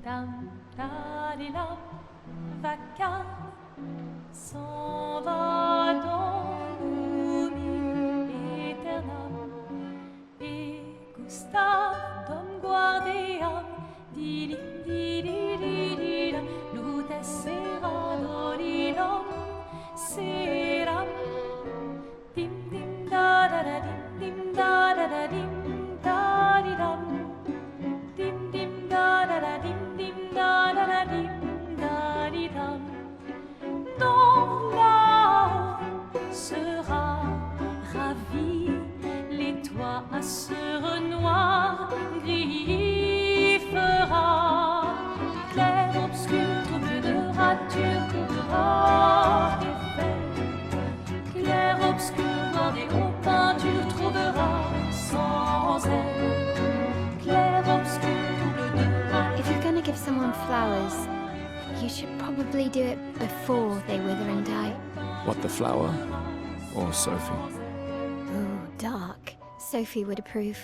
Dam, da, di, dam, vaca, s'en va dans l'oubli éternel. Et Gustave, dom guardiam, di di di di di di, lute sera dolilom, seram, dim dim da da da dim da da da dim da di dam, dim dim da da da dim da da da dim da di dam. Dans là-haut sera ravi, les toits à sur noir gris fera. Clair obscur, trouble de rature, trouvera effet. Clair obscur, noir des hauts peintures, trouvera sans elle. Clair obscur, trouble de rature. If you're gonna give someone flowers, you should probably do it before they wither and die. What, the flower? Or Sophie? Ooh, dark. Sophie would approve.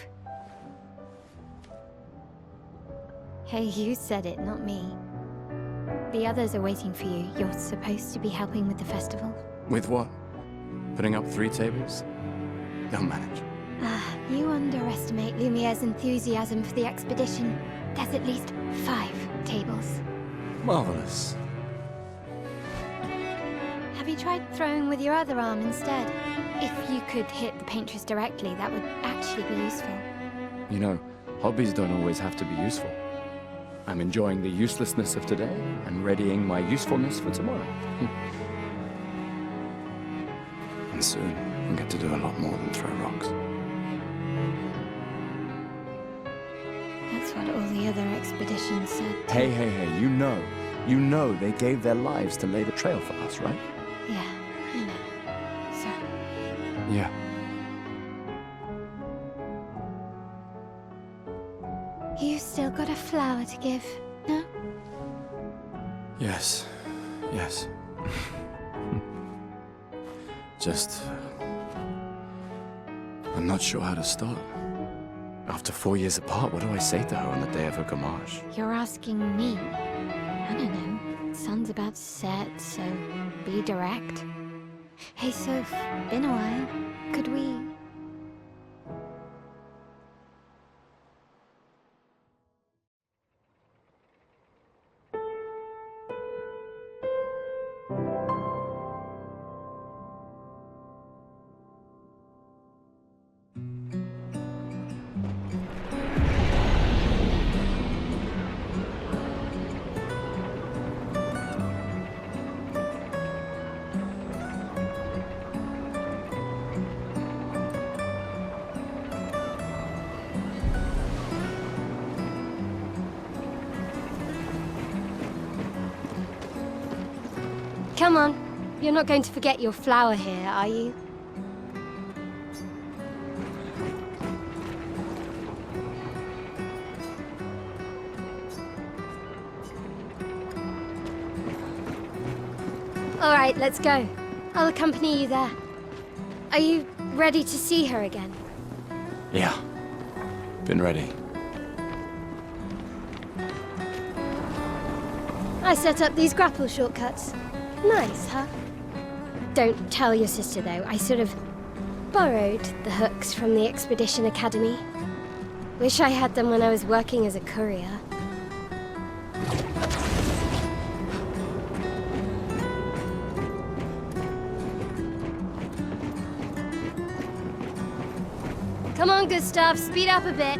Hey, you said it, not me. The others are waiting for you. You're supposed to be helping with the festival. With what? Putting up 3 tables? They'll manage. You underestimate Lumiere's enthusiasm for the expedition. There's at least 5 tables. Marvelous. Have you tried throwing with your other arm instead? If you could hit the paintress directly, that would actually be useful. You know, hobbies don't always have to be useful. I'm enjoying the uselessness of today and readying my usefulness for tomorrow. And soon, I'll get to do a lot more than throw rocks. That's what all the other expeditions said. Hey, hey, hey, you know they gave their lives to lay the trail for us, right? Yeah, I know. So, Yeah. you still got a flower to give, no? Yes. Yes. Just... I'm not sure how to start. After 4 years apart, what do I say to her on the day of her gamage? You're asking me. I don't know. Sun's about to set, so be direct. Hey, Soph, been a while. Could we... Come on. You're not going to forget your flower here, are you? All right, let's go. I'll accompany you there. Are you ready to see her again? Yeah. Been ready. I set up these grapple shortcuts. Nice, huh? Don't tell your sister, though. I sort of borrowed the hooks from the Expedition Academy. Wish I had them when I was working as a courier. Come on, Gustav, speed up a bit.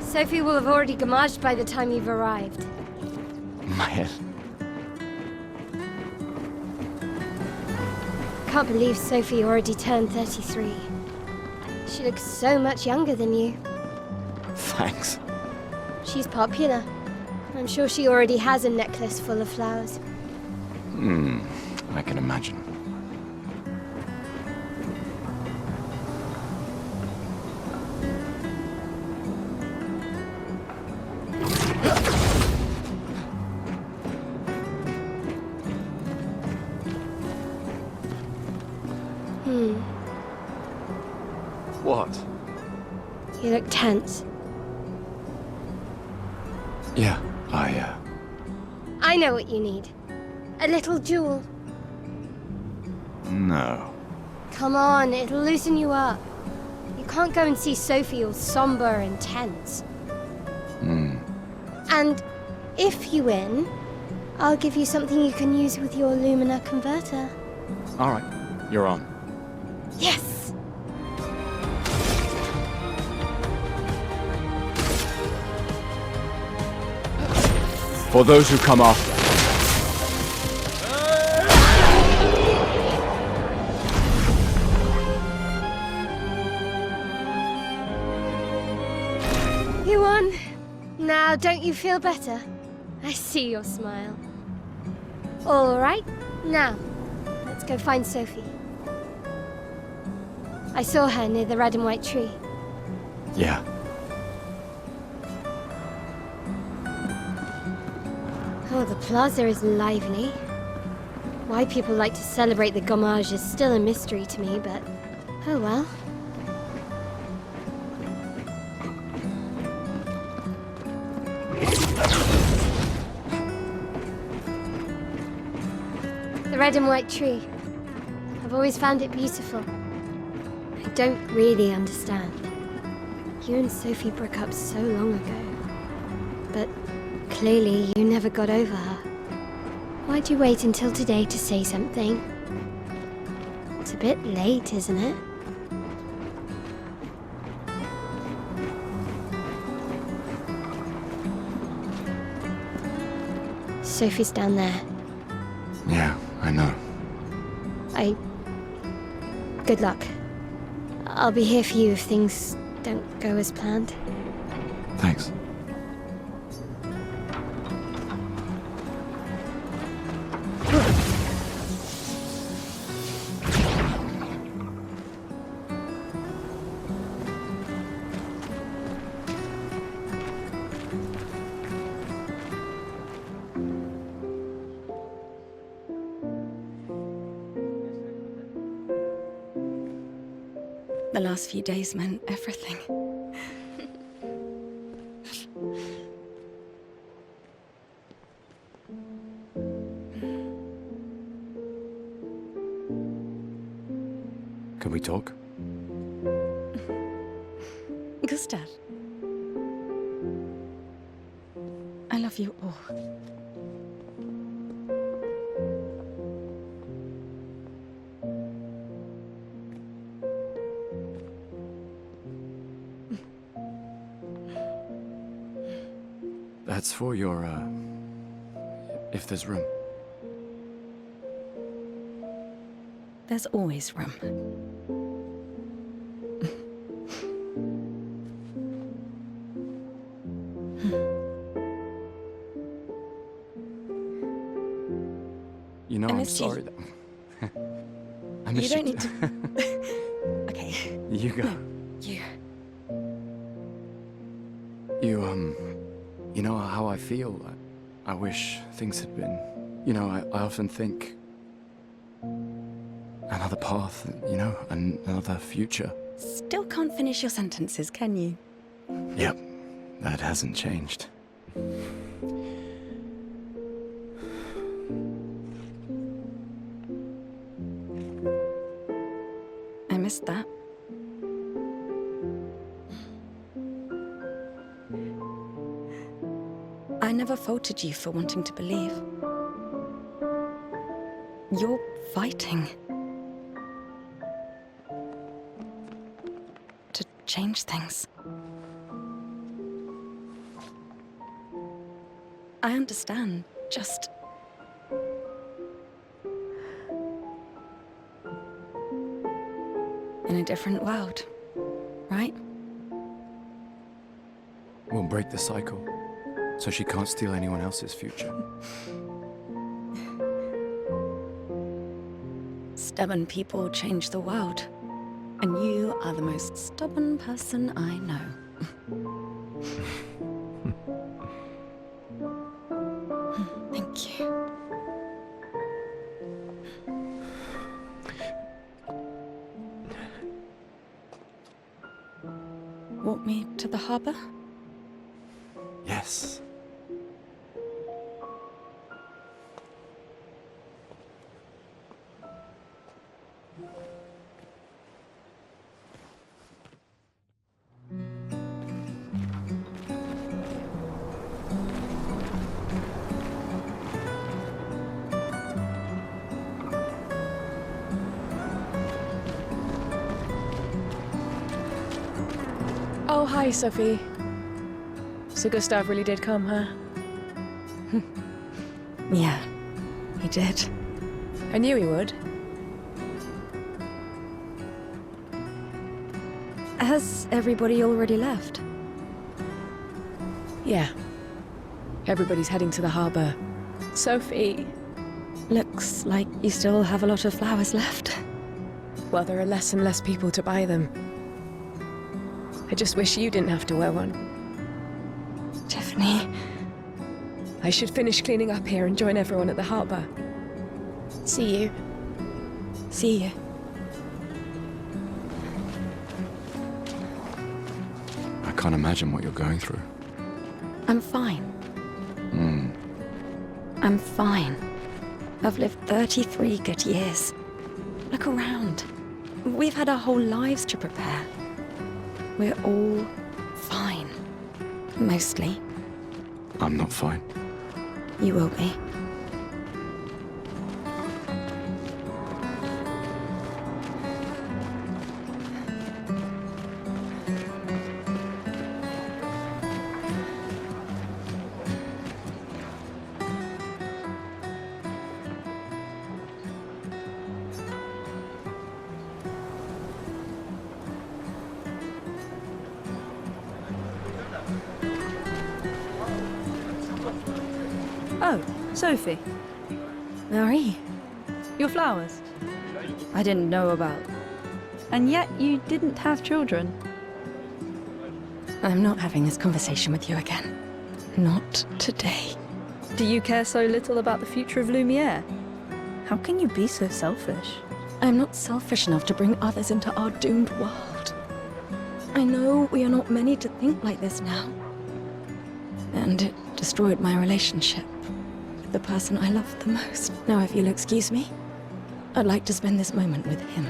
Sophie will have already gamaged by the time you've arrived. Mael. Can't believe Sophie already turned 33. She looks so much younger than you. Thanks. She's popular. I'm sure she already has a necklace full of flowers. I can imagine. You look tense. Yeah, I know what you need. A little jewel. No. Come on, it'll loosen you up. You can't go and see Sophie all somber and tense. And if you win, I'll give you something you can use with your Lumina converter. Alright, you're on. Yes! For those who come after. You won. Now, don't you feel better? I see your smile. All right, now, let's go find Sophie. I saw her near the red and white tree. Yeah. Oh, the plaza is lively. Why people like to celebrate the gommage is still a mystery to me, but oh well. The red and white tree. I've always found it beautiful. I don't really understand. You and Sophie broke up so long ago. But clearly you never got over her. Why'd you wait until today to say something? It's a bit late, isn't it? Sophie's down there. Yeah, I know. Good luck. I'll be here for you if things don't go as planned. Thanks. The last few days meant everything. Can we talk? Gustav. I love you all. That's for your, if there's room. There's always room. You know, I I'm missed you. sorry that... I miss You don't need to... Okay. You go. You. You know how I feel? I wish things had been... You know, I often think... Another path, you know, another future. Still can't finish your sentences, can you? Yep, that hasn't changed. I missed that. I never faulted you for wanting to believe. You're fighting. To change things. I understand, just... in a different world, right? We'll break the cycle, so she can't steal anyone else's future. Stubborn people change the world. And you are the most stubborn person I know. Thank you. Walk me to the harbor? Yes. Oh, hi, Sophie. So Gustav really did come, huh? Yeah, he did. I knew he would. Has everybody already left? Yeah. Everybody's heading to the harbour. Sophie. Looks like you still have a lot of flowers left. Well, there are less and less people to buy them. I just wish you didn't have to wear one. Tiffany. I should finish cleaning up here and join everyone at the harbour. See you. See you. I can't imagine what you're going through. I'm fine. I'm fine. I've lived 33 good years. Look around. We've had our whole lives to prepare. We're all fine. Mostly. I'm not fine. You will be. Oh, Sophie. Marie. Your flowers. I didn't know about. And yet you didn't have children. I'm not having this conversation with you again. Not today. Do you care so little about the future of Lumiere? How can you be so selfish? I'm not selfish enough to bring others into our doomed world. I know we are not many to think like this now. And it destroyed my relationship with the person I loved the most. Now, if you'll excuse me, I'd like to spend this moment with him.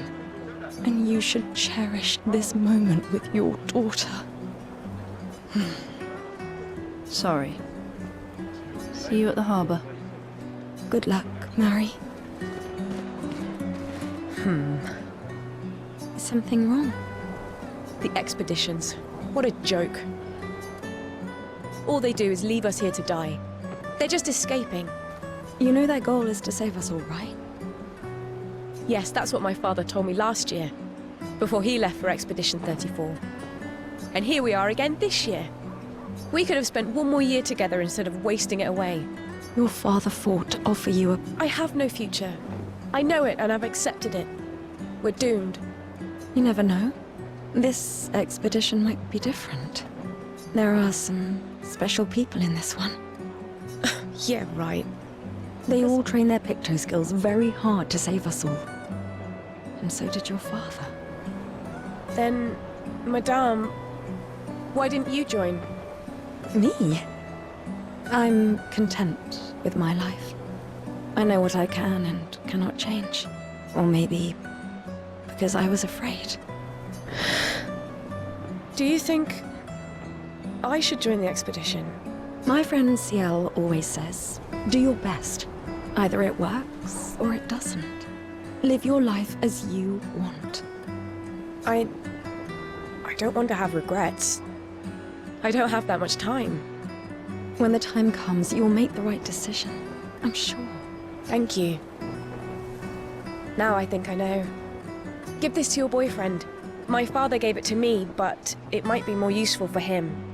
And you should cherish this moment with your daughter. Sorry. See you at the harbour. Good luck, Marie. Is something wrong? The expeditions. What a joke. All they do is leave us here to die. They're just escaping. You know their goal is to save us all, right? Yes, that's what my father told me last year, before he left for Expedition 34. And here we are again this year. We could have spent one more year together instead of wasting it away. Your father fought to offer you a... I have no future. I know it, and I've accepted it. We're doomed. You never know. This expedition might be different. There are some special people in this one. Yeah, right. They all train their picto skills very hard to save us all. And so did your father. Then, Madame, why didn't you join? Me? I'm content with my life. I know what I can and cannot change. Or maybe because I was afraid. Do you think I should join the expedition? My friend Ciel always says, do your best. Either it works or it doesn't. Live your life as you want. I don't want to have regrets. I don't have that much time. When the time comes, you'll make the right decision. I'm sure. Thank you. Now I think I know. Give this to your boyfriend. My father gave it to me, but it might be more useful for him.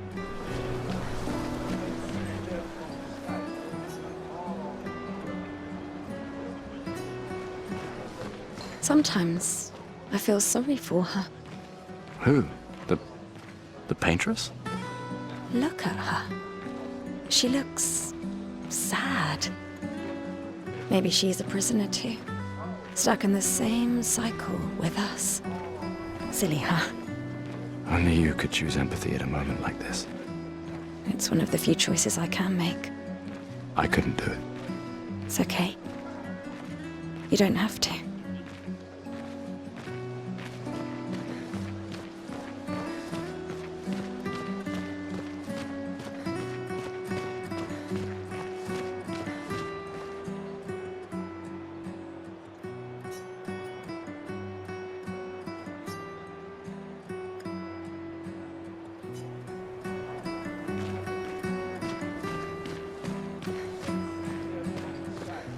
Sometimes I feel sorry for her. Who? The paintress? Look at her. She looks sad. Maybe she's a prisoner too. Stuck in the same cycle with us. Silly, huh? Only you could choose empathy at a moment like this. It's one of the few choices I can make. I couldn't do it. It's okay. You don't have to.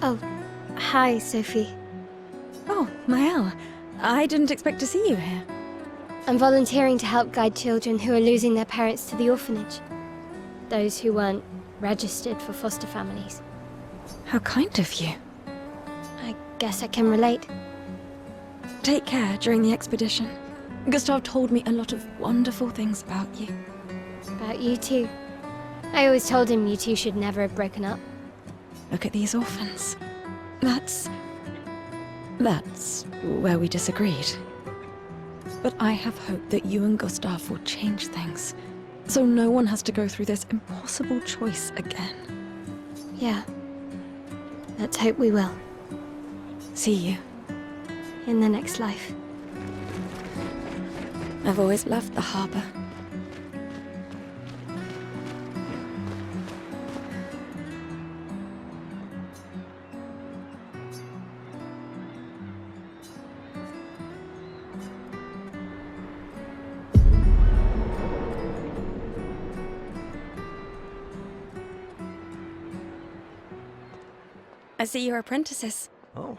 Oh, hi, Sophie. Oh, Maël. I didn't expect to see you here. I'm volunteering to help guide children who are losing their parents to the orphanage. Those who weren't registered for foster families. How kind of you. I guess I can relate. Take care during the expedition. Gustave told me a lot of wonderful things about you. About you too. I always told him you two should never have broken up. Look at these orphans. That's where we disagreed. But I have hope that you and Gustave will change things, so no one has to go through this impossible choice again. Yeah. Let's hope we will. See you. In the next life. I've always loved the harbor. I see you're apprentices. Oh.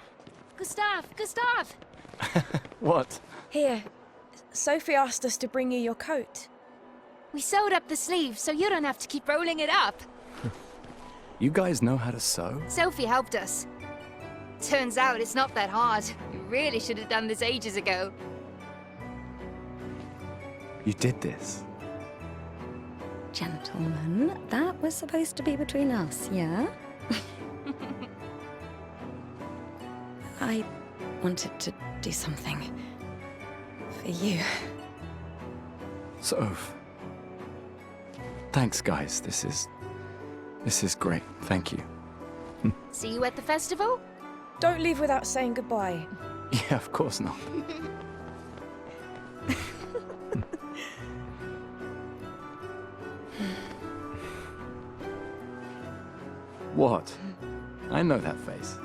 Gustav! Gustav! What? Here. Sophie asked us to bring you your coat. We sewed up the sleeves so you don't have to keep rolling it up. You guys know how to sew? Sophie helped us. Turns out it's not that hard. You really should have done this ages ago. You did this? Gentlemen, that was supposed to be between us, yeah? I wanted to do something for you. Soph. Thanks, guys. This is great. Thank you. See you at the festival? Don't leave without saying goodbye. Yeah, of course not. What? I know that face.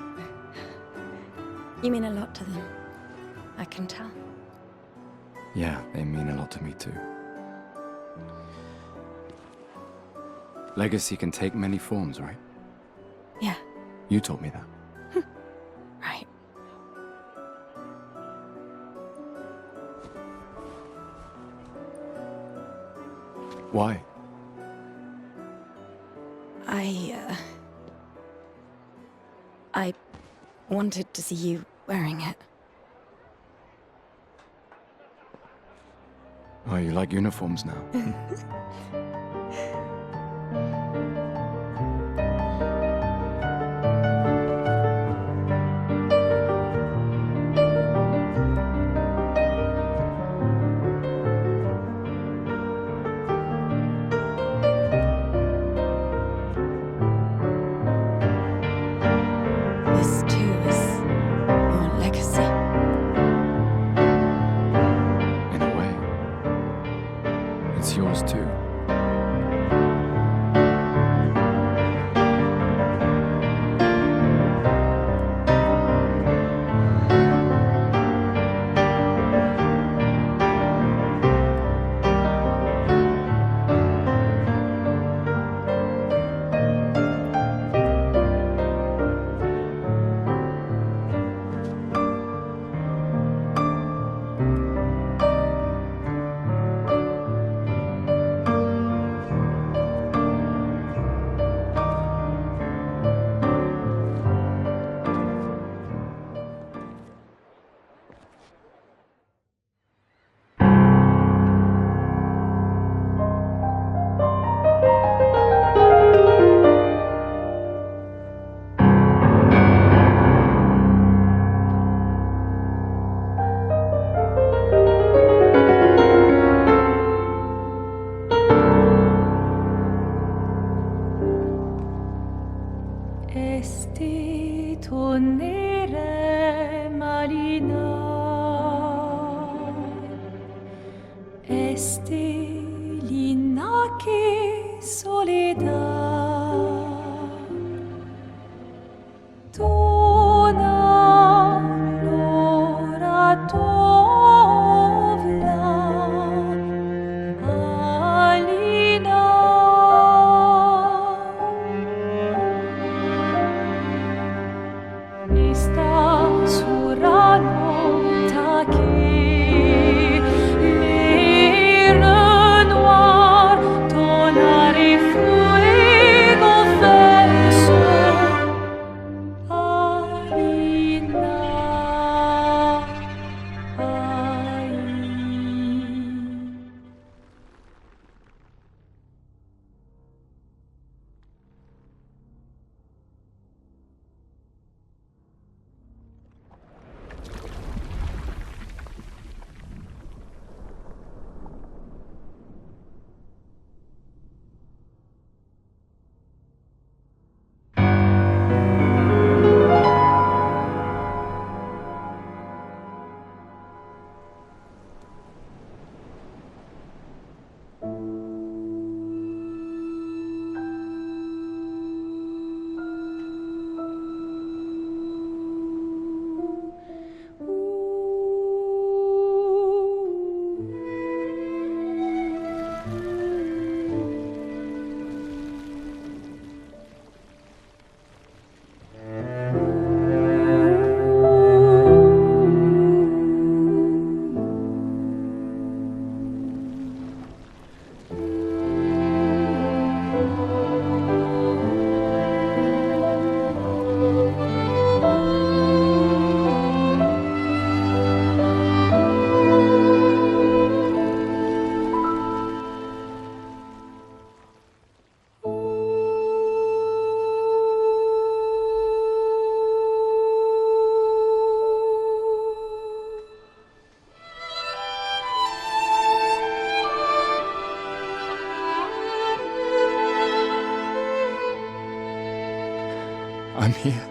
You mean a lot to them. I can tell. Yeah, they mean a lot to me too. Legacy can take many forms, right? Yeah, You told me that. right. Why? I wanted to see you wearing it. Oh, you like uniforms now? This too is your legacy. In a way. It's yours too. Esti tonnere marina, esti linaki soledad, tona lora tovla, alina. I'm here.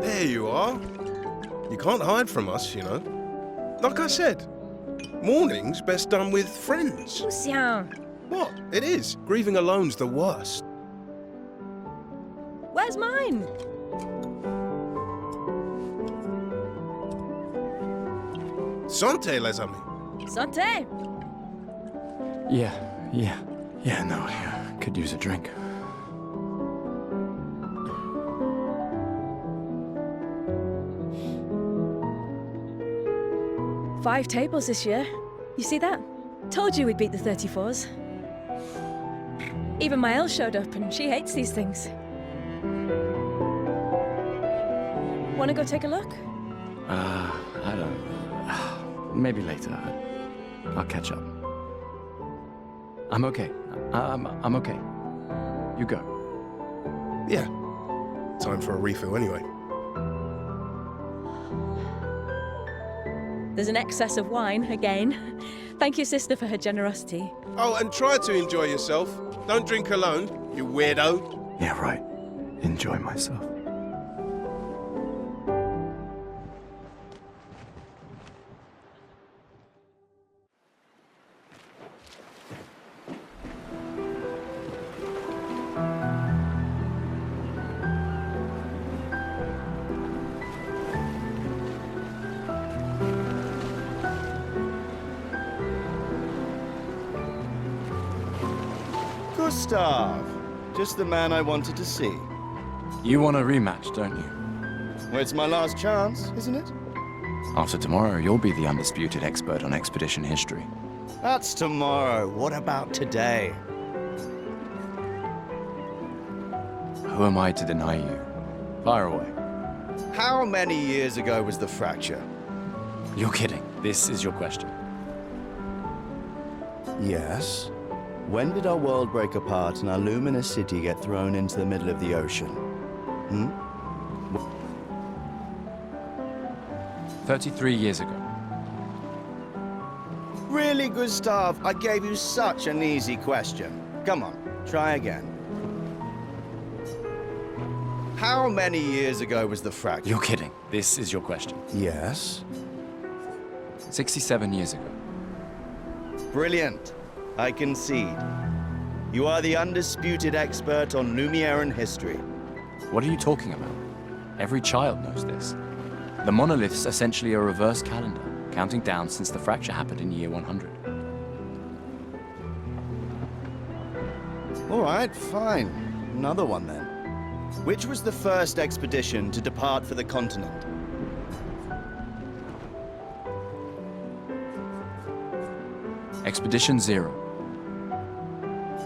There you are. You can't hide from us, you know. Like I said, mourning's best done with friends. Lucien, What? It is. Grieving alone's the worst. where's mine? Santé, les amis. Santé. Yeah, no, I could use a drink. Five tables this year. You see that? Told you we'd beat the 34s. Even Maël showed up, and she hates these things. Wanna go take a look? I don't... Maybe later. I'll catch up. I'm okay. I'm okay. You go. Yeah. Time for a refill anyway. There's an excess of wine, again. Thank your sister for her generosity. Oh, and try to enjoy yourself. Don't drink alone, you weirdo. Yeah, right. Enjoy myself. Gustav! Just the man I wanted to see. You want a rematch, don't you? Well, it's my last chance, isn't it? After tomorrow, you'll be the undisputed expert on expedition history. That's tomorrow. What about today? Who am I to deny you? Fire away. How many years ago was the fracture? You're kidding. This is your question. Yes. When did our world break apart and our luminous city get thrown into the middle of the ocean? 33 years ago. Really, Gustav? I gave you such an easy question. Come on, try again. How many years ago was the fracture? You're kidding. This is your question. Yes. 67 years ago. Brilliant. I concede. You are the undisputed expert on Lumièran history. What are you talking about? Every child knows this. The monolith's essentially a reverse calendar, counting down since the fracture happened in year 100. All right, fine. Another one then. Which was the first expedition to depart for the continent? Expedition 0.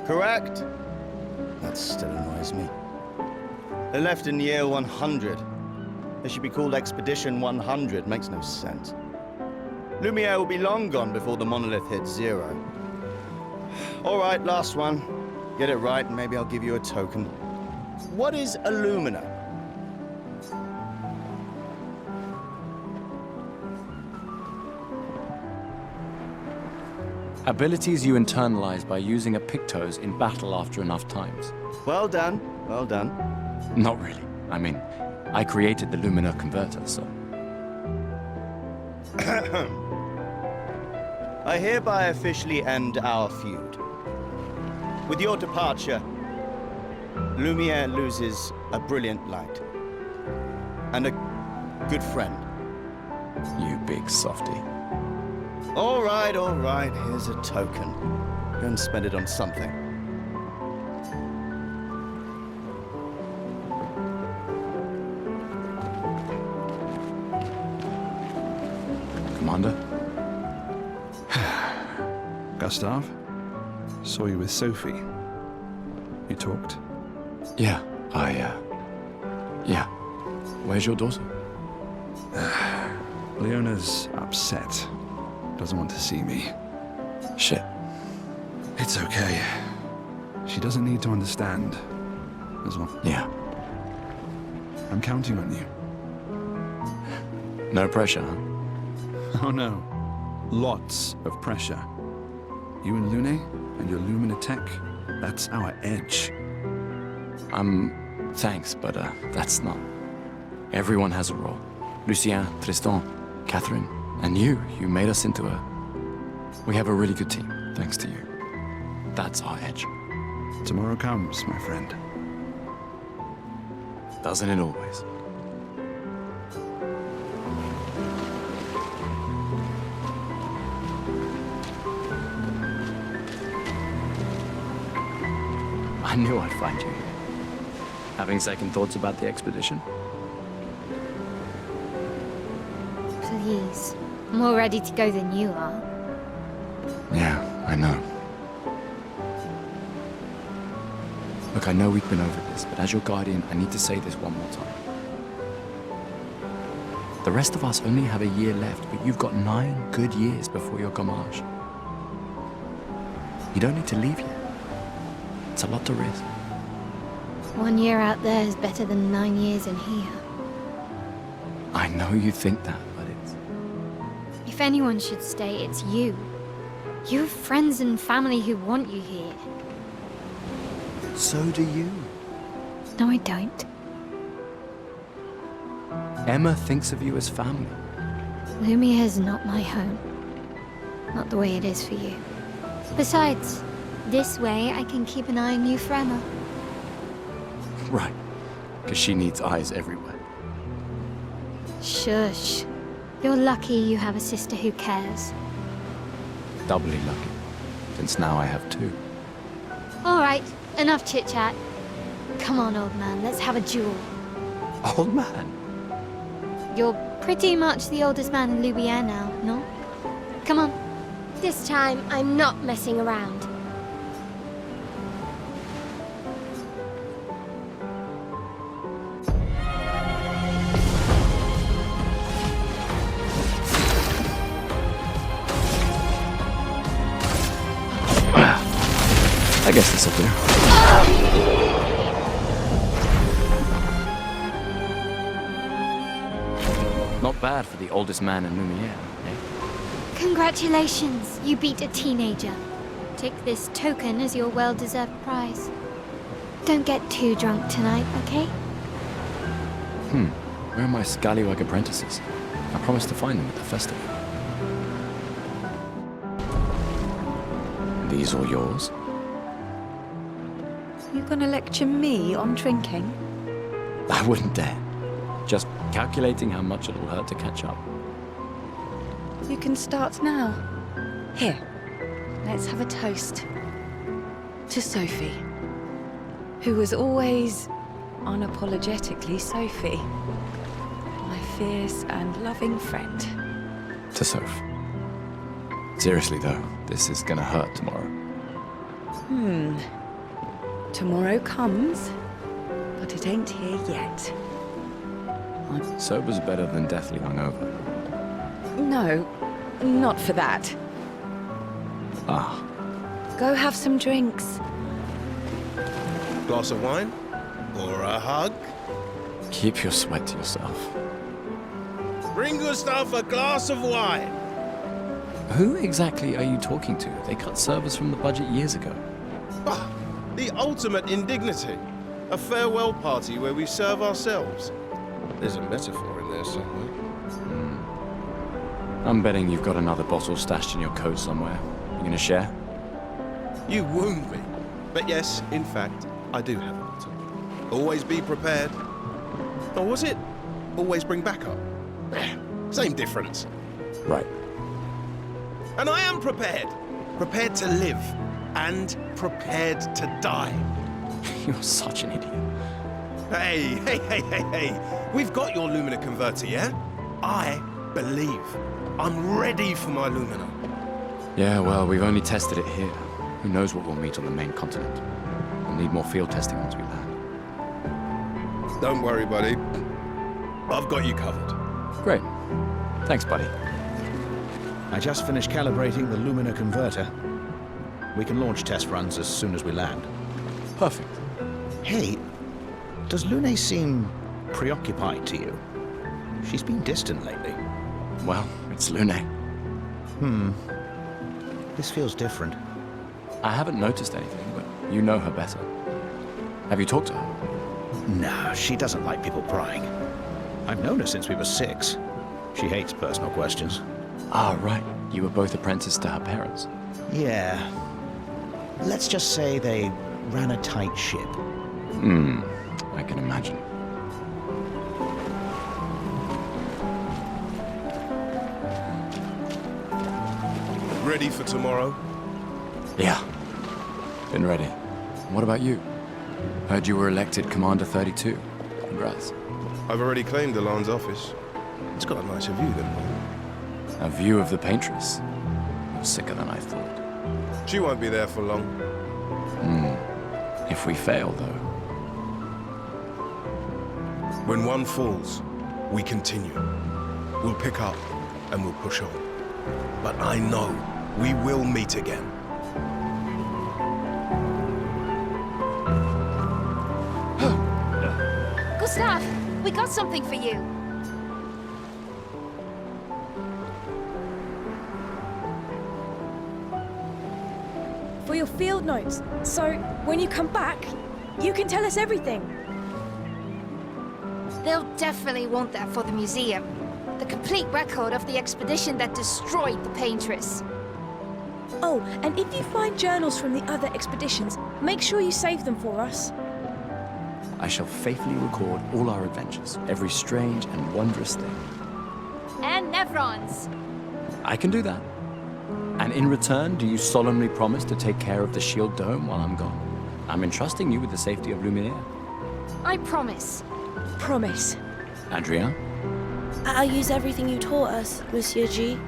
Correct. That still annoys me. They left in year 100. They should be called Expedition 100. Makes no sense. Lumière will be long gone before the monolith hits 0. All right, last one. Get it right and maybe I'll give you a token. What is Illumina? Abilities you internalize by using a Pictos in battle after enough times. Well done, well done. Not really. I mean, I created the Lumina converter, so... I hereby officially end our feud. With your departure, Lumière loses a brilliant light. And a good friend. You big softy. All right, here's a token. Go and spend it on something. Commander? Gustav? Saw you with Sophie. You talked? Yeah, yeah. Where's your daughter? Leona's upset. Doesn't want to see me. Shit. It's okay. She doesn't need to understand. As well. Yeah. I'm counting on you. No pressure, huh? Oh no. Lots of pressure. You and Lune and your Lumina tech, that's our edge. Thanks, but that's not. Everyone has a role. Lucien, Tristan, Catherine, and you made us into we have a really good team, thanks to you. That's our edge. Tomorrow comes, my friend. Doesn't it always? I knew I'd find you here. Having second thoughts about the expedition? Please. I'm more ready to go than you are. Yeah, I know. Look, I know we've been over this, but as your guardian, I need to say this one more time. The rest of us only have a year left, but you've got 9 good years before your gommage. You don't need to leave yet. It's a lot to risk. 1 year out there is better than 9 years in here. I know you think that, but it's... If anyone should stay, it's you. You have friends and family who want you here. So do you. No, I don't. Emma thinks of you as family. Lumière is not my home. Not the way it is for you. Besides, this way I can keep an eye on you for Emma. Right. Because she needs eyes everywhere. Shush. You're lucky you have a sister who cares. Doubly lucky. Since now I have 2. All right, enough chit-chat. Come on, old man, let's have a duel. Old man? You're pretty much the oldest man in Lumière now, no? Come on. This time, I'm not messing around. I guess this'll do. Not bad for the oldest man in Lumière, eh? Congratulations, you beat a teenager. Take this token as your well-deserved prize. Don't get too drunk tonight, okay? Where are my scallywag apprentices? I promised to find them at the festival. these all yours? You gonna lecture me on drinking? I wouldn't dare. Just calculating how much it'll hurt to catch up. You can start now. Here, let's have a toast. To Sophie, who was always unapologetically Sophie. My fierce and loving friend. To Soph. Seriously though, this is gonna hurt tomorrow. Tomorrow comes, but it ain't here yet. Sober's better than deathly hungover. No, not for that. Ah, Go have some drinks. Glass of wine? Or a hug? keep your sweat to yourself. Bring Gustav a glass of wine! Who exactly are you talking to? They cut servers from the budget years ago. Ah, the ultimate indignity. A farewell party where we serve ourselves. There's a metaphor in there somewhere. I'm betting you've got another bottle stashed in your coat somewhere. You gonna share? You wound me. But yes, in fact, I do have a bottle. Always be prepared. Or was it always bring backup? Same difference. Right. And I am prepared. Prepared to live. And prepared to die. You're such an idiot. Hey. We've got your Lumina converter, yeah? I believe. I'm ready for my Lumina. Yeah, well, we've only tested it here. Who knows what we'll meet on the main continent? We'll need more field testing once we land. Don't worry, buddy. I've got you covered. Great. Thanks, buddy. I just finished calibrating the Lumina converter. We can launch test runs as soon as we land. Perfect. Hey, does Lune seem preoccupied to you? She's been distant lately. Well, it's Lune. This feels different. I haven't noticed anything, but you know her better. Have you talked to her? No, she doesn't like people prying. I've known her since we were 6. She hates personal questions. Ah, right. You were both apprenticed to her parents. Yeah. Let's just say they ran a tight ship. I can imagine. Ready for tomorrow? Yeah. Been ready. What about you? Heard you were elected Commander 32. Congrats. I've already claimed Alon's office. It's got a nicer view than mine. A view of the Paintress. You're sicker than I thought. She won't be there for long. If we fail, though. When one falls, we continue. We'll pick up and we'll push on. But I know we will meet again. Gustav, we got something for you. For your field notes. So, when you come back, you can tell us everything. They'll definitely want that for the museum. The complete record of the expedition that destroyed the Paintress. Oh, and if you find journals from the other expeditions, make sure you save them for us. I shall faithfully record all our adventures, every strange and wondrous thing. And Nevrons. I can do that. And in return, do you solemnly promise to take care of the shield dome while I'm gone? I'm entrusting you with the safety of Lumiere. I promise. Promise. Adrien? I'll use everything you taught us, Monsieur G.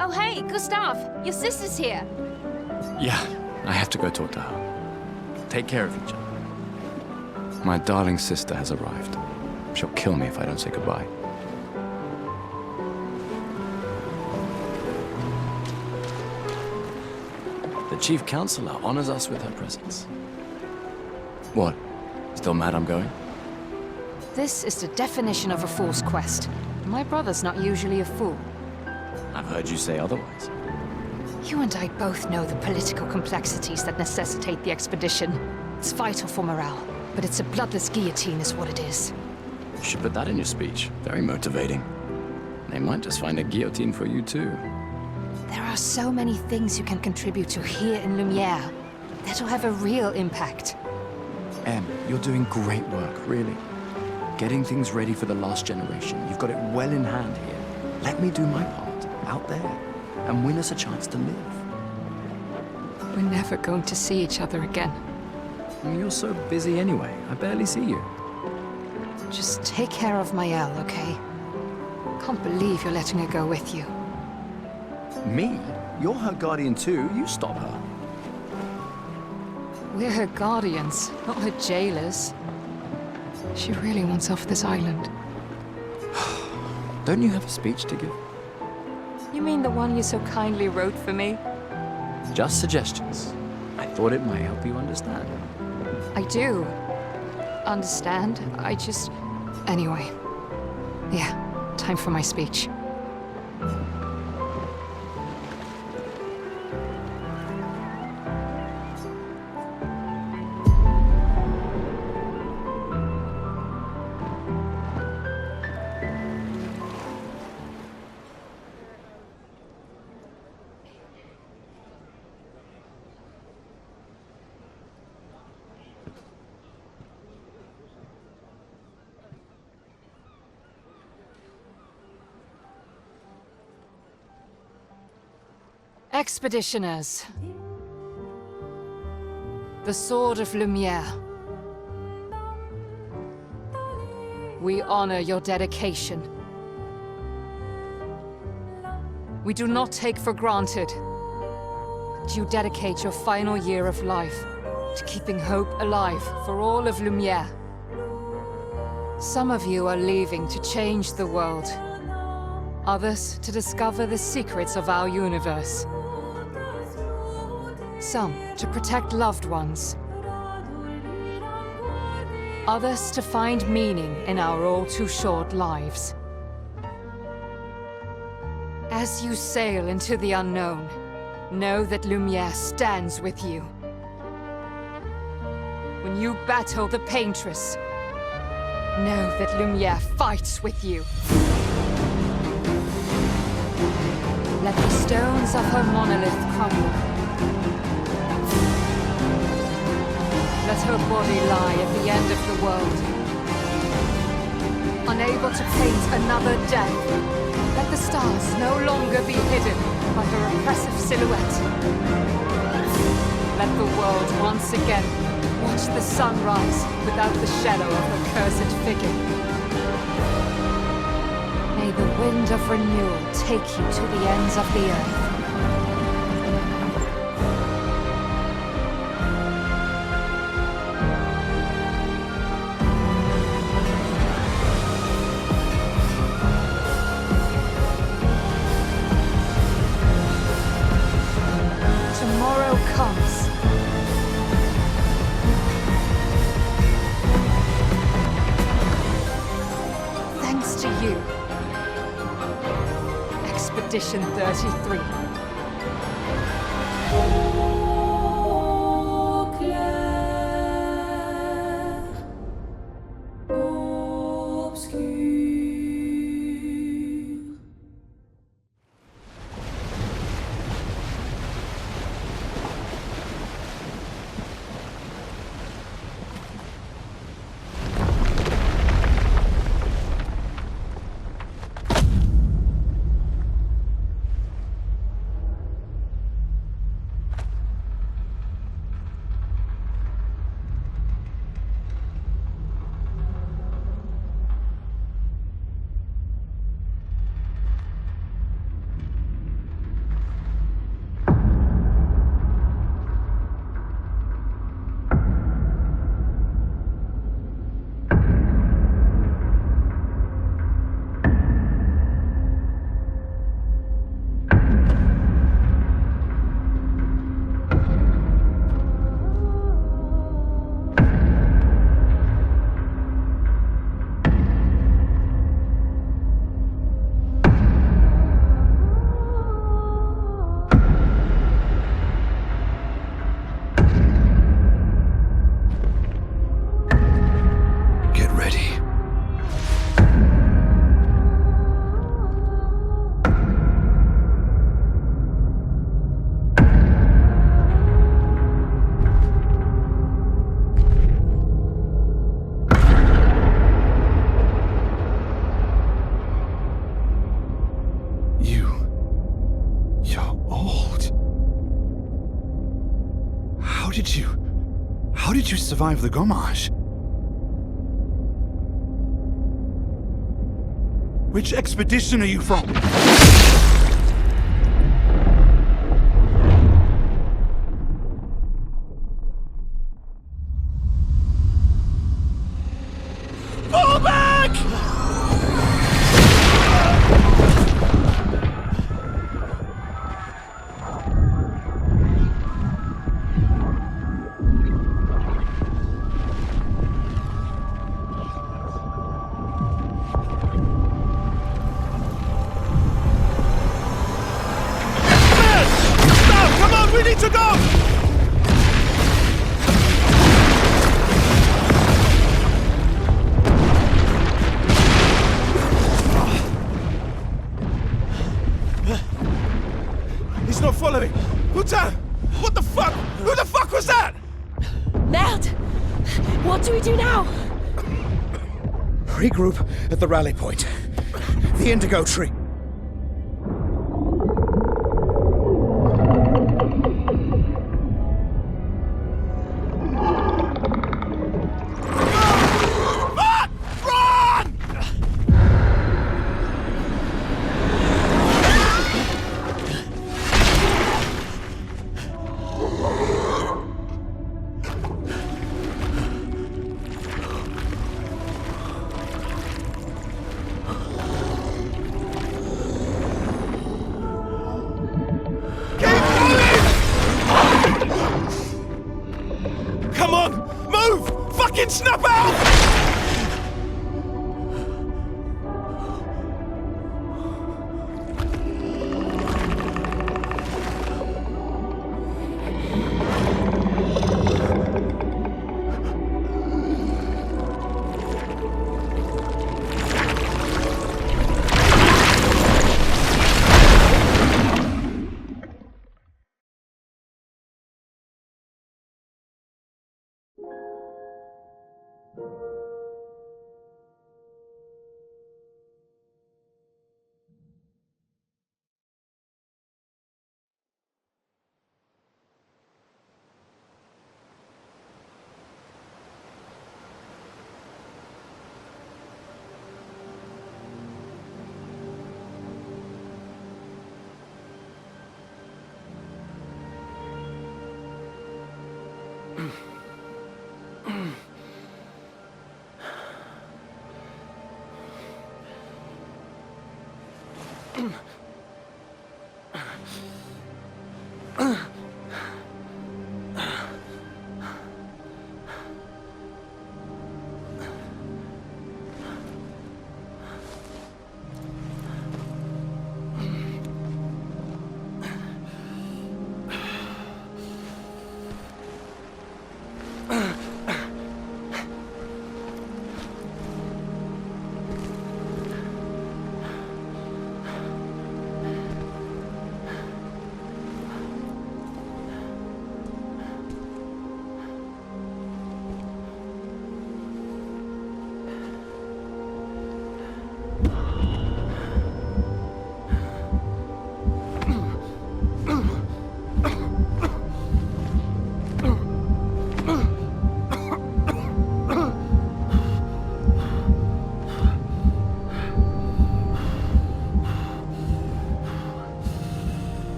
Oh hey, Gustav, your sister's here. Yeah, I have to go talk to her. Take care of each other. My darling sister has arrived. She'll kill me if I don't say goodbye. The Chief Counselor honors us with her presence. What? Still mad I'm going? This is the definition of a fool's quest. My brother's not usually a fool. I've heard you say otherwise. You and I both know the political complexities that necessitate the expedition. It's vital for morale, but it's a bloodless guillotine is what it is. You should put that in your speech. Very motivating. They might just find a guillotine for you too. There are so many things you can contribute to here in Lumiere that'll have a real impact. Em, you're doing great work, really. Getting things ready for the last generation. You've got it well in hand here. Let me do my part, out there, and win us a chance to live. We're never going to see each other again. You're so busy anyway. I barely see you. Just take care of Maëlle, okay? Can't believe you're letting her go with you. Me? You're her guardian too. You stop her. We're her guardians, not her jailers. She really wants off this island. Don't you have a speech to give? You mean the one you so kindly wrote for me? Just suggestions. I thought it might help you understand. I do. Understand? I just... Anyway. Yeah, time for my speech. Expeditioners. The Sword of Lumiere. We honor your dedication. We do not take for granted that you dedicate your final year of life to keeping hope alive for all of Lumiere. Some of you are leaving to change the world. Others to discover the secrets of our universe. Some to protect loved ones. Others to find meaning in our all-too-short lives. As you sail into the unknown, know that Lumiere stands with you. When you battle the Paintress, know that Lumiere fights with you. Let the stones of her monolith crumble. Let her body lie at the end of the world. Unable to paint another death, let the stars no longer be hidden by her oppressive silhouette. Let the world once again watch the sun rise without the shadow of her cursed figure. May the wind of renewal take you to the ends of the earth. Tomorrow comes. Thanks to you. Expedition 33. Clair Obscur. How did you survive the Gommage? Which expedition are you from? Fall back! Stop! Come on, we need to go! He's not following. Putain! What the fuck? Who the fuck was that? Merde! What do we do now? Regroup at the rally point. The indigo tree. Come on! Move! Fucking snap out!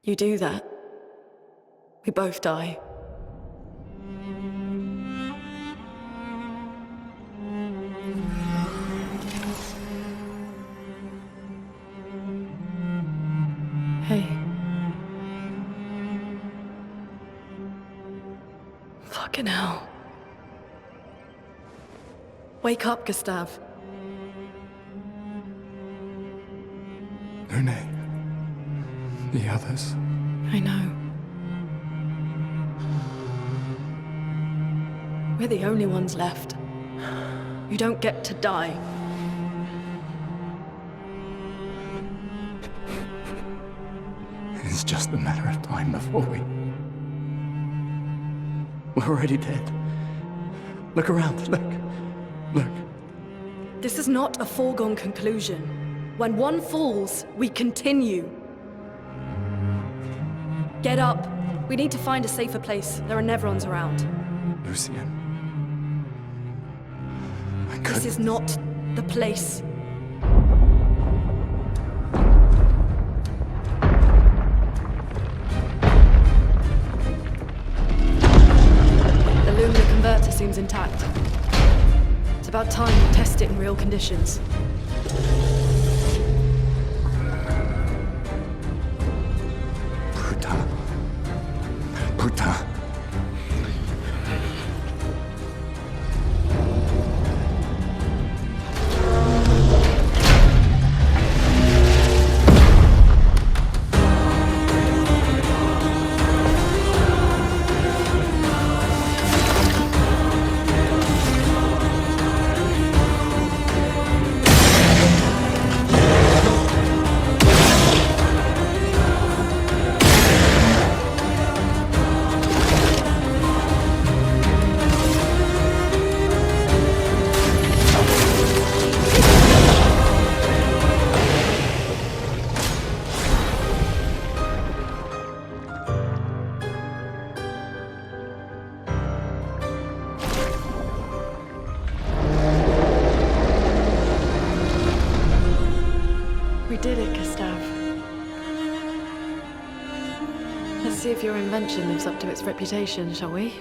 You do that, we both die. Hey. Fucking hell. Wake up, Gustav. Lune. The others. I know. We're the only ones left. You don't get to die. It's just a matter of time before we're already dead. Look around, look. This is not a foregone conclusion. When one falls, we continue. Get up. We need to find a safer place. There are Nevrons around. Lucien. This is not the place. The Luminar converter seems intact. It's about time we test it in real conditions. Putain. See if your invention lives up to its reputation, shall we?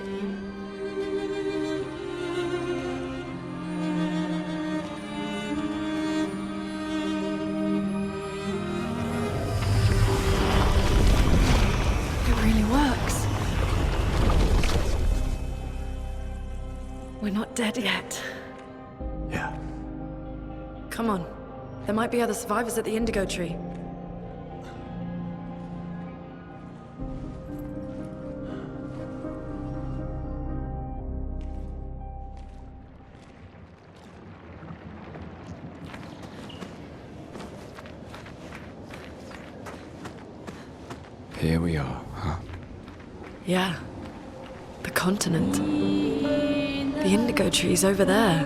dead yet. Yeah. Come on. There might be other survivors at the indigo tree. Here we are, huh? Yeah. The continent. The indigo tree's over there.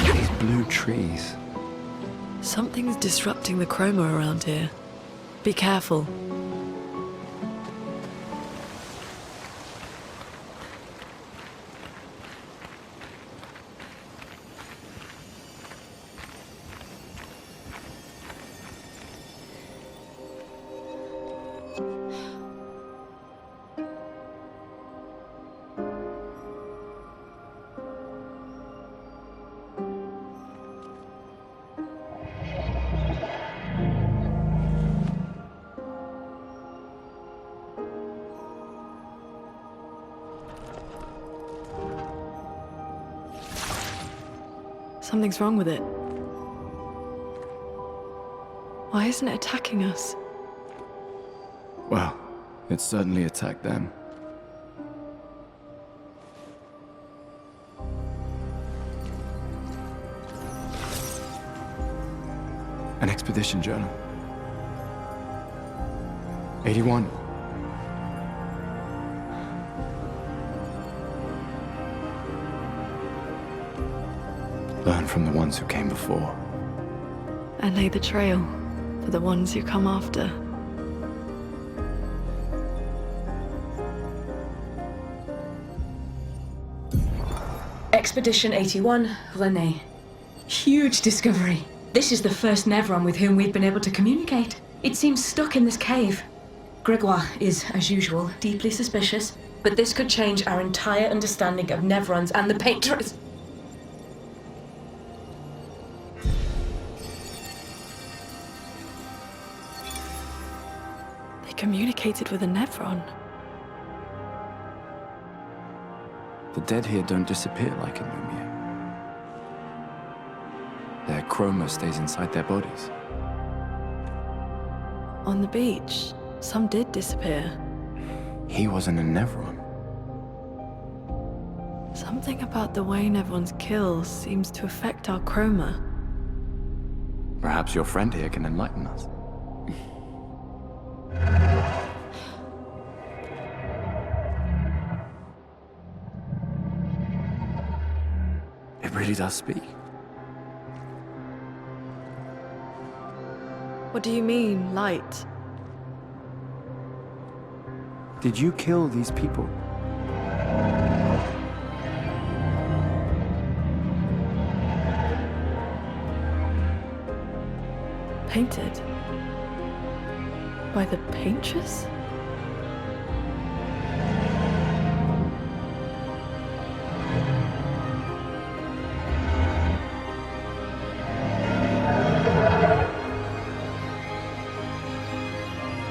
These blue trees. Something's disrupting the chroma around here. Be careful. Something's wrong with it. Why isn't it attacking us? Well, it certainly attacked them. An expedition journal. 81. Learn from the ones who came before. And lay the trail for the ones who come after. Expedition 81, René. Huge discovery. This is the first Nevron with whom we've been able to communicate. It seems stuck in this cave. Gregoire is, as usual, deeply suspicious, but this could change our entire understanding of Nevrons and the Painters. They communicated with a Nevron. The dead here don't disappear like in Lumiere. Their chroma stays inside their bodies. On the beach, some did disappear. He wasn't a Nevron. Something about the way Nevrons kill seems to affect our chroma. Perhaps your friend here can enlighten us. It really does speak. What do you mean, light? Did you kill these people? Painted? By the painters?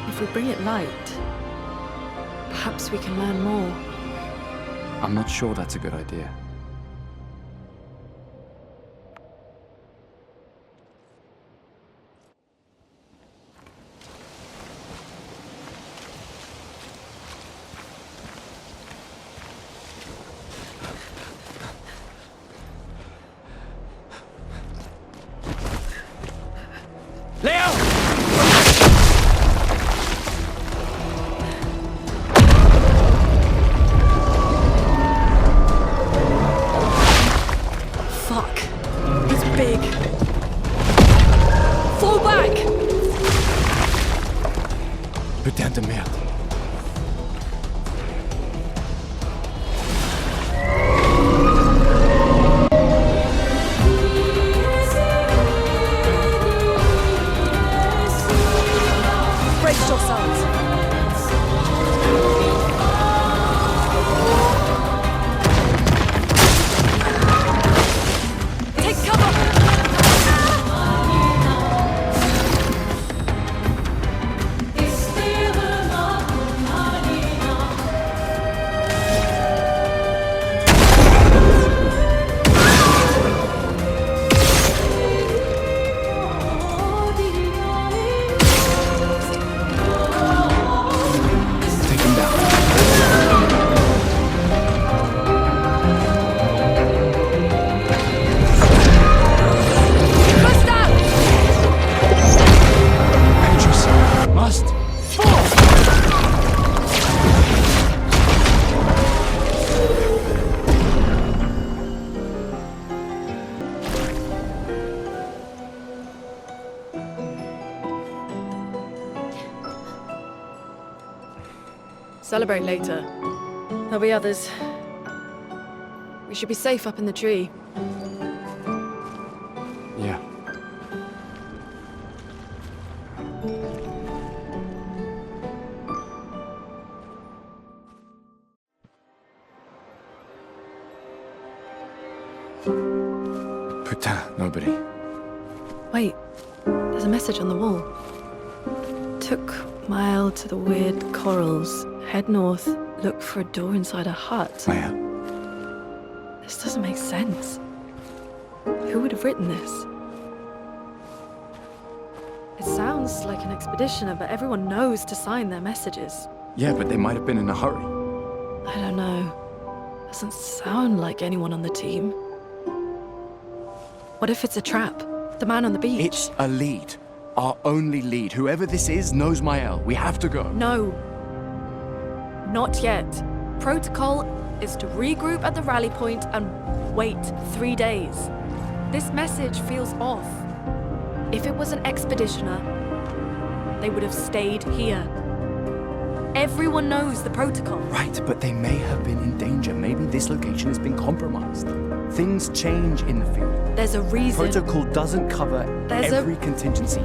If we bring it light, perhaps we can learn more. I'm not sure that's a good idea. Celebrate later. There'll be others. We should be safe up in the tree. Yeah. Putain, nobody. Wait, there's a message on the wall. Took Mael to the weird corals. Head north, look for a door inside a hut. Oh, yeah. This doesn't make sense. Who would have written this? It sounds like an expeditioner, but everyone knows to sign their messages. Yeah, but they might have been in a hurry. I don't know. Doesn't sound like anyone on the team. What if it's a trap? The man on the beach? It's a lead. Our only lead. Whoever this is knows Mael. We have to go. No. Not yet. Protocol is to regroup at the rally point and wait 3 days. This message feels off. If it was an expeditioner, they would have stayed here. Everyone knows the protocol. Right, but they may have been in danger. Maybe this location has been compromised. Things change in the field. There's a reason. Protocol doesn't cover every contingency.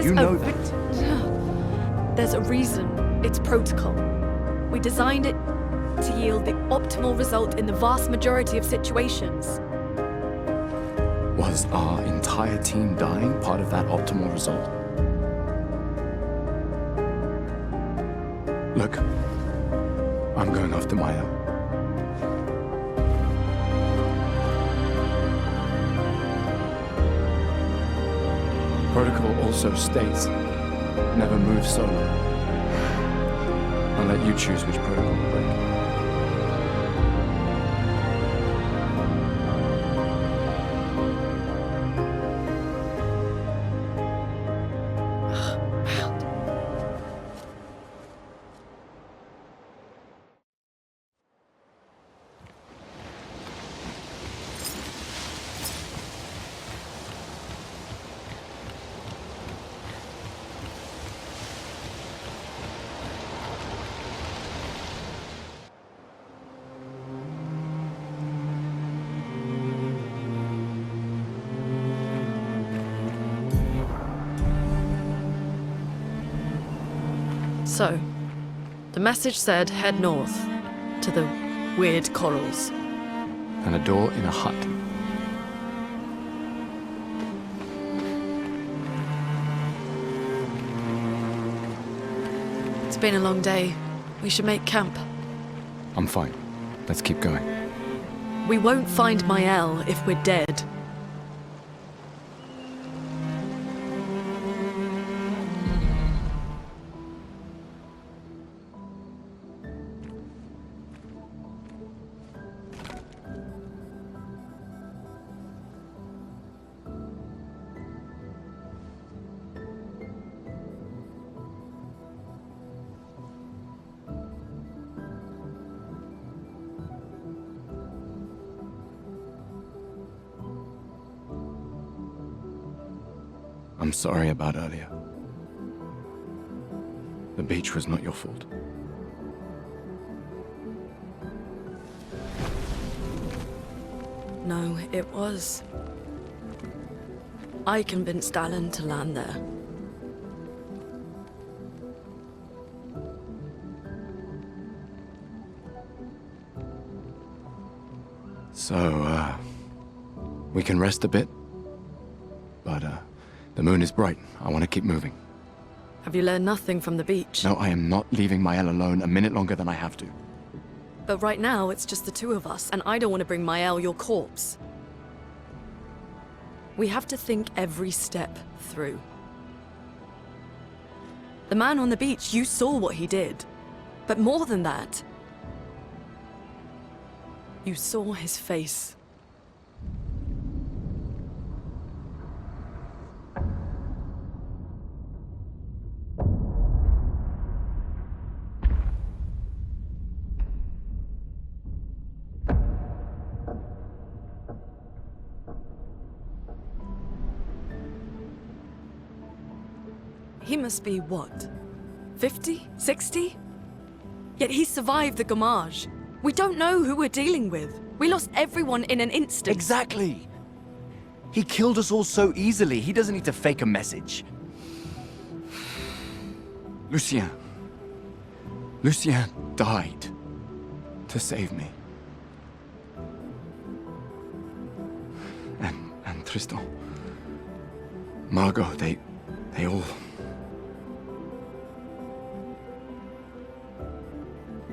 You know that. There's a reason it's protocol. We designed it to yield the optimal result in the vast majority of situations. Was our entire team dying part of that optimal result? Look, I'm going after Mael. Protocol also states, never move solo. I'll let you choose which protocol to break. So, the message said head north to the weird corals. And a door in a hut. It's been a long day. We should make camp. I'm fine. Let's keep going. We won't find Mael if we're dead. I'm sorry about earlier. The beach was not your fault. No, it was. I convinced Alan to land there. So, we can rest a bit. But, the moon is bright. I want to keep moving. Have you learned nothing from the beach? No, I am not leaving Mael alone a minute longer than I have to. But right now, it's just the two of us, and I don't want to bring Mael your corpse. We have to think every step through. The man on the beach, you saw what he did. But more than that, you saw his face. He must be, what, 50? 60? Yet he survived the Gamage. We don't know who we're dealing with. We lost everyone in an instant. Exactly. He killed us all so easily. He doesn't need to fake a message. Lucien. Lucien died to save me. And Tristan. Margot, they all...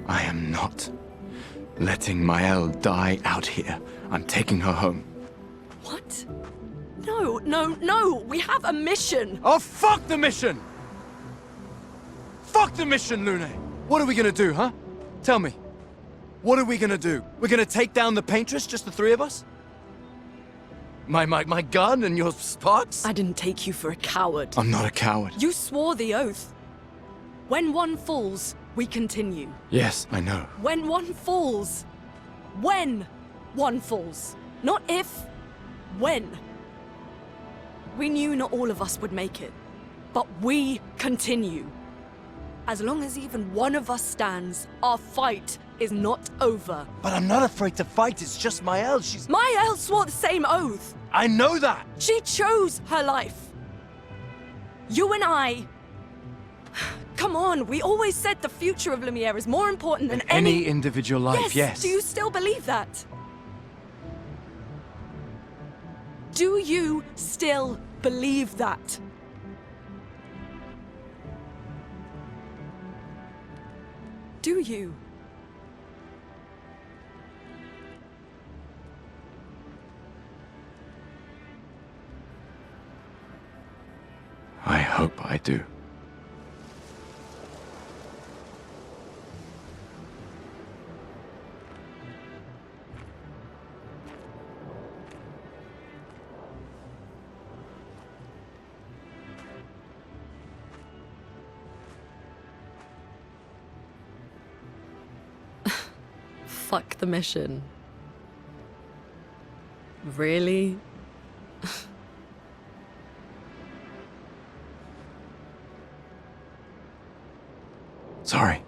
I am not letting Maël die out here. I'm taking her home. What? No, no, no! We have a mission! Oh, fuck the mission! Fuck the mission, Lune! What are we gonna do, huh? Tell me. What are we gonna do? We're gonna take down the paintress, just the three of us? My gun and your sparks? I didn't take you for a coward. I'm not a coward. You swore the oath. When one falls, we continue. Yes, I know. When one falls. When one falls. Not if, when. We knew not all of us would make it, but we continue. As long as even one of us stands, our fight is not over. But I'm not afraid to fight, it's just Maël, she's... Maël swore the same oath! I know that! She chose her life. You and I... Come on, we always said the future of Lumiere is more important than any individual life, yes. Do you still believe that? Do you still believe that? Do you? I hope I do. Fuck the mission. Really? Sorry.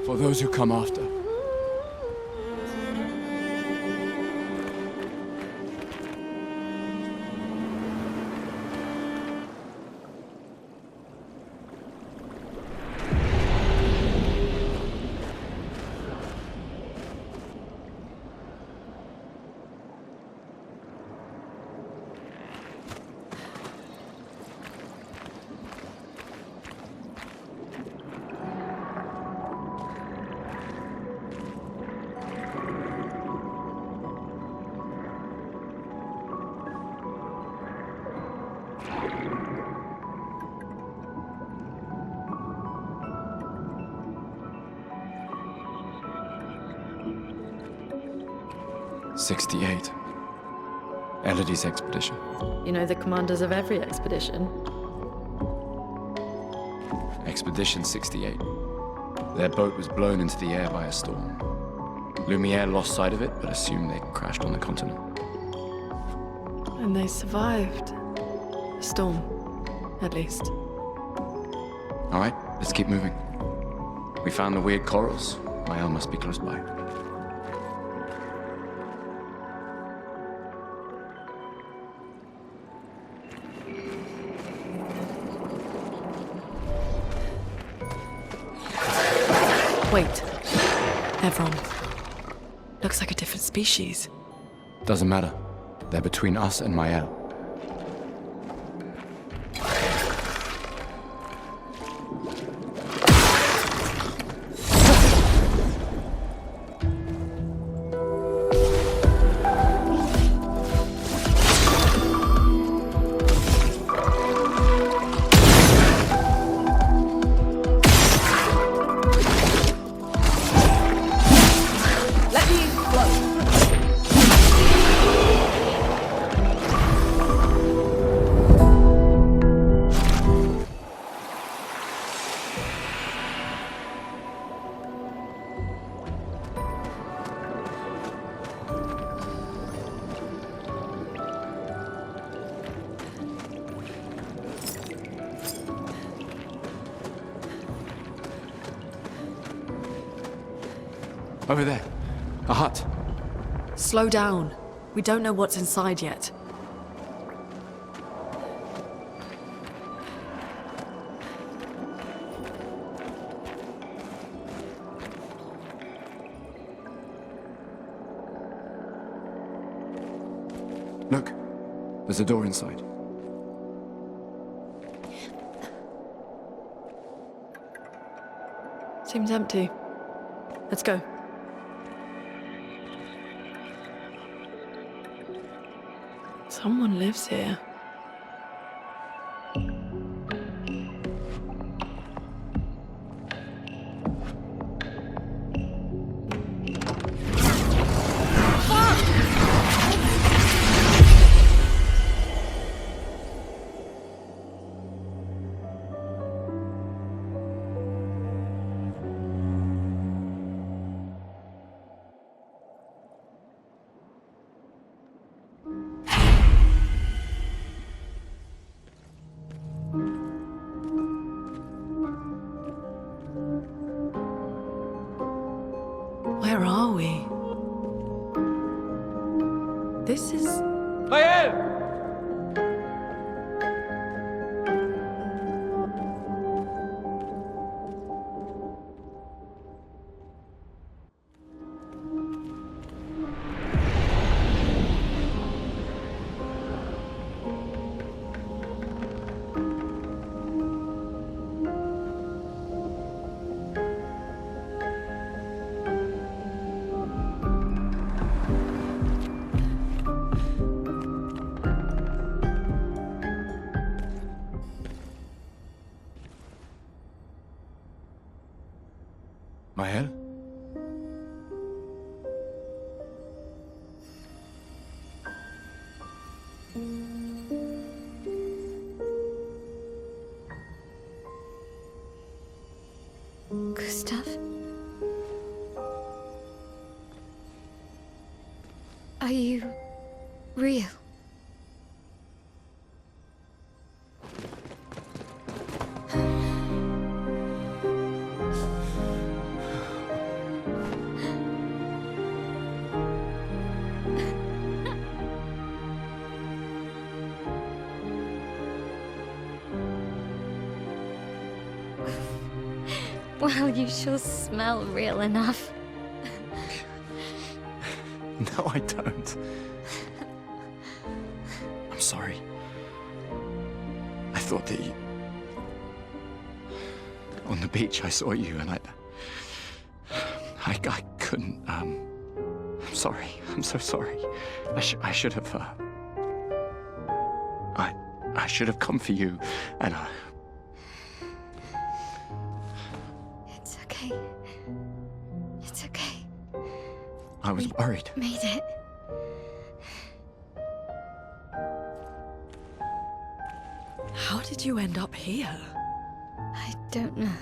For those who come after. '68. Elodie's expedition. You know the commanders of every expedition. Expedition 68. Their boat was blown into the air by a storm. Lumiere lost sight of it, but assumed they crashed on the continent. And they survived. A storm, at least. All right, let's keep moving. We found the weird corals. Maël must be close by. Wait. Evron. Looks like a different species. Doesn't matter. They're between us and Maël. Over there. A hut. Slow down. We don't know what's inside yet. Look. There's a door inside. Seems empty. Let's go. Someone lives here. Where are we? This is... Maël! Maël? Gustav? Are you real? Well, you sure smell real enough. No, I don't. I'm sorry. I thought that you... On the beach, I saw you and I couldn't, I'm sorry. I'm so sorry. I should have, I should have come for you, and It's okay. It's okay. I was worried. Made it. How did you end up here? I don't know.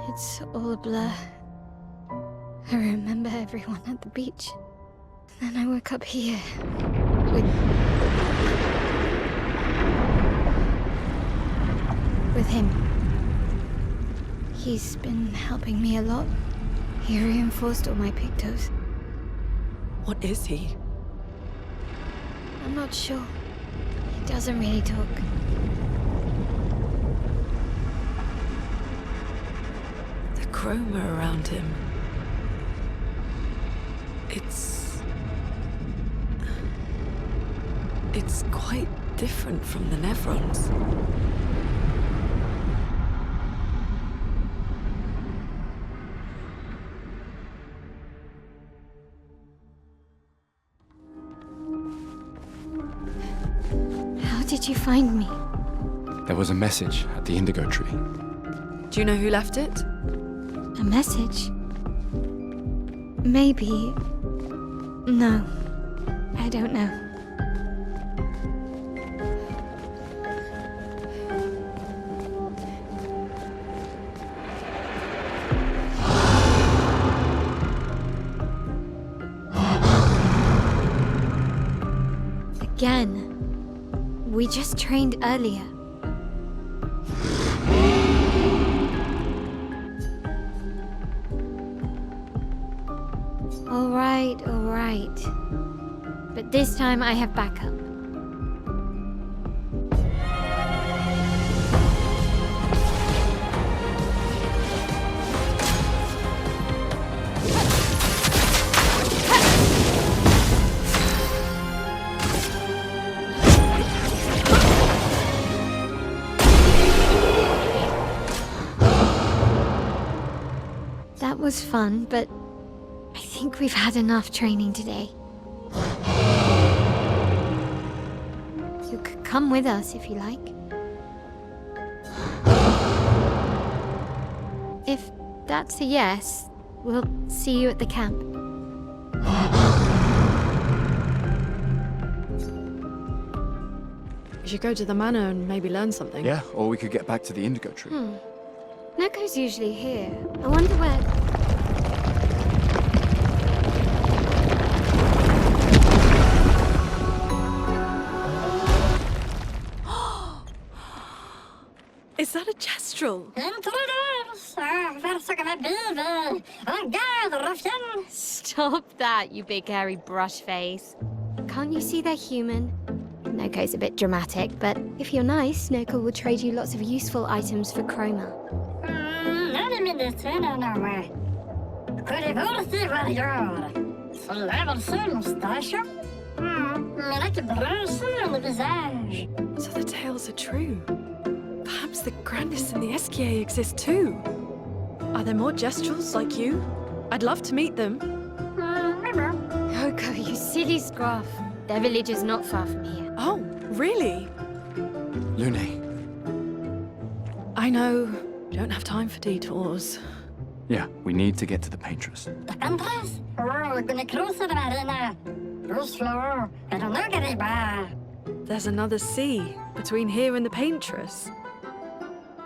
It's all a blur. I remember everyone at the beach. Then I woke up here. With him. He's been helping me a lot. He reinforced all my pictos. What is he? I'm not sure. He doesn't really talk. The chroma around him. It's quite different from the Nevrons. How did you find me? There was a message at the indigo tree. Do you know who left it? A message? Maybe. No. I don't know. Again. We just trained earlier. All right. But this time I have backup. That was fun, but I think we've had enough training today. You could come with us if you like. If that's a yes, we'll see you at the camp. We should go to the manor and maybe learn something. Yeah, or we could get back to the indigo tree. Neko's usually here. I wonder where... Is that a gestural? Stop that, you big hairy brush face. Can't you see they're human? Noko's a bit dramatic, but if you're nice, Noko will trade you lots of useful items for chroma. So the tales are true. Perhaps the grandest in the Exье exist too. Are there more gestrals like you? I'd love to meet them. Noko, you silly scruff. Their village is not far from here. Oh, really? Lune. I know. Don't have time for detours. Yeah, we need to get to the paintress. There's another sea between here and the paintress.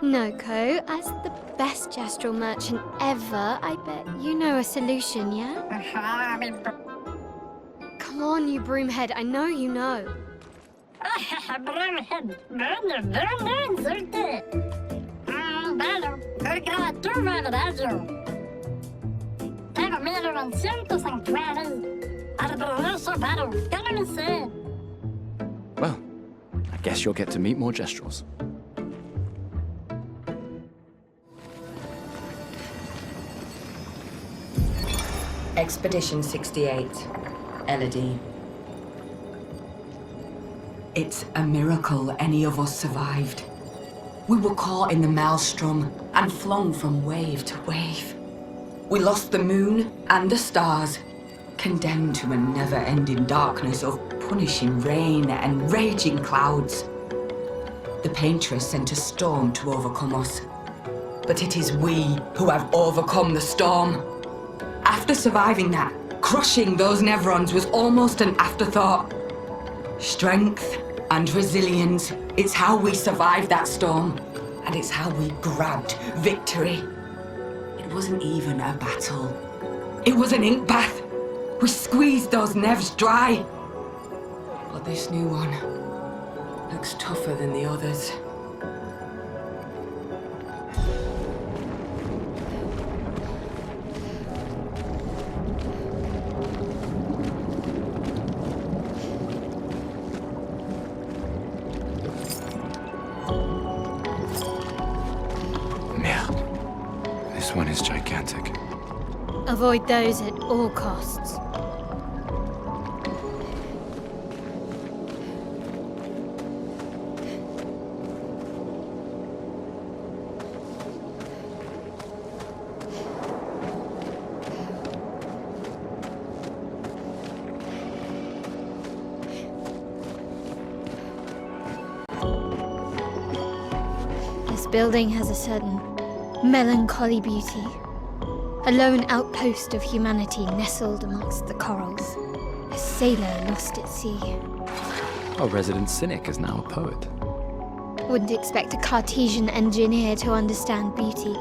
Noko, as the best gestural merchant ever, I bet you know a solution, yeah? Come on, you broomhead, I know you know. Well, I guess you'll get to meet more gestrals. Expedition 68, Elodie. It's a miracle any of us survived. We were caught in the maelstrom and flung from wave to wave. We lost the moon and the stars, condemned to a never-ending darkness of punishing rain and raging clouds. The paintress sent a storm to overcome us, but it is we who have overcome the storm. After surviving that, crushing those Nevrons was almost an afterthought. Strength and resilience, it's how we survived that storm, and it's how we grabbed victory. It wasn't even a battle. It was an ink bath. We squeezed those Nevs dry. But this new one looks tougher than the others. This one is gigantic. Avoid those at all costs. This building has a certain melancholy beauty. A lone outpost of humanity nestled amongst the corals. A sailor lost at sea. Our resident cynic is now a poet. Wouldn't expect a Cartesian engineer to understand beauty.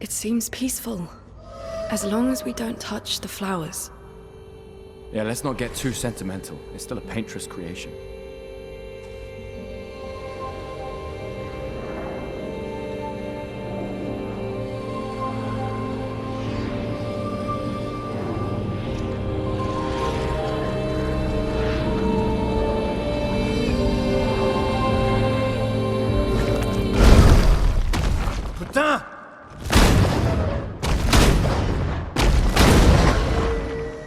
It seems peaceful. As long as we don't touch the flowers. Yeah, let's not get too sentimental. It's still a painter's creation. Putain!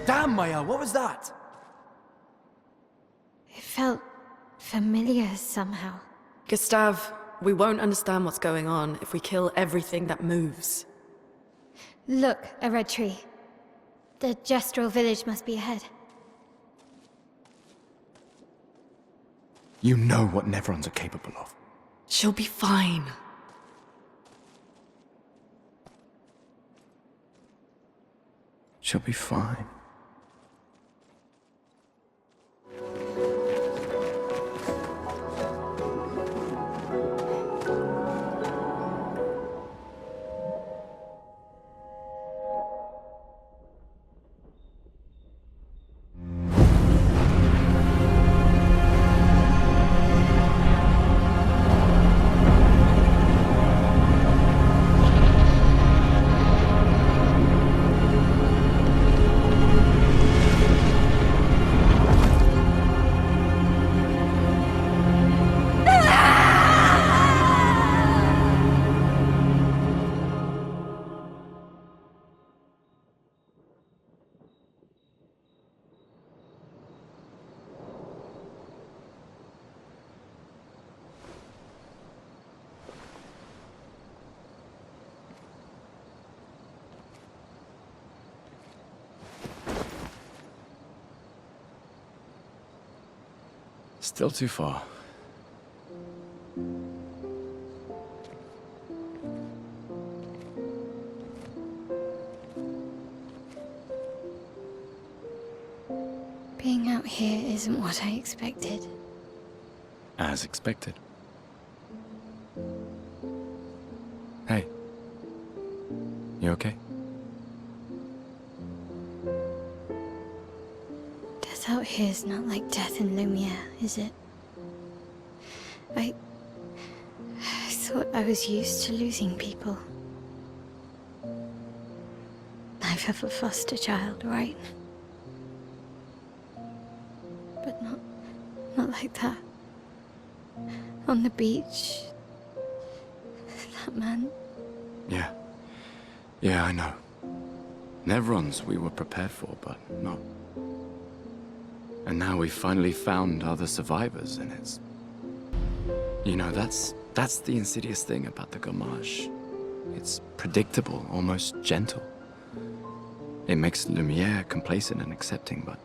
Damn, Maya, what was that? It felt familiar somehow. Gustav, we won't understand what's going on if we kill everything that moves. Look, a red tree. The gestural village must be ahead. You know what Nevrons are capable of. She'll be fine. She'll be fine. Still too far. Being out here isn't what I expected. As expected. Hey. You okay? Death out here's not like death in Lumiere, is it? I thought I was used to losing people. Life of a foster child, right? But not like that. On the beach. That man. Yeah. Yeah, I know. Nevrons we were prepared for, but not. And now we've finally found other survivors, and it's... You know, that's the insidious thing about the Gommage. It's predictable, almost gentle. It makes Lumiere complacent and accepting, but...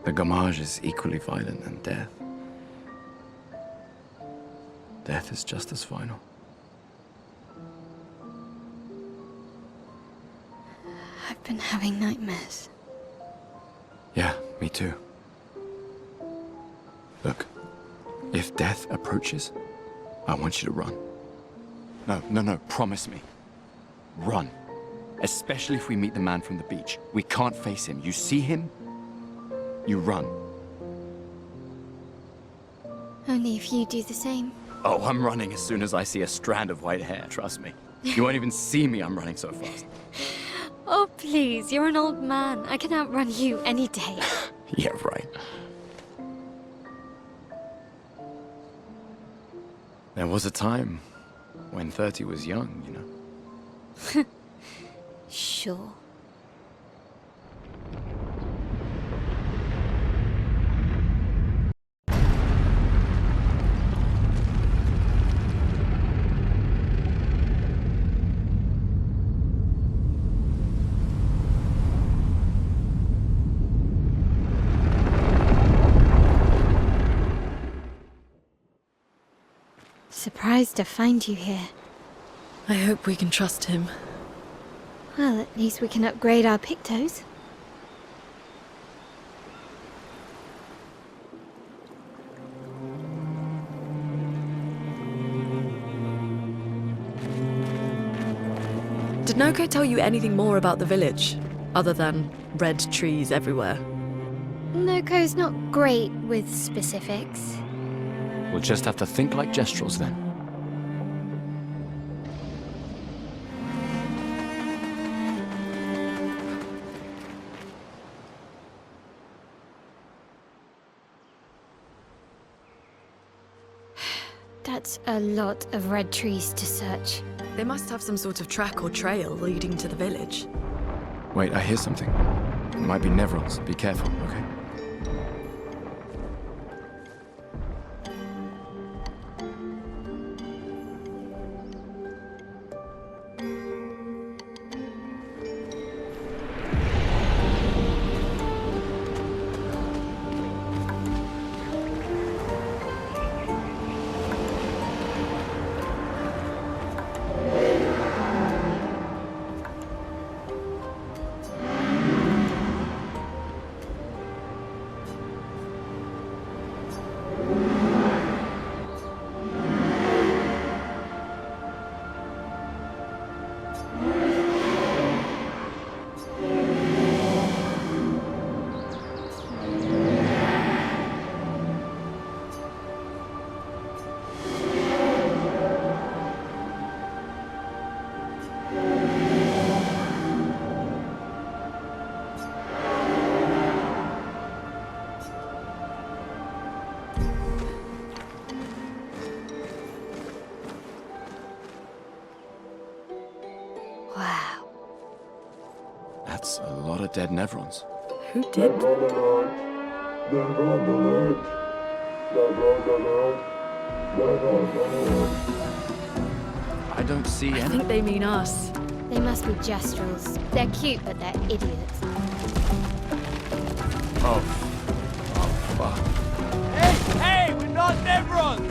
The Gommage is equally violent than death. Death is just as final. I've been having nightmares. Yeah, me too. Look, if death approaches, I want you to run. No, promise me. Run. Especially if we meet the man from the beach. We can't face him. You see him, you run. Only if you do the same. Oh, I'm running as soon as I see a strand of white hair, trust me. You won't even see me, I'm running so fast. Oh, please, you're an old man. I can outrun you any day. Yeah, right. There was a time when 30 was young, you know. Sure. Surprised to find you here. I hope we can trust him. Well, at least we can upgrade our Pictos. Did Noko tell you anything more about the village, other than red trees everywhere? Noko's not great with specifics. We'll just have to think like Gestrels then. That's a lot of red trees to search. They must have some sort of track or trail leading to the village. Wait, I hear something. It might be Nevrons. Be careful, okay? Wow. That's a lot of dead Nevrons. Who did? I don't see any. I think they mean us. They must be Gestrels. They're cute, but they're idiots. Oh. Oh, fuck. Hey, we're not Nevrons!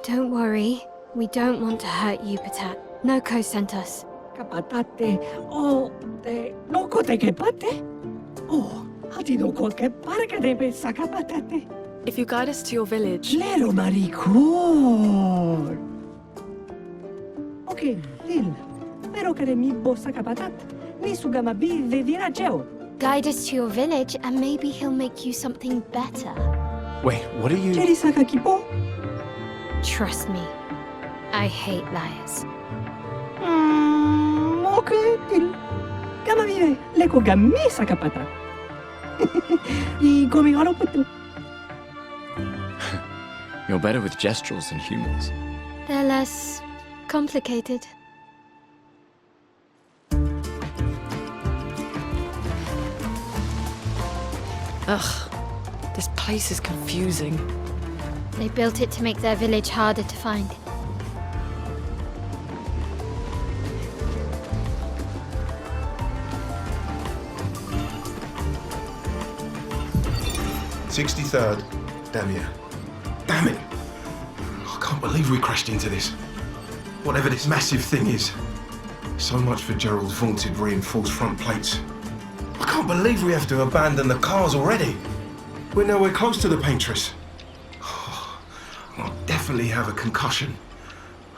Don't worry. We don't want to hurt you, Patat. Noko sent us. Kapatate. Oh, te noko te kepate. Oh, hati noko ke parka debe sakapatate. If you guide us to your village... Lero maricor. Okay, Lil. Pero kare mi bossa kapatat. Ni sugama bi vedira geo. Guide us to your village and maybe he'll make you something better. Wait, what are you... Jeri saka kipo? Trust me. I hate liars. Okay, Lil. Kama vive, leko gammi sakapata. I come haloputu. You're better with Gestrels than humans. They're less complicated. Ugh, this place is confusing. They built it to make their village harder to find. "63rd, Древнее. Damn it! I can't believe we crashed into this. Whatever this massive thing is. So much for Gerald's vaunted reinforced front plates. I can't believe we have to abandon the cars already. We're nowhere close to the paintress. I'll definitely have a concussion.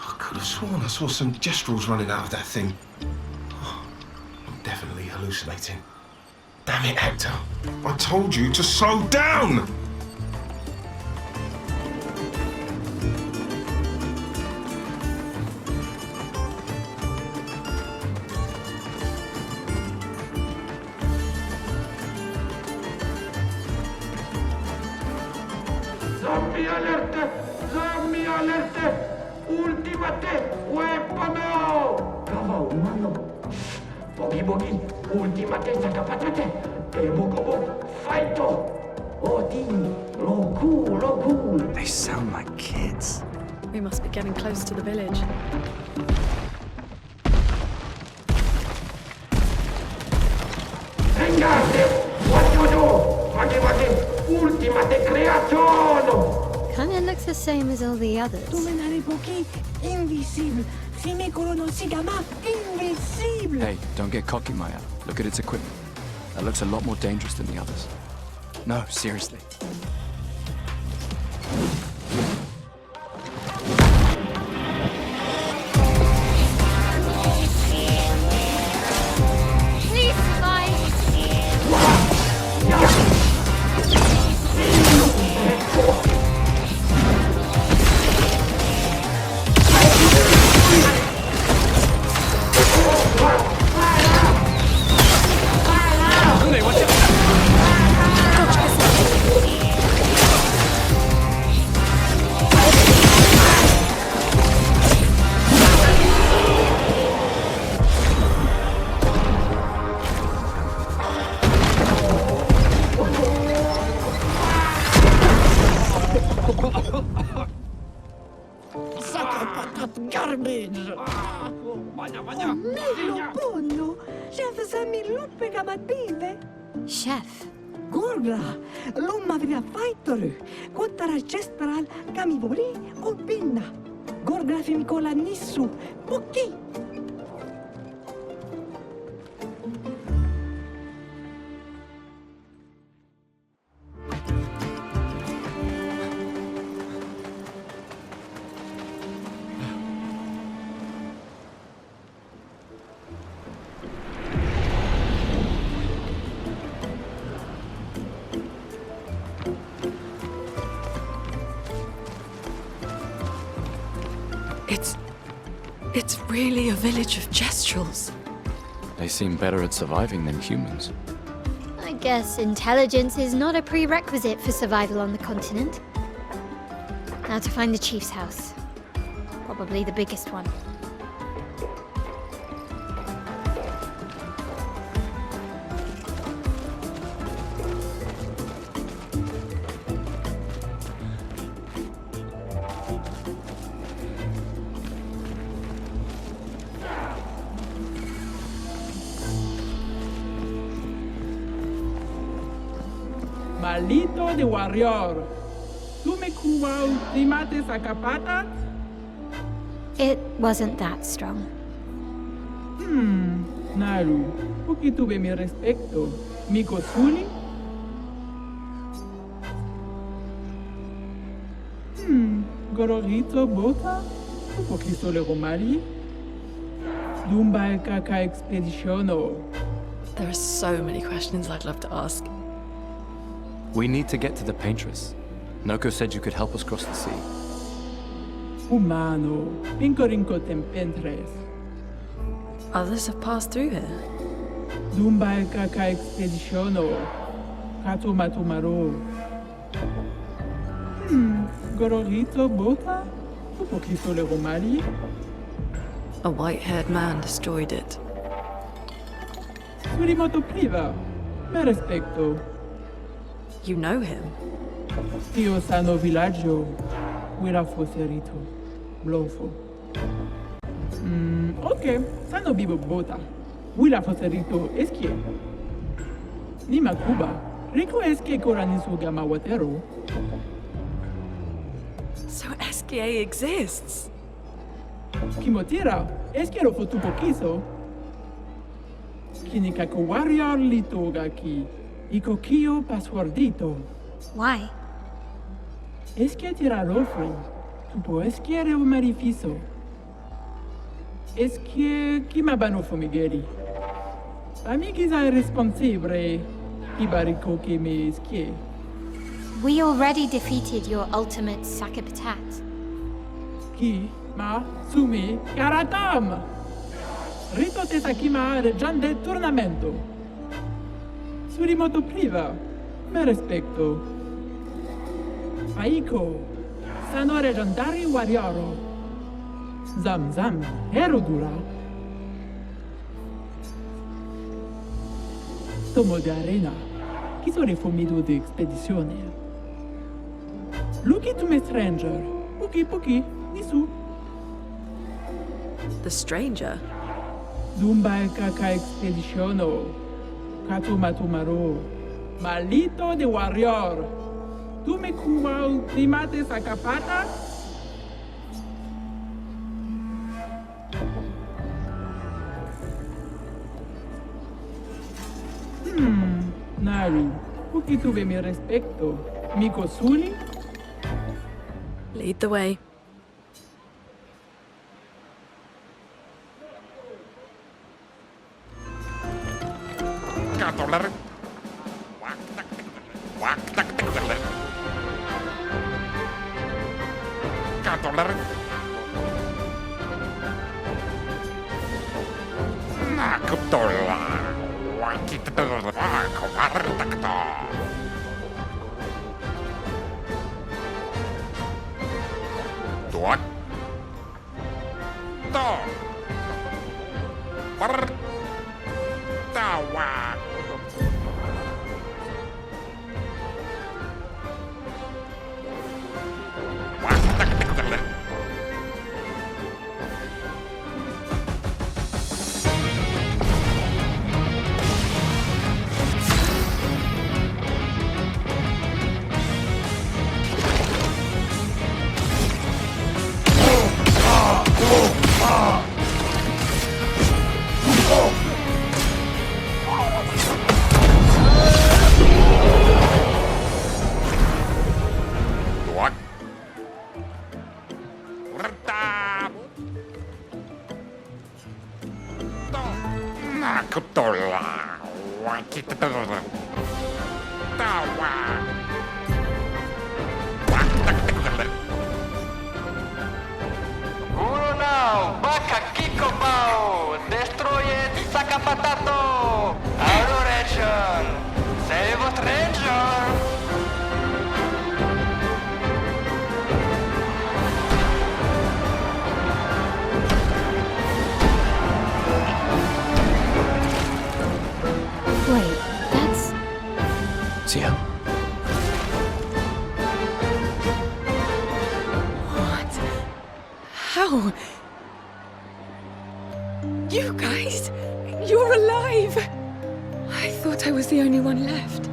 I could have sworn I saw some Gestrels running out of that thing. I'm definitely hallucinating. Damn it, Hector. I told you to slow down! Zombie alerte! Zombie alerte! Ultimate weapono! Kawa umano! Bogi bogi! Ultimate sakapatate! They sound like kids. We must be getting close to the village. Kinda looks the same as all the others. Hey, don't get cocky, Maya. Look at its equipment. That looks a lot more dangerous than the others. No, seriously. Please survive! Chef. Gorgra, l'umma vria faittoru, kottara chestral, kamivori, o pinna. Gorgra fimikola nissu, poki. It's really a village of gestrels. They seem better at surviving than humans. I guess intelligence is not a prerequisite for survival on the continent. Now to find the chief's house. Probably the biggest one. Maldito de warrior. ¿Tú me cuba ultimates a capata? It wasn't that strong. Naru, pochi tuve mi respecto. Mi cosuli? Gororito bota? Pochi sole romari? Dumba kaka expeditiono. There are so many questions I'd love to ask. We need to get to the paintress. Noko said you could help us cross the sea. Humano, pincorinco tempentres. Others have passed through here. Dumba kaka expeditiono. Kato matumaro. Gororito bota? Poquito le romari? A white-haired man destroyed it. Surimoto priva. Me respecto. You know him? Io sano villaggio. Wira foserito. Blofo. Ok. Sano bibo bota. Wira foserito eskie. Nima Cuba. Rico eskie koranisu gama watero. So Esquier exists? Kimotira. Eskiero fotu pokiso. Kinikako warrior litoga ki. Ikokio passwordito. Why? Esque tirar ofre. Tupo esquiere o marifiso. Esque kimabano fumigeri. Amigis a responsibile. Ibarico que me esquie. We already defeated your ultimate Sakapatat. Ki ma sumi karatam. Rito te sakima reggiante turnamento. Surimoto priva, me respecto. Aiko, sano regendari warrioro. Zam zam, herodura. Tomo de arena. chi sono i formidori di expedizione. Look to me, stranger. Pochi, nisu. The stranger? Zumba kaka expeditiono. Katumatumaro. Malito de warrior. Tu me kuwa ultimate sakapata? Nari, pochi tuve mi respecto. Mi cosuli? Lead the way. You guys, you're alive! I thought I was the only one left.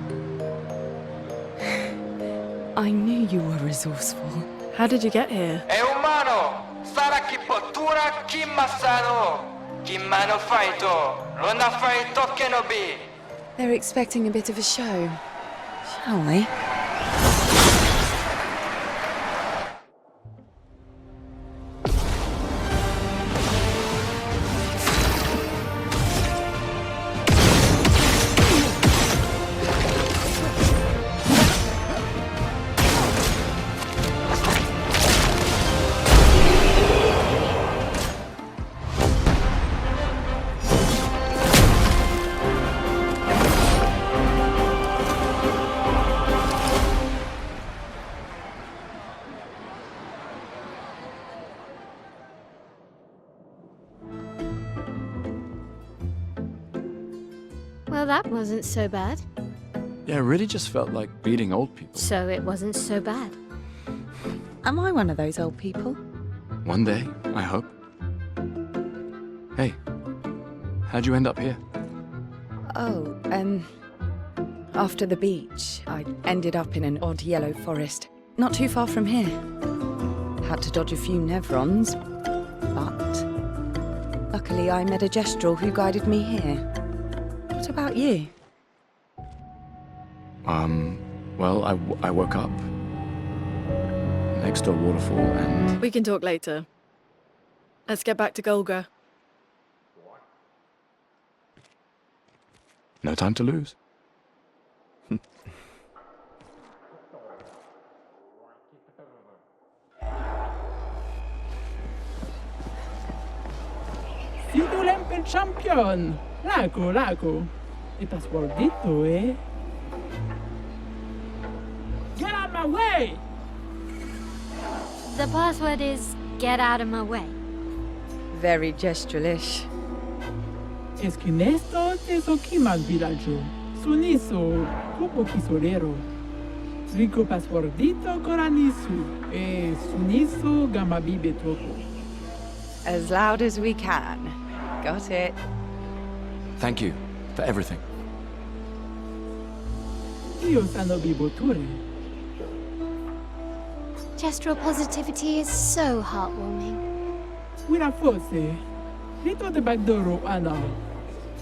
I knew you were resourceful. How did you get here? È umano! Sarà chi pottura, chi massano! Chi mano faito! Non ha faito che no be! They're expecting a bit of a show. Shall we? Well, that wasn't so bad. Yeah, it really just felt like beating old people. So it wasn't so bad. Am I one of those old people? One day, I hope. Hey, how'd you end up here? Oh, after the beach, I ended up in an odd yellow forest, not too far from here. Had to dodge a few Nevrons, but luckily I met a gestural who guided me here. What about you? Well, I woke up next to a waterfall and... We can talk later. Let's get back to Golga. No time to lose. Sidulempel champion! Laco. E passpordito, eh? Get out of my way! The password is get out of my way. Very gestural-ish. Es que Néstor te soquiman villaggio. Suniso, Kupo Kisorero. Rico Pasfordito Coranisu. Suniso Gamabibe Troco. As loud as we can. Got it. Thank you for everything. Io sano biboture. Gestural positivity is so heartwarming. Wira forse. Rito de Bagdoro Ana.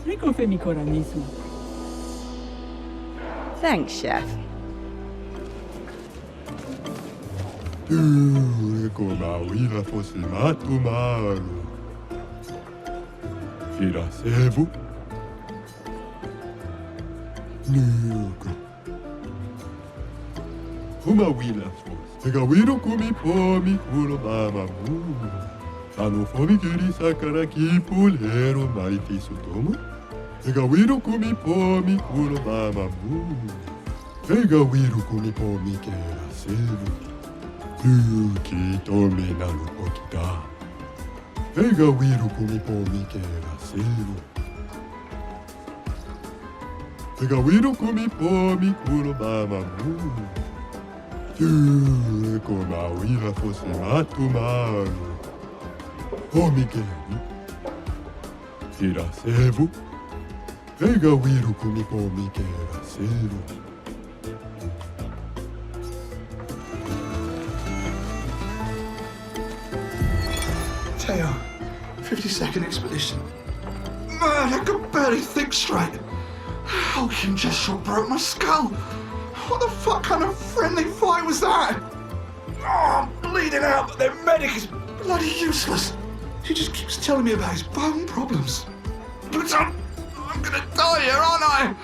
Rico Femi Coranisu. Thanks, Chef. Wira forse matumaro. Irasevu. Nugo. Uma wila forse. Ega wiro kumi pomi kuro mama mu. Ano fomi kiri sakara ki pulero maiti sutomo. Ega wiro kumi pomi kuro mama mu. Ega wiro kumi pomi kera sevu. Yuki tome naru okita. Ega wiro kumi pomi kera sevu. Ega wiro kumi pomi kuro mama mu. Koma wira fosse matumaro. Pomi keri. Irasevu. Ega wiro kumi pomi kera sevu. Teo, 52nd Expedition. Man, I can barely think straight. Hulking just shot broke my skull. What the fuck kind of friendly fight was that? Oh, I'm bleeding out, but their medic is bloody useless. He just keeps telling me about his bone problems. But I'm gonna die here, aren't I?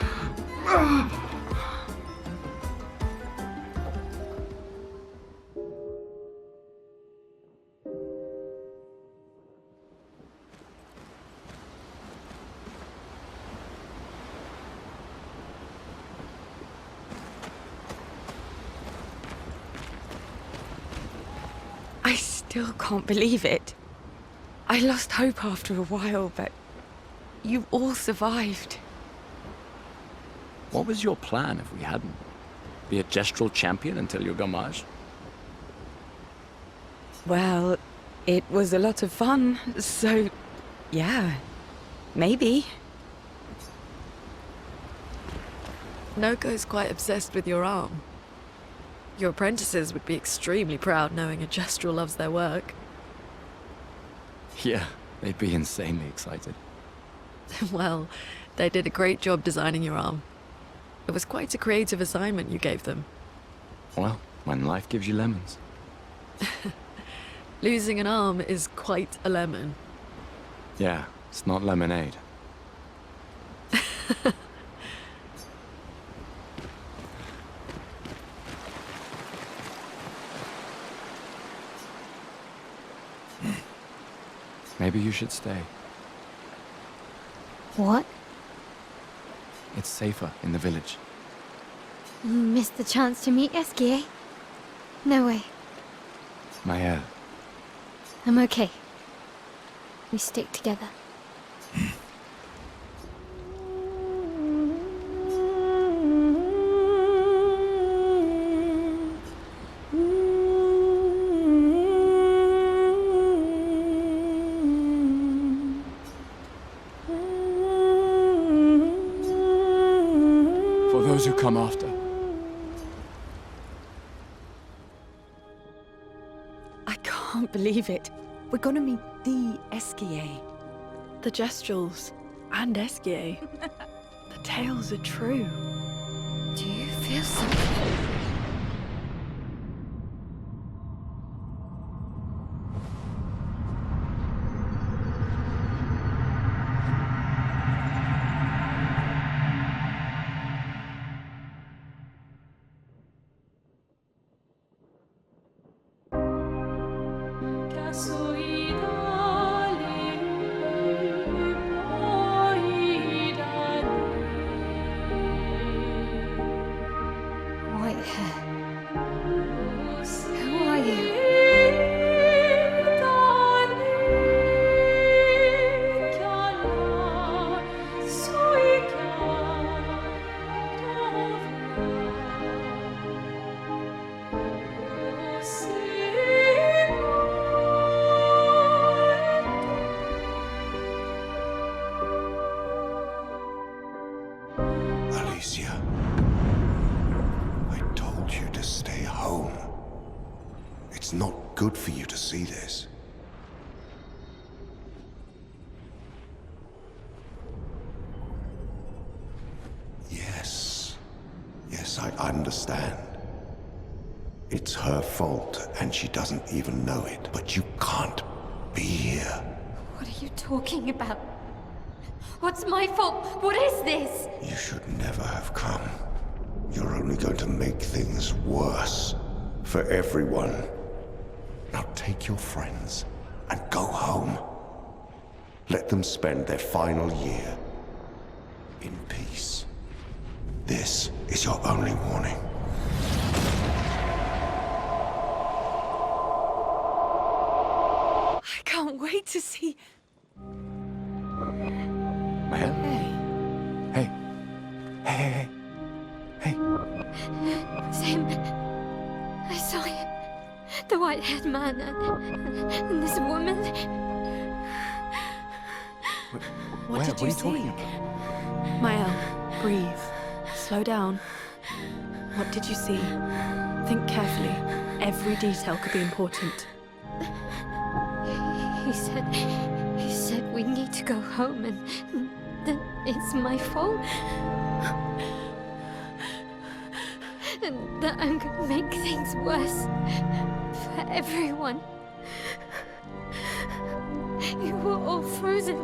I still can't believe it. I lost hope after a while, but you all survived. What was your plan if we hadn't? Be a gestural champion until your gamage? Well, it was a lot of fun, so yeah, maybe. Noko's quite obsessed with your arm. Your apprentices would be extremely proud knowing a gestural loves their work. Yeah, they'd be insanely excited. Well, they did a great job designing your arm. It was quite a creative assignment you gave them. Well, when life gives you lemons. Losing an arm is quite a lemon. Yeah, it's not lemonade. Maybe you should stay. What? It's safer in the village. Missed the chance to meet Eskie? No way. Maël. I'm okay. We stick together. Those who come after. I can't believe it. We're gonna meet the Esquier. The Gestrals and Esquier. The tales are true. Do you feel something? It's not good for you to see this. Yes, I understand. It's her fault, and she doesn't even know it. But you can't be here. What are you talking about? What's my fault? What is this? You should never have come. You're only going to make things worse for everyone. Now take your friends and go home. Let them spend their final year in peace. This is your only warning. I can't wait to see. Mael? Hey. Hey. Same. I saw him. The white-haired man and this woman. What did you see? Mael, breathe. Slow down. What did you see? Think carefully. Every detail could be important. He said we need to go home and that it's my fault. And that I'm gonna make things worse for everyone. You were all frozen.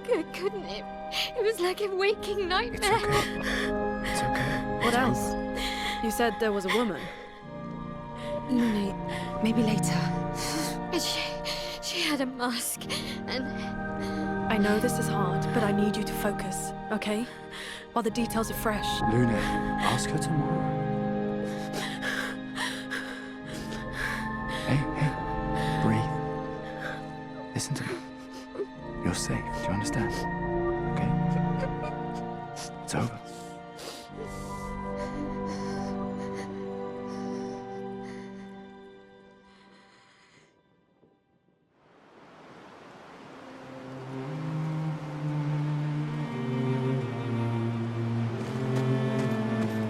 I couldn't. It was like a waking nightmare. It's okay. What else? You said there was a woman. Lune, maybe later. And she had a mask, and I know this is hard, but I need you to focus, okay? While the details are fresh. Lune, ask her tomorrow. Hey, breathe. Listen to me. You're safe, do you understand? Okay? It's over.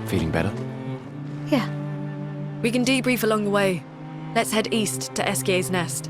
Feeling better? yeah. We can debrief along the way. Let's head east to Exyé's nest.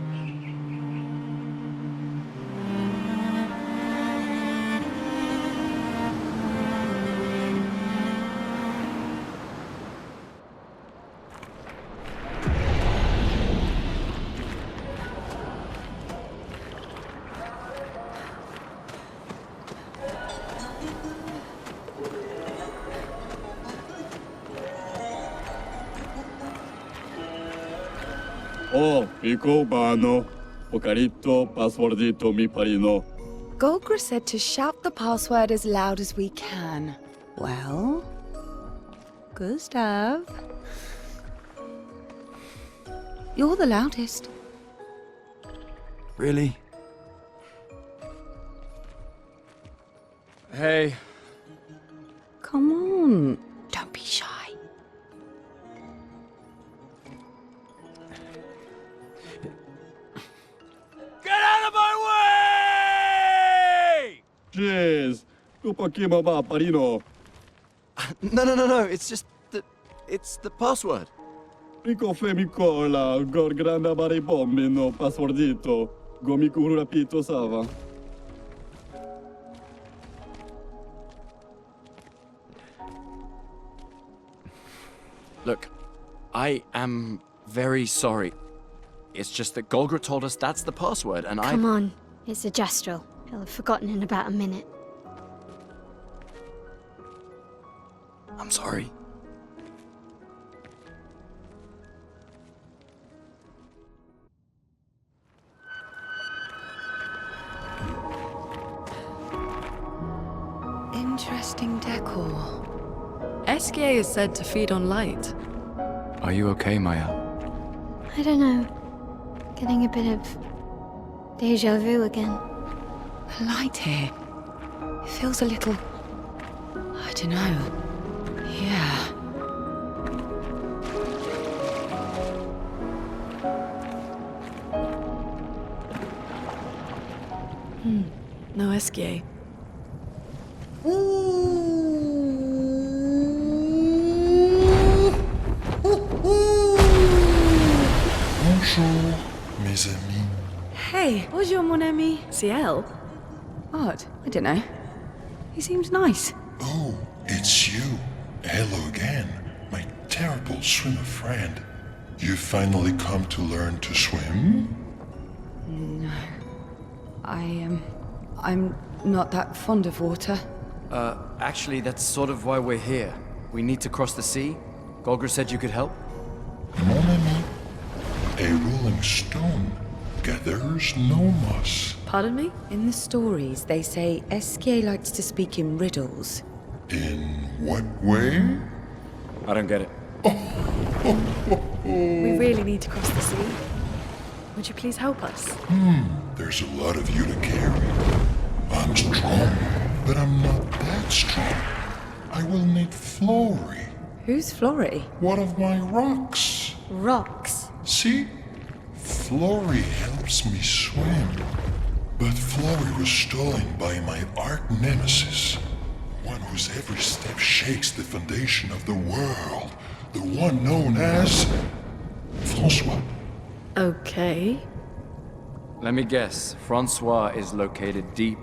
Oh, Pico Bano, Pocarito, Passwordito, mi parino. Golgra said to shout the password as loud as we can. Well, Gustav, you're the loudest. Really? Hey. Come on, don't be shy. Get out of my way! Jeez, Kupakima ba parino. No, it's just it's the password. Pico femicola, gorgranda bari bombino, passwordito, gomiku rapito sava. Look, I am very sorry. It's just that Golgra told us that's the password, and Come on, it's a gestural. He'll have forgotten in about a minute. I'm sorry. Interesting decor. Exyé is said to feed on light. Are you okay, Mael? I don't know. Getting a bit of deja vu again. The light here. It feels a little... I don't know. Yeah. No Exyé. Bonjour, mes amis. Hey, bonjour, mon ami. Ciel? Odd. I don't know. He seems nice. Oh, it's you. Hello again, my terrible swimmer friend. You finally come to learn to swim? No. I'm not that fond of water. Actually, that's sort of why we're here. We need to cross the sea. Golger said you could help. Mon ami, a rolling stone gathers no moss. Pardon me? In the stories, they say Exье likes to speak in riddles. In what way? I don't get it. We really need to cross the sea. Would you please help us? There's a lot of you to carry. I'm strong, but I'm not that strong. I will need Flory. Who's Flory? One of my rocks. Rocks? See? Flory helps me swim. But Flory was stolen by my arch nemesis. One whose every step shakes the foundation of the world. The one known as... Francois. Okay. Let me guess. Francois is located deep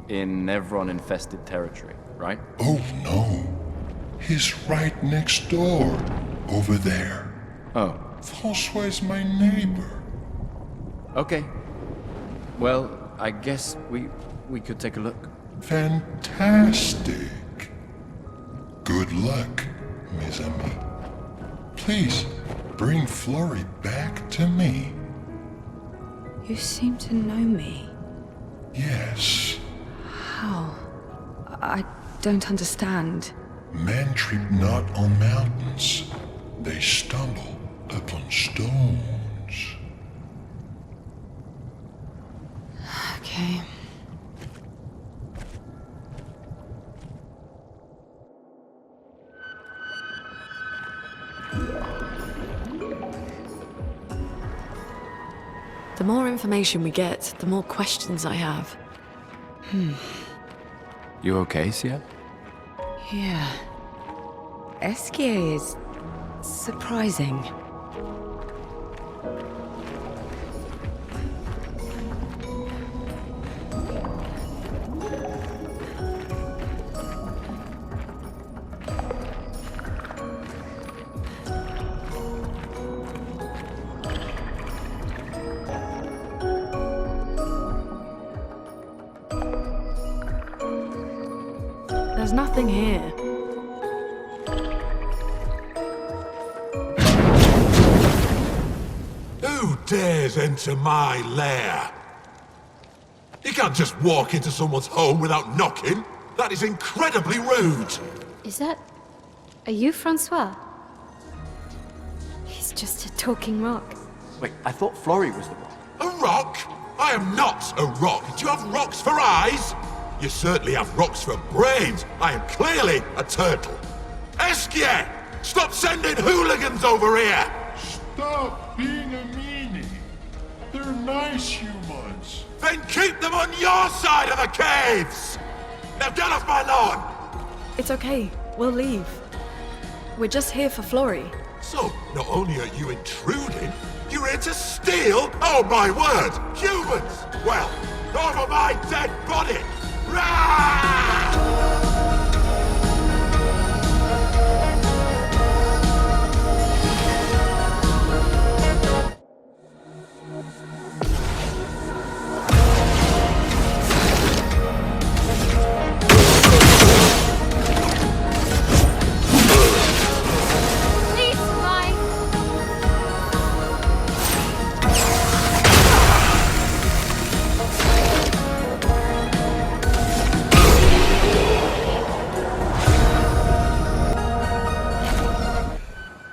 in Nevron-infested territory, right? Oh no. He's right next door. Over there. Oh. Francois is my neighbor. Okay. Well, I guess we could take a look. Fantastic. Good luck, mes amis. Please, bring Flory back to me. You seem to know me. Yes. How? I don't understand. Men trip not on mountains. They stumble upon stones. Okay. The more information we get, the more questions I have. You okay, Ciel? Yeah. Exьe is surprising. There's nothing here. Who dares enter my lair? You can't just walk into someone's home without knocking. That is incredibly rude. Is that... Are you Francois? He's just a talking rock. Wait, I thought Flory was the rock. A rock? I am not a rock. Do you have rocks for eyes? You certainly have rocks for brains. I am clearly a turtle. Exьe! Stop sending hooligans over here! Stop being a meanie. They're nice humans. Then keep them on your side of the caves! Now get off my lawn! It's okay. We'll leave. We're just here for Flory. So, not only are you intruding, you're here to steal? Oh my word! Humans! Well, over my dead body!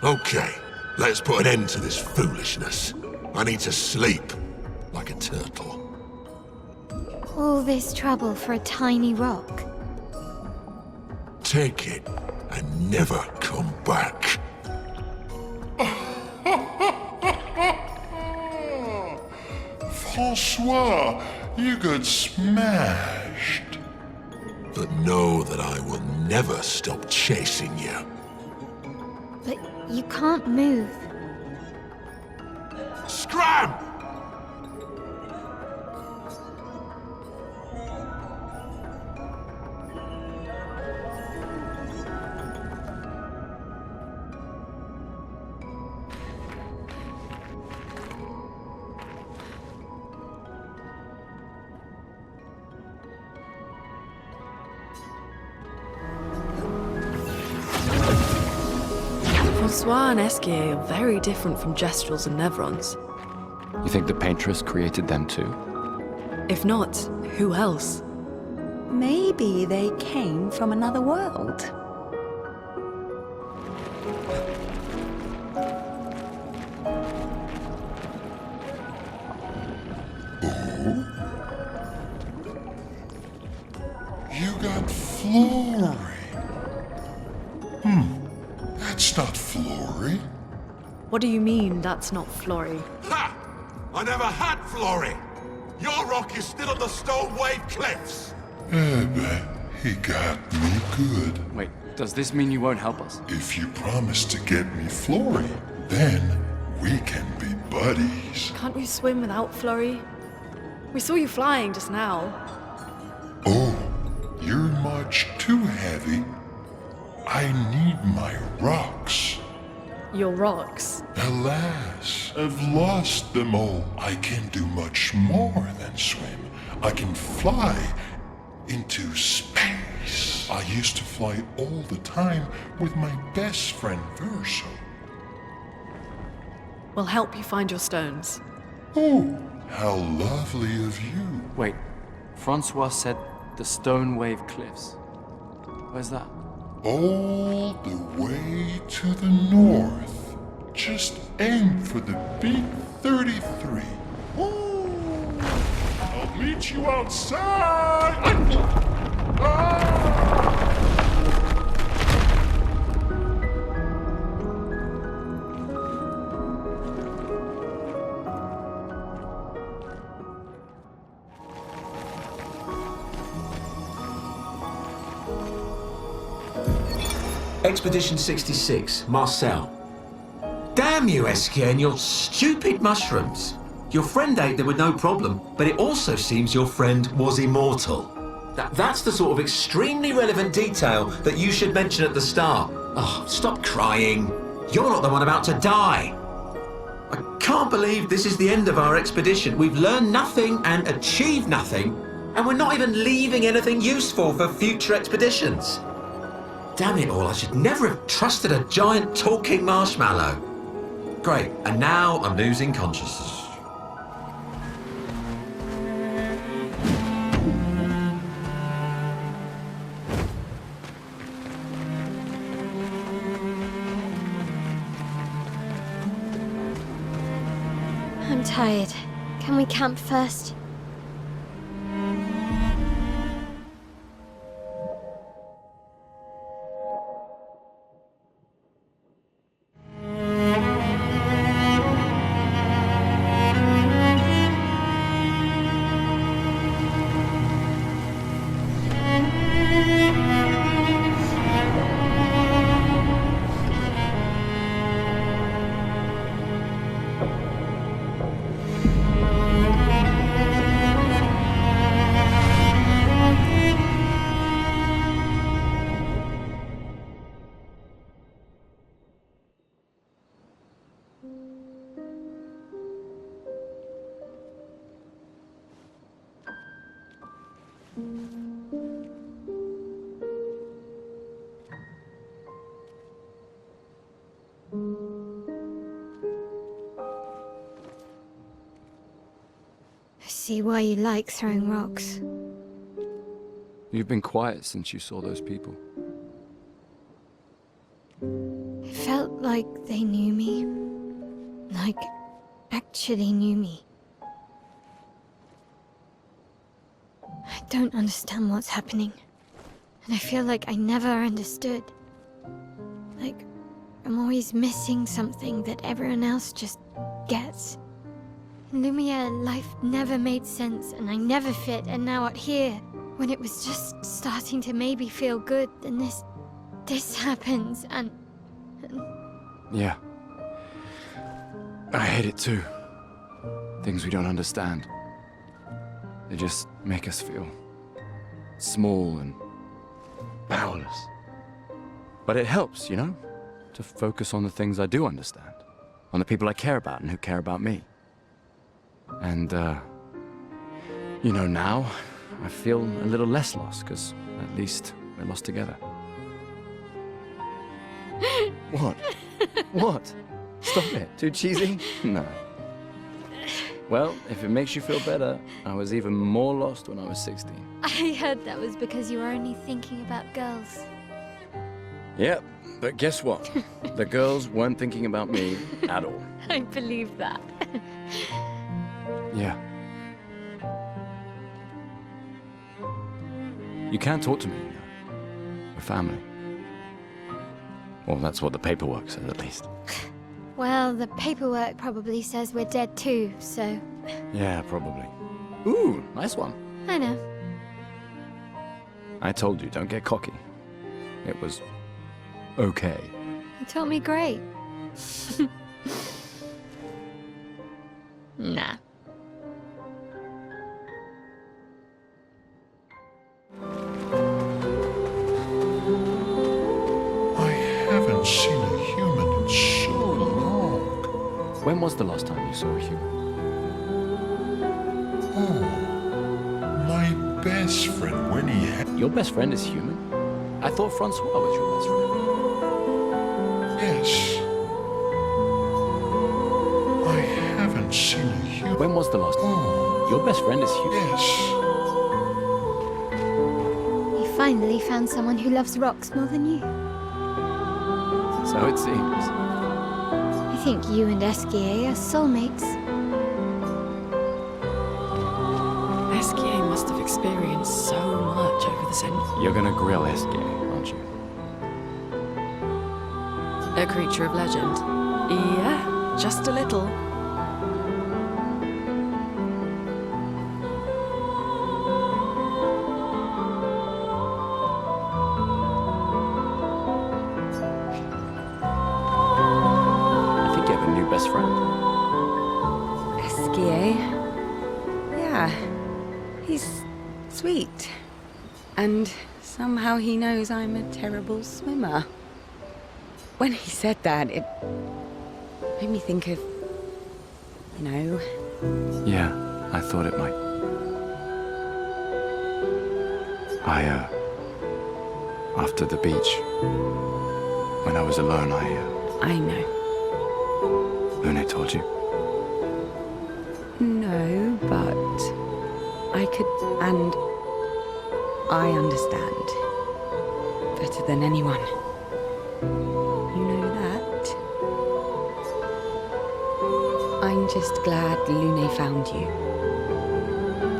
Okay, let's put an end to this foolishness. I need to sleep like a turtle. All this trouble for a tiny rock. Take it and never come back. Francois, you got smashed. But know that I will never stop chasing you. But you can't move. Scram! Francois and Esquier are very different from Gestrels and Nevrons. You think the paintress created them too? If not, who else? Maybe they came from another world. You got Flory. That's not Flory. What do you mean, that's not Flory? Ha! I never had Flory! Your rock is still on the Stone Wave Cliffs! He got me good. Wait, does this mean you won't help us? If you promise to get me Flory, then we can be buddies. Can't you swim without Flory? We saw you flying just now. Oh, you're much too heavy. I need my rocks. Your rocks? Alas, I've lost them all. I can do much more than swim. I can fly into space. I used to fly all the time with my best friend Verso. We'll help you find your stones. Oh, how lovely of you. Wait, Francois said the Stone Wave Cliffs. Where's that? All the way to the north. Just aim for the big 33. Woo! I'll meet you outside! Expedition 66, Marcel. Damn you, Esquier, and your stupid mushrooms. Your friend ate them with no problem, but it also seems your friend was immortal. That's the sort of extremely relevant detail that you should mention at the start. Oh, stop crying. You're not the one about to die. I can't believe this is the end of our expedition. We've learned nothing and achieved nothing, and we're not even leaving anything useful for future expeditions. Damn it all, I should never have trusted a giant talking marshmallow. Great, and now I'm losing consciousness. I'm tired. Can we camp first? I see why you like throwing rocks. You've been quiet since you saw those people. It felt like they knew me. Like, actually knew me. I don't understand what's happening. And I feel like I never understood. Like, I'm always missing something that everyone else just gets. In Lumiere, life never made sense, and I never fit, and now out here, when it was just starting to maybe feel good, then this happens, and... Yeah. I hate it too. things we don't understand. They just make us feel small and powerless. But it helps, you know, to focus on the things I do understand, on the people I care about and who care about me. And, you know, now I feel a little less lost, because at least we're lost together. What? What? Stop it. Too cheesy? No. Well, if it makes you feel better, I was even more lost when I was 16. I heard that was because you were only thinking about girls. Yep, but guess what? The girls weren't thinking about me at all. I believe that. Yeah. You can't talk to me. We're family. Well, that's what the paperwork says, at least. Well, the paperwork probably says we're dead too, so... Yeah, probably. Ooh, nice one. I know. I told you, don't get cocky. It was... okay. You taught me great. Nah. I haven't seen a human in so long. When was the last time you saw a human? Oh, my best friend when he had... Your best friend is human? I thought Francois was your best friend. Yes. I haven't seen a human... When was the last time? Oh. Your best friend is human? Yes. You finally found someone who loves rocks more than you. So it seems. I think you and Esquier are soulmates. Esquier must have experienced so much over the centuries. You're gonna grill Esquier, aren't you? A creature of legend. Yeah, just a little. Best friend. Esquier. Yeah. He's sweet. And somehow he knows I'm a terrible swimmer. When he said that, it made me think of, you know... Yeah, I thought it might. After the beach, when I was alone, I know. Lune told you? No, but I could, and I understand better than anyone. You know that? I'm just glad Lune found you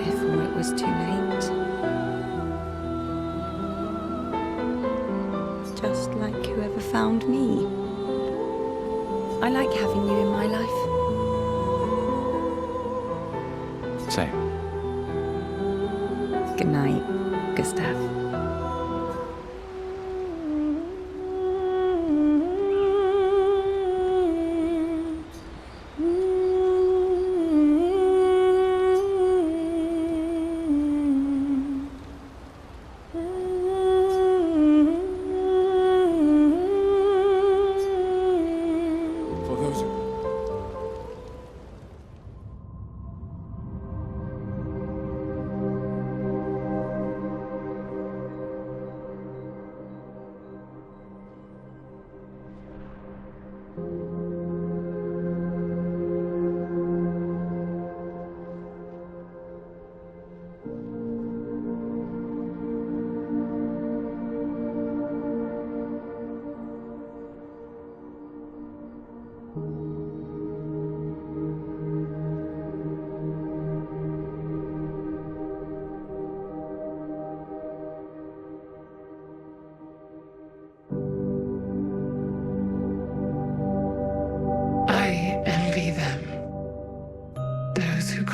before it was too late. Just like whoever found me. I like having you in my life. Same. Good night, Gustav.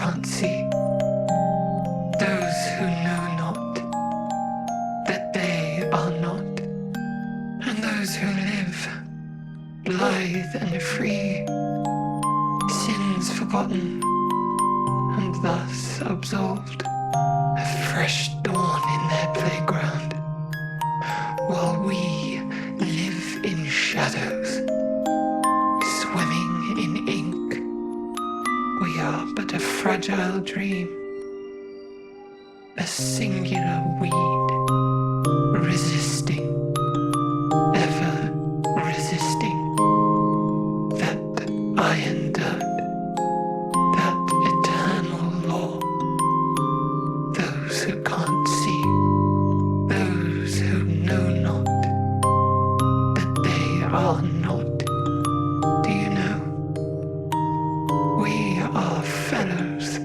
can't see, those who know not that they are not, and those who live, blithe and free, sins forgotten, thus absolved, a fresh dawn in their playground, while we live in shadows, swimming in ink. We are but a fragile dream, a singular weed, resisting, ever resisting that iron dirt, that eternal law. Those who can't see, those who know not that they are not. Do you know? We are fellows.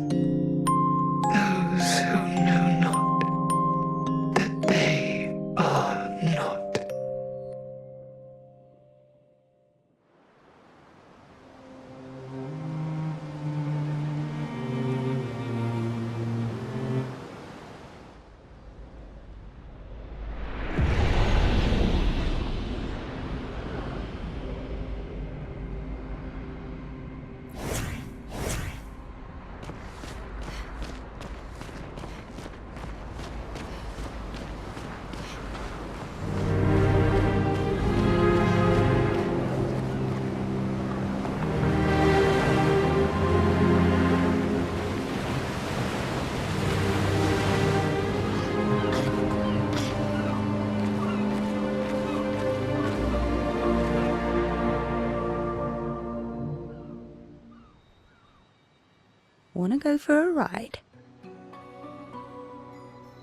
Those who know not that they are not. Wanna go for a ride?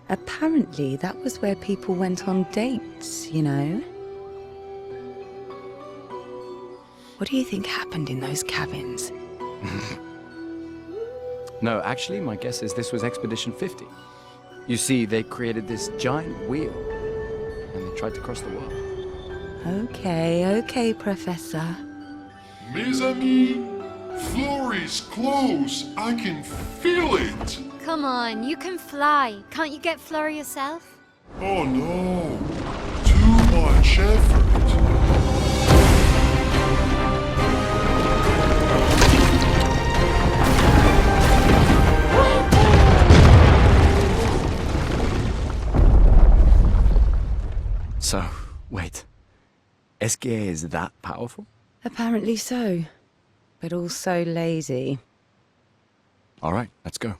Apparently, that was where people went on dates, you know? What do you think happened in those cabins? No, actually, my guess is this was Expedition 50. You see, they created this giant wheel, and they tried to cross the world. Okay, Professor. Mes amis, floor is close. I can feel it. Come on, you can fly. Can't you get Flurry yourself? Oh no, too much effort. So, wait. Exьé is that powerful? Apparently so, but also lazy. All right, let's go.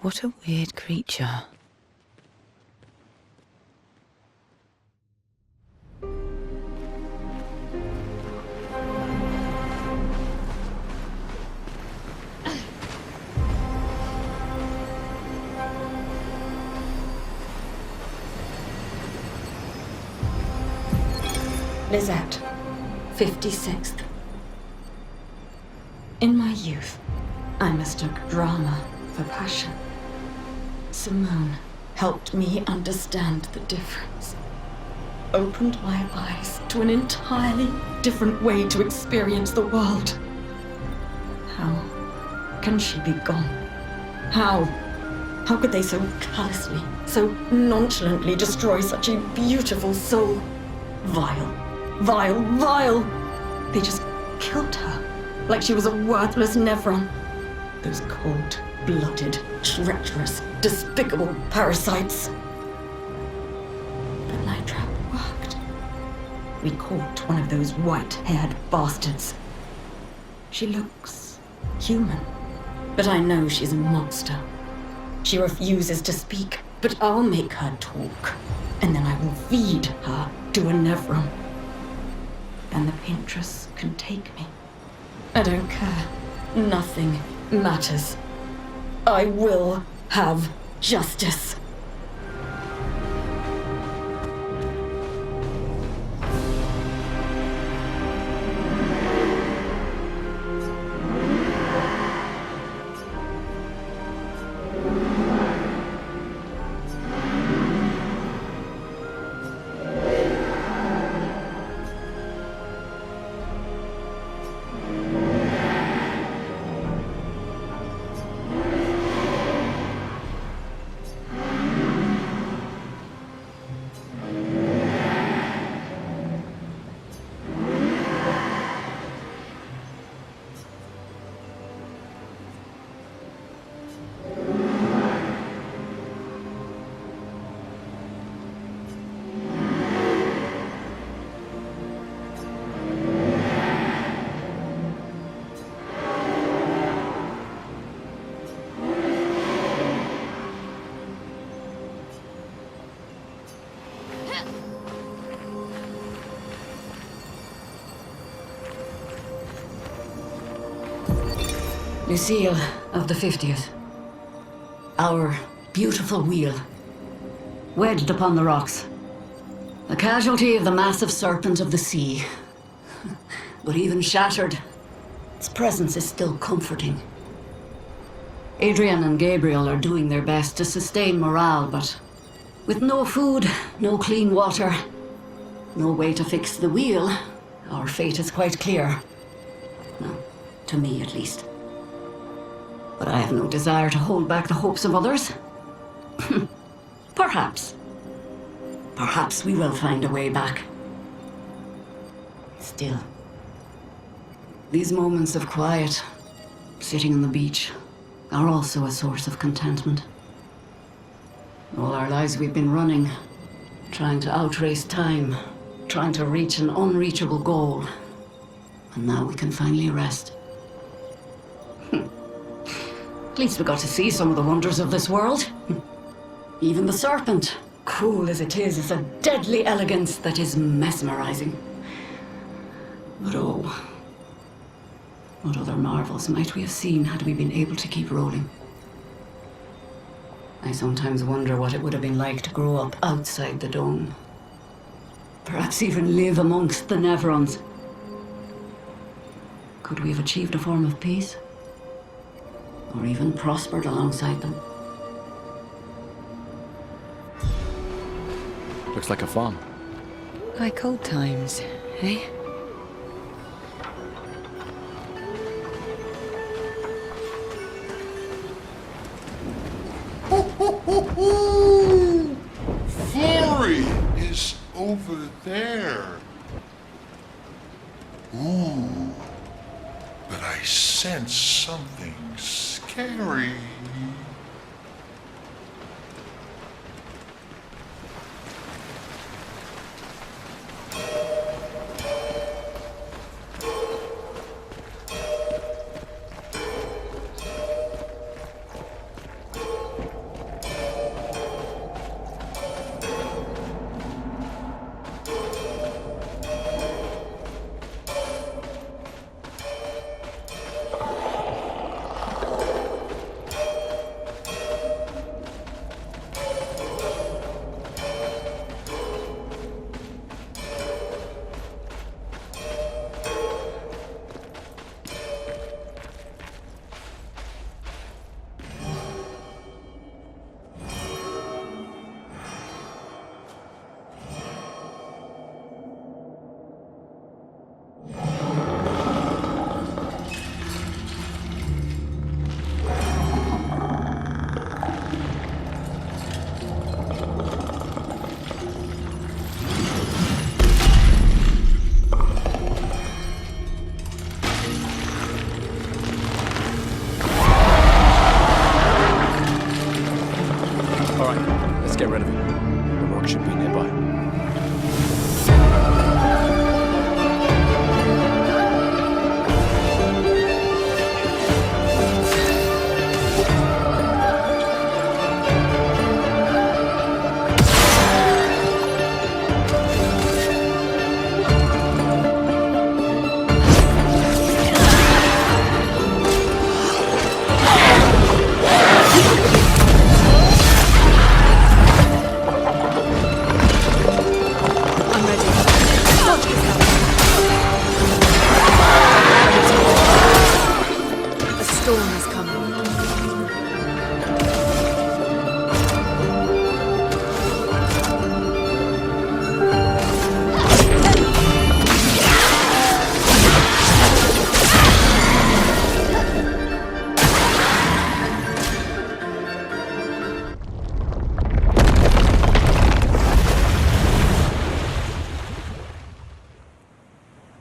What a weird creature. Lizette, 56th. In my youth, I mistook drama for passion. Simone helped me understand the difference. Opened my eyes to an entirely different way to experience the world. How can she be gone? How could they so callously, so nonchalantly destroy such a beautiful soul? Vile. They just killed her, like she was a worthless Nevron. Those cold-blooded, treacherous, despicable parasites. The night trap worked. We caught one of those white-haired bastards. She looks human, but I know she's a monster. She refuses to speak, but I'll make her talk, and then I will feed her to a Nevron. And the Paintress can take me. I don't care. Nothing matters. I will have justice. Lucille of the 50th. Our beautiful wheel. Wedged upon the rocks. A casualty of the massive serpent of the sea. But even shattered, its presence is still comforting. Adrian and Gabriel are doing their best to sustain morale, but with no food, no clean water, no way to fix the wheel, our fate is quite clear. No, to me at least. But I have no desire to hold back the hopes of others. Perhaps. Perhaps we will find a way back. Still, these moments of quiet, sitting on the beach, are also a source of contentment. All our lives we've been running, trying to outrace time, trying to reach an unreachable goal. And now we can finally rest. At least we got to see some of the wonders of this world. Even the serpent, cruel as it is a deadly elegance that is mesmerizing. But oh, what other marvels might we have seen had we been able to keep rolling? I sometimes wonder what it would have been like to grow up outside the dome. Perhaps even live amongst the Nevrons. Could we have achieved a form of peace? Or even prospered alongside them? Looks like a farm. Like old times, eh? Flurry is over there. Ooh. But I sense something scary.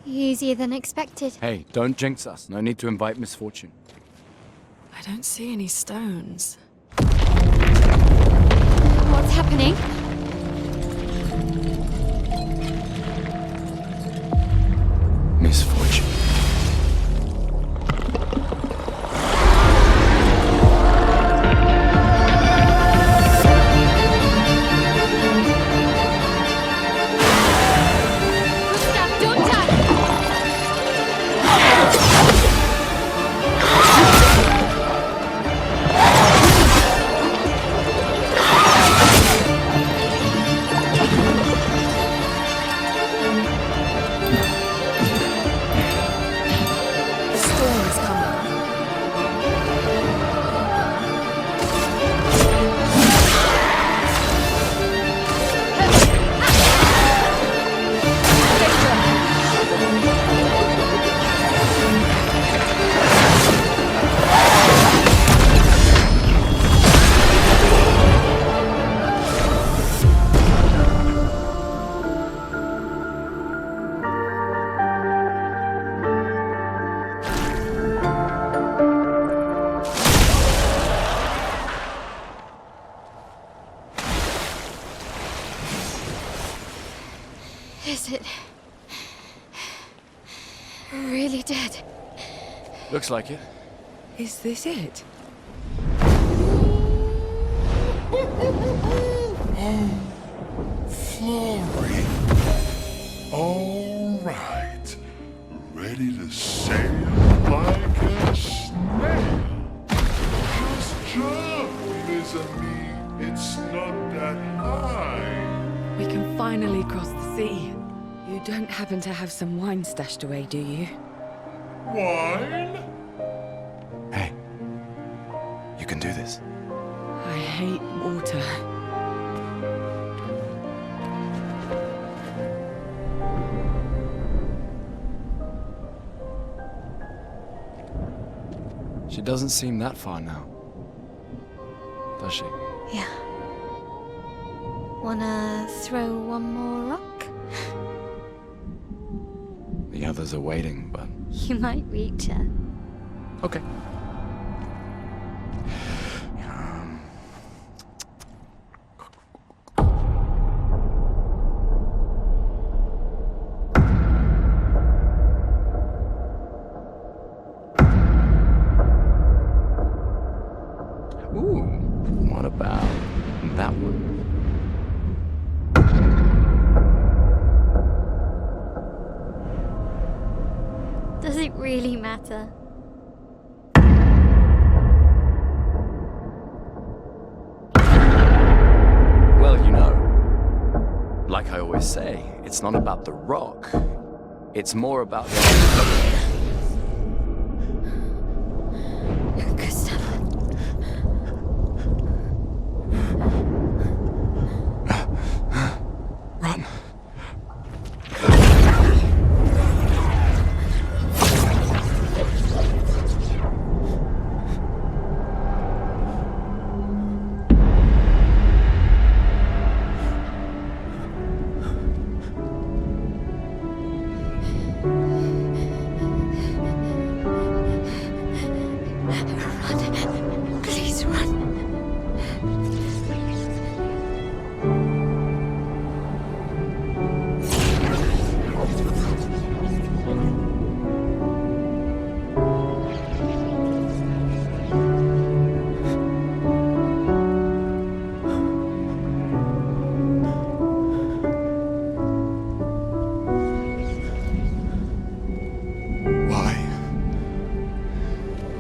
Easier than expected. Hey, don't jinx us. No need to invite misfortune. I don't see any stones. What's happening? Misfortune. Gustav, don't touch! Is it really dead? Looks like it. Is this it? Flurry. All right. Ready to sail like a snail. Just jump, mes amis. It's not that high. We can finally cross the sea. You don't happen to have some wine stashed away, do you? Wine? Hey, you can do this. I hate water. She doesn't seem that far now, does she? Yeah. Wanna throw one more rock? The others are waiting, but... You might reach her. Okay. Ooh, what about that one? Does it really matter? Well, you know, like I always say, it's not about the rock. It's more about the... Gustav. Run. Please run.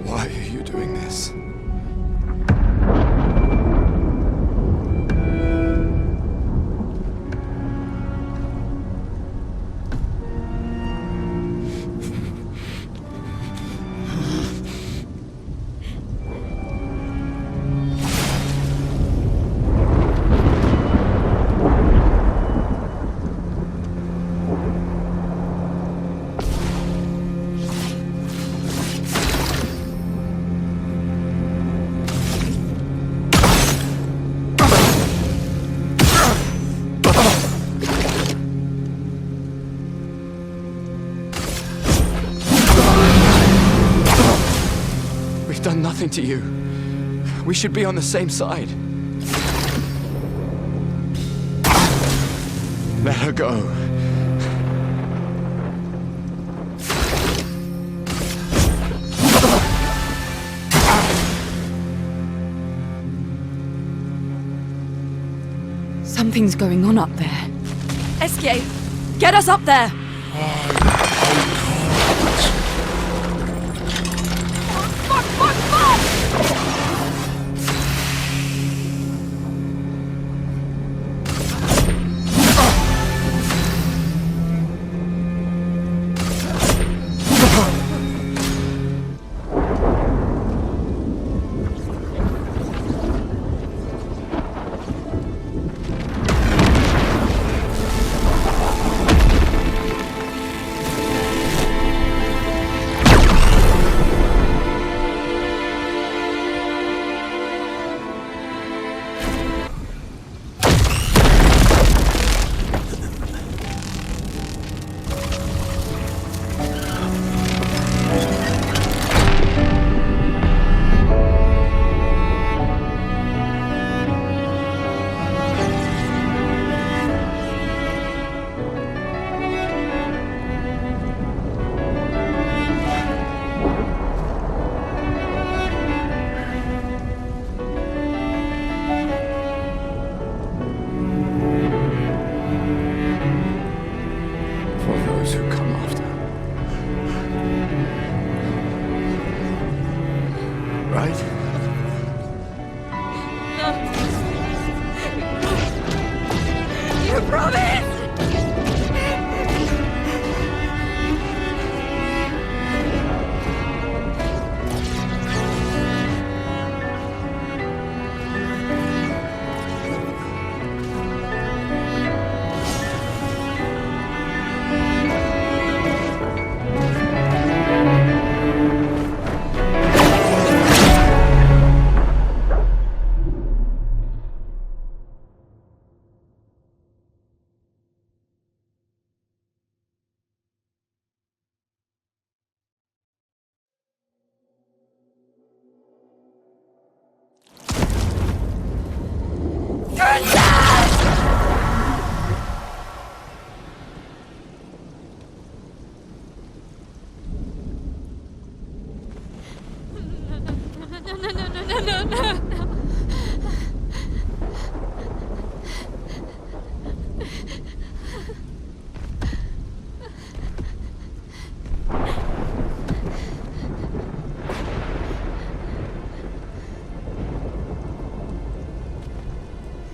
Why are you doing this? We've done nothing to you. We should be on the same side. Let her go. Something's going on up there. Exье, get us up there!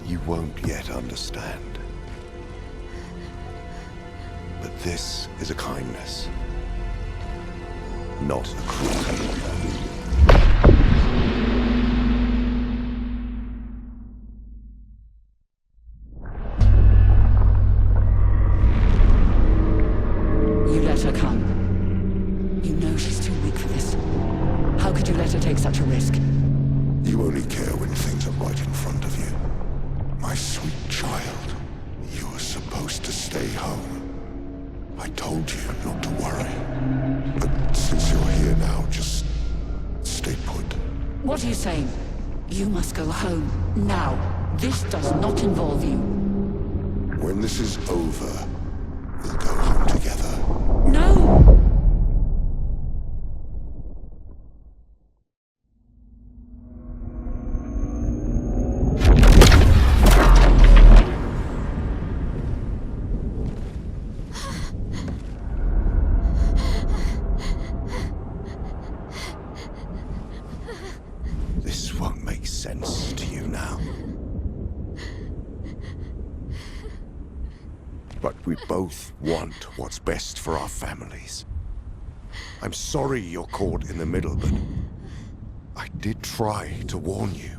You won't yet understand. But this is a kindness, not a cruelty. You let her come. You know she's too weak for this. How could you let her take such a risk? You only care when things are right in front of you. My sweet child, you were supposed to stay home. I told you not to worry. But since you're here now, just stay put. What are you saying? You must go home, now. This does not involve you. When this is over, we'll go home together. No! This won't make sense to you now. But we both want what's best for our families. I'm sorry you're caught in the middle, but I did try to warn you.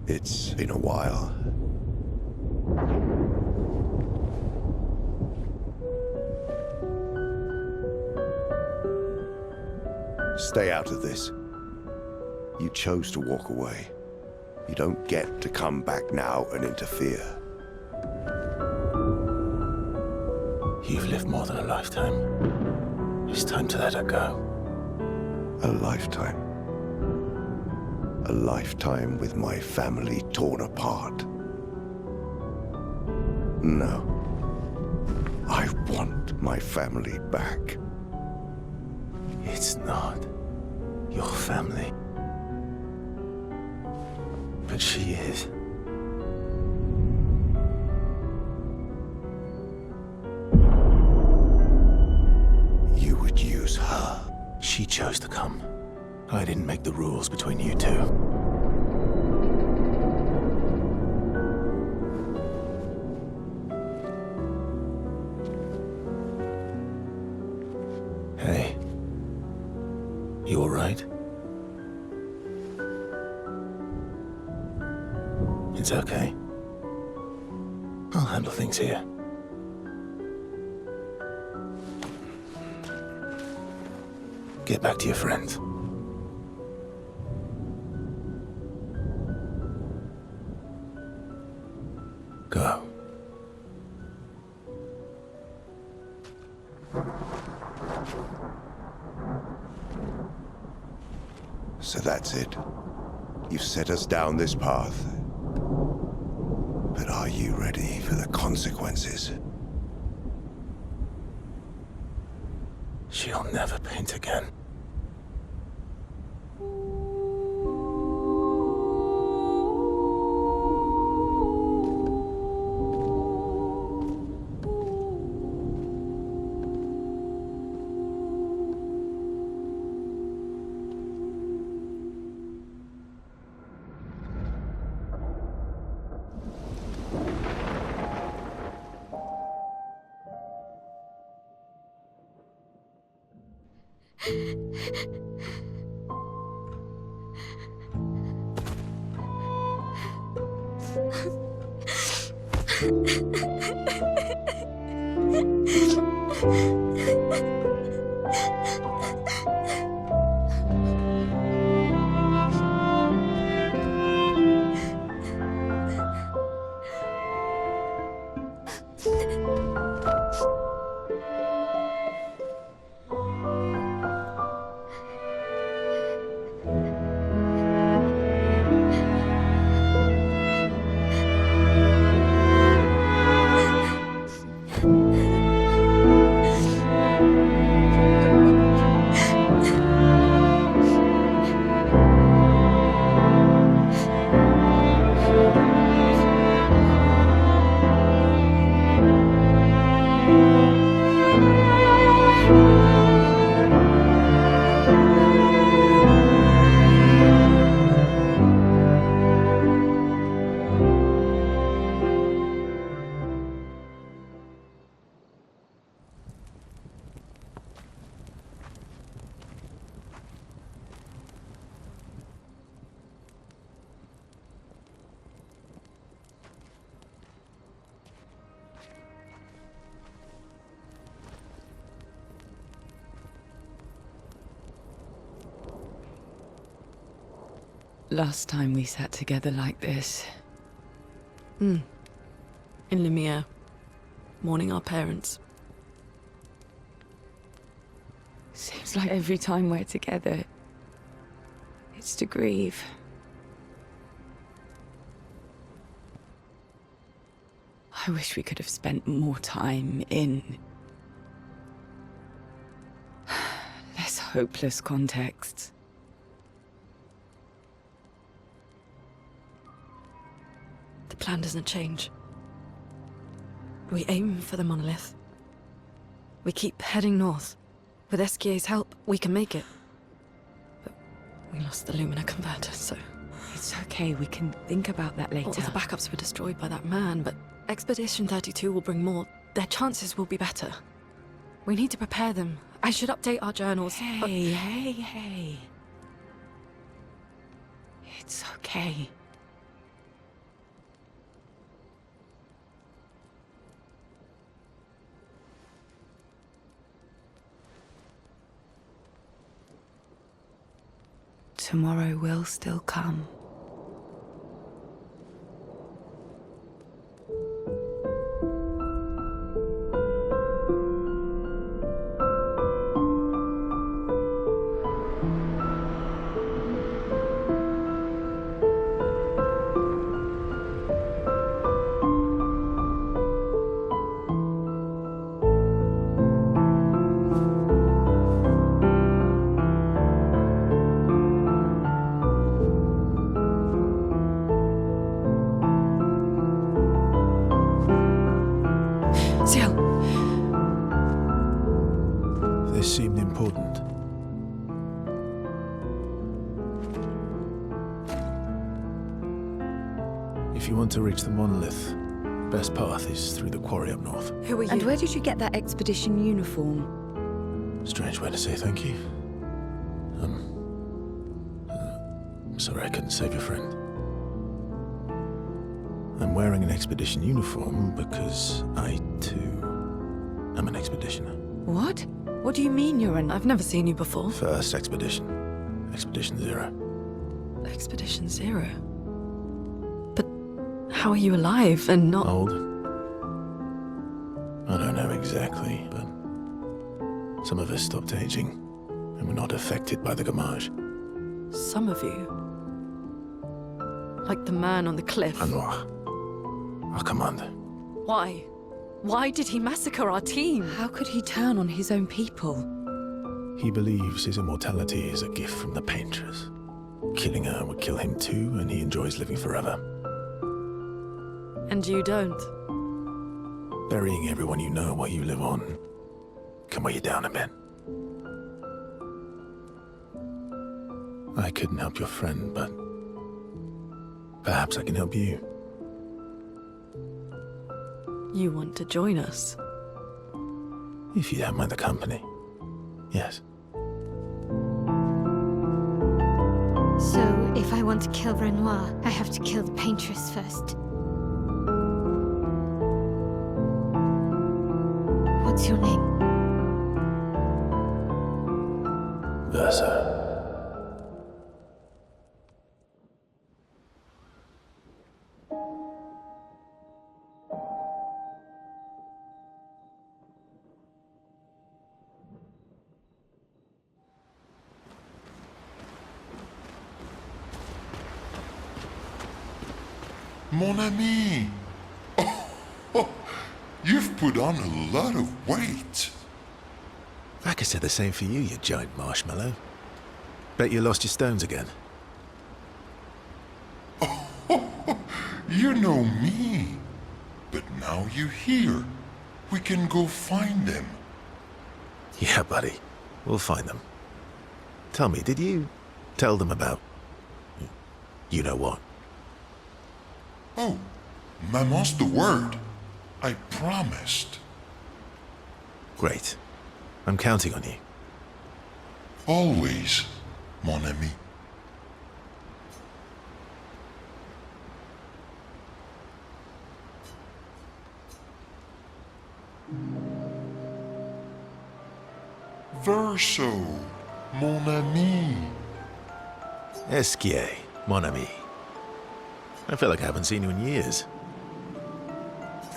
It's been a while. Stay out of this. You chose to walk away. You don't get to come back now and interfere. You've lived more than a lifetime. It's time to let her go. A lifetime. A lifetime with my family torn apart. No. I want my family back. It's not your family. But she is. You would use her. She chose to come. I didn't make the rules between you two. Hey. You all right? It's okay. I'll handle things here. Get back to your friends. Go. So that's it. You've set us down this path. But are you ready for the consequences? She'll never paint again. last time we sat together like this? In Lumiere, mourning our parents. Seems like every time we're together, it's to grieve. I wish we could have spent more time in less hopeless contexts. The plan doesn't change. We aim for the monolith. We keep heading north. With Exyé's help, we can make it. But we lost the Lumina converter, so... It's okay, we can think about that later. All the backups were destroyed by that man, but Expedition 32 will bring more. Their chances will be better. We need to prepare them. I should update our journals. Hey. It's okay. Tomorrow will still come. This seemed important. If you want to reach the monolith, best path is through the quarry up north. Who are you? And where did you get that expedition uniform? Strange way to say thank you. I'm sorry I couldn't save your friend. I'm wearing an expedition uniform because I, too, am an expeditioner. What? What do you mean you're an... I've never seen you before. First expedition. Expedition 0. Expedition 0? But how are you alive and not... Old? I don't know exactly, but some of us stopped aging and were not affected by the gamage. Some of you? Like the man on the cliff? Anwar, our commander. Why? Why did he massacre our team? How could he turn on his own people? He believes his immortality is a gift from the paintress. Killing her would kill him too, and he enjoys living forever. And you don't? Burying everyone you know while you live on can weigh you down a bit. I couldn't help your friend, but perhaps I can help you. You want to join us? If you don't mind the company, yes. So, if I want to kill Renoir, I have to kill the paintress first. What's your name? Versa. Mon ami! Oh, you've put on a lot of weight. I could say the same for you, you giant marshmallow. Bet you lost your stones again. Oh, you know me. But now you're here. We can go find them. Yeah, buddy. We'll find them. Tell me, did you tell them about... you know what? Oh, Maman's the word. I promised. Great. I'm counting on you. Always, mon ami. Verso, mon ami. Exyé. Mon ami. I feel like I haven't seen you in years.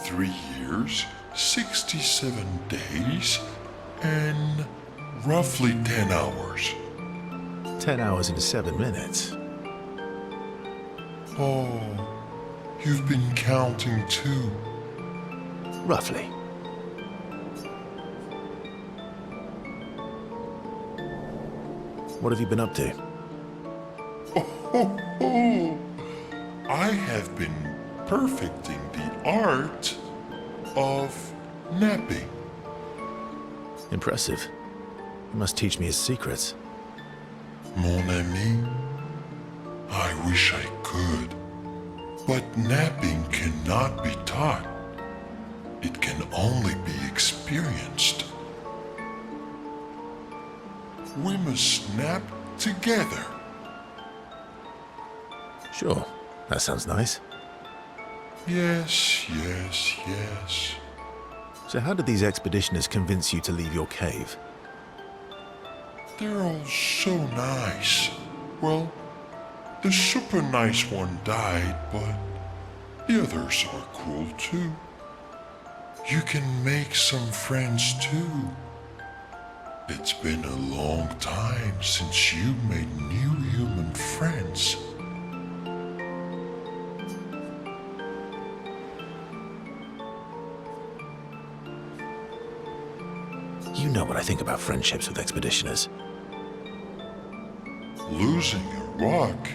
3 years, 67 days, and roughly 10 hours. 10 hours and 7 minutes. Oh, you've been counting too. Roughly. What have you been up to? Oh, I have been perfecting the art of napping. Impressive. You must teach me his secrets. Mon ami, I wish I could. But napping cannot be taught. It can only be experienced. We must nap together. Sure, that sounds nice. Yes, yes, yes. So how did these expeditioners convince you to leave your cave? They're all so nice. Well, the super nice one died, but the others are cool too. You can make some friends too. It's been a long time since you made new human friends. You know what I think about friendships with expeditioners. Losing a rock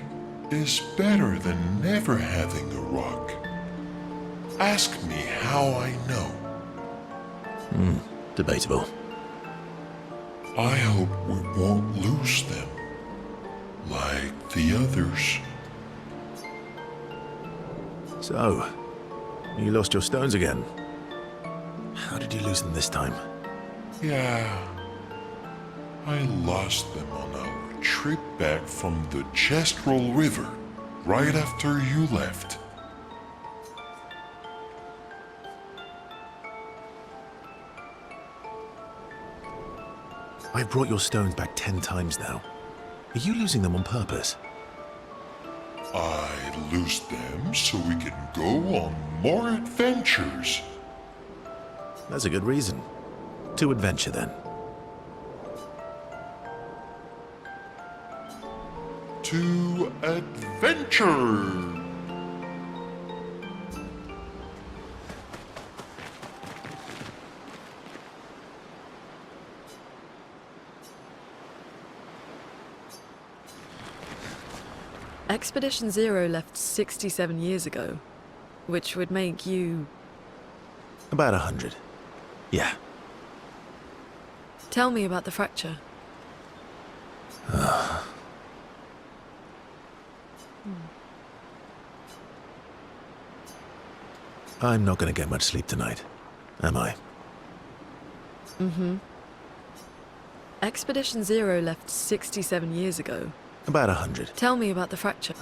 is better than never having a rock. Ask me how I know. Debatable. I hope we won't lose them, like the others. So, you lost your stones again. How did you lose them this time? Yeah, I lost them on our trip back from the Chestrel River, right after you left. I've brought your stones back 10 times now. Are you losing them on purpose? I lose them so we can go on more adventures. That's a good reason. To adventure, then. To adventure! Expedition Zero left 67 years ago, which would make you... About 100. Yeah. Tell me about the fracture. I'm not going to get much sleep tonight, am I? Mm-hmm. Expedition Zero left 67 years ago. About 100. Tell me about the fracture.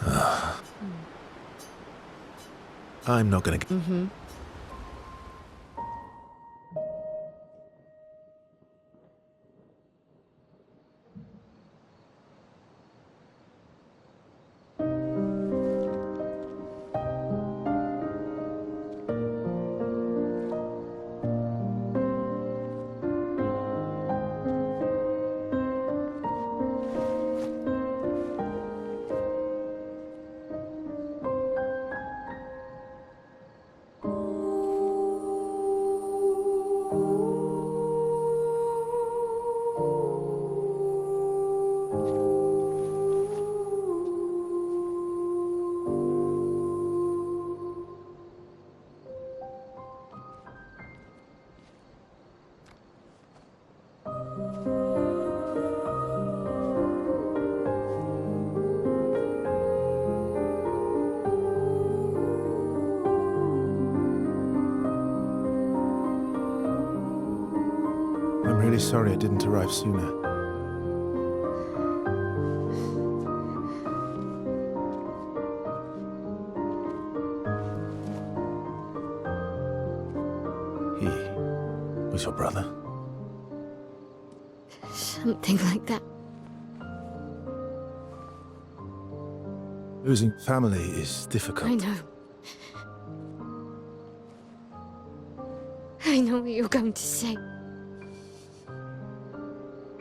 I'm not going to... Mm-hmm. I'm really sorry I didn't arrive sooner. He was your brother? Something like that. Losing family is difficult. I know. I know what you're going to say.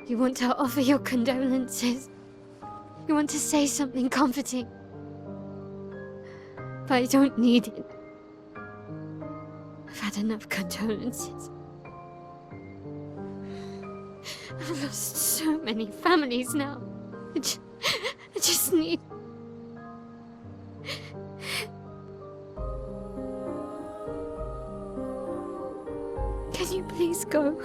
You want to offer your condolences. You want to say something comforting. But I don't need it. I've had enough condolences. I've lost so many families now. I just need... Can you please go?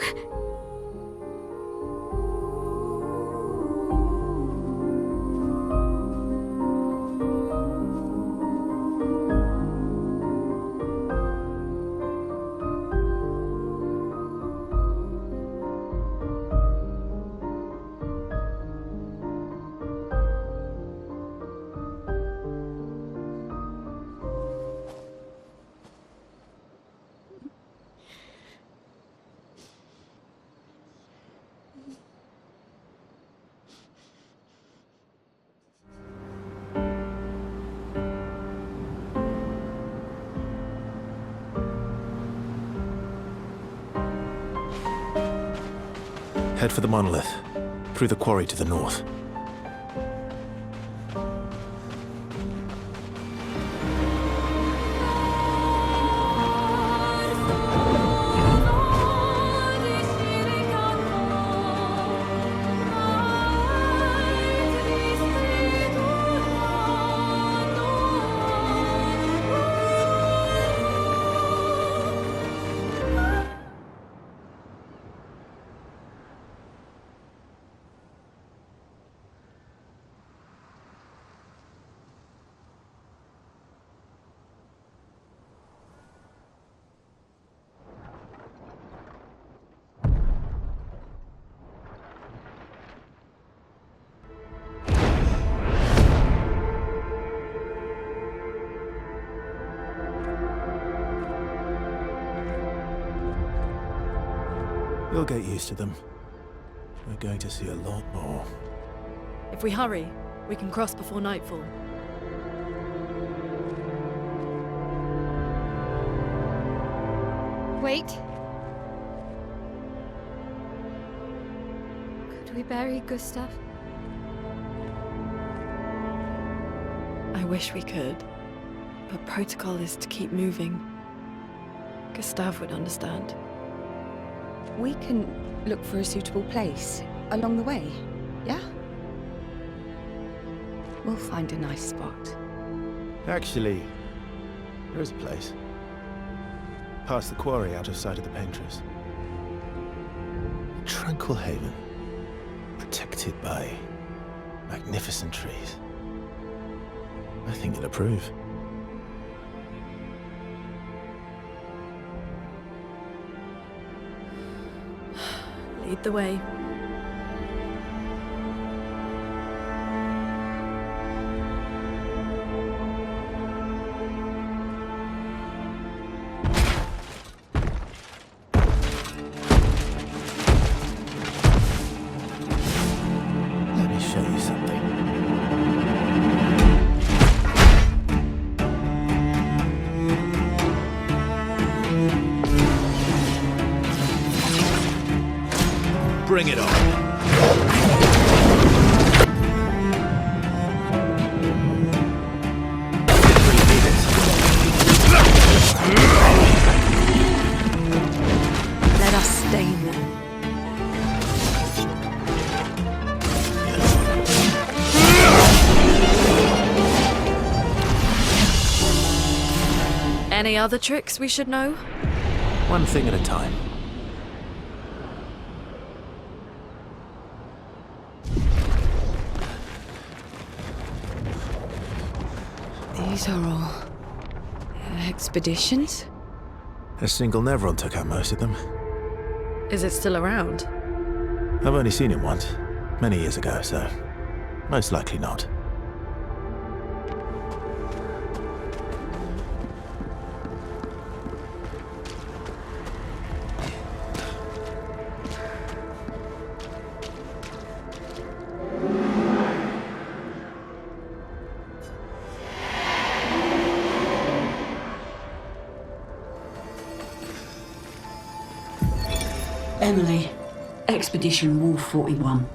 Head for the monolith, through the quarry to the north. You'll get used to them. We're going to see a lot more. If we hurry, we can cross before nightfall. Wait. Could we bury Güstaf? I wish we could, but protocol is to keep moving. Güstav would understand. We can look for a suitable place along the way, yeah? We'll find a nice spot. Actually, there is a place. Past the quarry, out of sight of the painters. A tranquil haven, protected by magnificent trees. I think you'll approve. Lead the way. Let me show you something. Bring it on. Let us stain them. Any other tricks we should know? One thing at a time. These are all expeditions? A single Nevron took out most of them. Is it still around? I've only seen it once, many years ago, so most likely not. Emily, Expedition Wolf 41.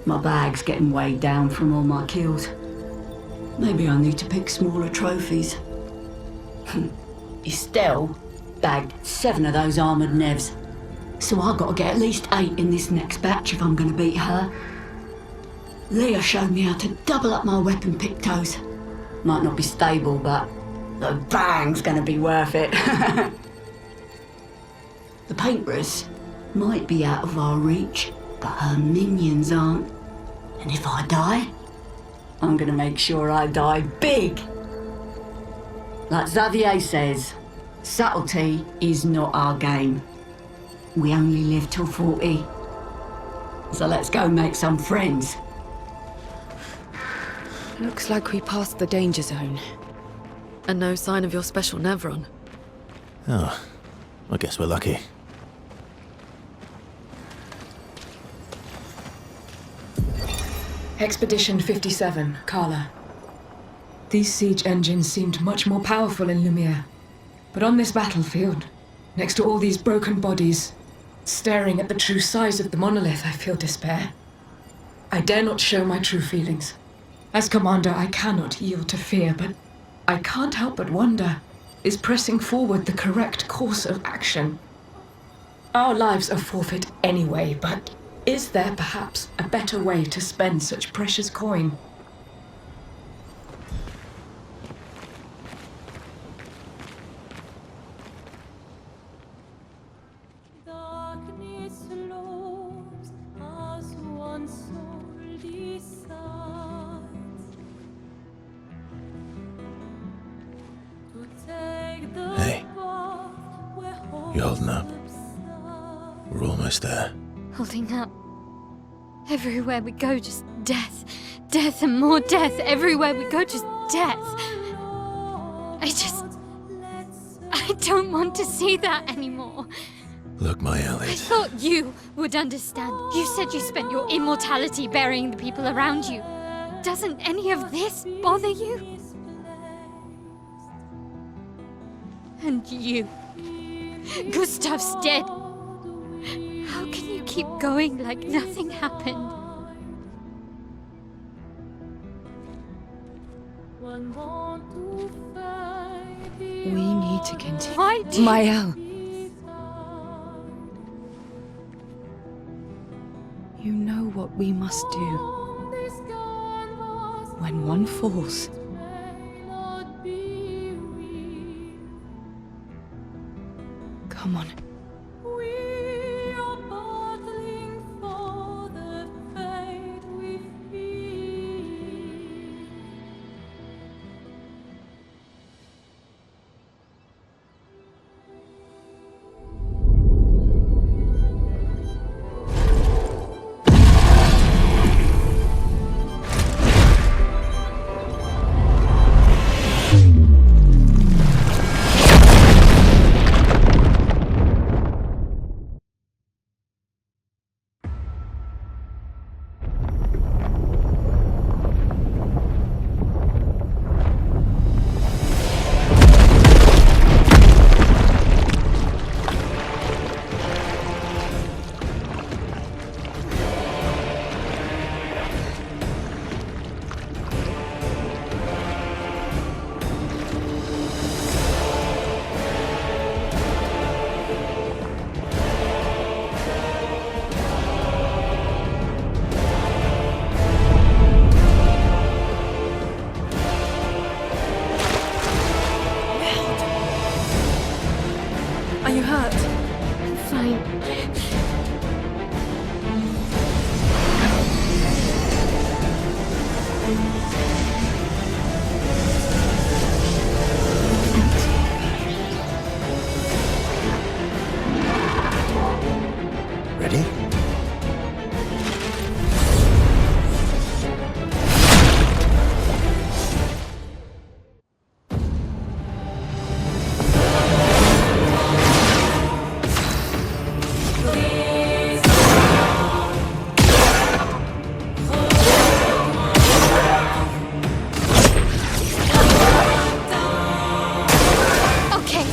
My bag's getting weighed down from all my kills. Maybe I need to pick smaller trophies. Estelle bagged 7 of those armoured nevs. So I've got to get at least 8 in this next batch if I'm going to beat her. Leah showed me how to double up my weapon pictos. Might not be stable, but the bang's going to be worth it. The painters might be out of our reach, but her minions aren't. And if I die, I'm going to make sure I die big. Like Xavier says, subtlety is not our game. We only live till 40. So let's go make some friends. Looks like we passed the danger zone. And no sign of your special Nevron. Oh, I guess we're lucky. Expedition 57, Carla. These siege engines seemed much more powerful in Lumiere. But on this battlefield, next to all these broken bodies, staring at the true size of the monolith, I feel despair. I dare not show my true feelings. As commander, I cannot yield to fear, but I can't help but wonder, is pressing forward the correct course of action? Our lives are forfeit anyway, but is there perhaps a better way to spend such precious coin? Hey, you holding up? We're almost there. Holding up. Everywhere we go, just death. Death and more death. Everywhere we go, just death. I don't want to see that anymore. Look, my I Elliot. thought you would understand. You said you spent your immortality burying the people around you. Doesn't any of this bother you? And you. Gustav's dead. How can you keep going like nothing happened? We need to continue. Why do Mael. You know what we must do. When one falls, come on. Are you hurt? Fine. Ready? Okay.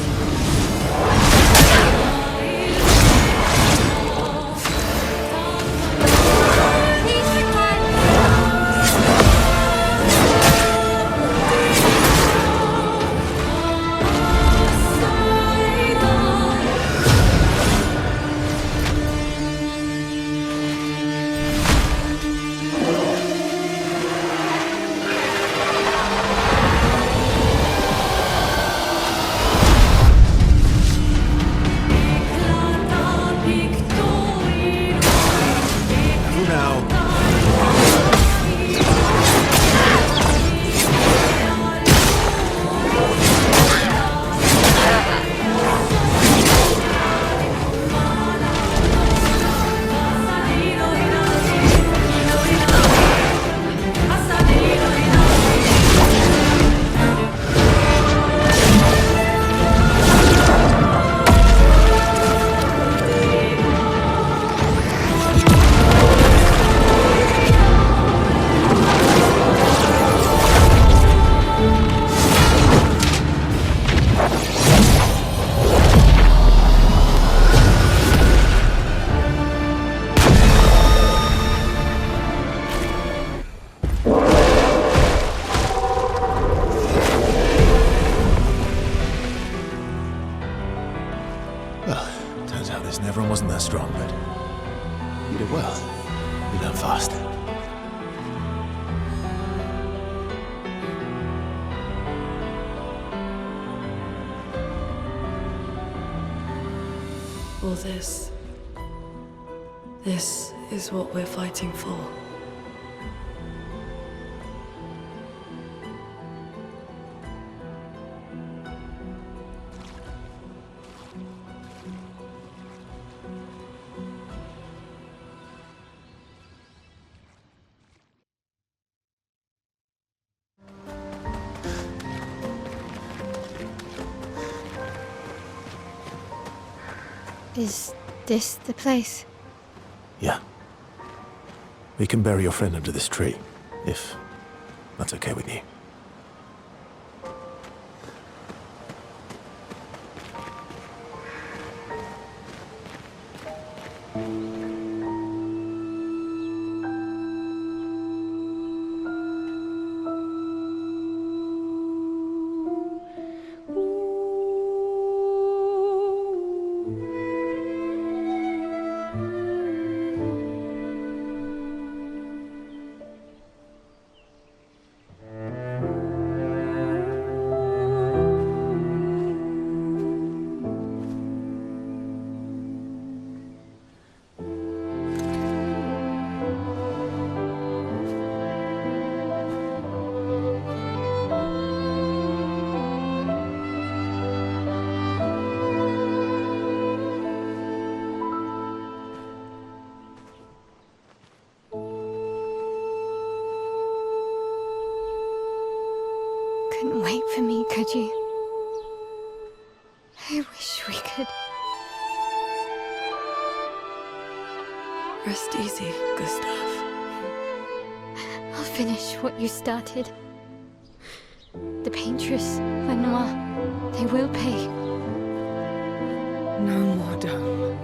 this, and everyone wasn't that strong, but you did well. You learn fast. All this is what we're fighting for. Is this the place? Yeah. We can bury your friend under this tree, if that's okay with you. Couldn't wait for me, could you? I wish we could. Rest easy, Gustav. I'll finish what you started. The paintress, Lenoir, they will pay. No more dome.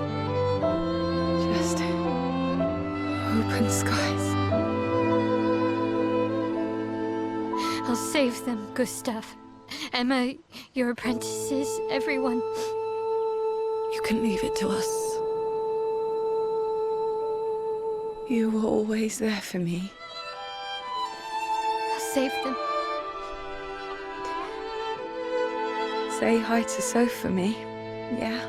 Just open skies. I'll save them, Gustav. Emma, your apprentices, everyone. You can leave it to us. You were always there for me. I'll save them. Say hi to Soph for me, yeah?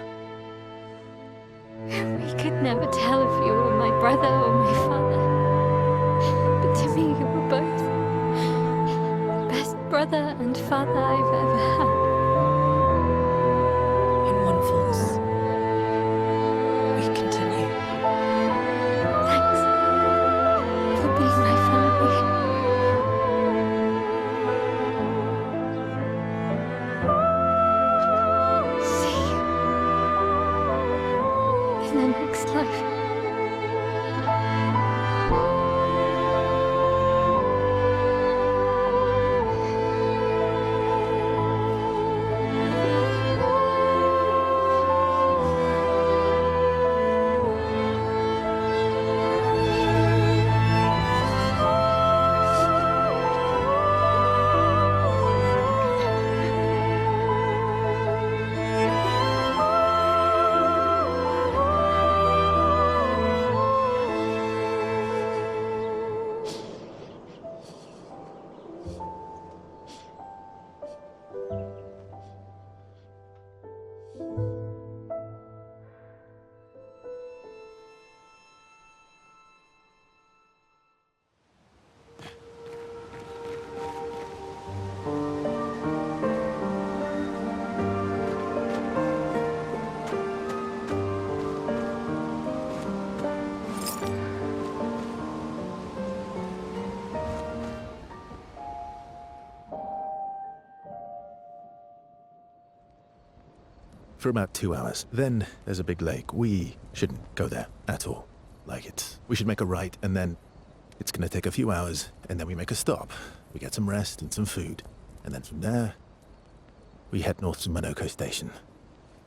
We could never tell if you were my brother or my father. But to me, you were both. Best brother and father I've ever had. When one falls, we continue. Thanks for being my family. See you in the next life. For about 2 hours. Then there's a big lake. We shouldn't go there at all. We should make a right, and then it's gonna take a few hours, and then we make a stop. We get some rest and some food. And then from there, we head north to Monoco Station.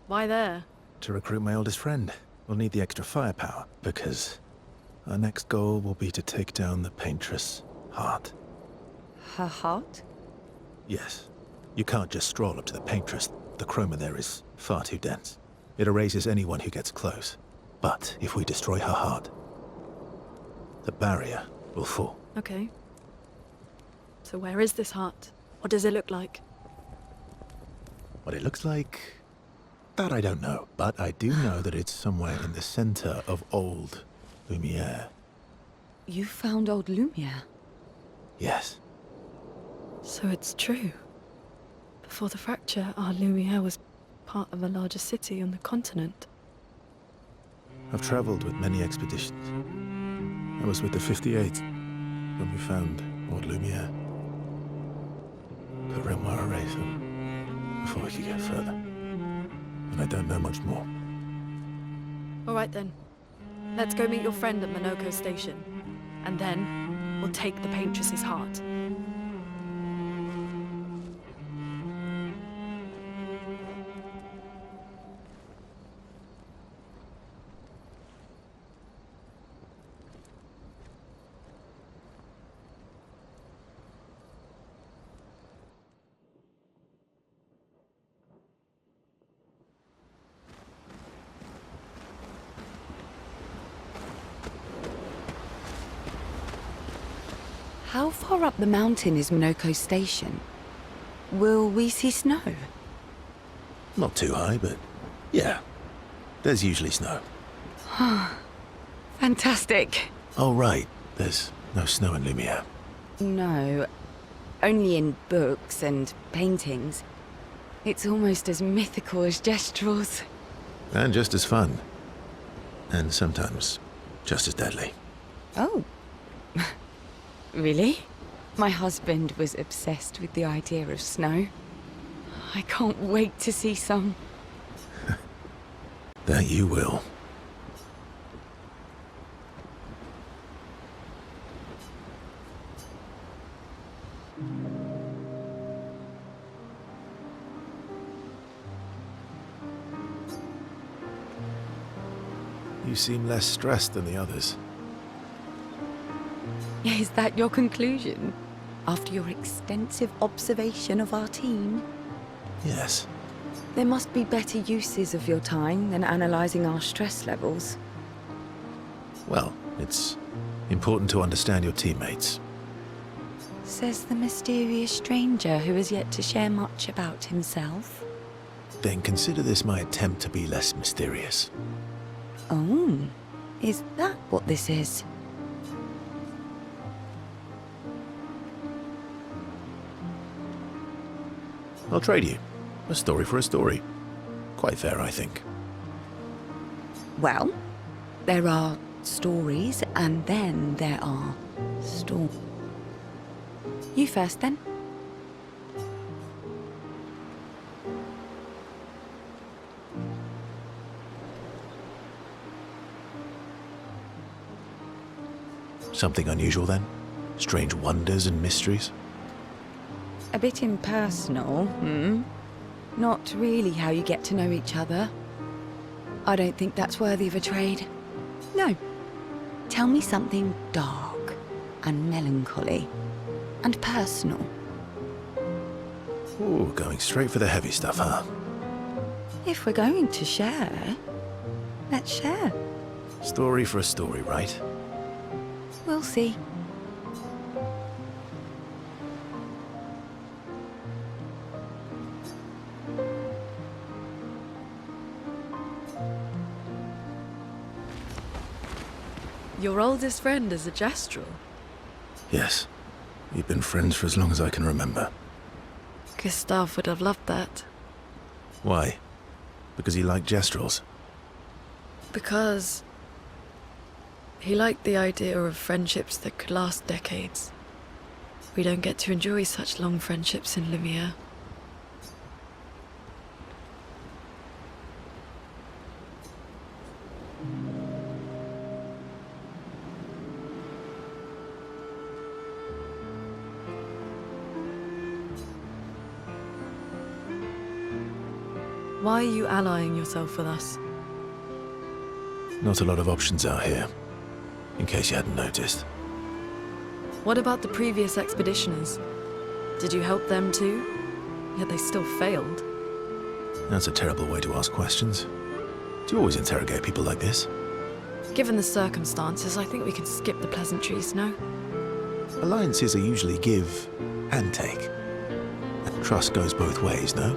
Why there? To recruit my oldest friend. We'll need the extra firepower, because our next goal will be to take down the paintress' heart. Her heart? Yes. You can't just stroll up to the paintress. The chroma there is far too dense. It erases anyone who gets close. But if we destroy her heart, the barrier will fall. Okay. So where is this heart? What does it look like? What it looks like, that I don't know. But I do know that it's somewhere in the center of old Lumiere. You found old Lumiere? Yes. So it's true. Before the fracture, our Lumiere was part of a larger city on the continent. I've traveled with many expeditions. I was with the 58th when we found old Lumiere. But Renoir erased them before we could get further. And I don't know much more. All right then. Let's go meet your friend at Monoco Station. And then we'll take the Paintress's heart. How far up the mountain is Monoco Station? Will we see snow? Not too high, but yeah. There's usually snow. Fantastic. Oh, right. There's no snow in Lumiere. No, only in books and paintings. It's almost as mythical as Gestrels. And just as fun. And sometimes just as deadly. Oh. Really? My husband was obsessed with the idea of snow. I can't wait to see some. That you will. You seem less stressed than the others. Is that your conclusion? After your extensive observation of our team? Yes. There must be better uses of your time than analysing our stress levels. Well, it's important to understand your teammates. Says the mysterious stranger who has yet to share much about himself. Then consider this my attempt to be less mysterious. Oh, is that what this is? I'll trade you. A story for a story. Quite fair, I think. Well, there are stories, and then there are You first, then. Something unusual, then? Strange wonders and mysteries? A bit impersonal, Not really how you get to know each other. I don't think that's worthy of a trade. No. Tell me something dark and melancholy and personal. Ooh, going straight for the heavy stuff, huh? If we're going to share, let's share. Story for a story, right? We'll see. Your oldest friend is a Gestrel? Yes. We've been friends for as long as I can remember. Gustave would have loved that. Why? Because he liked Gestrels? Because he liked the idea of friendships that could last decades. We don't get to enjoy such long friendships in Lumiere. Why are you allying yourself with us? Not a lot of options out here, in case you hadn't noticed. What about the previous expeditioners? Did you help them too? Yet they still failed. That's a terrible way to ask questions. Do you always interrogate people like this? Given the circumstances, I think we can skip the pleasantries, no? Alliances are usually give and take. And trust goes both ways, no?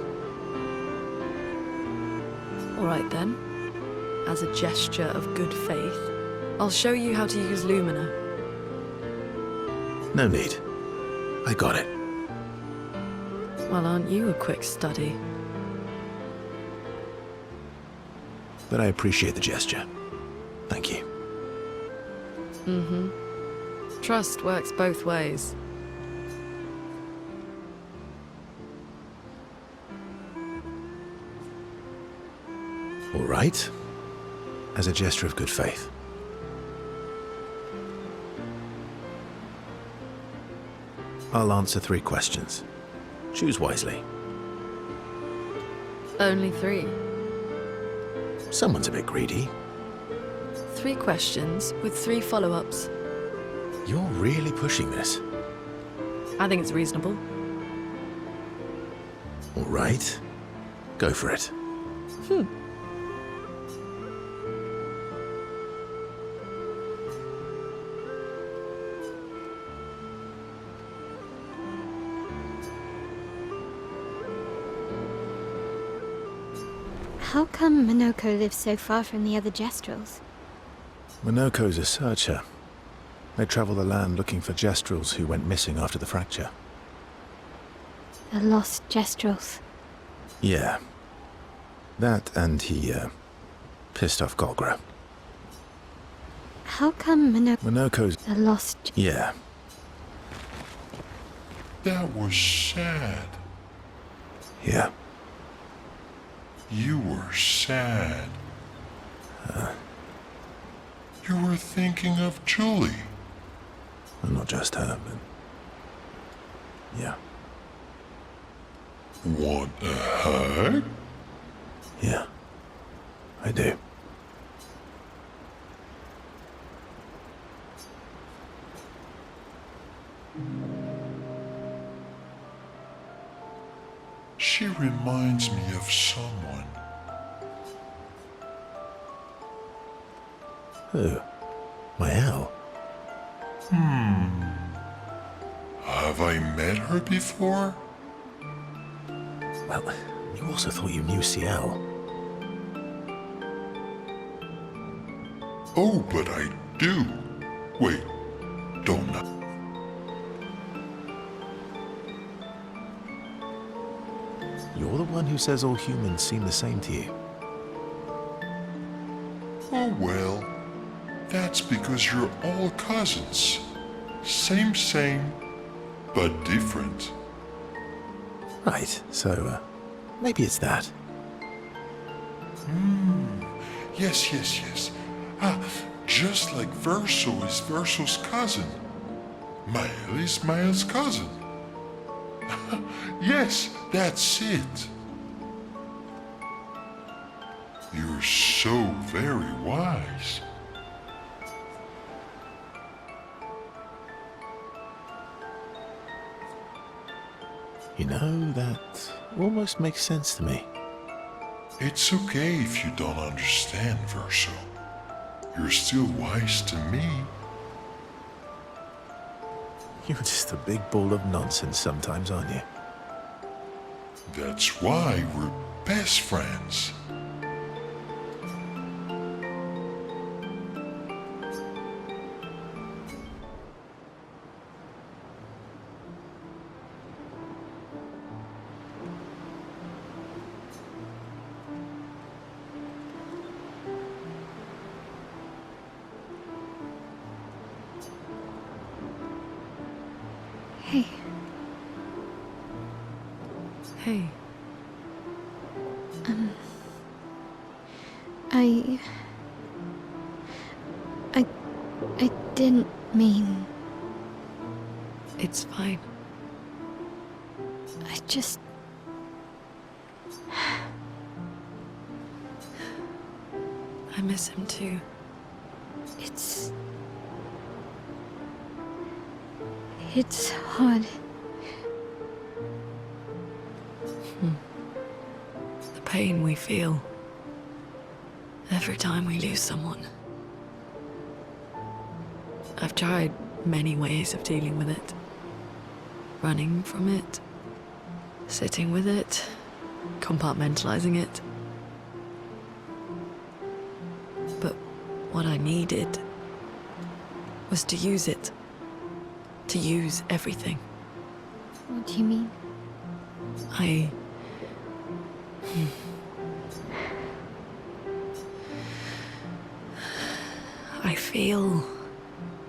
All right then. As a gesture of good faith, I'll show you how to use Lumina. No need. I got it. Well, aren't you a quick study? But I appreciate the gesture. Thank you. Mm-hmm. Trust works both ways. All right. As a gesture of good faith. I'll answer 3 questions. Choose wisely. Only 3. Someone's a bit greedy. 3 questions with 3 follow-ups. You're really pushing this. I think it's reasonable. All right. Go for it. How come Monoco lives so far from the other Jestrels? Monoco's a searcher. They travel the land looking for Jestrels who went missing after the fracture. The lost Jestrels. Yeah. That and he, pissed off Golgra. How come Monoco's... the lost... Yeah. That was sad. Yeah. You were sad. You were thinking of Julie. Well, not just her, but... Yeah. Want a hug? Yeah. I do. She reminds me of someone. Who? Mael? Have I met her before? Well, you also thought you knew Ciel. Oh, but I do. Wait, don't I? You're the one who says all humans seem the same to you. Oh well, that's because you're all cousins. Same, but different. Right, so, maybe it's that. Yes. Just like Verso is Verso's cousin. Mael is Mael's cousin. Yes, that's it. You're so very wise. You know, that almost makes sense to me. It's okay if you don't understand, Verso. You're still wise to me. You're just a big ball of nonsense sometimes, aren't you? That's why we're best friends. Hey. Hey. I didn't mean... It's fine. I just... I miss him too. It's hard. The pain we feel. Every time we lose someone, I've tried many ways of dealing with it. Running from it, sitting with it, compartmentalizing it. But what I needed was to use it. To use everything. What do you mean? I feel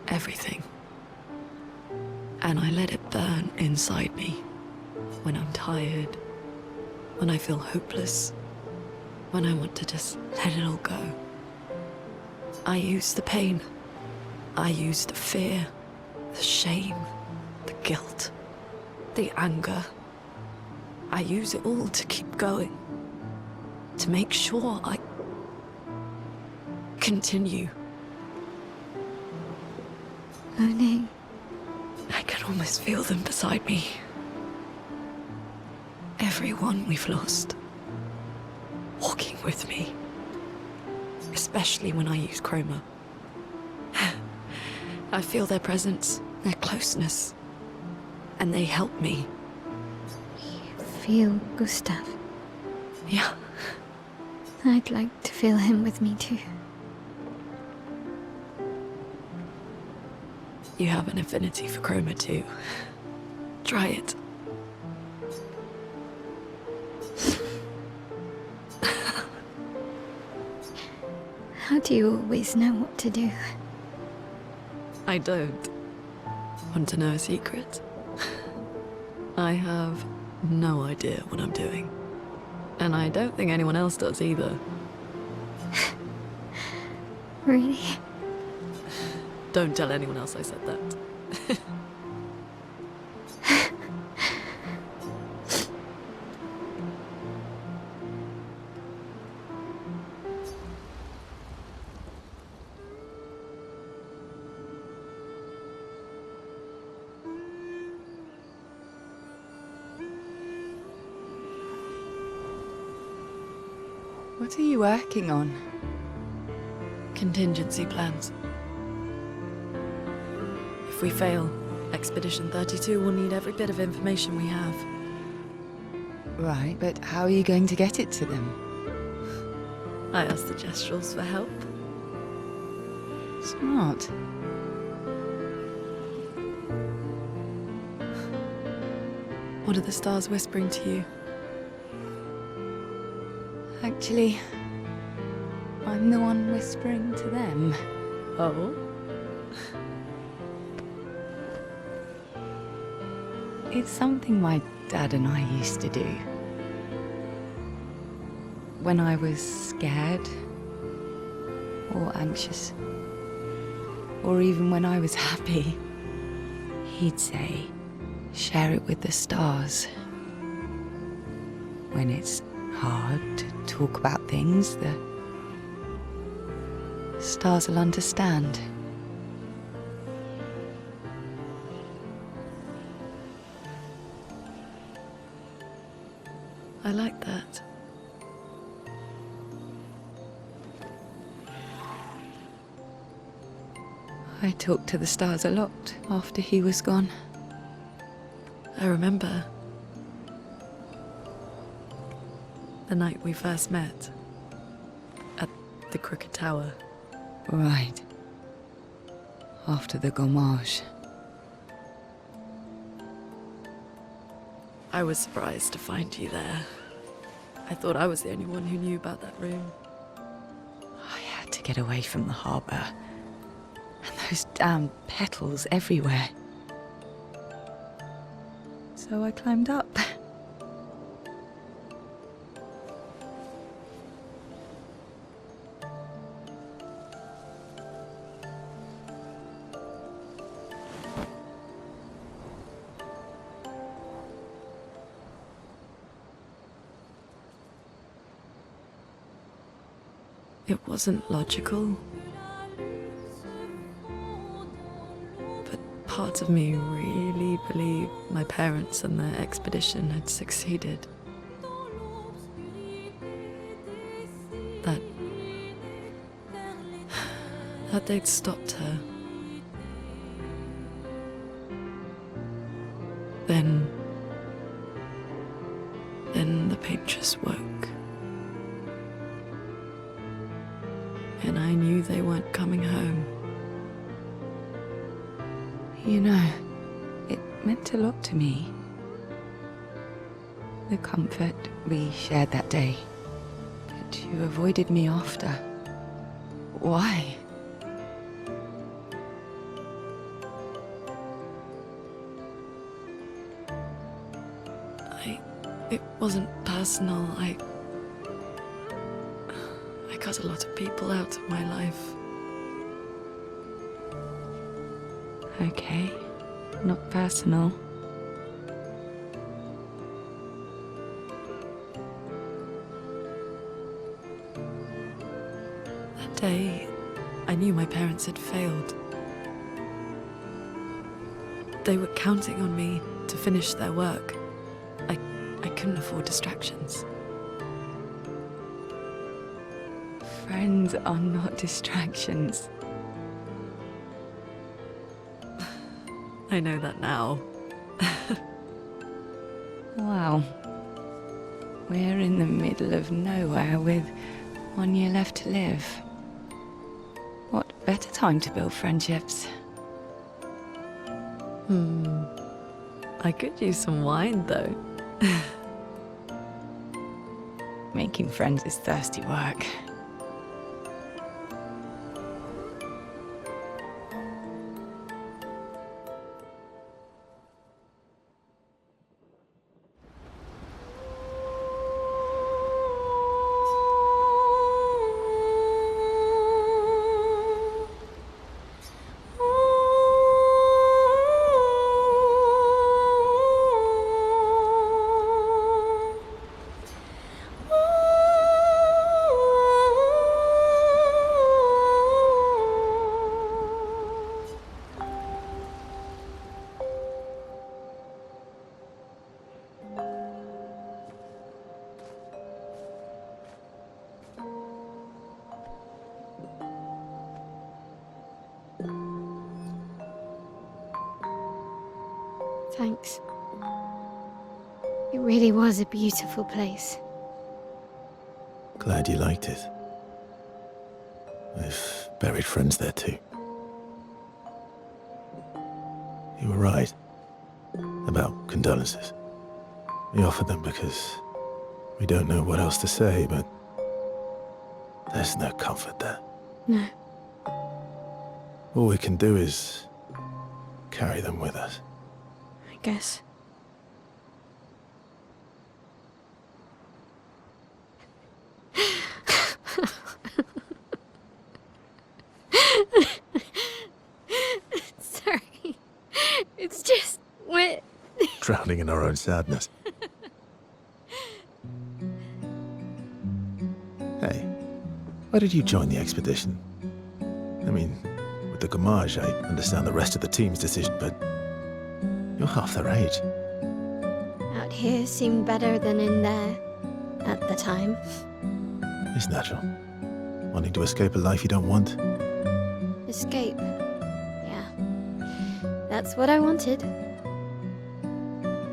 everything. And I let it burn inside me. When I'm tired, when I feel hopeless, when I want to just let it all go. I use the pain. I use the fear, the shame, the guilt, the anger. I use it all to keep going. To make sure I continue. Moaning. I can almost feel them beside me. Everyone we've lost. Walking with me. Especially when I use chroma. I feel their presence, their closeness. And they help me. You feel Gustav? Yeah. I'd like to feel him with me too. You have an affinity for chroma too. Try it. How do you always know what to do? I don't. Want to know a secret? I have no idea what I'm doing. And I don't think anyone else does either. Really? Don't tell anyone else I said that. What are you working on? Contingency plans. If we fail, Expedition 32 will need every bit of information we have. Right, but how are you going to get it to them? I asked the Gestrels for help. Smart. What are the stars whispering to you? Actually, I'm the one whispering to them. Oh? It's something my dad and I used to do. When I was scared, or anxious, or even when I was happy, he'd say, share it with the stars. When it's hard to talk about things, the stars will understand. I like that. I talked to the stars a lot after he was gone. I remember the night we first met at the Crooked Tower. Right. After the gommage. I was surprised to find you there. I thought I was the only one who knew about that room. I had to get away from the harbour. And those damn petals everywhere. So I climbed up. It wasn't logical. But parts of me really believed my parents and their expedition had succeeded. That that they'd stopped her. Then the paint just woke. And I knew they weren't coming home. You know, it meant a lot to me. The comfort we shared that day. But you avoided me after. Why? It wasn't personal. I cut a lot of people out of my life. Okay, not personal. That day, I knew my parents had failed. They were counting on me to finish their work. I couldn't afford distractions. Friends are not distractions. I know that now. Wow. We're in the middle of nowhere with 1 year left to live. What better time to build friendships? I could use some wine, though. Making friends is thirsty work. Thanks. It really was a beautiful place. Glad you liked it. I've buried friends there too. You were right about condolences. We offered them because we don't know what else to say, but there's no comfort there. No. All we can do is carry them with us. I guess. Sorry. It's just we're Drowning in our own sadness. Hey, why did you join the expedition? I mean, with the Gommage, I understand the rest of the team's decision, but you're half their age. out here seemed better than in there at the time. It's natural. Wanting to escape a life you don't want. Escape. Yeah. That's what I wanted.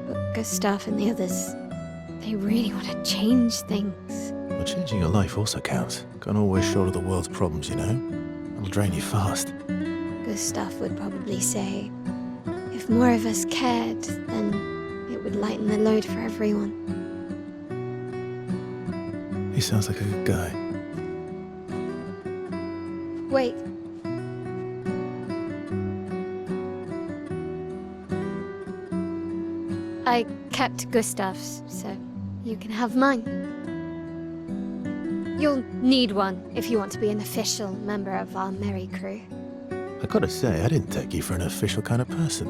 But Gustav and the others, they really want to change things. Well, changing your life also counts. Can't always shoulder the world's problems, you know? It'll drain you fast. Gustav would probably say, if more of us cared, then it would lighten the load for everyone. He sounds like a good guy. Wait. I kept Gustav's, so you can have mine. You'll need one if you want to be an official member of our merry crew. I gotta say, I didn't take you for an official kind of person.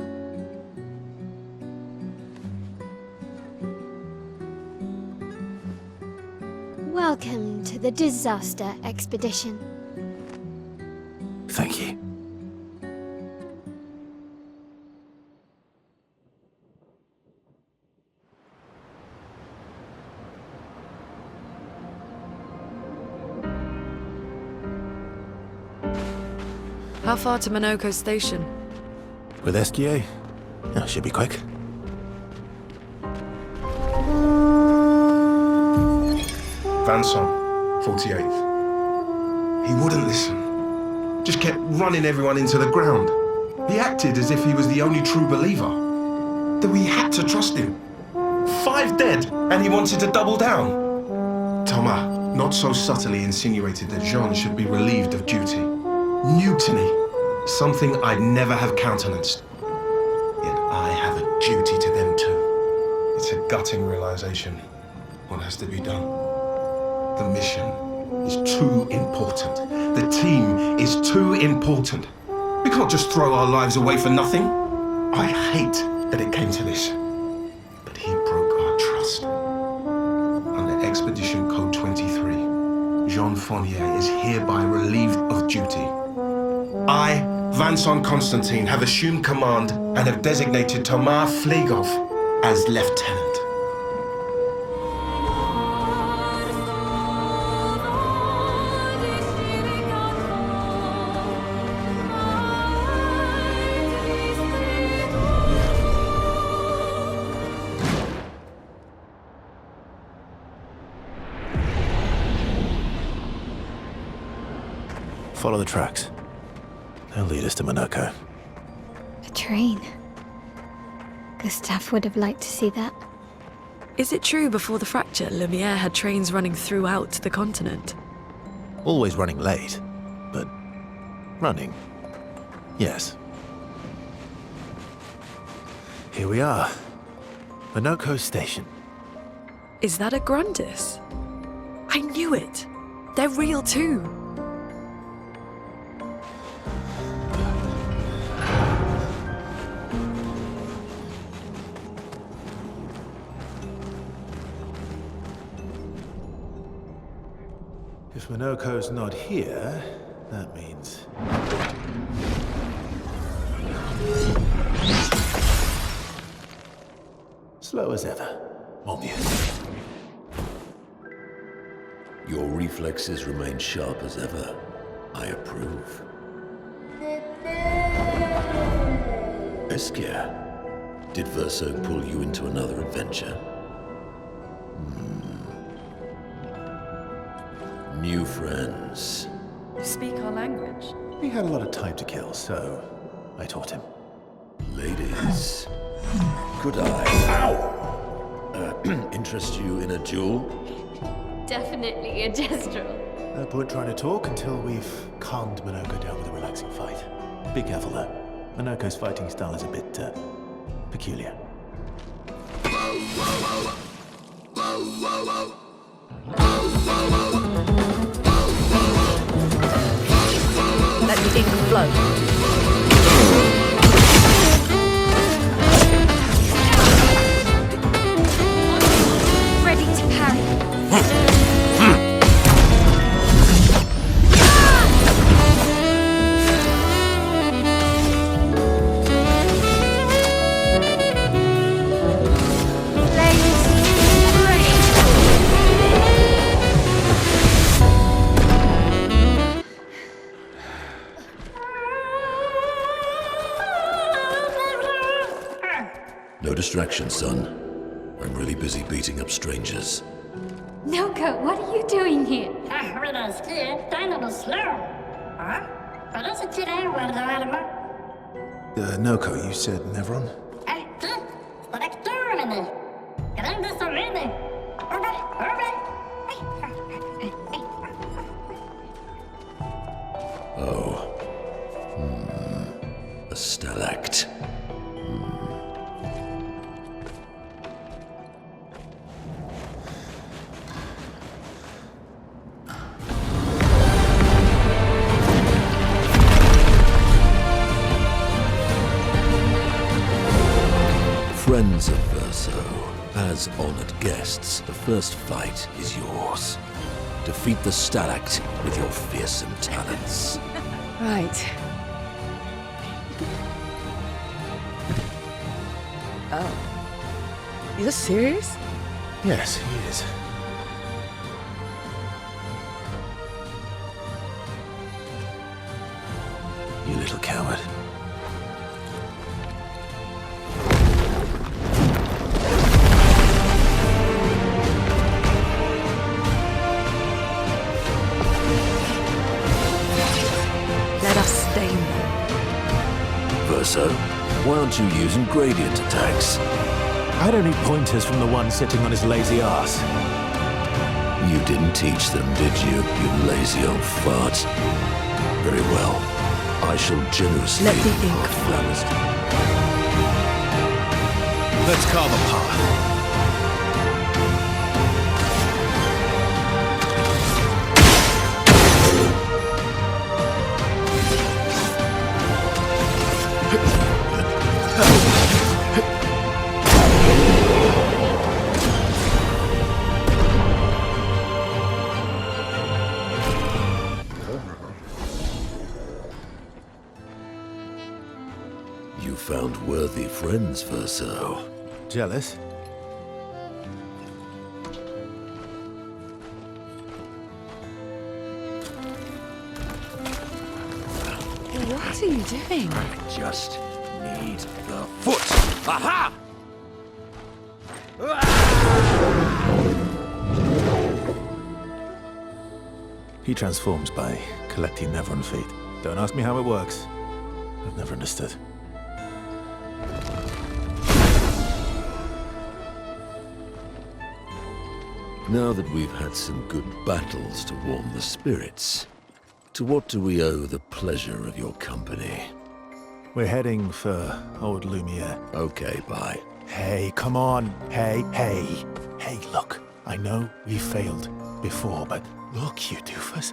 Welcome to the disaster expedition. Thank you. How far to Monoco Station? With Exье? Oh, should be quick. Vincent, 48th. He wouldn't listen. Just kept running everyone into the ground. He acted as if he was the only true believer. That we had to trust him. 5 dead, and he wanted to double down. Thomas, not so subtly insinuated that Jean should be relieved of duty. Mutiny. Something I'd never have countenanced. Yet I have a duty to them too. It's a gutting realization. What has to be done? The mission is too important. The team is too important. We can't just throw our lives away for nothing. I hate that it came to this. But he broke our trust. Under Expedition Code 23, Jean Fournier is hereby relieved of duty. I, Vincent Constantine, have assumed command and have designated Thomas Flegov as lieutenant. Follow the tracks. They'll lead us to Monaco. A train. Gustave would have liked to see that. Is it true before the fracture, Lumiere had trains running throughout the continent? Always running late, but running. Yes. Here we are. Monoco Station. Is that a Grundis? I knew it! They're real too! If Monoco's not here, that means... slow as ever. Mon Dieu. Your reflexes remain sharp as ever. I approve. Exье, did Verso pull you into another adventure? New friends. You speak our language? He had a lot of time to kill, so I taught him. Ladies, could I interest you in a duel? Definitely a gestural. No point trying to talk until we've calmed Monoco down with a relaxing fight. Be careful though. Monoco's fighting style is a bit, peculiar. Let the ink flow. Ready to parry. No distraction, son. I'm really busy beating up strangers. Noko, what are you doing here? Noko, you said Nevron? Oh. A Stalact. Friends of Verso, as honored guests, the first fight is yours. Defeat the Stalact with your fearsome talents. Right. Oh. You're serious? Yes, he is. You little coward. Let us stain them. Verso, why aren't you using gradient attacks? I don't need pointers from the one sitting on his lazy ass. You didn't teach them, did you, you lazy old fart? Very well. I shall generously... Let the ink flow. Let's carve a path. You found worthy friends, Verso. Jealous? What are you doing? I just need the foot. Aha! He transforms by collecting Neveron feet. Don't ask me how it works. I've never understood. Now that we've had some good battles to warm the spirits, to what do we owe the pleasure of your company? We're heading for old Lumiere. Okay, bye. Hey, come on. Hey. Hey, look. I know we failed before, but look, you doofus.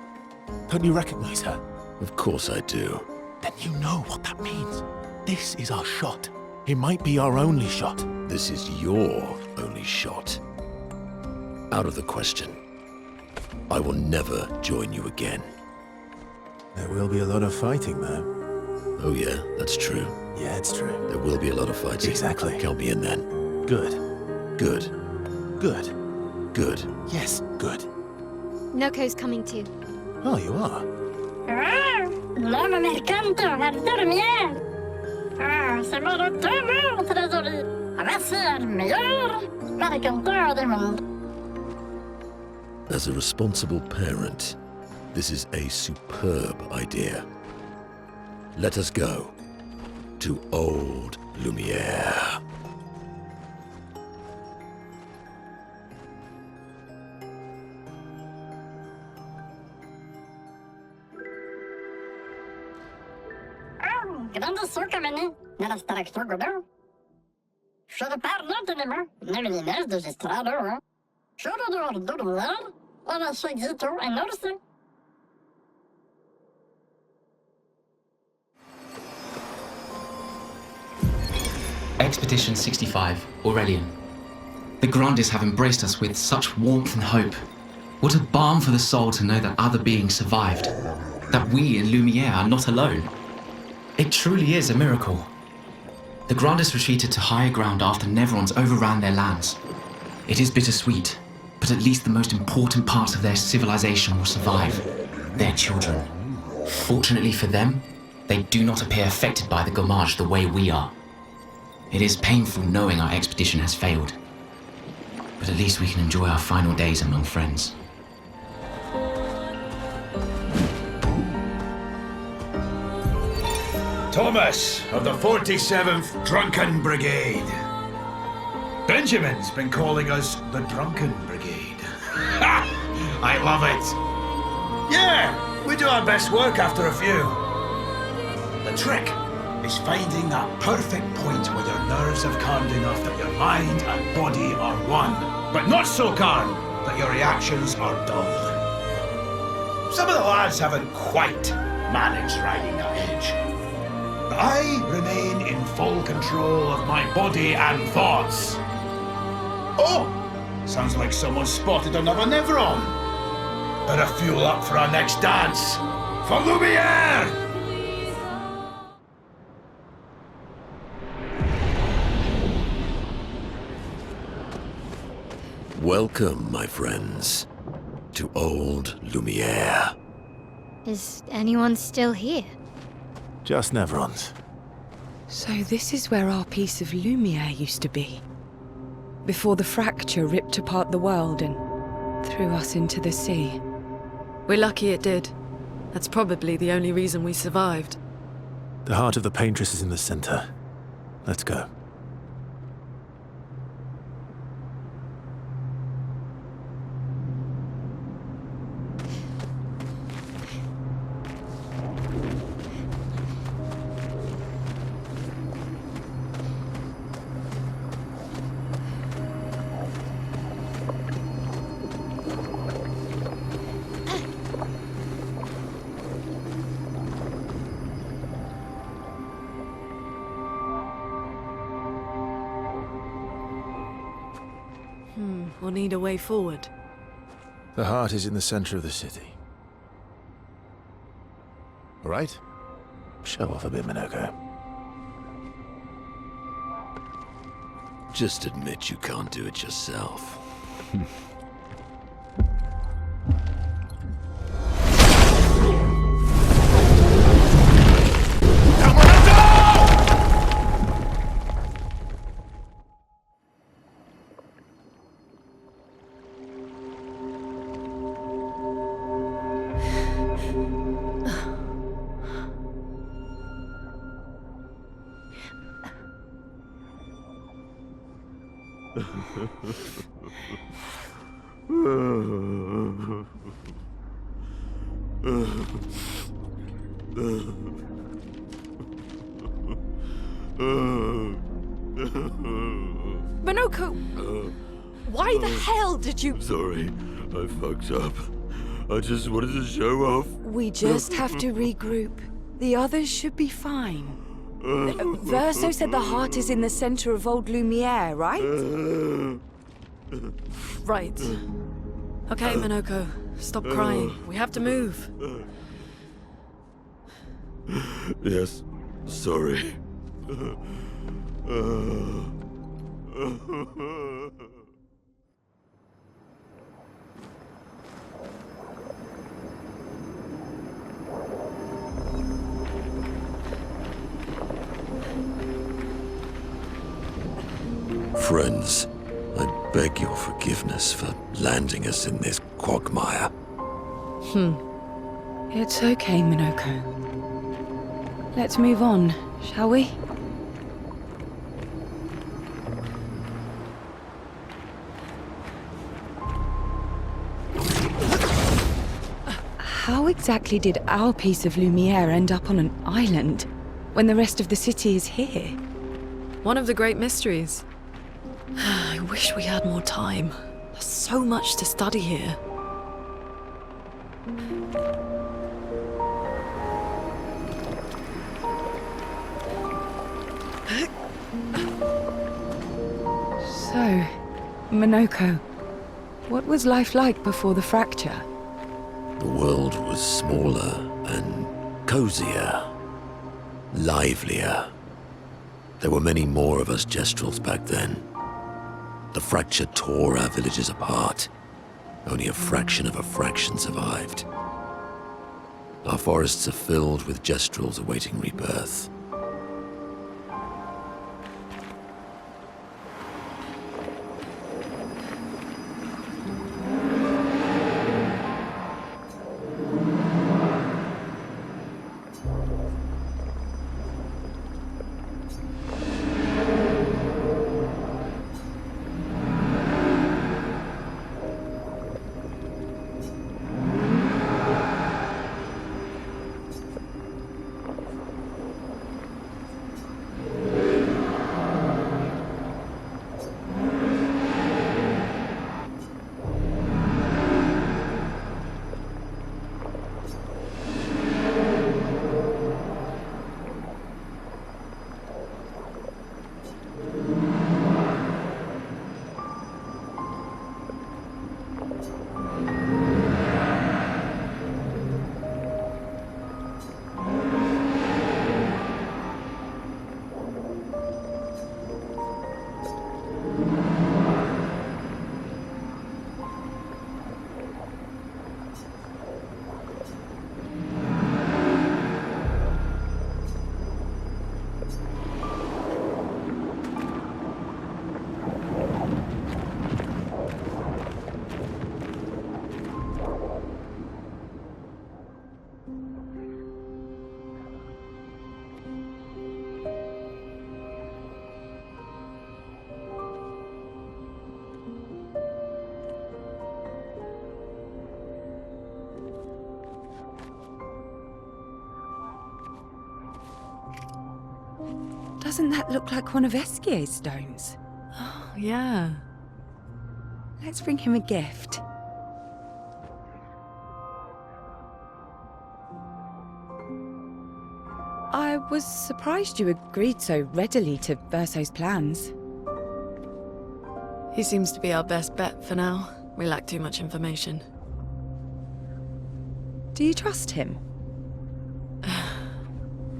Don't you recognize her? Of course I do. Then you know what that means. This is our shot. It might be our only shot. This is your only shot. Out of the question. I will never join you again. There will be a lot of fighting, though. Oh yeah, that's true. Yeah, it's true. There will be a lot of fighting. Exactly. Count me in then. Good. Good. Good. Good. Yes, good. Noko's coming too. Oh, you are? L'homme mercanto al Древнее. C'est mon retour, trésorier. Voici le meilleur mercanteur du monde. As a responsible parent, this is a superb idea. Let us go to old Lumiere. Grande sucamene nella Staractor Godot. Should parlo tenema, nevertheless de gestrado. Should do ordular, ora seguito en orse. Expedition 65, Aurelian. The Grandes have embraced us with such warmth and hope. What a balm for the soul to know that other beings survived. That we in Lumiere are not alone. It truly is a miracle. The Grandes retreated to higher ground after Neverons overran their lands. It is bittersweet, but at least the most important parts of their civilization will survive. Their children. Fortunately for them, they do not appear affected by the Gommage the way we are. It is painful knowing our expedition has failed. But at least we can enjoy our final days among friends. Thomas of the 47th Drunken Brigade. Benjamin's been calling us the Drunken Brigade. Ha! I love it. Yeah, we do our best work after a few. The trick is finding that perfect point where your nerves have calmed enough that your mind and body are one, but not so calm that your reactions are dull. Some of the lads haven't quite managed riding that edge. But I remain in full control of my body and thoughts. Oh, sounds like someone spotted another Neveron. Better fuel up for our next dance. For Lumiere! Welcome, my friends, to old Lumiere. Is anyone still here? Just Nevrons. So this is where our piece of Lumiere used to be. Before the fracture ripped apart the world and threw us into the sea. We're lucky it did. That's probably the only reason we survived. The heart of the paintress is in the center. Let's go. We'll need a way forward. The heart is in the center of the city. All right? Show off a bit, Monoco. Just admit you can't do it yourself. Monoco! Why the hell did you... Sorry, I fucked up. I just wanted to show off. We just have to regroup. The others should be fine. Verso said the heart is in the center of old Lumiere, right? Right. Okay, Monoco. Stop crying. We have to move. Yes, sorry. Friends, I beg your forgiveness for landing us in this quagmire. It's okay, Monoco. Let's move on, shall we? How exactly did our piece of Lumiere end up on an island when the rest of the city is here? One of the great mysteries. I wish we had more time. There's so much to study here. So, Monoco, what was life like before the fracture? The world was smaller and cozier, livelier. There were many more of us Gestrels back then. The fracture tore our villages apart. Only a fraction of a fraction survived. Our forests are filled with Gestrels awaiting rebirth. Doesn't that look like one of Esquier's stones? Oh, yeah. Let's bring him a gift. I was surprised you agreed so readily to Verso's plans. He seems to be our best bet for now. We lack too much information. Do you trust him?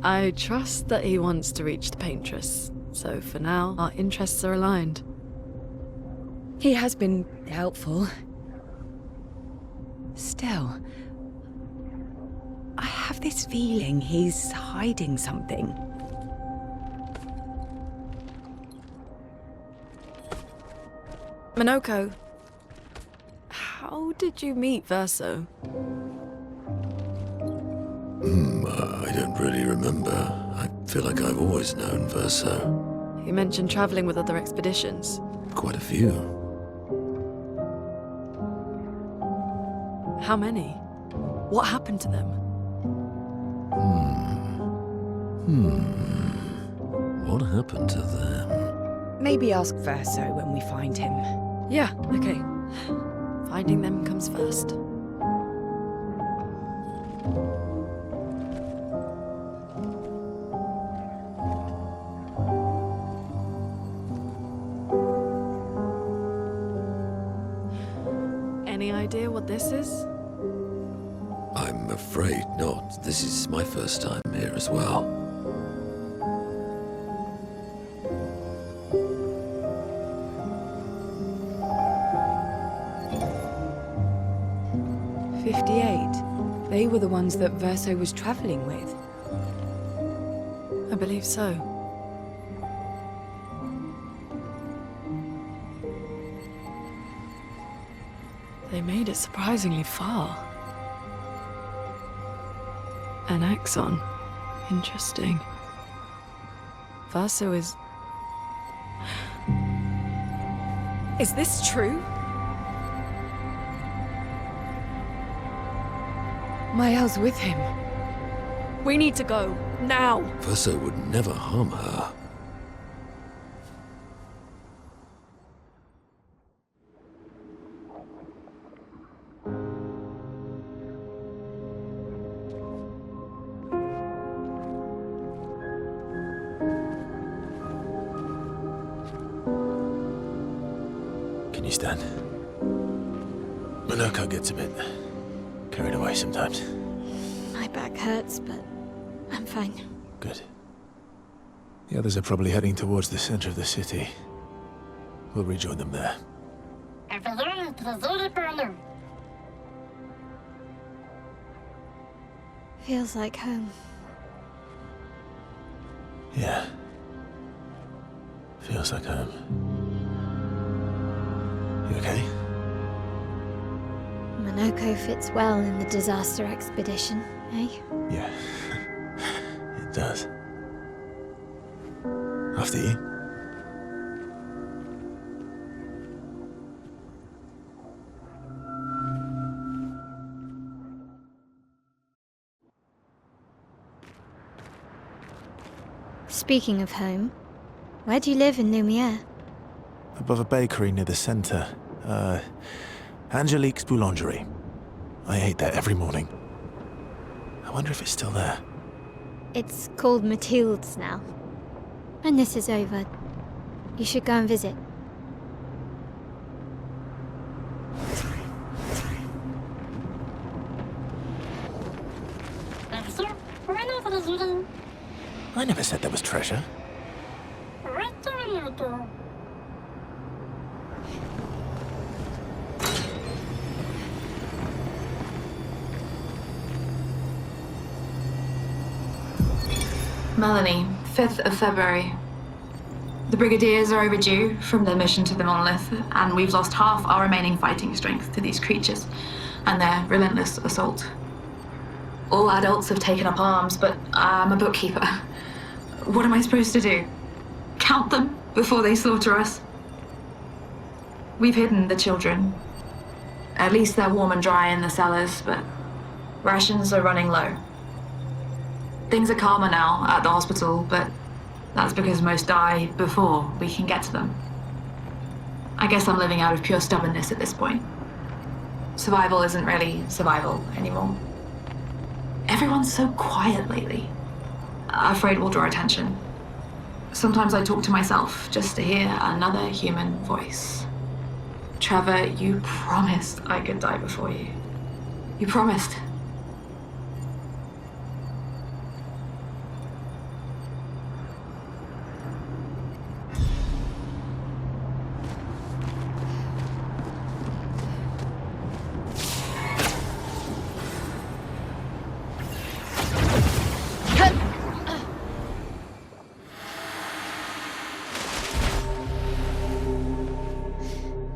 I trust that he wants to reach the paintress, so for now, our interests are aligned. He has been helpful. Still, I have this feeling he's hiding something. Monoco, how did you meet Verso? I don't really remember. I feel like I've always known Verso. You mentioned traveling with other expeditions. Quite a few. How many? What happened to them? What happened to them? Maybe ask Verso when we find him. Yeah, okay. Finding them comes first. Any idea what this is? I'm afraid not. This is my first time here as well. They were the ones that Verso was traveling with. I believe so. They made it surprisingly far. An axon. Interesting. Verso is... Is this true? Mael's with him. We need to go. Now! Verso would never harm her. Can you stand? Monoco gets a bit carried away sometimes. My back hurts, but I'm fine. Good. The others are probably heading towards the center of the city. We'll rejoin them there. Feels like home. Yeah. Feels like home. You okay? Monoco fits well in the disaster expedition, eh? Yeah. It does. After you. Speaking of home, where do you live in Lumiere? Above a bakery near the center. Angelique's Boulangerie. I ate there every morning. I wonder if it's still there. It's called Mathilde's now. When this is over, you should go and visit. I never said there was treasure. Melanie, 5th of February. The Brigadiers are overdue from their mission to the monolith, and we've lost half our remaining fighting strength to these creatures and their relentless assault. All adults have taken up arms, but I'm a bookkeeper. What am I supposed to do? Count them before they slaughter us? We've hidden the children. At least they're warm and dry in the cellars, but rations are running low. Things are calmer now at the hospital, but That's because most die before we can get to them. I guess I'm living out of pure stubbornness at this point. Survival isn't really survival anymore. Everyone's so quiet lately. Afraid we'll draw attention. Sometimes I talk to myself just to hear another human voice. Trevor, you promised I could die before you. You promised.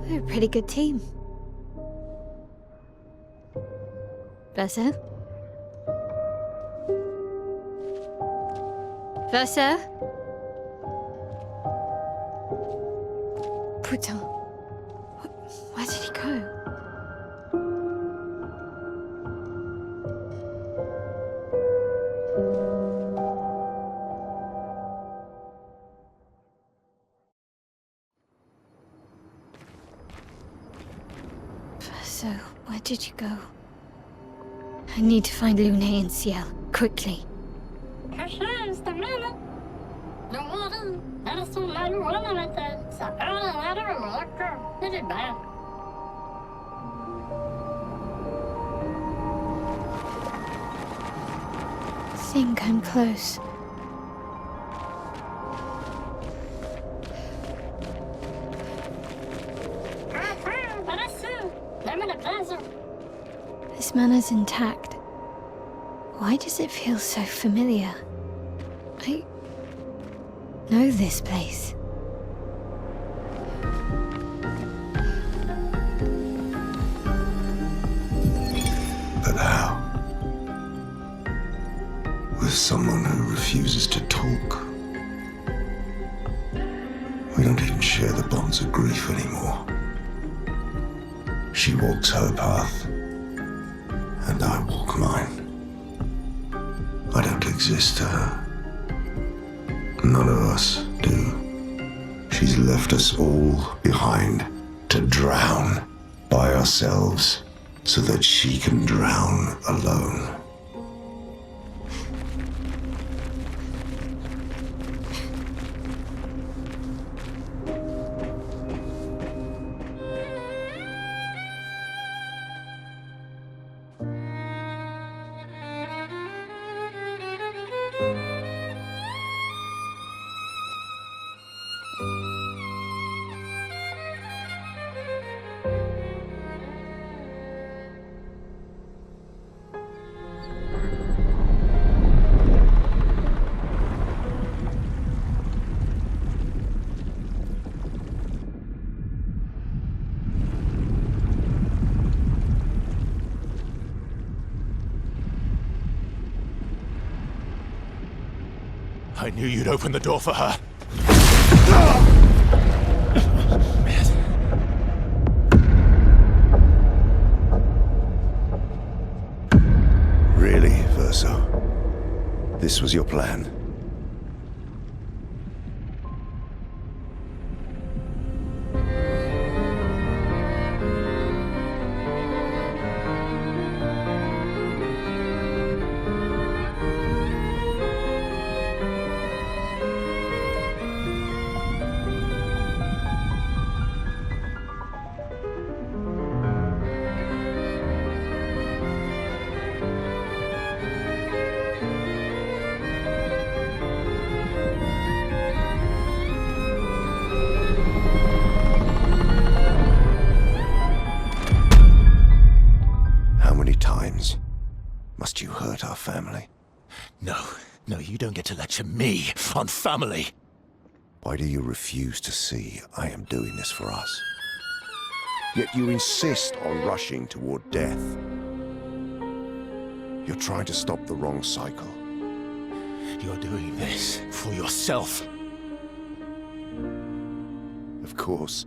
We're a pretty good team. Versa? Versa? Putain. Where did he go? Versa, where did you go? I need to find Lune and Ciel, quickly. Think I'm close. This manor's intact. Why does it feel so familiar? I know this place. But how? With someone who refuses to talk. We don't even share the bonds of grief anymore. She walks her path, and I walk mine. I don't exist to her. None of us do. She's left us all behind to drown by ourselves so that she can drown alone. I knew you'd open the door for her. Really, Verso? This was your plan? Must you hurt our family? No, you don't get to lecture me on family. Why do you refuse to see I am doing this for us? Yet you insist on rushing toward death. You're trying to stop the wrong cycle. You're doing this for yourself. Of course.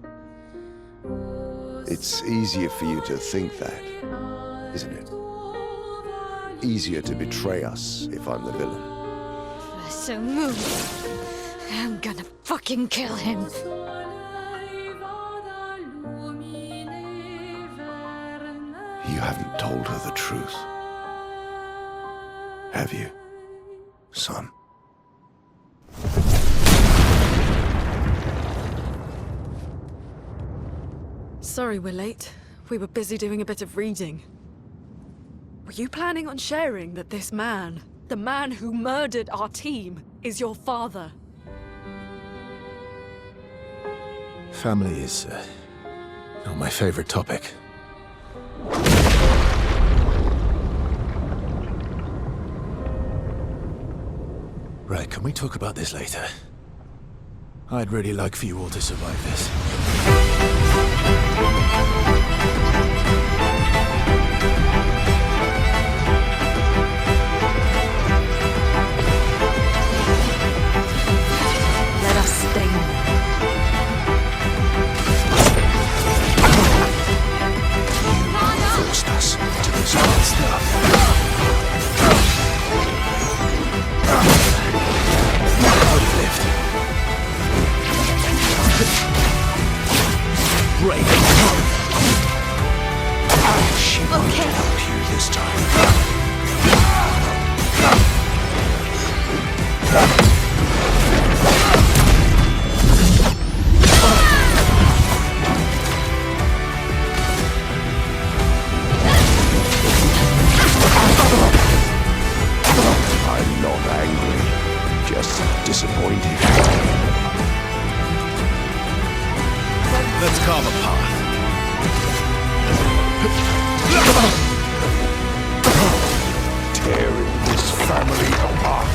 It's easier for you to think that, isn't it? Easier to betray us if I'm the villain. So move. I'm gonna fucking kill him. You haven't told her the truth, have you, son? Sorry we're late. We were busy doing a bit of reading. Were you planning on sharing that this man, the man who murdered our team, is your father? Family is not my favorite topic. Right, can we talk about this later? I'd really like for you all to survive this. Let us stay. You forced us to this bad stuff. Break. She won't help you this time. I'm not angry, just disappointed. Let's carve a path. Tearing this family apart.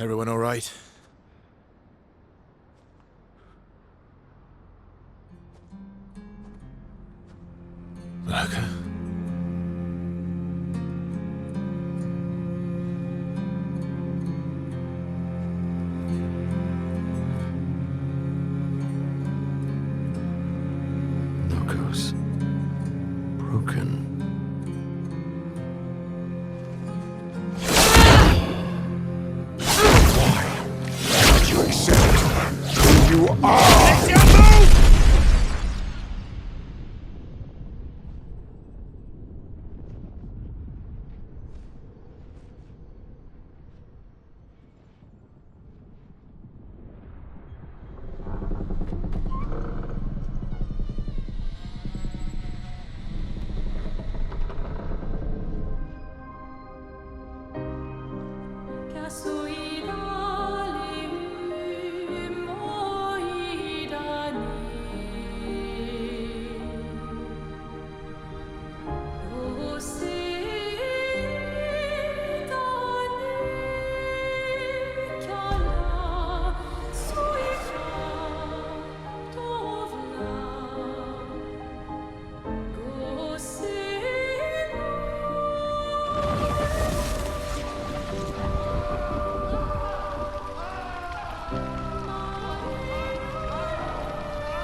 Everyone all right? Okay. Knuckles. Broken. You accept who you are!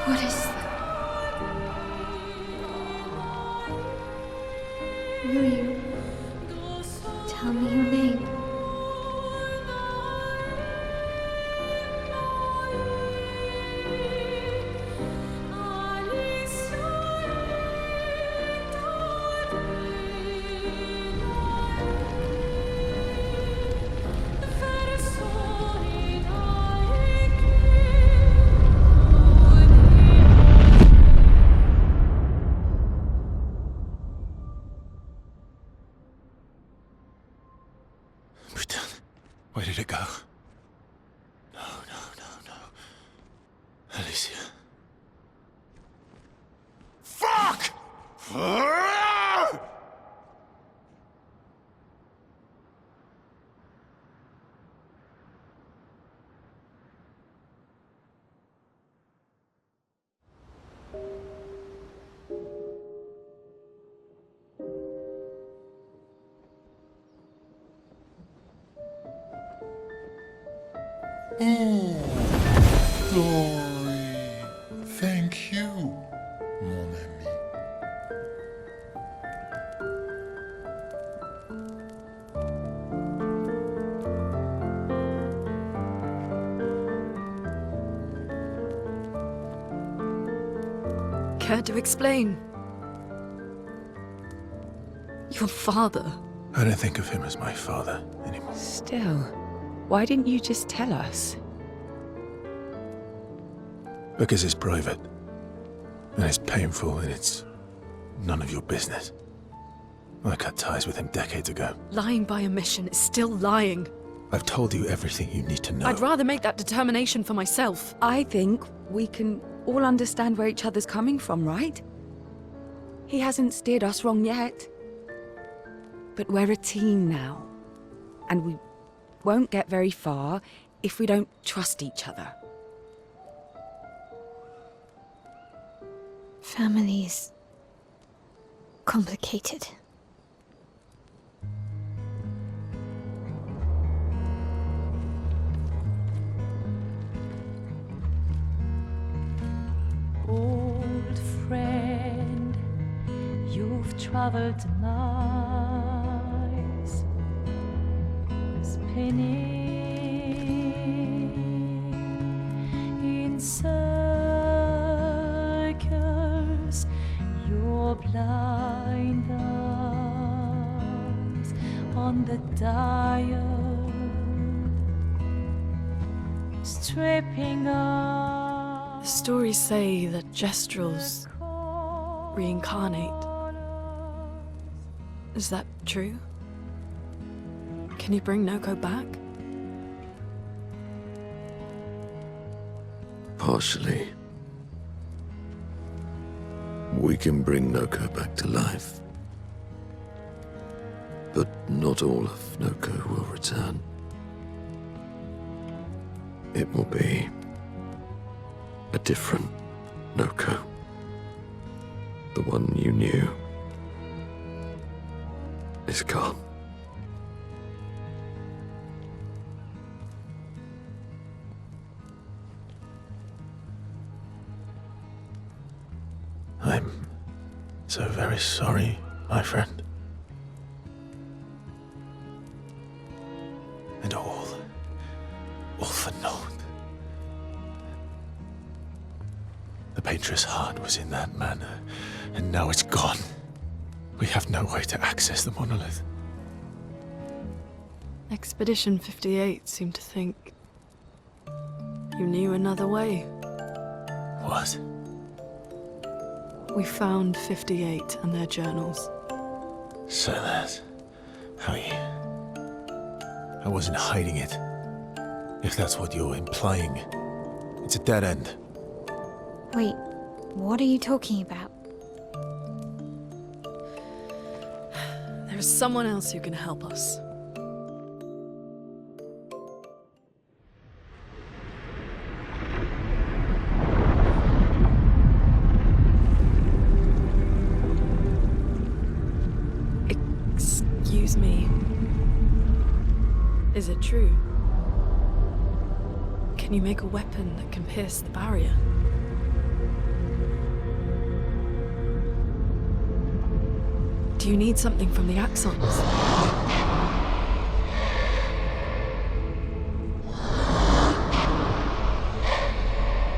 What is... Will you tell me your name? Alicia. Fuck! Oh, sorry. Thank you, mon ami. Care to explain? Your father. I don't think of him as my father anymore. Still, why didn't you just tell us? Because it's private. And it's painful, and it's none of your business. I cut ties with him decades ago. Lying by omission is still lying. I've told you everything you need to know. I'd rather make that determination for myself. I think we can all understand where each other's coming from, right? He hasn't steered us wrong yet. But we're a team now. And we won't get very far if we don't trust each other. Family's complicated. Old friend, you've traveled miles, spinning in circles, your blind eyes on the dial, stripping off. The stories say that Gestrels reincarnate. Is that true? Can you bring Noko back? Partially. We can bring Noko back to life. But not all of Noko will return. It will be a different Noko. The one you knew is gone. I'm so very sorry, my friend. And all for naught. The Painter's heart was in that manor, and now it's gone. We have no way to access the monolith. Expedition 58 seemed to think you knew another way. What? We found 58 and their journals. So that's how you... I wasn't hiding it. If that's what you're implying. It's a dead end. Wait, what are you talking about? There is someone else who can help us. Excuse me. Is it true? Can you make a weapon that can pierce the barrier? Do you need something from the axons?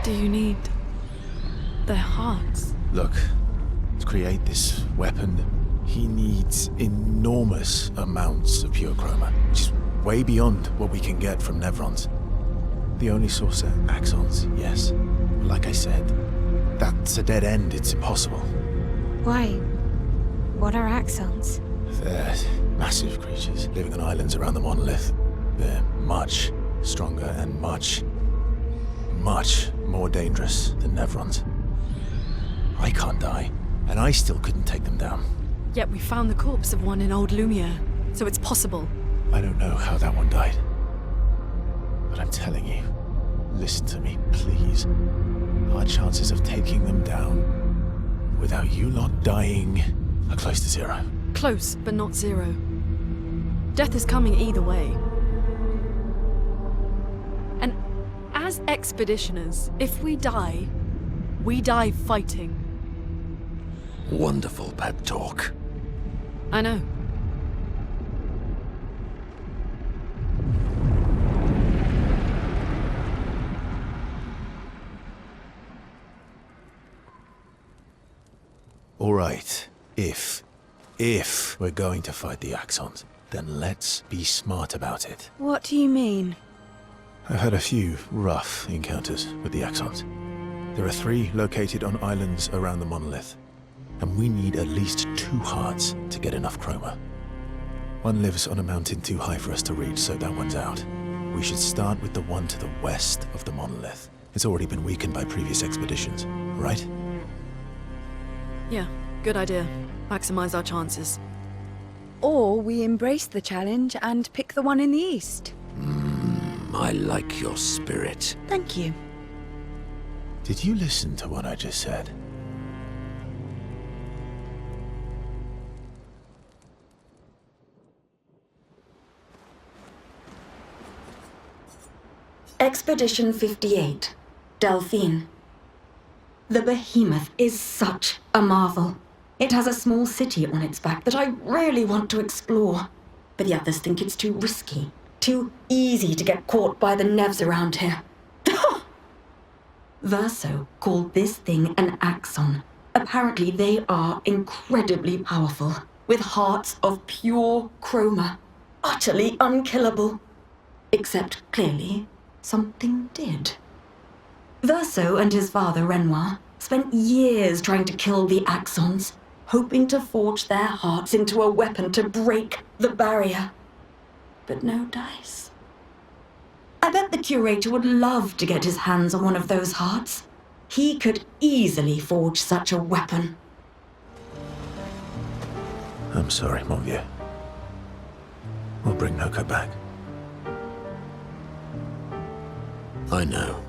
Do you need their hearts? Look, to create this weapon, he needs enormous amounts of pure chroma, which is way beyond what we can get from Nevrons. The only source are axons, yes. But like I said, that's a dead end. It's impossible. Why? What are axons? They're massive creatures living on islands around the monolith. They're much stronger and much much more dangerous than Nevron's. I can't die, and I still couldn't take them down. Yet we found the corpse of one in Old Lumiere, so it's possible. I don't know how that one died. But I'm telling you, listen to me, please. Our chances of taking them down without you lot dying are close to zero. Close, but not zero. Death is coming either way. And as expeditioners, if we die fighting. Wonderful pep talk. I know. All right, if we're going to fight the Axons, then let's be smart about it. What do you mean? I've had a few rough encounters with the Axons. There are 3 located on islands around the monolith, and we need at least 2 hearts to get enough chroma. One lives on a mountain too high for us to reach, so that one's out. We should start with the one to the west of the monolith. It's already been weakened by previous expeditions, right? Yeah, good idea. Maximize our chances. Or we embrace the challenge and pick the one in the east. I like your spirit. Thank you. Did you listen to what I just said? Expedition 58, Delphine. The behemoth is such a marvel. It has a small city on its back that I really want to explore, but the others think it's too risky, too easy to get caught by the Nevs around here. Verso called this thing an axon. Apparently they are incredibly powerful, with hearts of pure chroma, utterly unkillable. Except, clearly, something did. Verso and his father, Renoir, spent years trying to kill the Axons, hoping to forge their hearts into a weapon to break the barrier. But no dice. I bet the curator would love to get his hands on one of those hearts. He could easily forge such a weapon. I'm sorry, mon vieux. We'll bring Noka back. I know.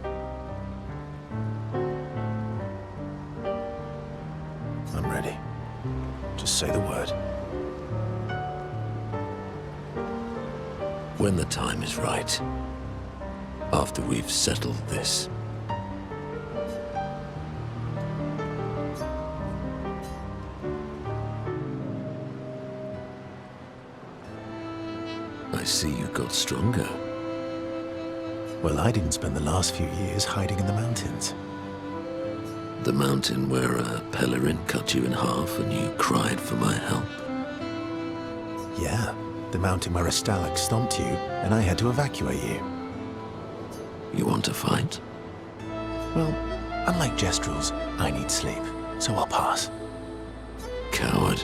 I'm ready. Just say the word. When the time is right. After we've settled this. I see you got stronger. Well, I didn't spend the last few years hiding in the mountains. The mountain where a Pelerin cut you in half and you cried for my help? Yeah, the mountain where a Stalact stomped you and I had to evacuate you. You want to fight? Well, unlike Jestrels, I need sleep, so I'll pass. Coward.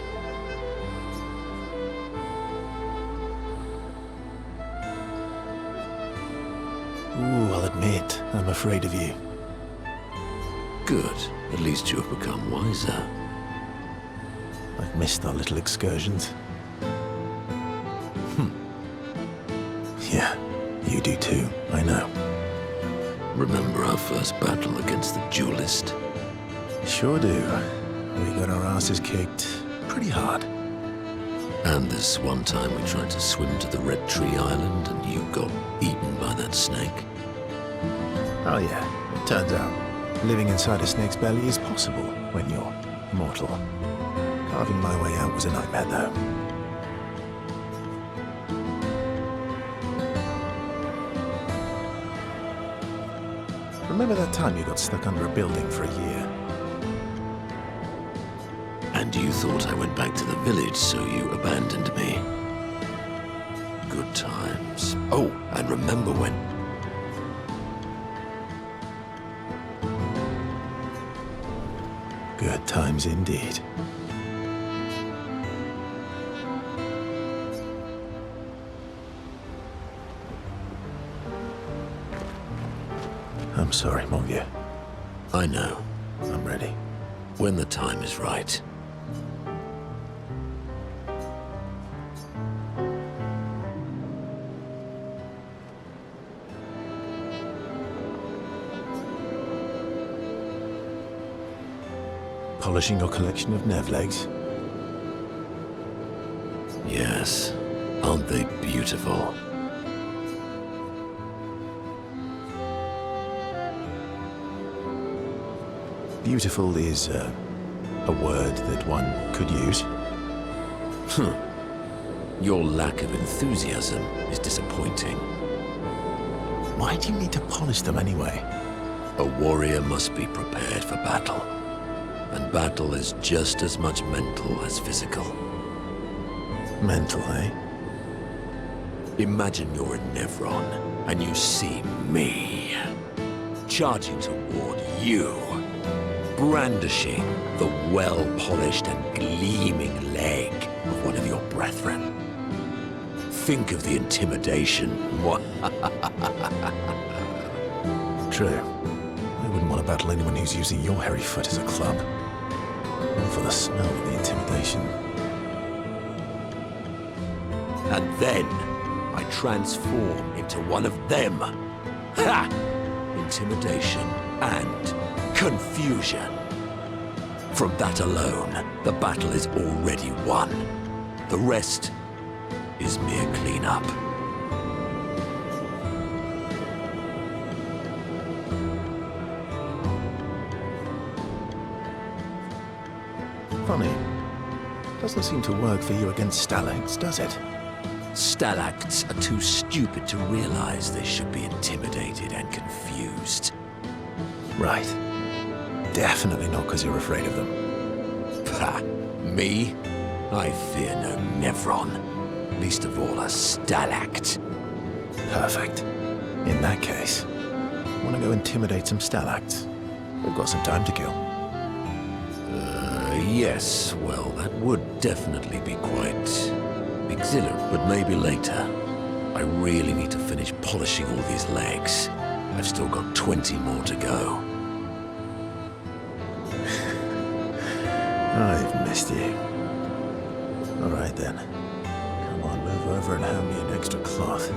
Ooh, I'll admit, I'm afraid of you. Good. At least you have become wiser. I've missed our little excursions. Yeah, you do too, I know. Remember our first battle against the duelist? Sure do. We got our asses kicked pretty hard. And this one time we tried to swim to the Red Tree Island and you got eaten by that snake? Oh yeah, turns out living inside a snake's belly is possible when you're mortal. Carving my way out was a nightmare though. Remember that time you got stuck under a building for a year? And you thought I went back to the village, so you abandoned me. Good times. Oh, and remember when... Good times indeed. I'm sorry, mon vieux. I know. I'm ready. When the time is right. Polishing your collection of Nev legs? Yes. Aren't they beautiful? Beautiful is a word that one could use. Your lack of enthusiasm is disappointing. Why do you need to polish them anyway? A warrior must be prepared for battle. And battle is just as much mental as physical. Mental, eh? Imagine you're in Nevron, and you see me, charging toward you, brandishing the well-polished and gleaming leg of one of your brethren. Think of the intimidation. True. I wouldn't want to battle anyone who's using your hairy foot as a club. Or for the smell of the intimidation. And then I transform into one of them. Ha! Intimidation and confusion. From that alone, the battle is already won. The rest is mere cleanup. Funny. Doesn't seem to work for you against stalacts, does it? Stalacts are too stupid to realize they should be intimidated and confused. Right. Definitely not because you're afraid of them. Pah! Me? I fear no Nevron. Least of all a Stalact. Perfect. In that case, want to go intimidate some Stalacts? We've got some time to kill. Yes, well, that would definitely be quite exhilarating, but maybe later. I really need to finish polishing all these legs. I've still got 20 more to go. I've missed you. All right then. Come on, move over and hand me an extra cloth.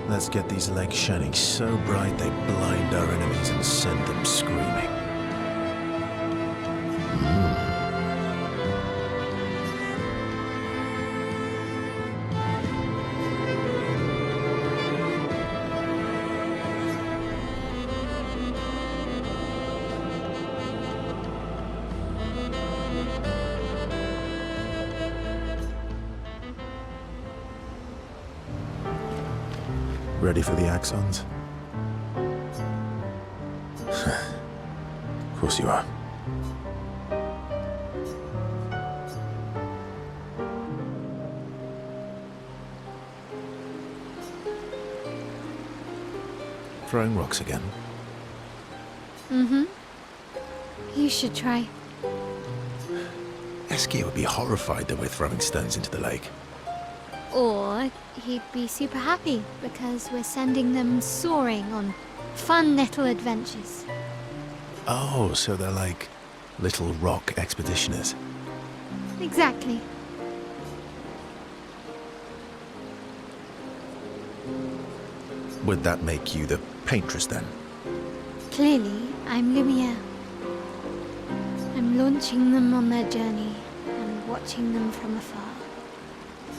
Let's get these legs shining so bright they blind our enemies and send them screaming. Ready for the axons? Of course you are. Throwing rocks again? Mm-hmm. You should try. Exье would be horrified that we're throwing stones into the lake. Or he'd be super happy because we're sending them soaring on fun little adventures. Oh, so they're like little rock expeditioners. Exactly. Would that make you the paintress then? Clearly, I'm Lumiere. I'm launching them on their journey and watching them from afar.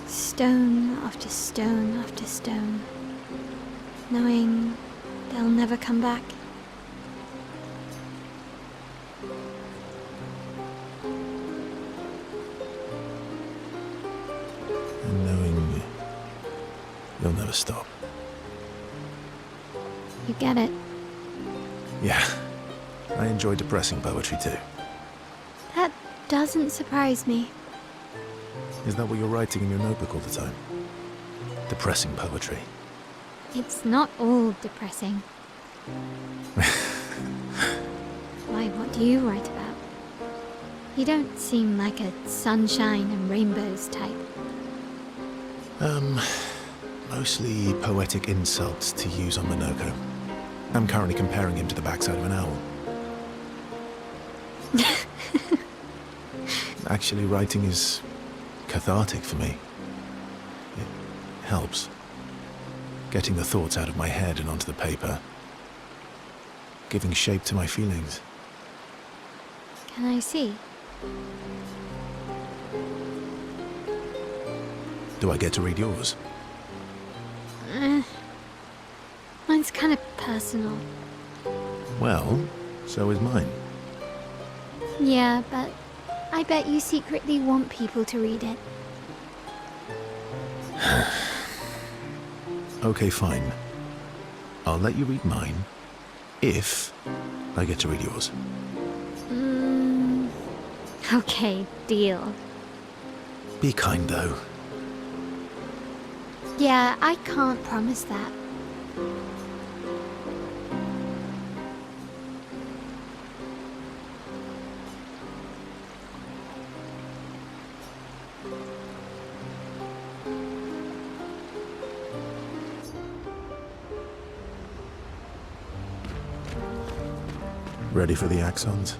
Stone after stone after stone, knowing they'll never come back. And knowing you'll never stop. You get it? Yeah. I enjoy depressing poetry too. That doesn't surprise me. Is that what you're writing in your notebook all the time? Depressing poetry. It's not all depressing. Why, what do you write about? You don't seem like a sunshine and rainbows type. Mostly poetic insults to use on Monoco. I'm currently comparing him to the backside of an owl. Actually, writing is cathartic for me. It helps. Getting the thoughts out of my head and onto the paper. Giving shape to my feelings. Can I see? Do I get to read yours? Mine's kind of personal. Well, so is mine. Yeah, but I bet you secretly want people to read it. Okay, fine. I'll let you read mine, if I get to read yours. Okay, deal. Be kind, though. Yeah, I can't promise that. Ready for the axons?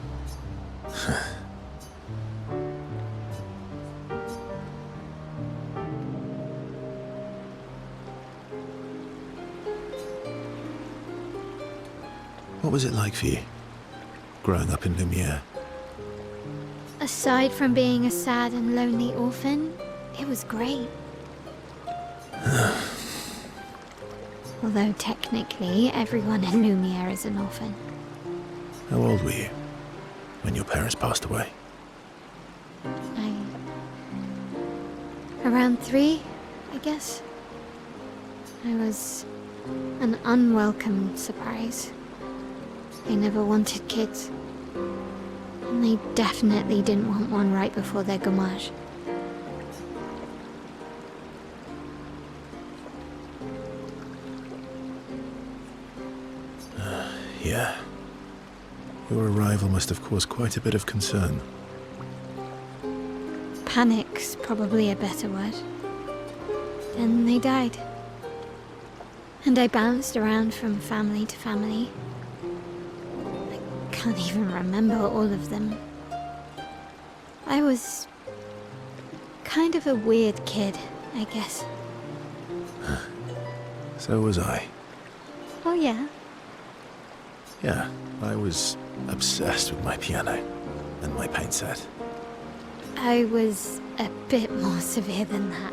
What was it like for you, growing up in Lumiere? Aside from being a sad and lonely orphan, it was great. Although technically, everyone in Lumiere is an orphan. How old were you when your parents passed away? Around 3, I guess. I was an unwelcome surprise. They never wanted kids. And they definitely didn't want one right before their gommage. Yeah. Your arrival must have caused quite a bit of concern. Panic's probably a better word. Then they died. And I bounced around from family to family. I can't even remember all of them. I was kind of a weird kid, I guess. So was I. Oh yeah? Yeah, I was obsessed with my piano and my paint set. I was a bit more severe than that.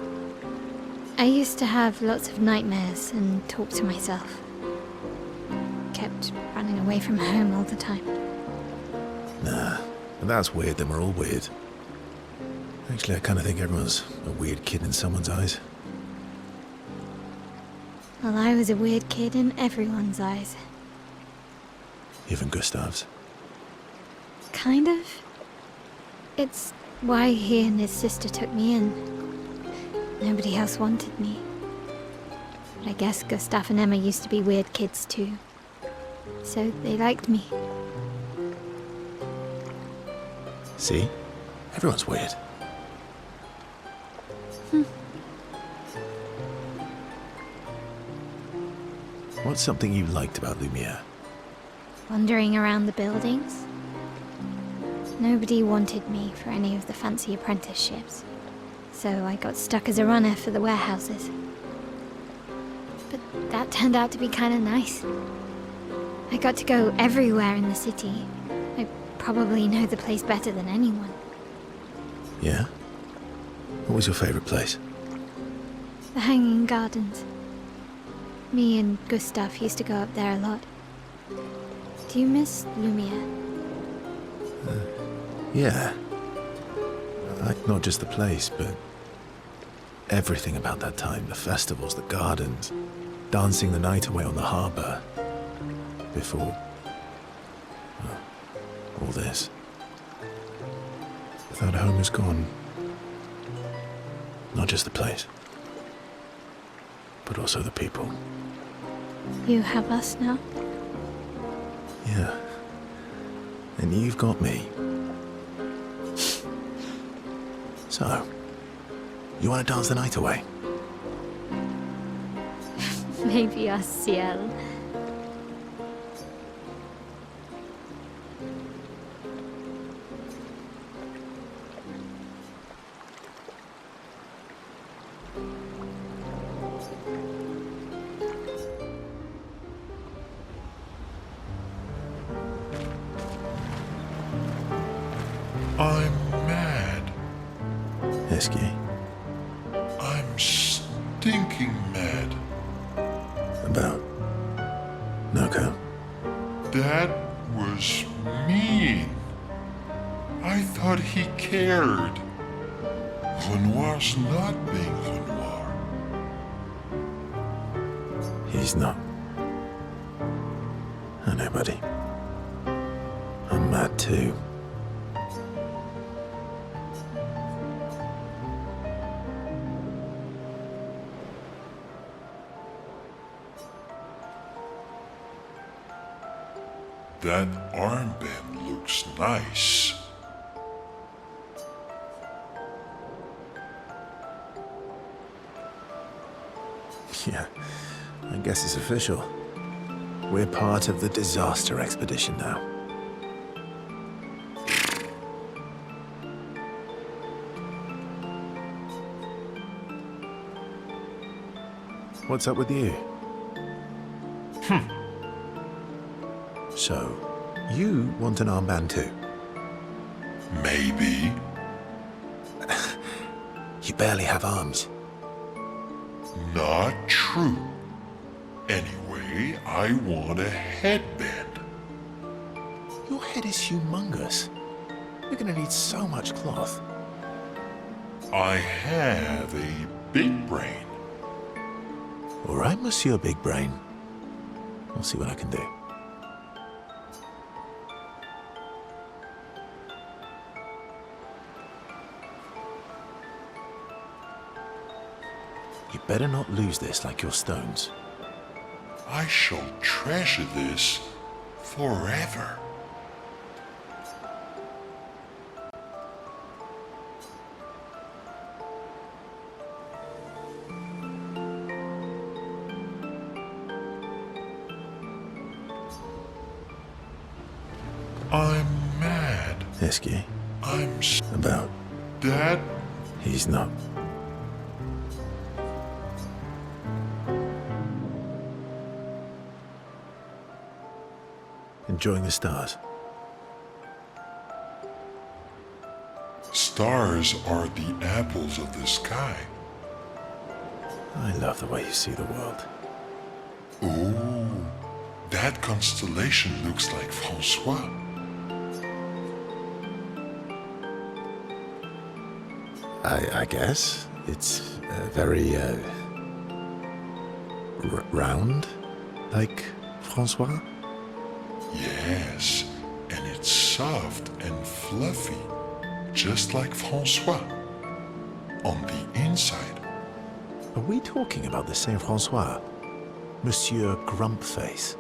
I used to have lots of nightmares and talk to myself. Kept running away from home all the time. Nah, that's weird, then we're all weird. Actually, I kind of think everyone's a weird kid in someone's eyes. Well, I was a weird kid in everyone's eyes. Even Gustav's. Kind of. It's why he and his sister took me in. Nobody else wanted me. But I guess Gustav and Emma used to be weird kids too. So they liked me. See? Everyone's weird. What's something you liked about Lumiere? Wandering around the buildings. Nobody wanted me for any of the fancy apprenticeships. So I got stuck as a runner for the warehouses. But that turned out to be kind of nice. I got to go everywhere in the city. I probably know the place better than anyone. Yeah? What was your favorite place? The Hanging Gardens. Me and Gustav used to go up there a lot. Do you miss Lumiere? Yeah. Like, not just the place, but everything about that time. The festivals, the gardens, dancing the night away on the harbour. Before... well, all this. That home is gone. Not just the place, but also the people. You have us now? Yeah. And you've got me. So, you want to dance the night away? Maybe us, Ciel. I'm mad. Esky. I'm stinking mad. About Noko. That was mean. I thought he cared. Renoir's not being Renoir. He's not. I know, buddy. I'm mad too. That armband looks nice. Yeah, I guess it's official. We're part of the disaster expedition now. What's up with you? So, you want an armband too? Maybe. You barely have arms. Not true. Anyway, I want a headband. Your head is humongous. You're gonna need so much cloth. I have a big brain. All right, Monsieur Big Brain. I'll see what I can do. You better not lose this like your stones. I shall treasure this forever. I'm mad. Esky. I'm About Dad? He's not. Enjoying the stars. Stars are the apples of the sky. I love the way you see the world. Ooh, that constellation looks like Francois. I guess. It's very, round, like Francois? Yes, and it's soft and fluffy, just like Francois. On the inside. Are we talking about the same Francois? Monsieur Grumpface?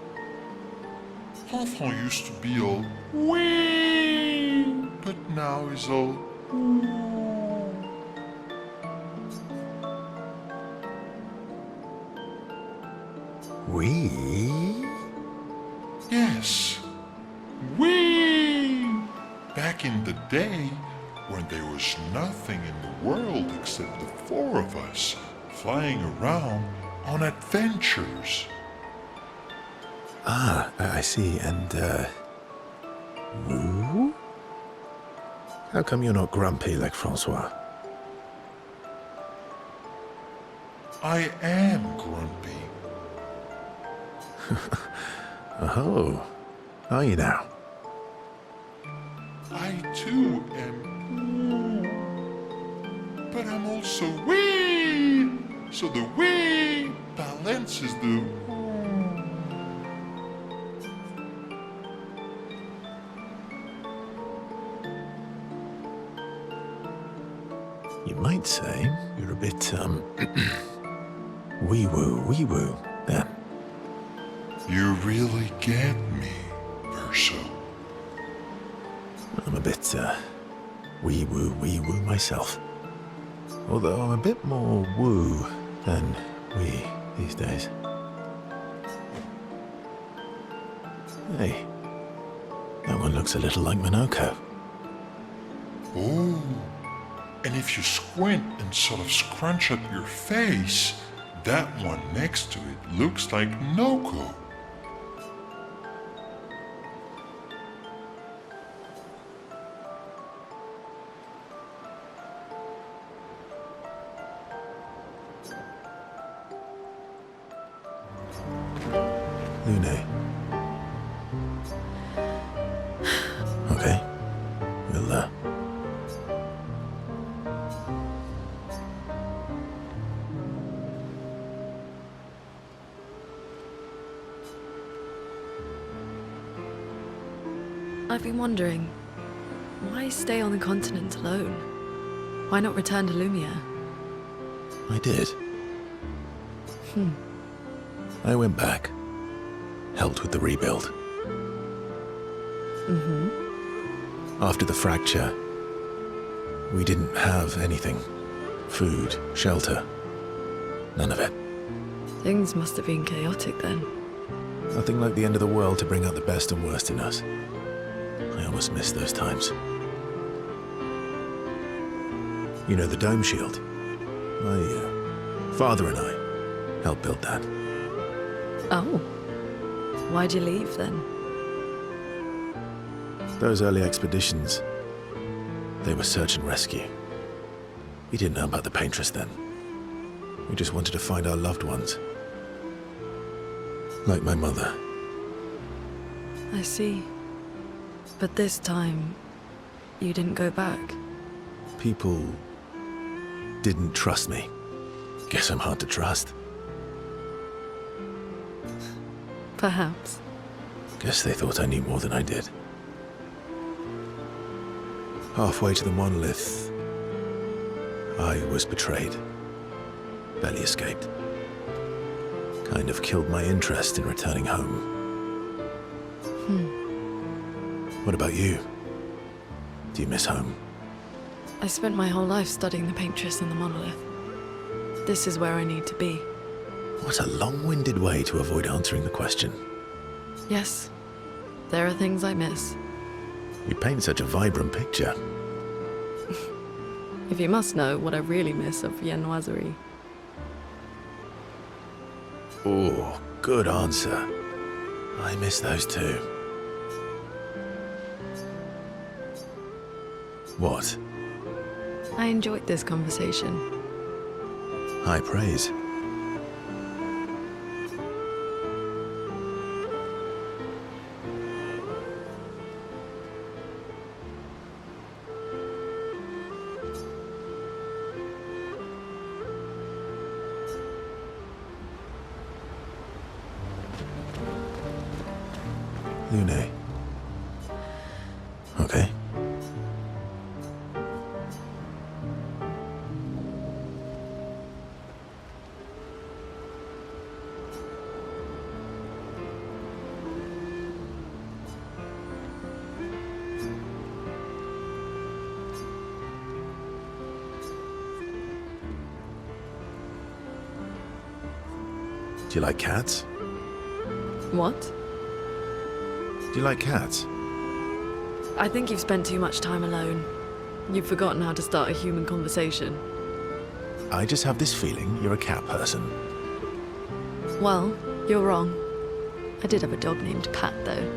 Enfant used to be all wee, but now he's all ooh. We? Yes, we. Back in the day, when there was nothing in the world except the four of us flying around on adventures. Ah, I see. And, woo? How come you're not grumpy like Francois? I am grumpy. Oh, are you now? I too am ooh, but I'm also wee. So the wee balances the ooh. You might say you're a bit, wee-woo, then. You really get me, Verso. I'm a bit, wee-woo myself. Although I'm a bit more woo than wee these days. Hey, that one looks a little like Monoco. Oh, and if you squint and sort of scrunch up your face, that one next to it looks like Noko. Lune. Okay. We'll, I've been wondering, why stay on the continent alone? Why not return to Lumiere? I did. I went back. Helped with the rebuild. After the fracture, we didn't have anything. Food, shelter, none of it. Things must have been chaotic then. Nothing like the end of the world to bring out the best and worst in us. I almost miss those times. You know the dome shield? My father and I helped build that. Oh. Why'd you leave then? Those early expeditions, they were search and rescue. We didn't know about the paintress then. We just wanted to find our loved ones. Like my mother. I see. But this time, you didn't go back. People didn't trust me. Guess I'm hard to trust. Perhaps. Guess they thought I knew more than I did. Halfway to the monolith, I was betrayed. Barely escaped. Kind of killed my interest in returning home. What about you? Do you miss home? I spent my whole life studying the paintress and the monolith. This is where I need to be. What a long-winded way to avoid answering the question. Yes, there are things I miss. You paint such a vibrant picture. If you must know what I really miss of viennoiserie. Oh, good answer. I miss those too. What? I enjoyed this conversation. High praise. Lune. Okay. Do you like cats? What? Do you like cats? I think you've spent too much time alone. You've forgotten how to start a human conversation. I just have this feeling you're a cat person. Well, you're wrong. I did have a dog named Pat, though.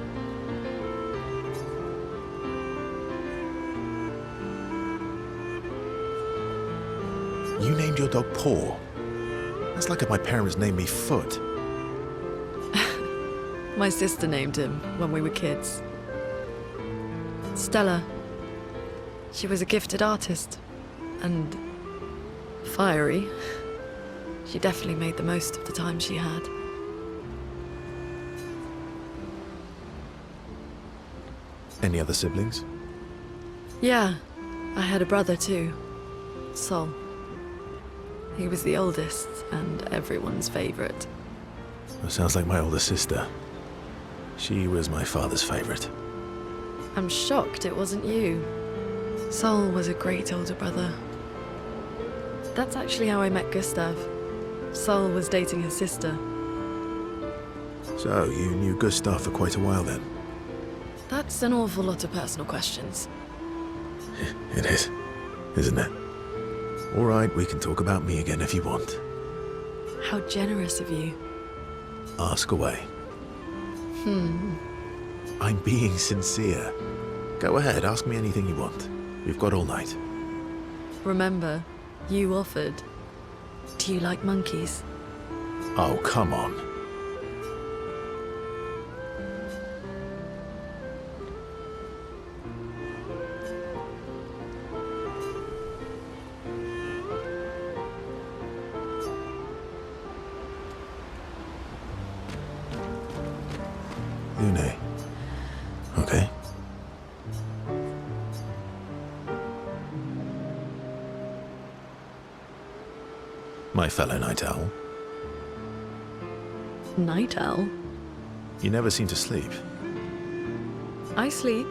You named your dog Paw. That's like if my parents named me Foot. My sister named him when we were kids. Stella. She was a gifted artist. And fiery. She definitely made the most of the time she had. Any other siblings? Yeah, I had a brother too. Sol. He was the oldest and everyone's favorite. That sounds like my older sister. She was my father's favorite. I'm shocked it wasn't you. Sol was a great older brother. That's actually how I met Gustav. Sol was dating his sister. So, you knew Gustav for quite a while then? That's an awful lot of personal questions. It is, isn't it? All right, we can talk about me again if you want. How generous of you. Ask away. I'm being sincere. Go ahead, ask me anything you want. We've got all night. Remember, you offered. Do you like monkeys? Oh, come on. Lune. Okay. My fellow night owl. Night owl? You never seem to sleep. I sleep.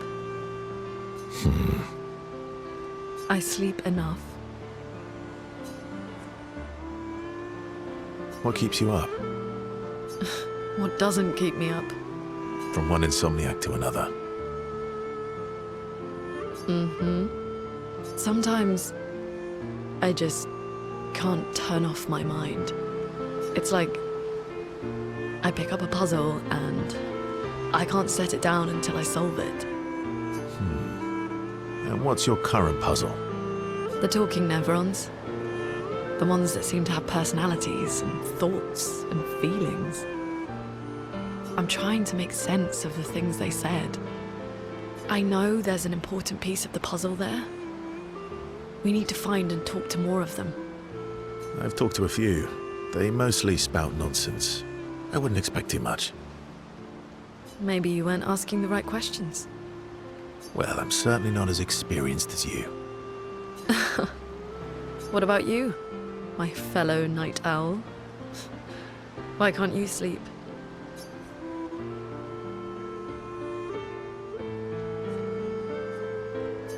I sleep enough. What keeps you up? What doesn't keep me up? From one insomniac to another. Sometimes I just can't turn off my mind. It's like I pick up a puzzle and I can't set it down until I solve it. And what's your current puzzle? The talking Nevrons. The ones that seem to have personalities and thoughts and feelings. I'm trying to make sense of the things they said. I know there's an important piece of the puzzle there. We need to find and talk to more of them. I've talked to a few. They mostly spout nonsense. I wouldn't expect too much. Maybe you weren't asking the right questions. Well, I'm certainly not as experienced as you. What about you, my fellow night owl? Why can't you sleep?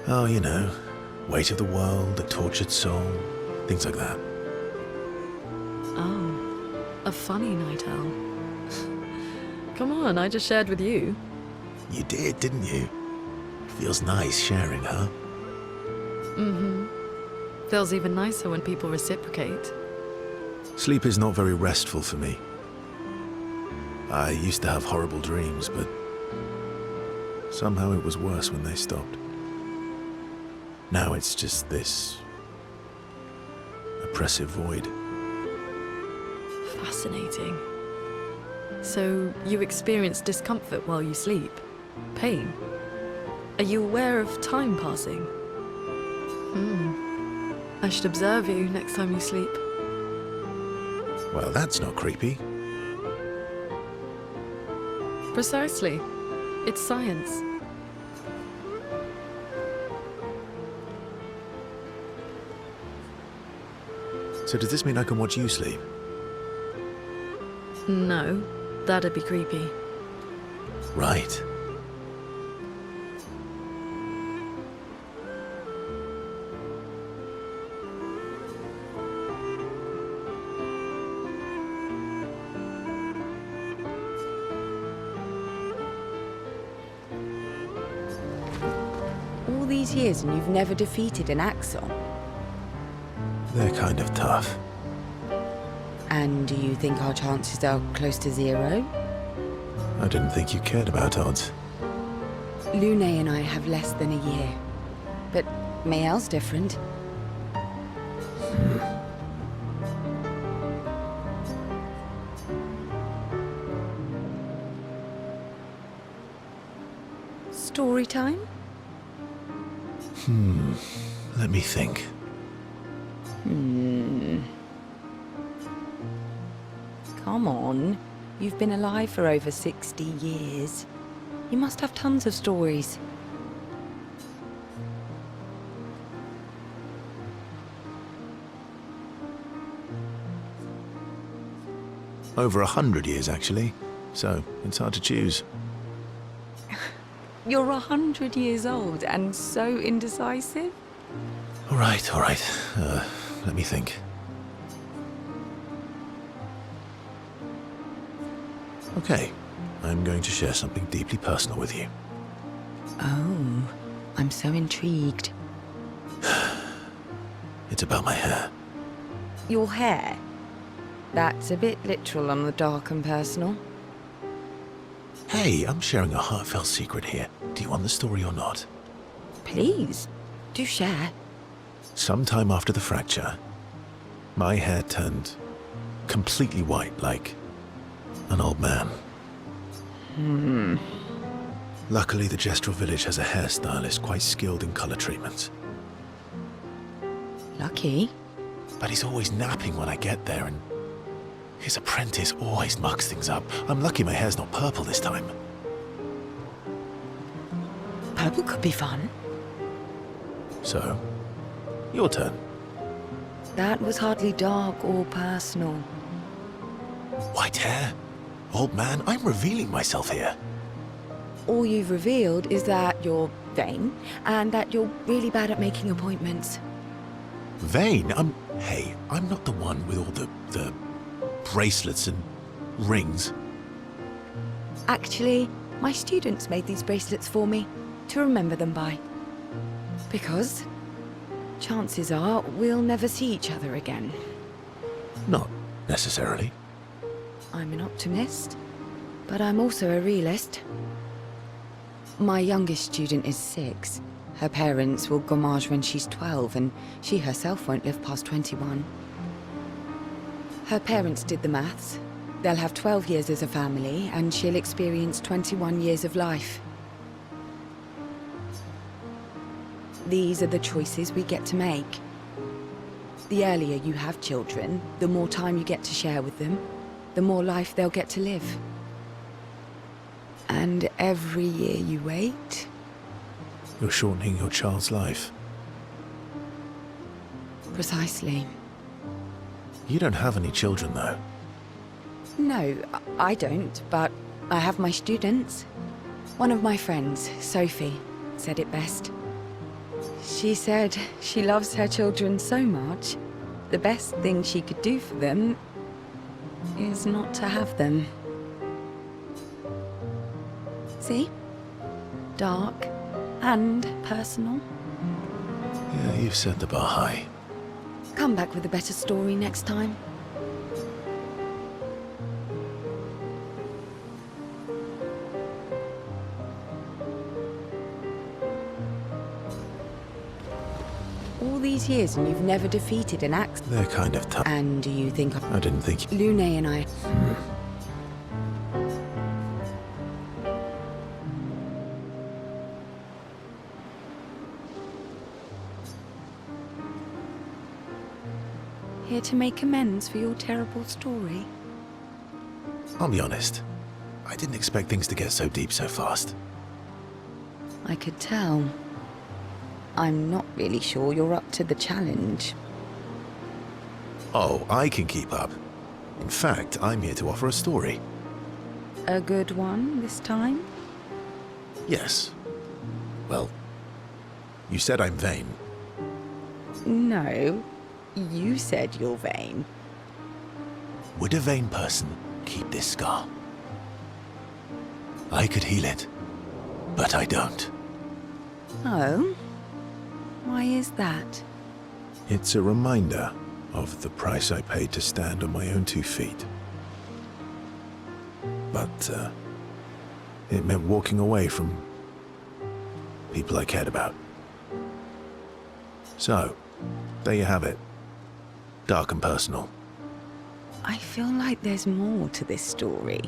Oh, you know, weight of the world, the tortured soul, things like that. Oh, a funny night owl. Come on, I just shared with you. You did, didn't you? Feels nice sharing, huh? Feels even nicer when people reciprocate. Sleep is not very restful for me. I used to have horrible dreams, but somehow it was worse when they stopped. Now it's just this oppressive void. Fascinating. So you experience discomfort while you sleep? Pain? Are you aware of time passing? I should observe you next time you sleep. Well, that's not creepy. Precisely. It's science. So does this mean I can watch you sleep? No, that'd be creepy. Right. All these years and you've never defeated an Axon? They're kind of tough. And do you think our chances are close to zero? I didn't think you cared about odds. Lune and I have less than a year. But Mael's different. Story time? Let me think. Come on. You've been alive for over 60 years. You must have tons of stories. Over 100 years, actually. So, it's hard to choose. You're 100 years old and so indecisive? All right. Let me think. Okay, I'm going to share something deeply personal with you. Oh, I'm so intrigued. It's about my hair. Your hair? That's a bit literal on the dark and personal. Hey, I'm sharing a heartfelt secret here. Do you want the story or not? Please, do share. Sometime after the fracture, my hair turned completely white, like an old man. Luckily, the Gestural village has a hairstylist quite skilled in color treatments. Lucky? But he's always napping when I get there, and his apprentice always mucks things up. I'm lucky my hair's not purple this time. purple could be fun. So, your turn. That was hardly dark or personal. White hair? Old man, I'm revealing myself here. All you've revealed is that you're vain, and that you're really bad at making appointments. Vain? Hey, I'm not the one with all the bracelets and rings. Actually, my students made these bracelets for me, to remember them by. Because chances are we'll never see each other again. Not necessarily. I'm an optimist, but I'm also a realist. My youngest student is 6. Her parents will gommage when she's 12, and she herself won't live past 21. Her parents did the maths. They'll have 12 years as a family, and she'll experience 21 years of life. These are the choices we get to make. The earlier you have children, the more time you get to share with them, the more life they'll get to live. And every year you wait... You're shortening your child's life. Precisely. You don't have any children, though. No, I don't, but I have my students. One of my friends, Sophie, said it best. She said she loves her children so much, the best thing she could do for them is not to have them. See? Dark and personal. Yeah, you've set the bar high. Come back with a better story next time. All these years and you've never defeated an axe. They're kind of tough. And do you think I didn't think... Lune and I... Here to make amends for your terrible story? I'll be honest. I didn't expect things to get so deep so fast. I could tell. I'm not really sure you're up to the challenge. Oh, I can keep up. In fact, I'm here to offer a story. A good one this time? Yes. Well, you said I'm vain. No, you said you're vain. Would a vain person keep this scar? I could heal it, but I don't. Oh? Why is that? It's a reminder of the price I paid to stand on my own 2 feet. But, it meant walking away from people I cared about. So, there you have it. Dark and personal. I feel like there's more to this story.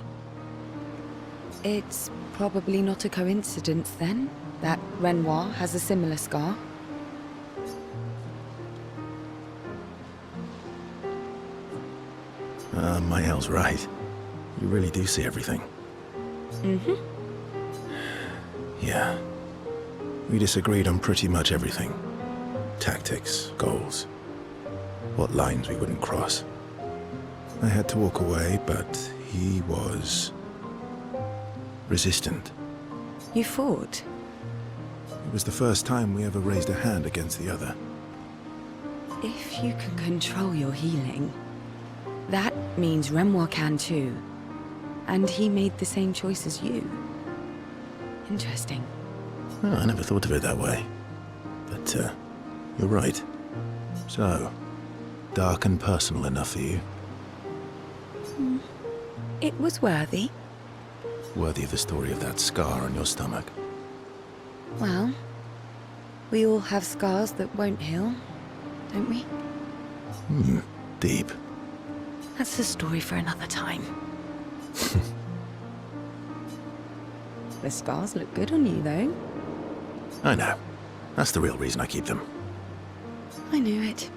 It's probably not a coincidence, then, that Renoir has a similar scar. Mael's right. You really do see everything. Mm-hmm. Yeah. We disagreed on pretty much everything. Tactics, goals, what lines we wouldn't cross. I had to walk away, but he was... resistant. You fought? It was the first time we ever raised a hand against the other. If you can control your healing, that means Renoir can too. And he made the same choice as you. Interesting. Oh, I never thought of it that way. But, you're right. So, dark and personal enough for you? It was worthy. Worthy of the story of that scar on your stomach. Well, we all have scars that won't heal, don't we? Deep. That's a story for another time. The scars look good on you, though. I know. That's the real reason I keep them. I knew it.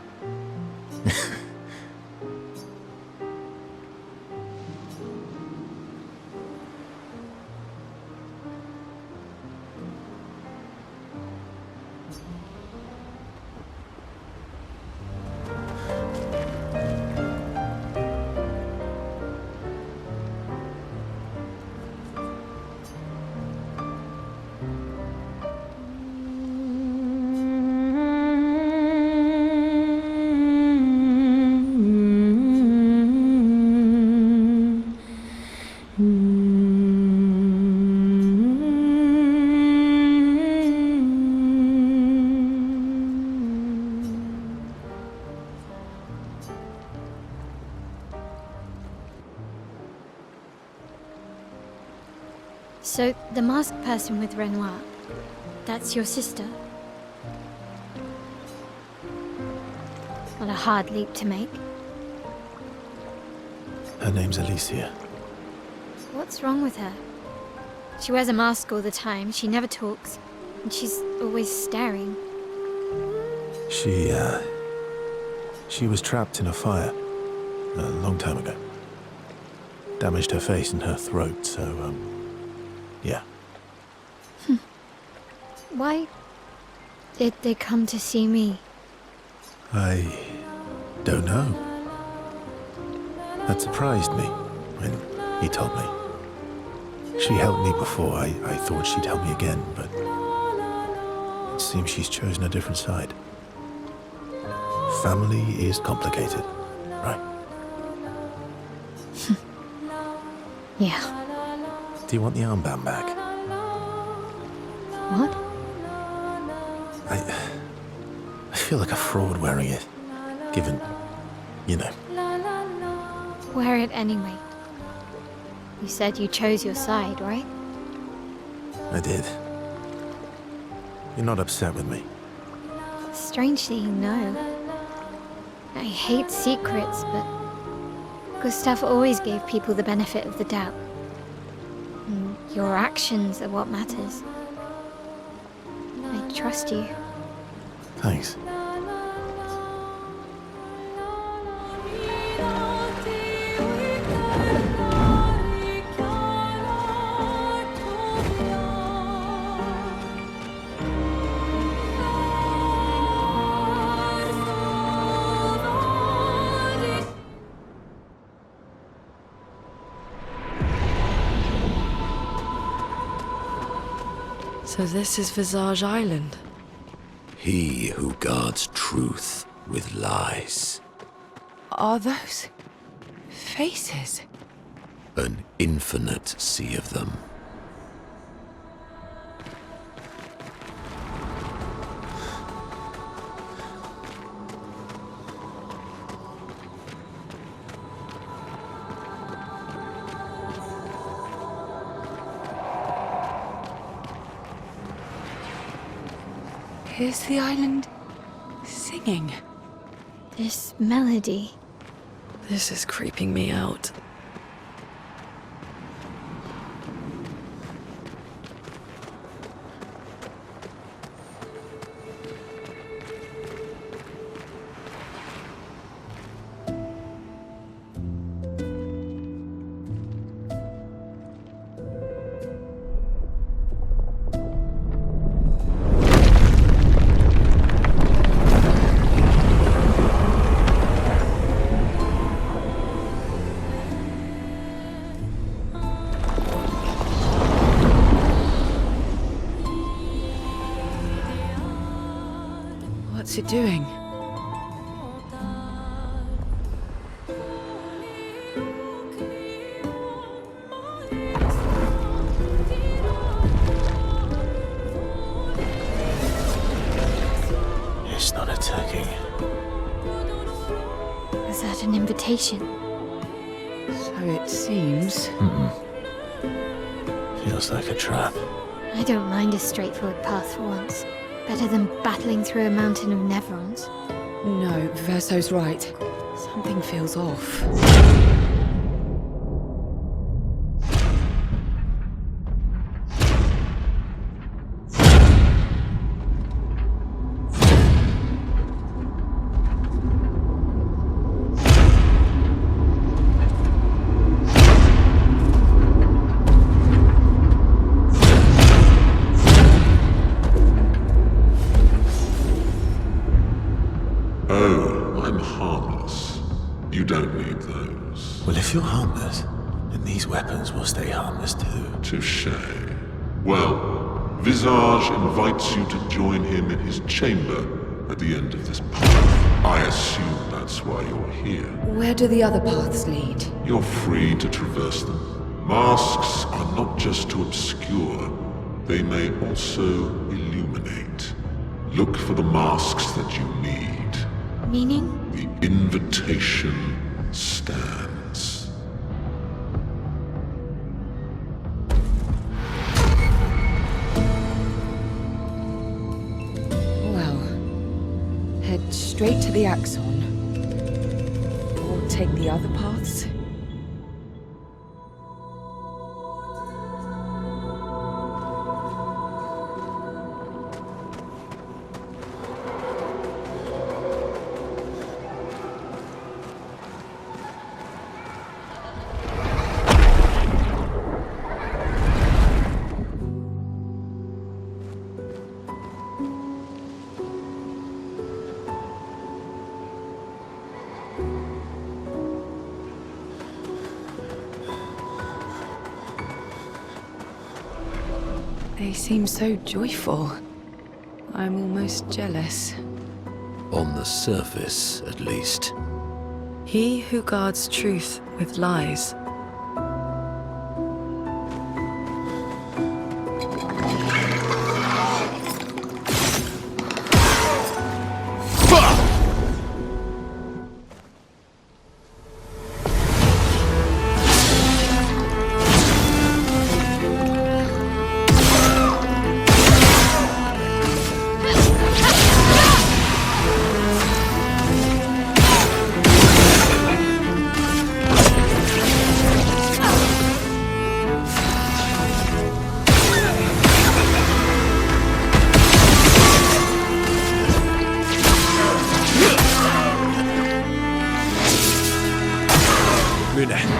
The masked person with Renoir. That's your sister? What a hard leap to make. Her name's Alicia. What's wrong with her? She wears a mask all the time, she never talks, and she's always staring. She was trapped in a fire a long time ago. Damaged her face and her throat, so, yeah. Why did they come to see me? I don't know. That surprised me when he told me. She helped me before. I thought she'd help me again, but it seems she's chosen a different side. Family is complicated, right? Yeah. Do you want the armband back? What? I feel like a fraud wearing it, given, you know. Wear it anyway. You said you chose your side, right? I did. You're not upset with me. Strangely, no. I hate secrets, but Gustave always gave people the benefit of the doubt. And your actions are what matters. I trust you. Thanks. So this is Visage Island? He who guards truth with lies. Are those faces? An infinite sea of them. Is the island singing? This melody. This is creeping me out. What's it doing? It's not attacking. Is that an invitation? So it seems. Feels like a trap. I don't mind a straightforward path for once. Better than battling through a mountain of Nevrons. No, Verso's right. Something feels off. Oh, I'm harmless. You don't need those. Well, if you're harmless, then these weapons will stay harmless too. Touché. Well, Visage invites you to join him in his chamber at the end of this path. I assume that's why you're here. Where do the other paths lead? You're free to traverse them. Masks are not just to obscure, they may also illuminate. Look for the masks that you need. Meaning? The invitation stands. straight to the Axon, or take the other paths? They seem so joyful. I'm almost jealous. On the surface, at least. He who guards truth with lies.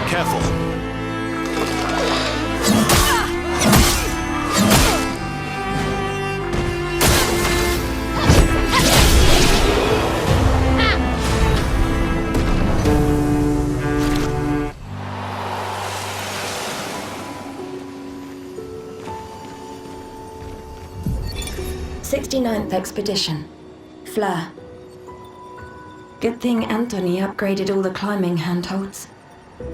Careful. '69th Expedition. Fleur. Good thing Anthony upgraded all the climbing handholds.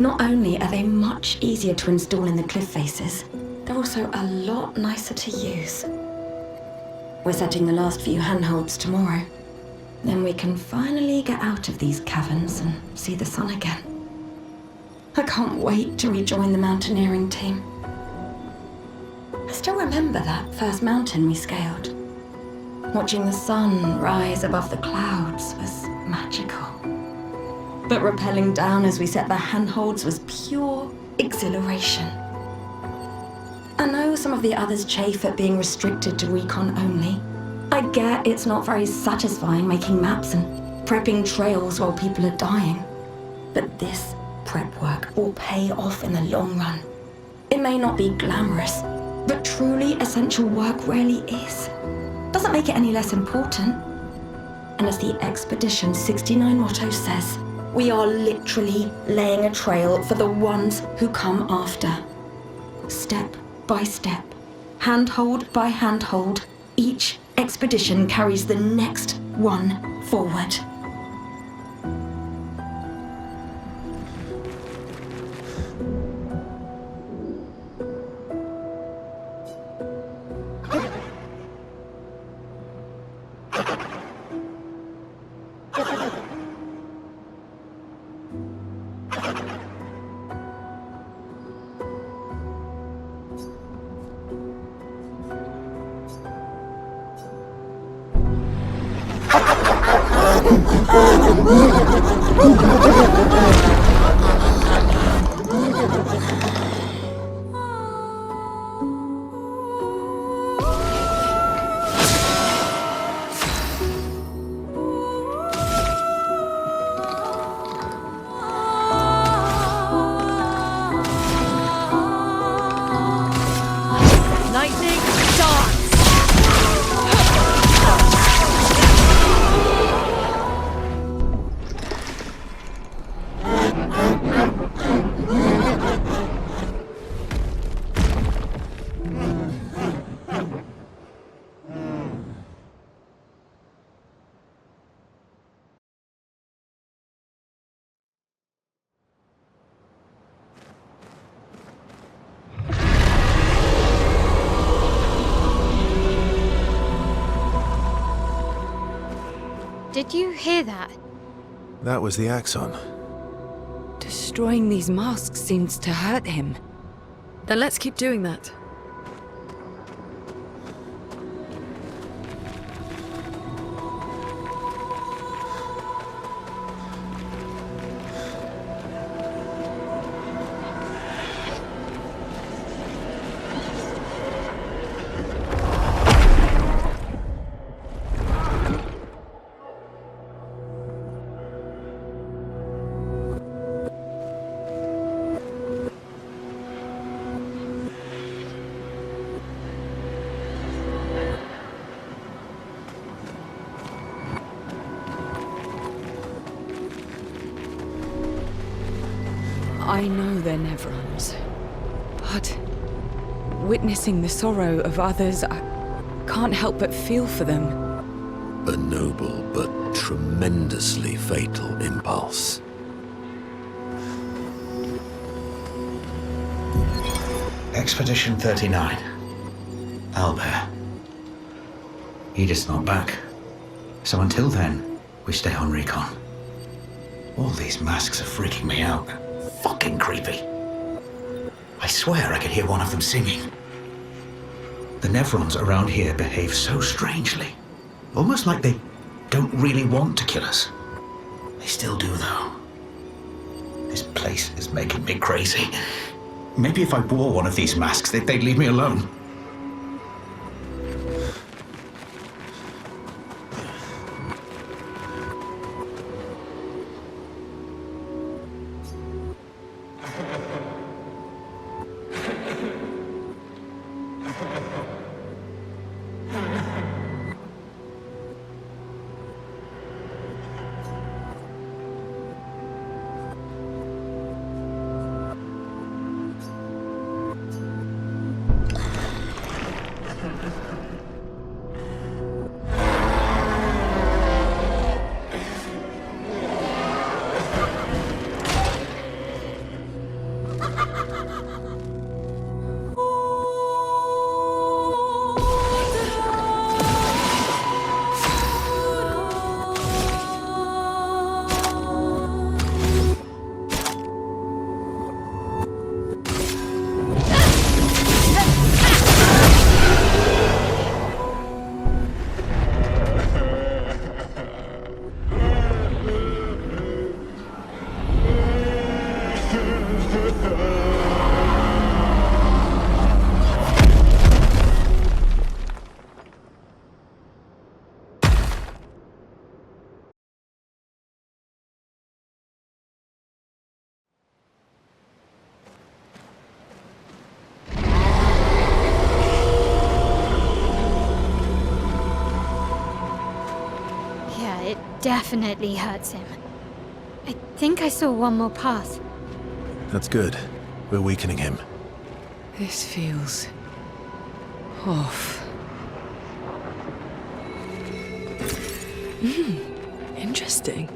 Not only are they much easier to install in the cliff faces, they're also a lot nicer to use. We're setting the last few handholds tomorrow. Then we can finally get out of these caverns and see the sun again. I can't wait to rejoin the mountaineering team. I still remember that first mountain we scaled. Watching the sun rise above the clouds was magical. But rappelling down as we set the handholds was pure exhilaration. I know some of the others chafe at being restricted to recon only. I get it's not very satisfying making maps and prepping trails while people are dying. But this prep work will pay off in the long run. It may not be glamorous, but truly essential work rarely is. Doesn't make it any less important. And as the Expedition 69 motto says, we are literally laying a trail for the ones who come after. Step by step, handhold by handhold, each expedition carries the next one forward. Did you hear that? That was the Axon. Destroying these masks seems to hurt him. Then let's keep doing that. I know they're Nevrons, but witnessing the sorrow of others, I can't help but feel for them. A noble but tremendously fatal impulse. Expedition 39. Albert. Edith's not back. So until then, we stay on recon. All these masks are freaking me out. Fucking creepy. I swear I could hear one of them singing. The Nevrons around here behave so strangely. Almost like they don't really want to kill us. They still do, though. This place is making me crazy. Maybe if I wore one of these masks, they'd leave me alone. Definitely hurts him. I think I saw one more path. That's good. We're weakening him. This feels off. Interesting.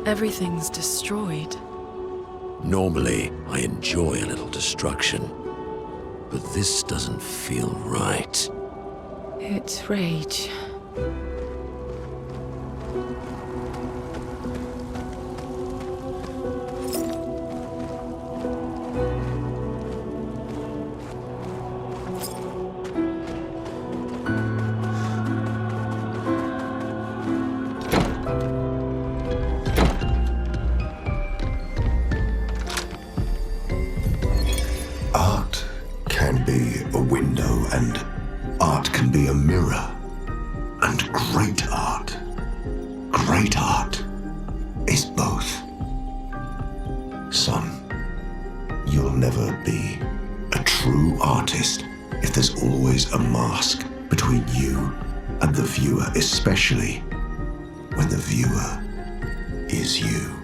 Everything's destroyed. Normally, I enjoy a little destruction, but this doesn't feel right. It's rage. Art can be a window, and art can be a mirror. And great art is both. Son, you'll never be a true artist if there's always a mask between you and the viewer, especially when the viewer is you.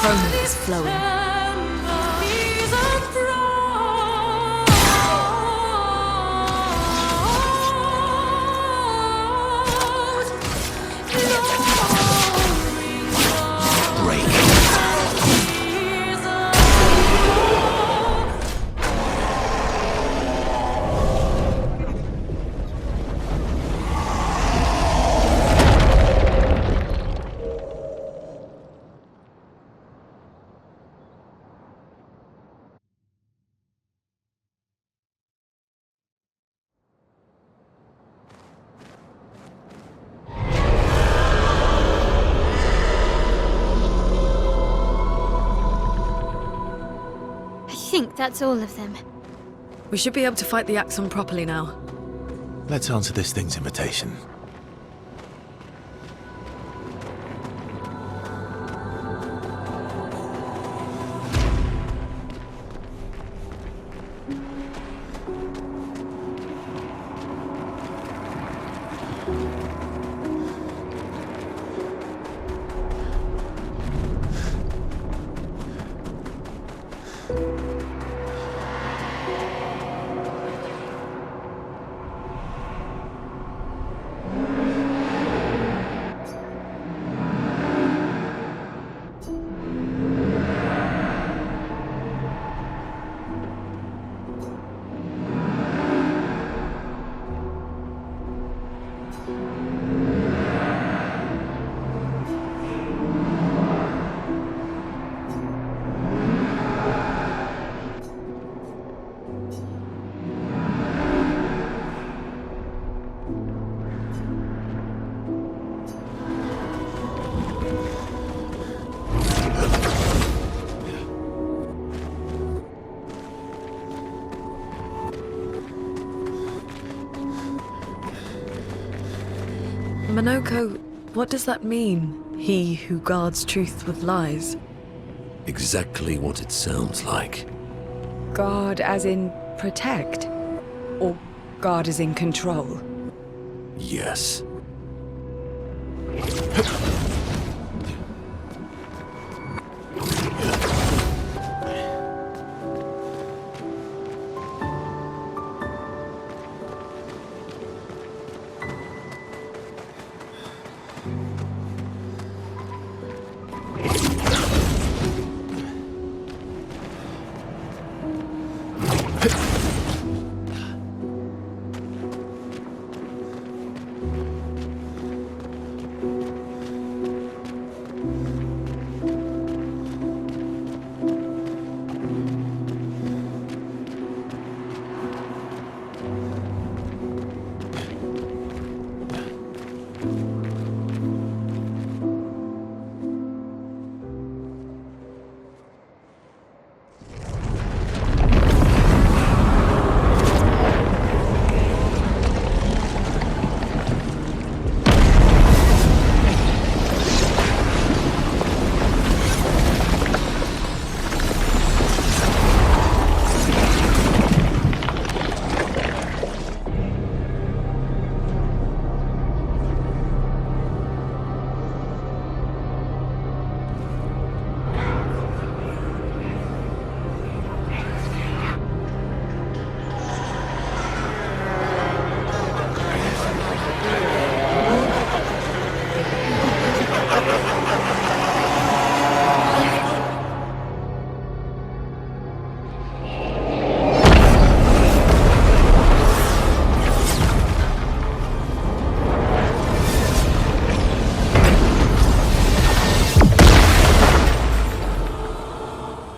Chroma is flowing. think that's all of them. We should be able to fight the Axon properly now. Let's answer this thing's invitation. Monoco, what does that mean? He who guards truth with lies? Exactly what it sounds like. Guard as in protect? Or guard as in control? Yes.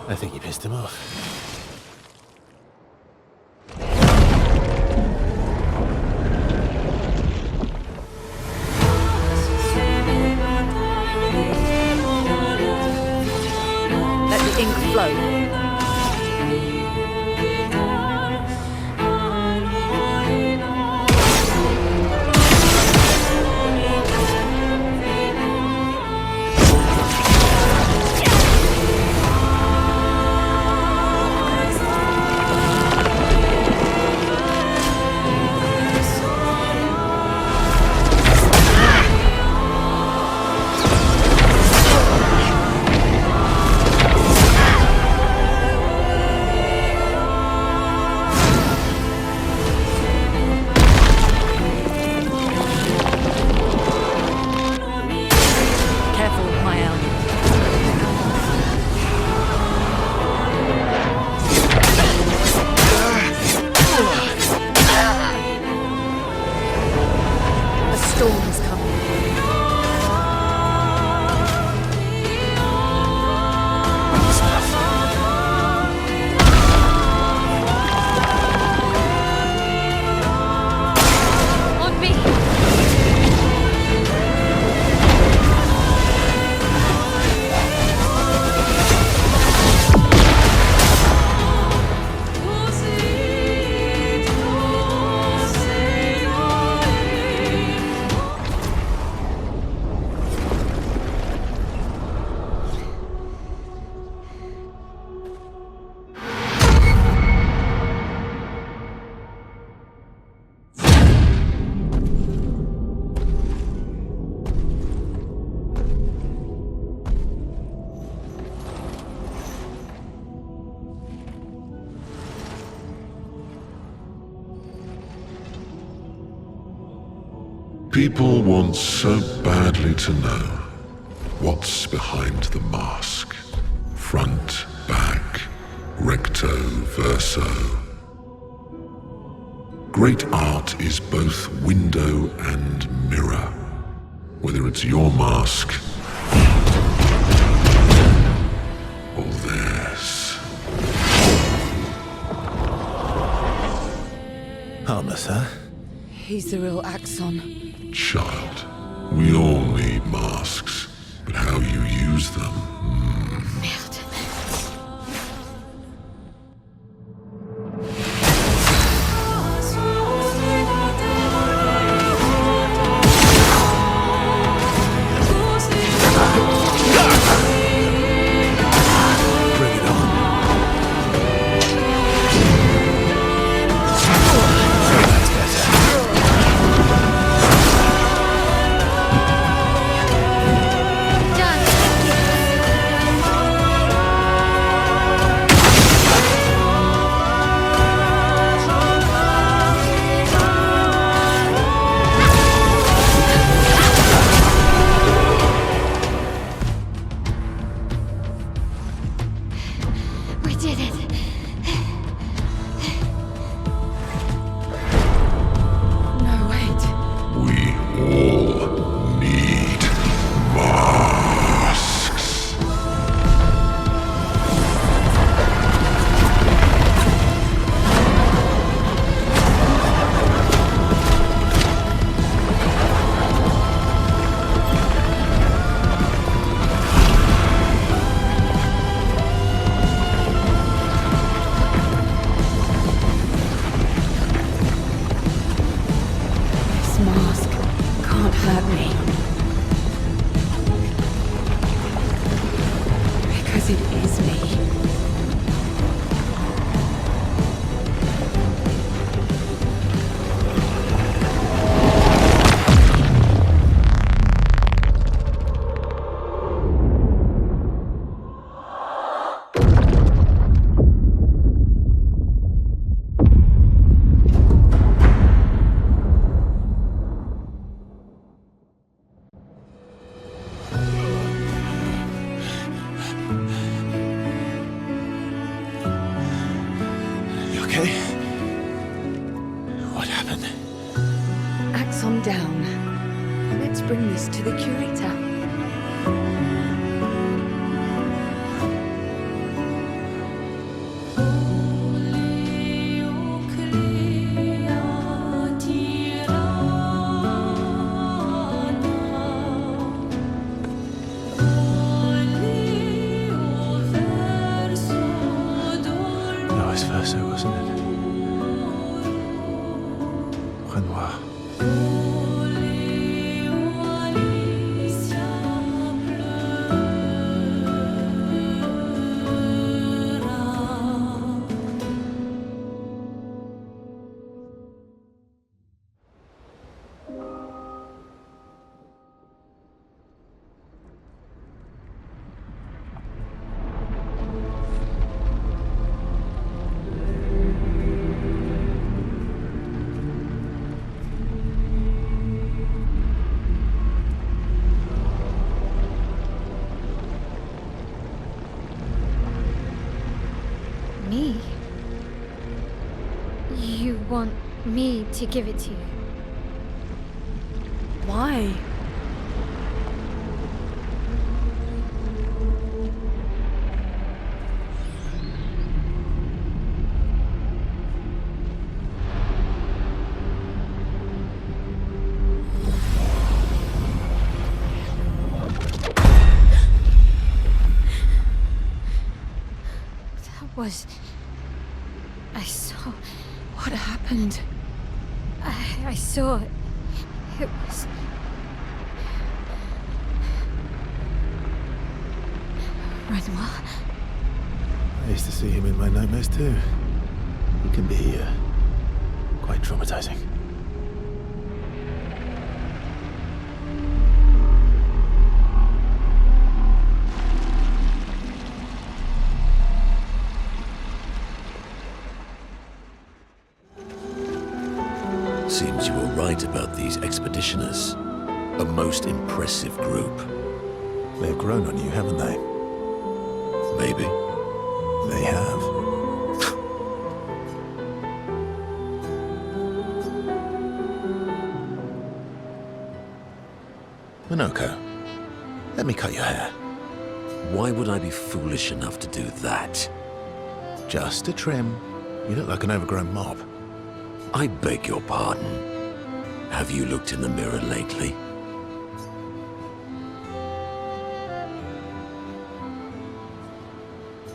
I think you pissed him off. Let the ink flow. People want so badly to know what's behind the mask. Front, back, recto, verso. Great art is both window and mirror. Whether it's your mask or theirs. Harmless, huh? He's the real Axon. Child, we all need masks, but how you use them. Merde. Want me to give it to you? Why? That was... I saw... What happened? I saw it. It was... Renoir. I used to see him in my nightmares too. He can be quite traumatizing. Seems you were right about these expeditioners. A most impressive group. They've grown on you, haven't they? Maybe. They have. Monoco, let me cut your hair. Why would I be foolish enough to do that? Just a trim. You look like an overgrown mob. I beg your pardon. Have you looked in the mirror lately?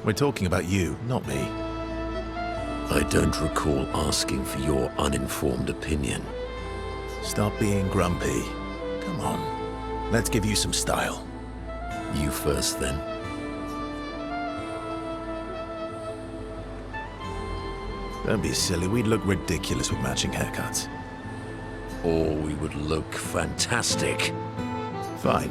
We're talking about you, not me. I don't recall asking for your uninformed opinion. Stop being grumpy. Come on, let's give you some style. You first, then. Don't be silly, we'd look ridiculous with matching haircuts. Or we would look fantastic. Fine.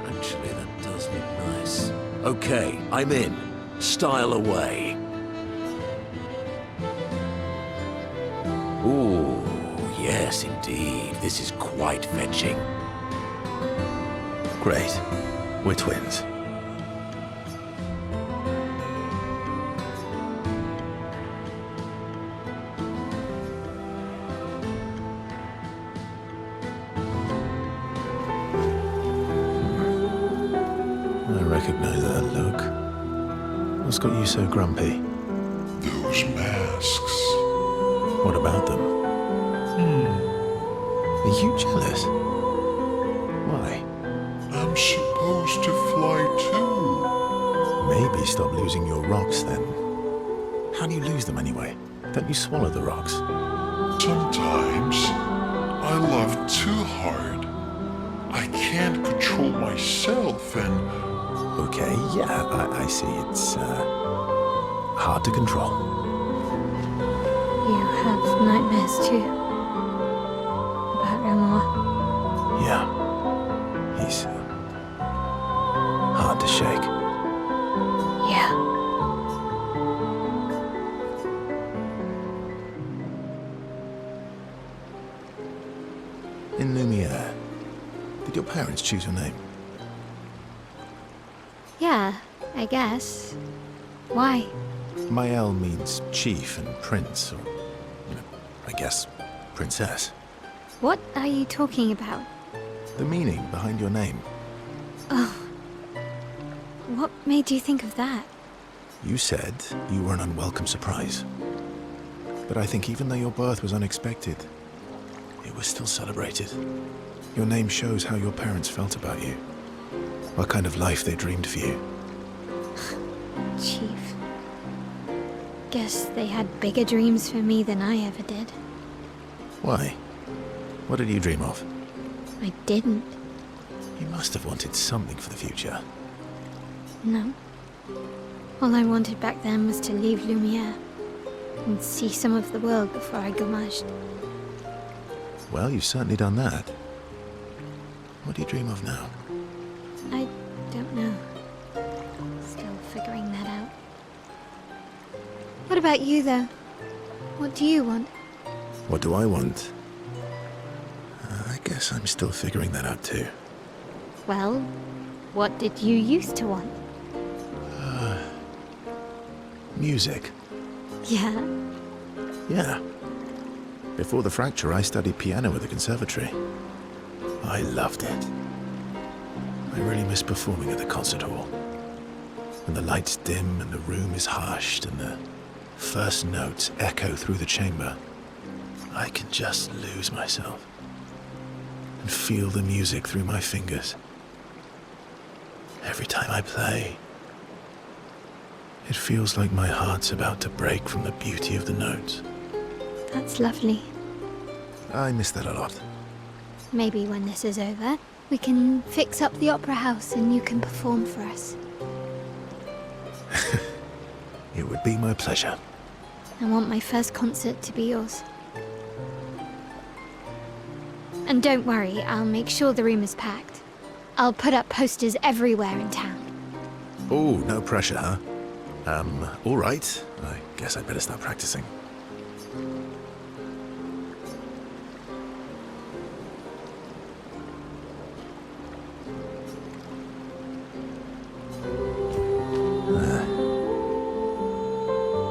Actually, that does look nice. Okay, I'm in. Style away. Ooh, yes, indeed. This is quite fetching. Great. We're twins. I recognize that look. What's got you so grumpy? Those masks. What about them? Are you jealous? Why? I'm supposed to fly too. Maybe stop losing your rocks then. How do you lose them anyway? Don't you swallow the rocks? Sometimes I love too hard. I can't control myself and... Okay, yeah, I see. It's hard to control. You have nightmares too? About Renoir? Yeah. He's hard to shake. Yeah. In Lumiere, did your parents choose your name? Yeah, I guess. Why? Mael means chief and prince, or, I guess, princess. What are you talking about? The meaning behind your name. Oh. What made you think of that? You said you were an unwelcome surprise. But I think even though your birth was unexpected, it was still celebrated. Your name shows how your parents felt about you. What kind of life they dreamed for you. Chief. Guess they had bigger dreams for me than I ever did. Why? What did you dream of? I didn't. You must have wanted something for the future. No. All I wanted back then was to leave Lumiere and see some of the world before I gommaged. Well, you've certainly done that. What do you dream of now? I don't know. Still figuring that out. What about you, though? What do you want? What do I want? I guess I'm still figuring that out too. Well, what did you used to want? Music. Yeah? Yeah. Before the fracture, I studied piano at the conservatory. I loved it. I really miss performing at the concert hall. When the lights dim and the room is hushed and the first notes echo through the chamber, I can just lose myself and feel the music through my fingers. Every time I play, it feels like my heart's about to break from the beauty of the notes. That's lovely. I miss that a lot. Maybe when this is over, we can fix up the opera house and you can perform for us. It would be my pleasure. I want my first concert to be yours. And don't worry, I'll make sure the room is packed. I'll put up posters everywhere in town. Oh, no pressure, huh? All right. I guess I'd better start practicing.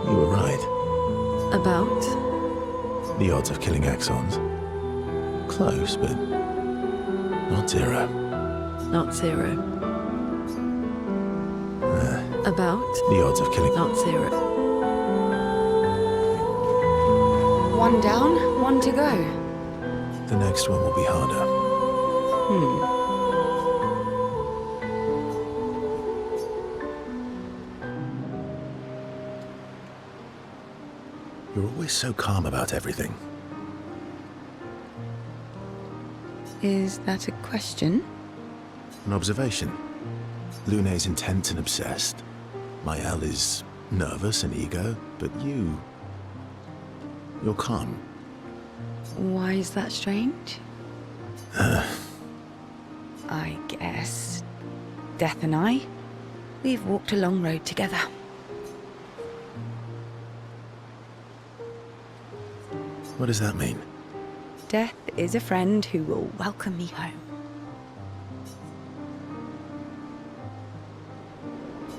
You were right. About? The odds of killing axons. Close, but not zero. Not zero. About? The odds of killing... Not zero. One down, one to go. The next one will be harder. You're always so calm about everything. Is that a question? An observation. Lune's intense and obsessed. Mael is nervous and eager, but you're calm. Why is that strange? I guess Death and I, we've walked a long road together. What does that mean? Death is a friend who will welcome me home.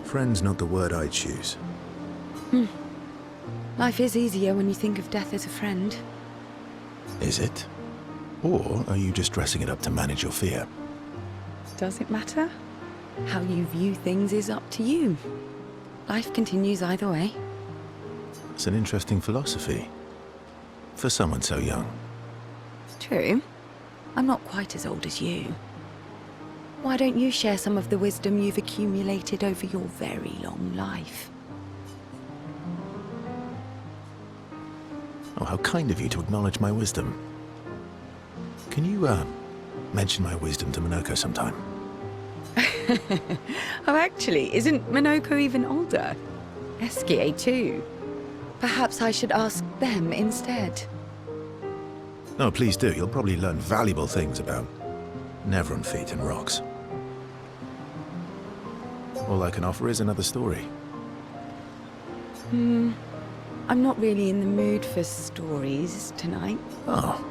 Friend's not the word I choose. Life is easier when you think of death as a friend. Is it? Or are you just dressing it up to manage your fear? Does it matter? How you view things is up to you. Life continues either way. It's an interesting philosophy. For someone so young. True. I'm not quite as old as you. Why don't you share some of the wisdom you've accumulated over your very long life? Oh, how kind of you to acknowledge my wisdom. Can you, mention my wisdom to Monoco sometime? Oh, actually, isn't Monoco even older? Exье too. Perhaps I should ask them instead. No, please do. You'll probably learn valuable things about Nevron feet and rocks. All I can offer is another story. I'm not really in the mood for stories tonight. Oh.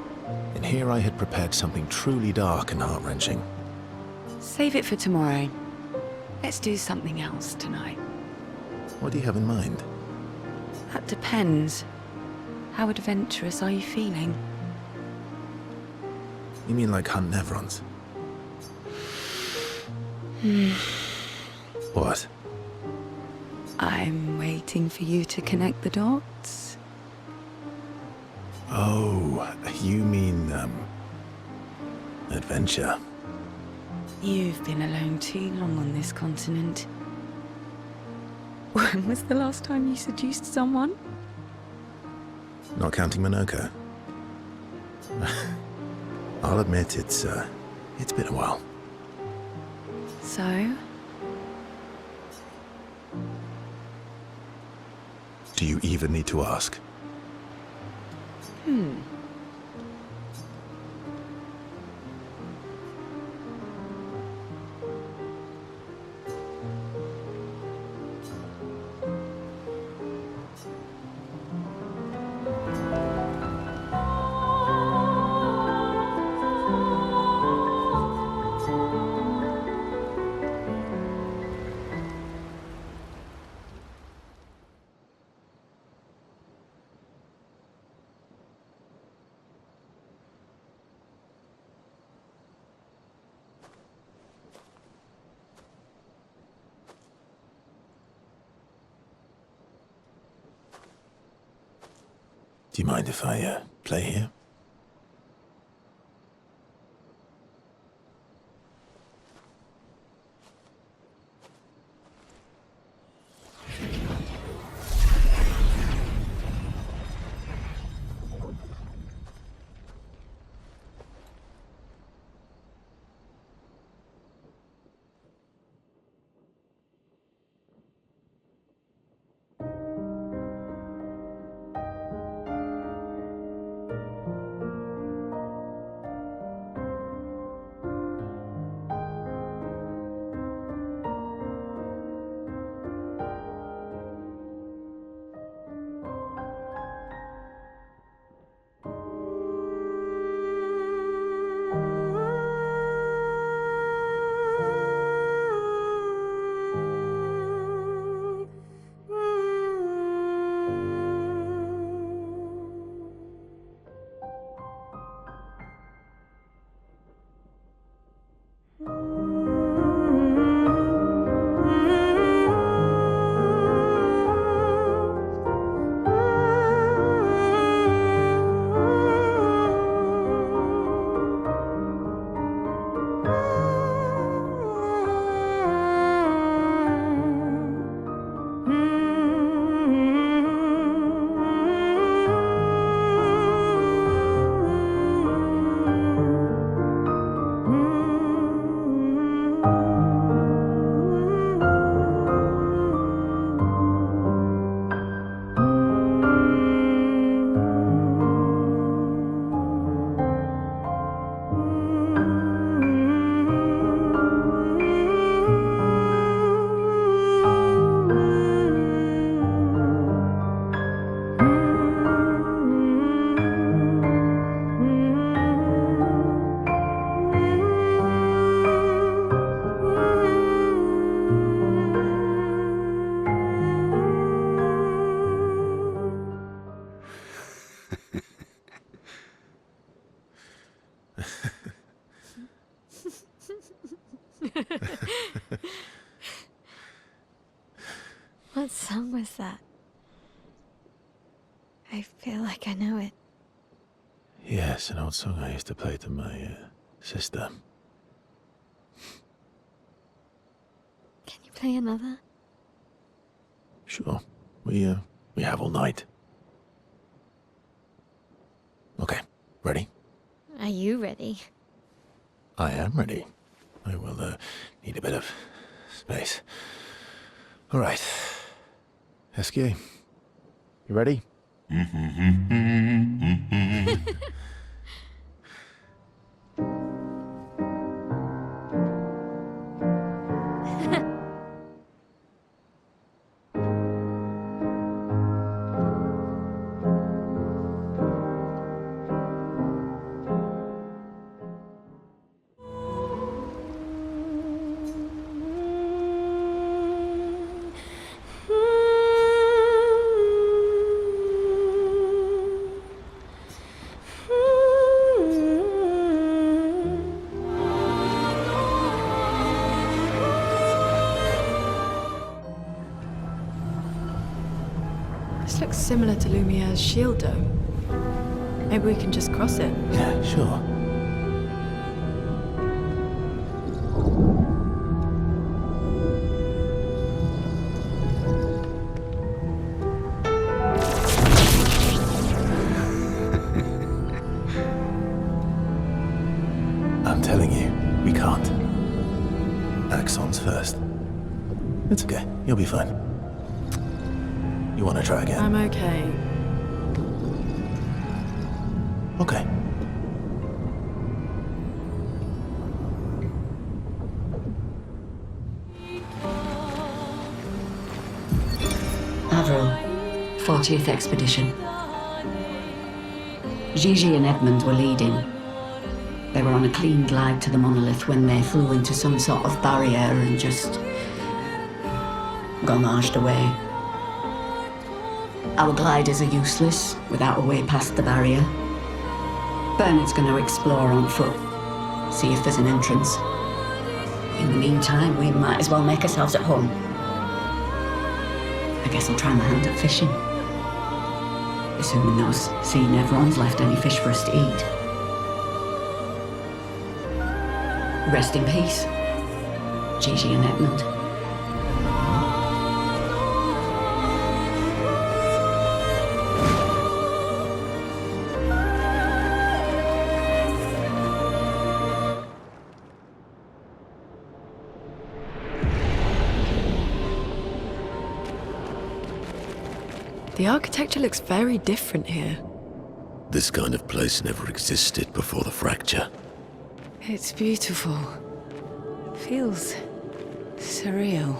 And here I had prepared something truly dark and heart-wrenching. Save it for tomorrow. Let's do something else tonight. What do you have in mind? That depends. How adventurous are you feeling? You mean like hunt Nevrons? What? I'm waiting for you to connect the dots. Oh, you mean, adventure. You've been alone too long on this continent. When was the last time you seduced someone? Not counting Monoco. I'll admit it's been a while. So? Do you even need to ask? Do you mind if I, play here? is that? I feel like I know it. Yes, an old song I used to play to my sister. Can you play another? Sure. We have all night. Okay, ready? Are you ready? I am ready. I will need a bit of space. All right. Exье, you ready? This looks similar to Lumiere's shield dome. Maybe we can just cross it. Yeah, sure. I'm telling you, we can't. Axon's first. It's okay. You'll be fine. You want to try again? I'm okay. Okay. Avril, 40th Expedition. Gigi and Edmund were leading. They were on a clean glide to the monolith when they flew into some sort of barrier and just gomaged away. Our gliders are useless without a way past the barrier. Bernard's going to explore on foot, see if there's an entrance. In the meantime, we might as well make ourselves at home. I guess I'll try my hand at fishing. Assuming those sea nevrons left any fish for us to eat. Rest in peace, Gigi and Edmund. The architecture looks very different here. This kind of place never existed before the fracture. It's beautiful. Feels surreal.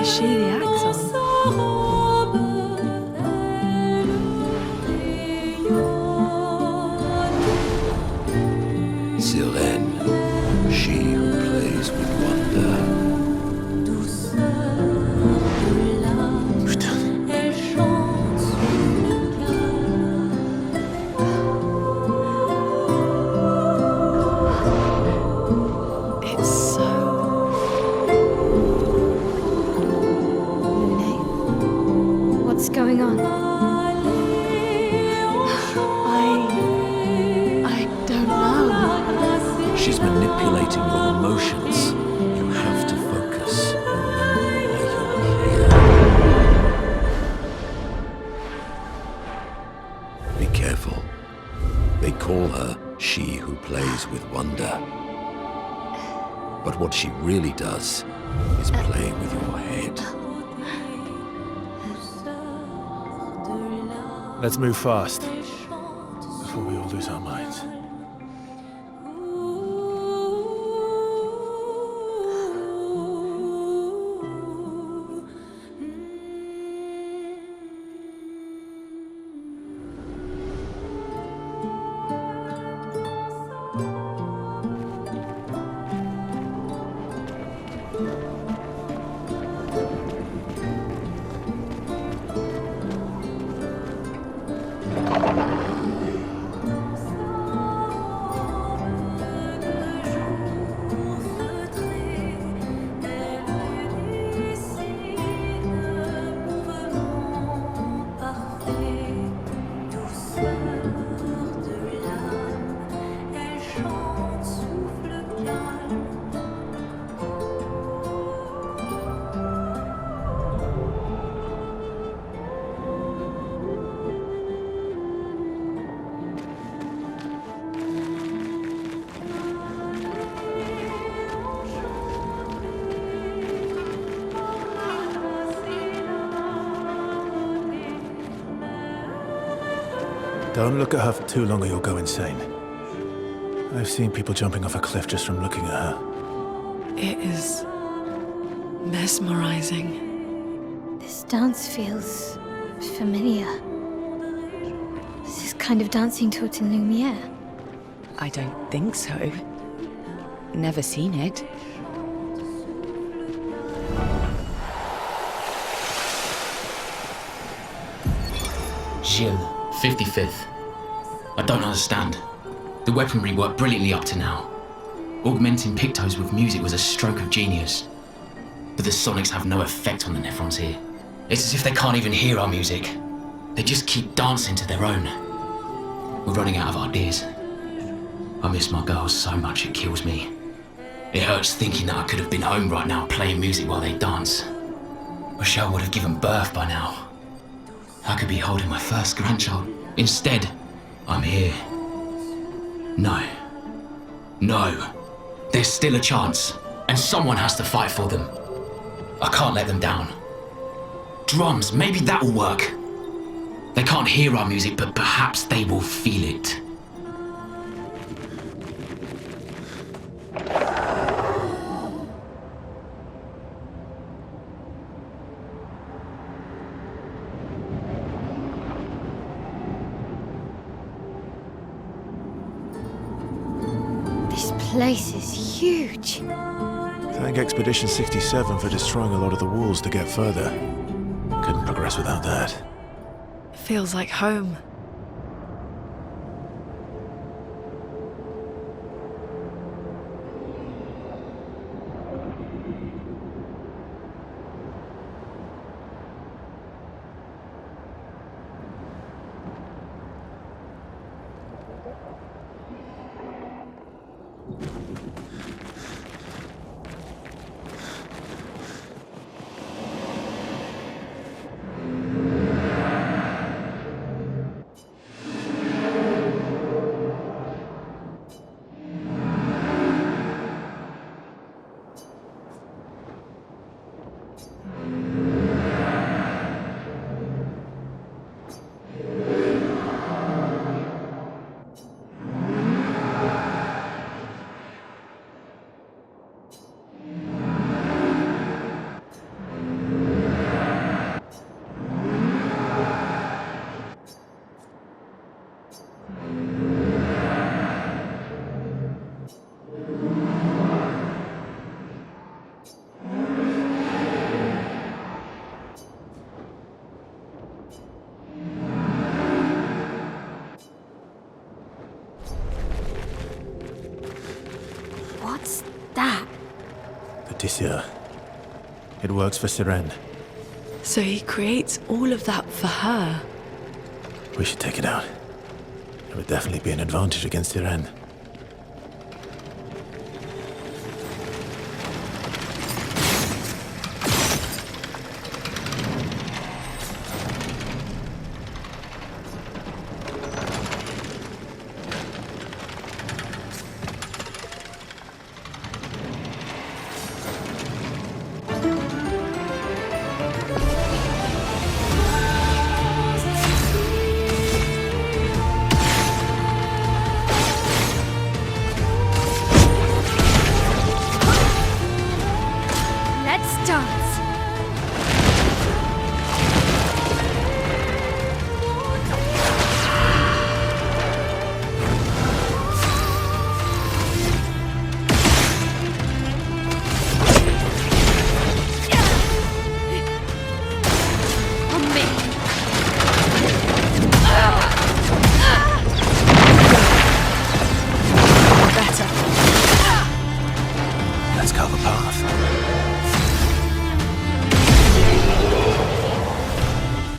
Is she the Axon? Sylvain, she who plays with wonder. Going on? I don't know. She's manipulating your emotions. You have to focus. Be careful. They call her she who plays with wonder. But what she really does is play with your head. Let's move fast before we all lose our minds. Don't look at her for too long or you'll go insane. I've seen people jumping off a cliff just from looking at her. It is mesmerizing. This dance feels familiar. This is kind of dancing taught in Lumiere. I don't think so. Never seen it. Gilles, 55th. I don't understand. The weaponry worked brilliantly up to now. Augmenting pictos with music was a stroke of genius. But the sonics have no effect on the nephrons here. It's as if they can't even hear our music. They just keep dancing to their own. We're running out of ideas. I miss my girls so much it kills me. It hurts thinking that I could have been home right now playing music while they dance. Rochelle would have given birth by now. I could be holding my first grandchild. Instead, I'm here. No. No. There's still a chance, and someone has to fight for them. I can't let them down. Drums, maybe that will work. They can't hear our music, but perhaps they will feel it. This place is huge. Thank Expedition 67 for destroying a lot of the walls to get further. Couldn't progress without that. Feels like home. What's that? Patricia. It works for Sirene. So he creates all of that for her. We should take it out. It would definitely be an advantage against Sirene.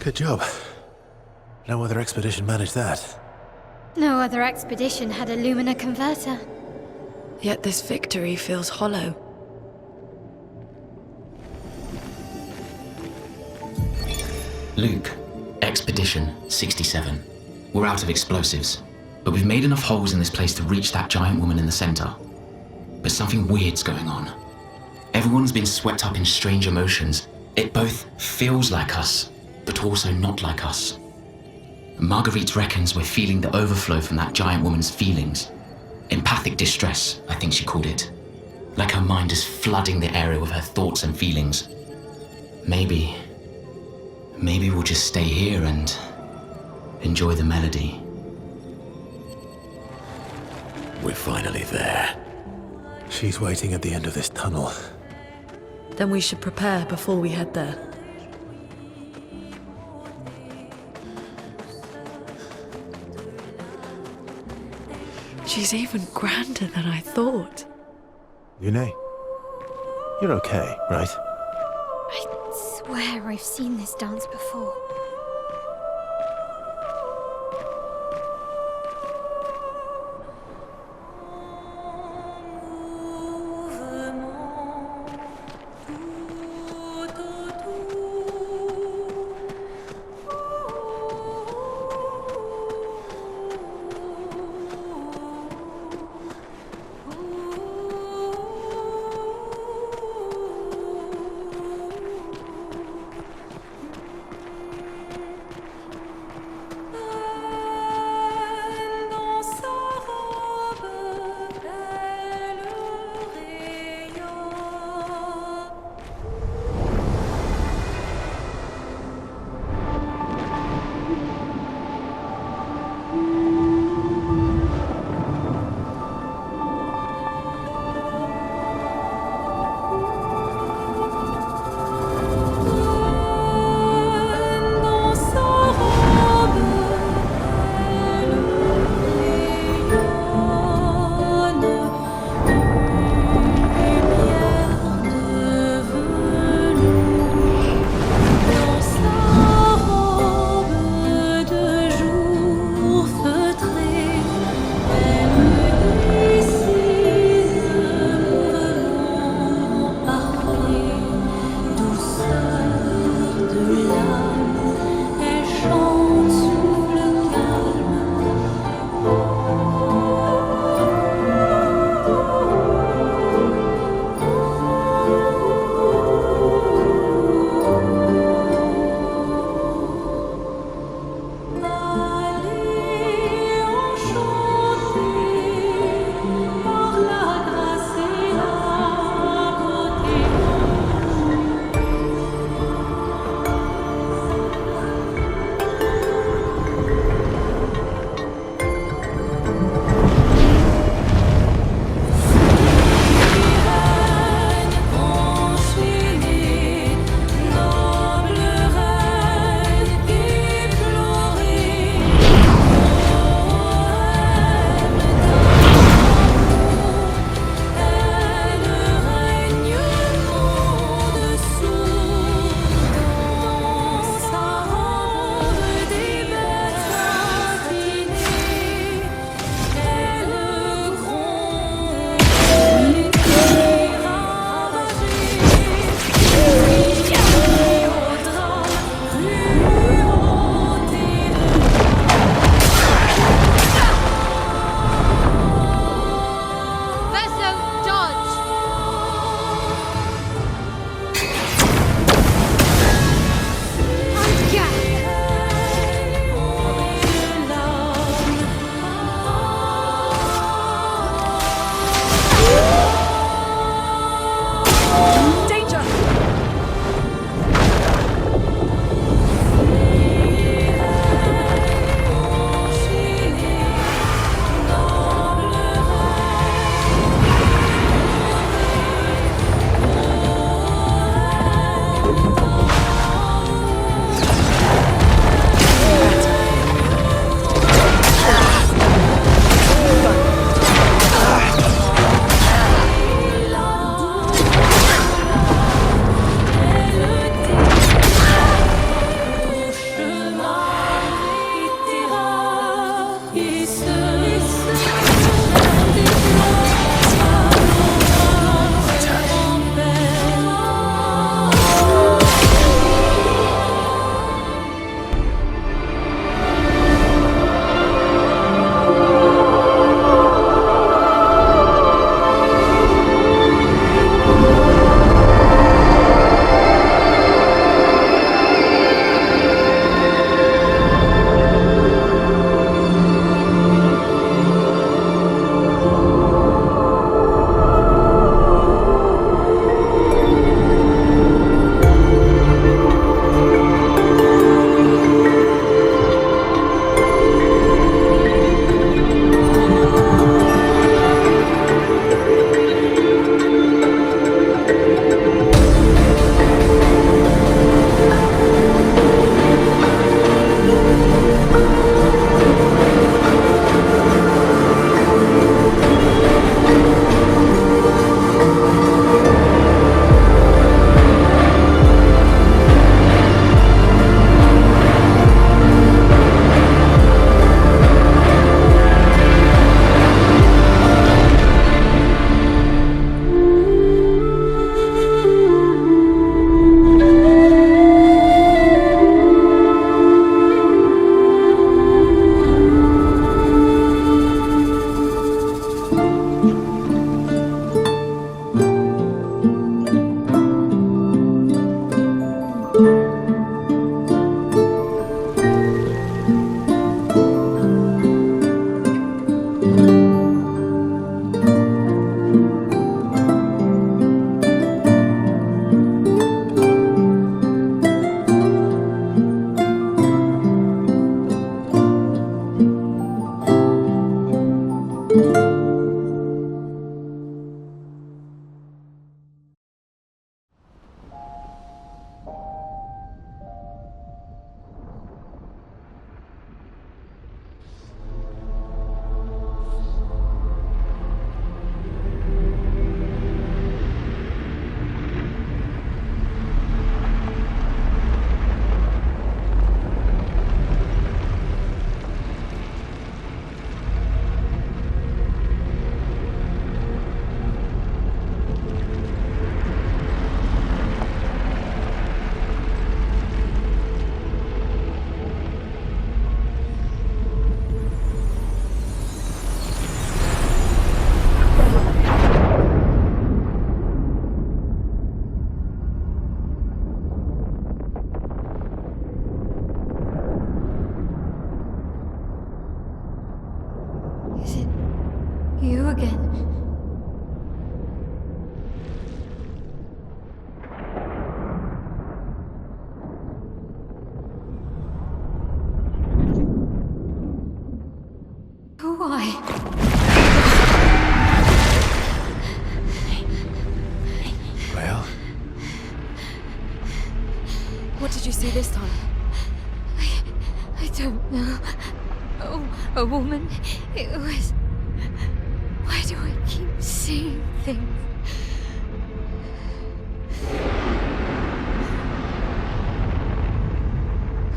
Good job. No other expedition managed that. No other expedition had a Lumina converter. Yet this victory feels hollow. Luke, Expedition 67. We're out of explosives, but we've made enough holes in this place to reach that giant woman in the center. But something weird's going on. Everyone's been swept up in strange emotions. It both feels like us, but also not like us. Marguerite reckons we're feeling the overflow from that giant woman's feelings. Empathic distress, I think she called it. Like her mind is flooding the area with her thoughts and feelings. Maybe we'll just stay here and enjoy the melody. We're finally there. She's waiting at the end of this tunnel. Then we should prepare before we head there. She's even grander than I thought. Yune, you're okay, right? I swear I've seen this dance before. You again. Why? Well? What did you see this time? I don't know. Oh, a woman. It was... Why do I keep seeing things?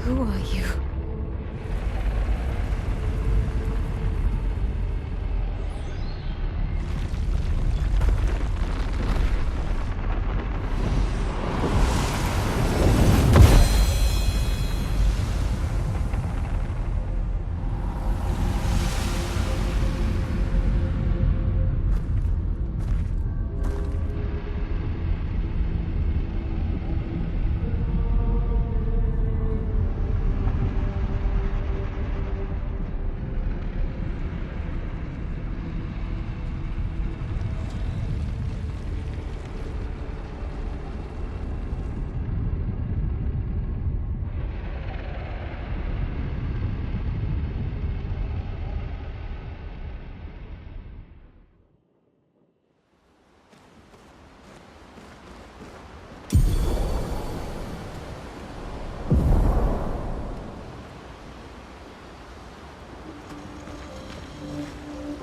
Who are you?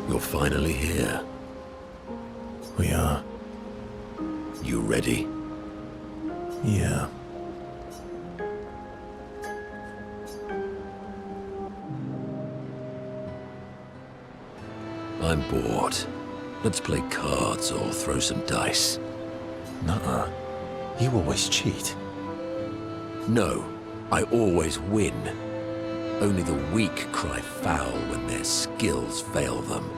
You're finally here. We are. You ready? Yeah. I'm bored. Let's play cards or throw some dice. Nuh-uh. You always cheat. No, I always win. Only the weak cry foul when their skills fail them.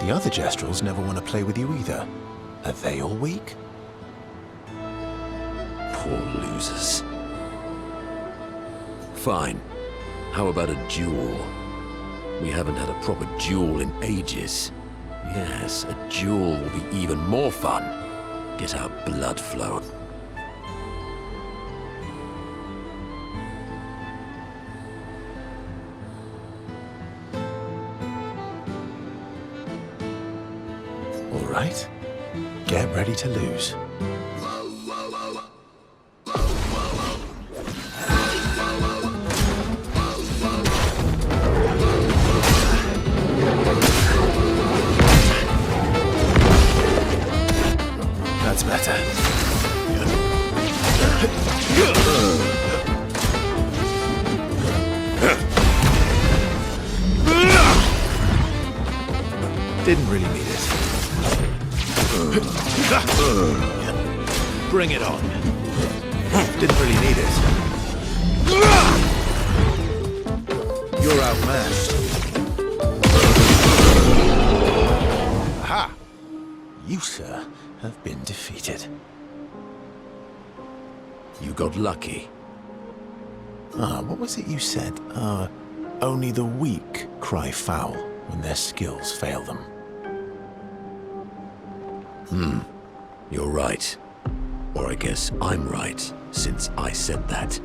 The other Jestrels never want to play with you either. Are they all weak? Poor losers. Fine. How about a duel? We haven't had a proper duel in ages. Yes, a duel will be even more fun. Get our blood flowing. All right. Get ready to lose. That's better. Didn't really need it. Bring it on. Didn't really need it. You're outmatched. Aha! You, sir, have been defeated. You got lucky. What was it you said? Only the weak cry foul when their skills fail them. You're right. Or I guess I'm right, since I said that.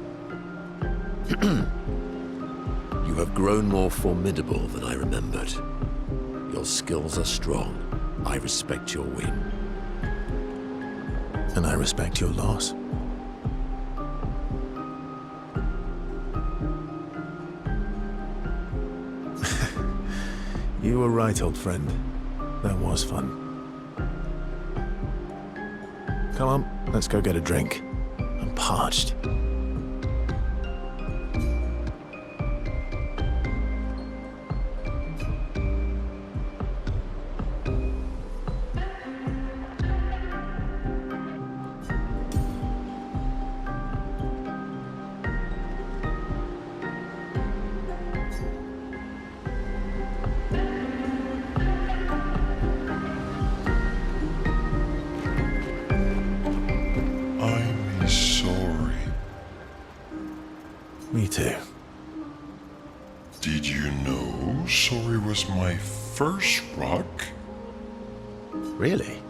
You have grown more formidable than I remembered. Your skills are strong. I respect your win. And I respect your loss. You were right, old friend. That was fun. Come on, let's go get a drink. I'm parched. I'm sorry. Did you know Sorry was my first rock? Really?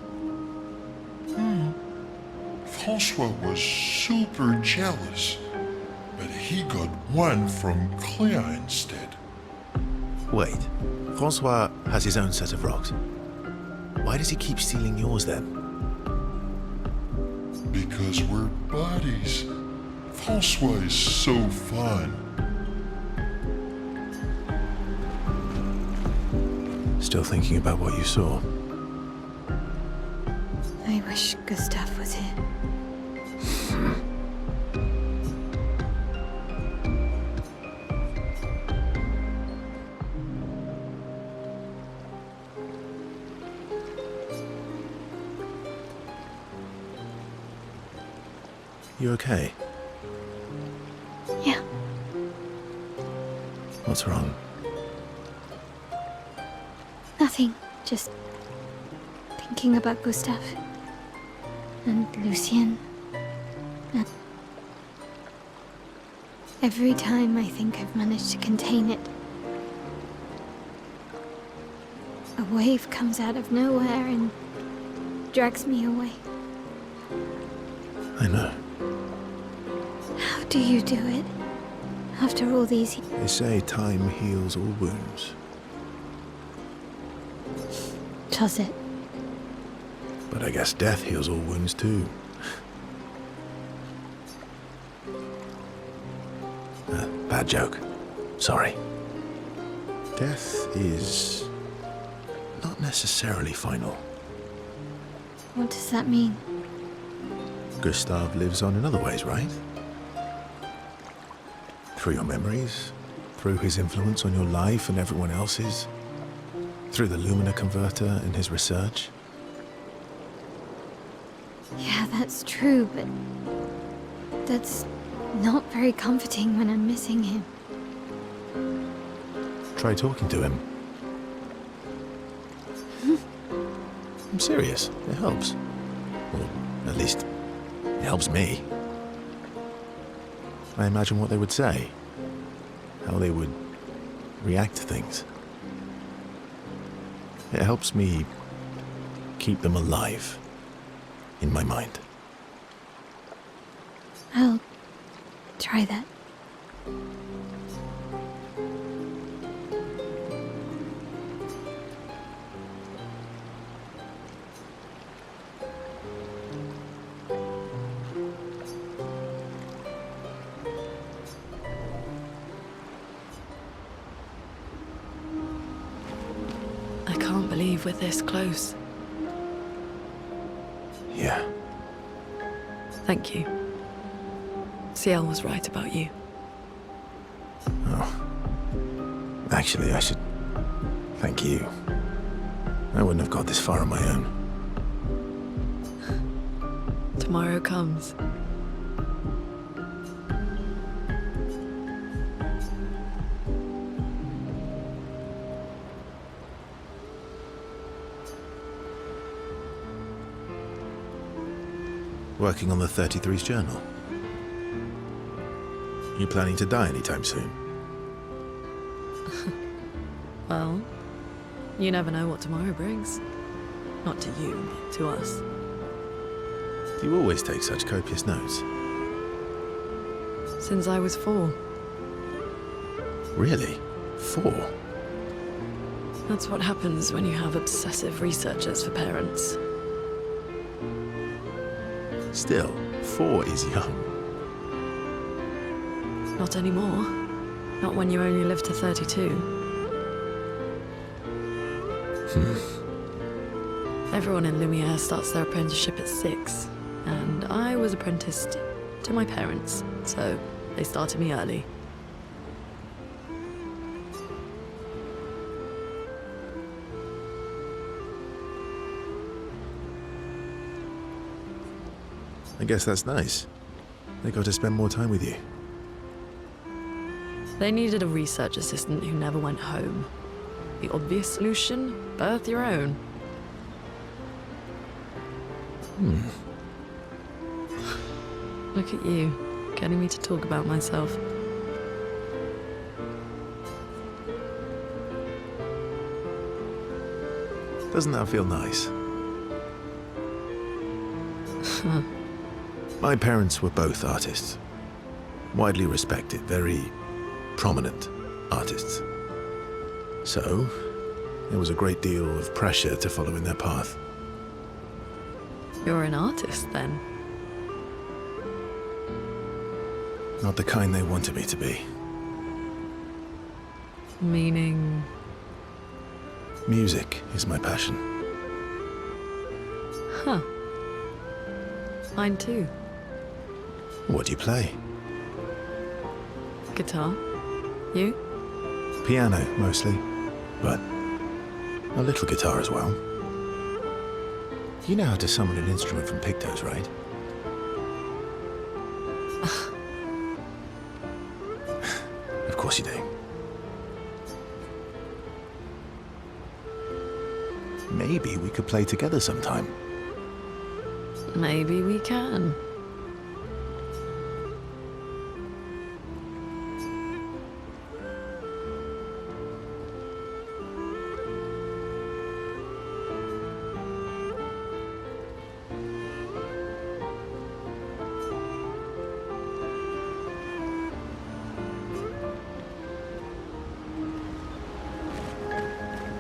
Francois was super jealous, but he got one from Clair instead. Wait, Francois has his own set of rocks. Why does he keep stealing yours then? Because we're buddies. Francois is so fun. Still thinking about what you saw? I wish Gustaf was here. You okay? Yeah. What's wrong? Nothing. Just thinking about Gustaf. And Lucien. And every time I think I've managed to contain it, a wave comes out of nowhere and drags me away. I know. How do you do it? After all these years? They say time heals all wounds. Does it? But I guess death heals all wounds too. Bad joke. Sorry. Death is not necessarily final. What does that mean? Gustave lives on in other ways, right? Through your memories, through his influence on your life and everyone else's, through the Lumina converter and his research. Yeah, that's true, but that's not very comforting when I'm missing him. Try talking to him. I'm serious. It helps. Or at least, it helps me. I imagine what they would say. How they would react to things. It helps me keep them alive in my mind. I'll try that. I can't believe we're this close. Yeah. Thank you. CL was right about you. Oh. Actually, I should thank you. I wouldn't have got this far on my own. Tomorrow comes. Working on the 33's journal. You planning to die anytime soon? Well, you never know what tomorrow brings. Not to you, but to us. Do you always take such copious notes? Since I was 4. Really? 4? That's what happens when you have obsessive researchers for parents. Still, 4 is young. Not anymore. Not when you only live to 32. Everyone in Lumiere starts their apprenticeship at 6, and I was apprenticed to my parents, so they started me early. I guess that's nice. They got to spend more time with you. They needed a research assistant who never went home. The obvious solution? Birth your own. Look at you, getting me to talk about myself. Doesn't that feel nice? My parents were both artists. Widely respected, very prominent artists. So, there was a great deal of pressure to follow in their path. You're an artist, then? Not the kind they wanted me to be. Meaning? Music is my passion. Huh. Mine too. What do you play? Guitar. You? Piano, mostly. But a little guitar as well. You know how to summon an instrument from pigtoes, right? Of course you do. Maybe we could play together sometime. Maybe we can.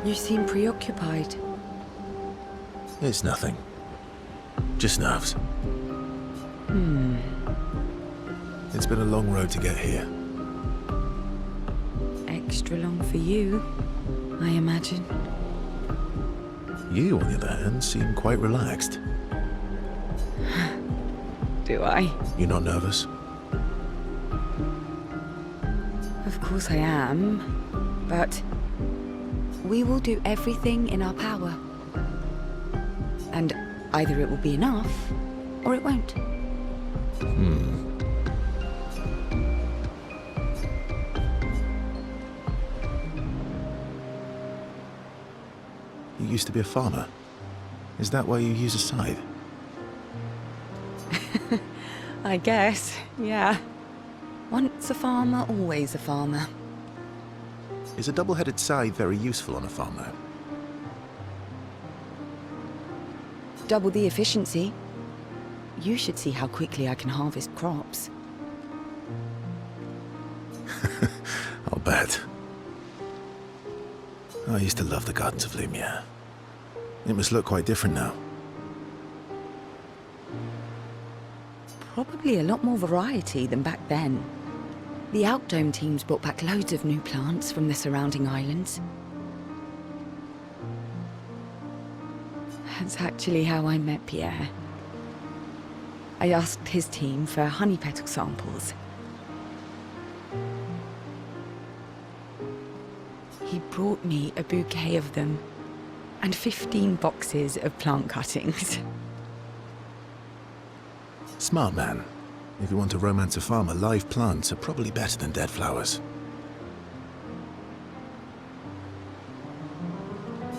You seem preoccupied. It's nothing. Just nerves. It's been a long road to get here. Extra long for you, I imagine. You, on the other hand, seem quite relaxed. Do I? You're not nervous? Of course I am, but we will do everything in our power. And either it will be enough, or it won't. You used to be a farmer. Is that why you use a scythe? I guess, yeah. Once a farmer, always a farmer. Is a double-headed scythe very useful on a farm, though? Double the efficiency. You should see how quickly I can harvest crops. I'll bet. I used to love the gardens of Lumiere. It must look quite different now. Probably a lot more variety than back then. The Outdome teams brought back loads of new plants from the surrounding islands. That's actually how I met Pierre. I asked his team for honey petal samples. He brought me a bouquet of them, and 15 boxes of plant cuttings. Smart man. If you want to romance a farmer, live plants are probably better than dead flowers.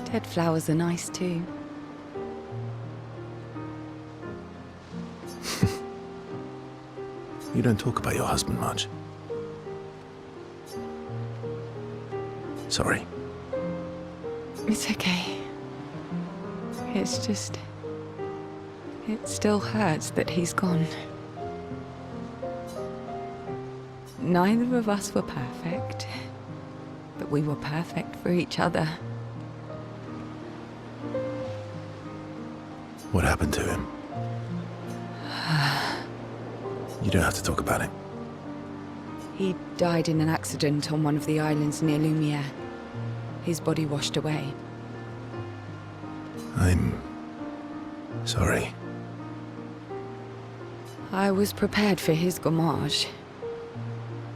Dead flowers are nice too. You don't talk about your husband much. Sorry. It's okay. It's just... it still hurts that he's gone. Neither of us were perfect, but we were perfect for each other. What happened to him? You don't have to talk about it. He died in an accident on one of the islands near Lumiere. His body washed away. I'm... sorry. I was prepared for his gommage,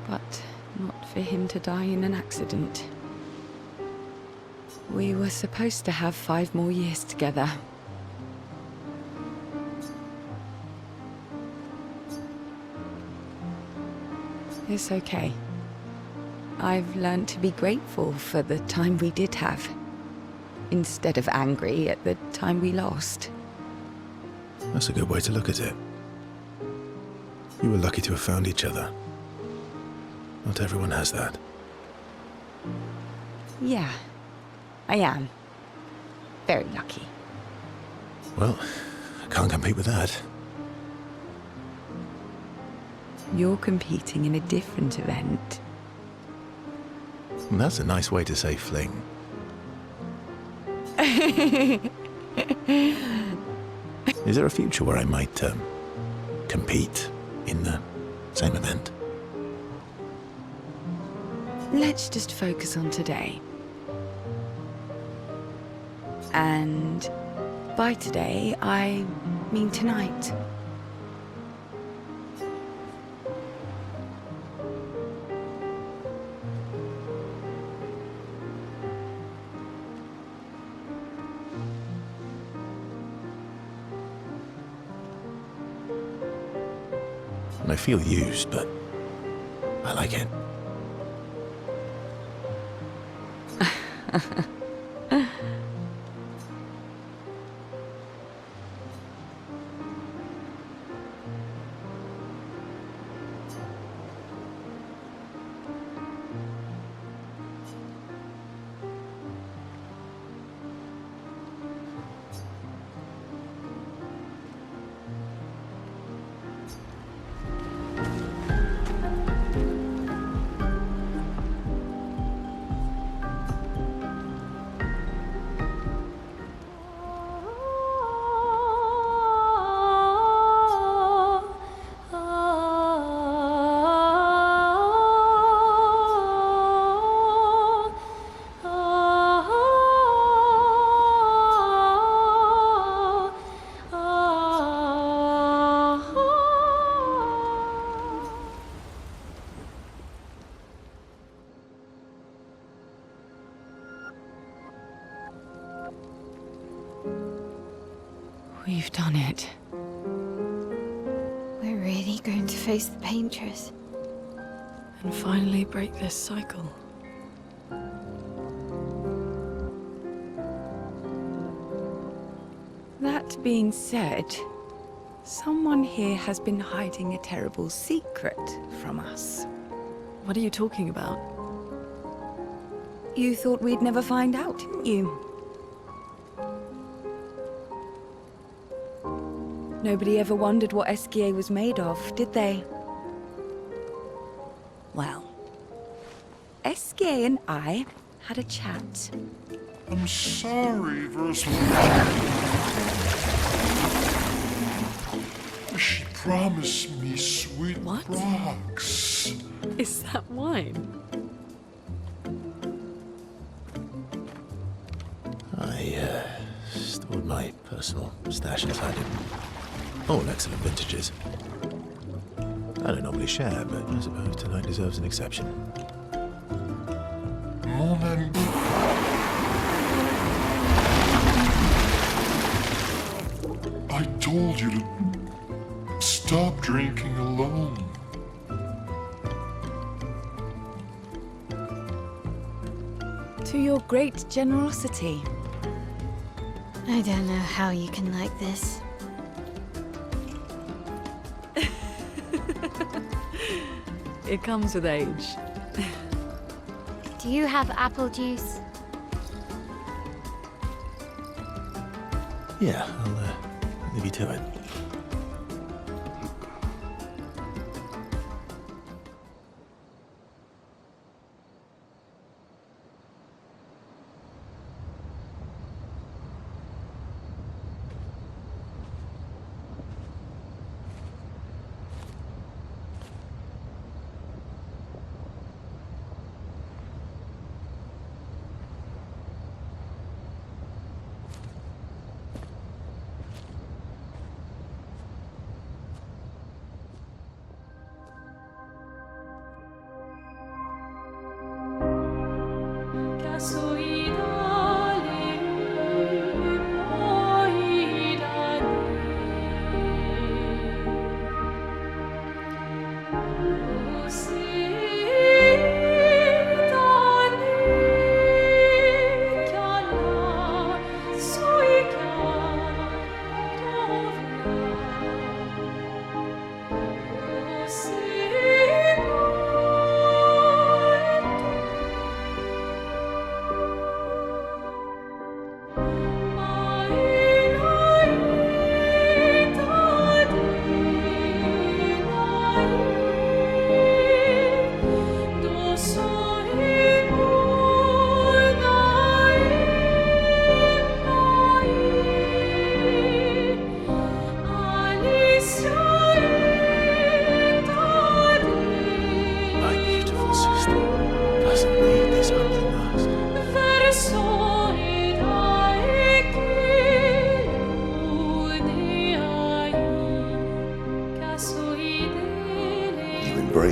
but not for him to die in an accident. We were supposed to have 5 more years together. It's okay. I've learned to be grateful for the time we did have, instead of angry at the time we lost. That's a good way to look at it. You were lucky to have found each other. Not everyone has that. Yeah, I am. Very lucky. Well, I can't compete with that. You're competing in a different event. That's a nice way to say fling. Is there a future where I might compete in the same event? Let's just focus on today. And by today, I mean tonight. I feel used, but I like it. We've done it. We're really going to face the paintress. And finally break this cycle. That being said, someone here has been hiding a terrible secret from us. What are you talking about? You thought we'd never find out, didn't you? Nobody ever wondered what Exье was made of, did they? Well, Exьe and I had a chat. I'm sorry, She promised me sweet rocks. Is that wine? I stored my personal stash inside it. All excellent vintages. I don't normally share, but I suppose tonight deserves an exception. I told you to stop drinking alone. To your great generosity. I don't know how you can like this. It comes with age. Do you have apple juice? Yeah, I'll leave you to it.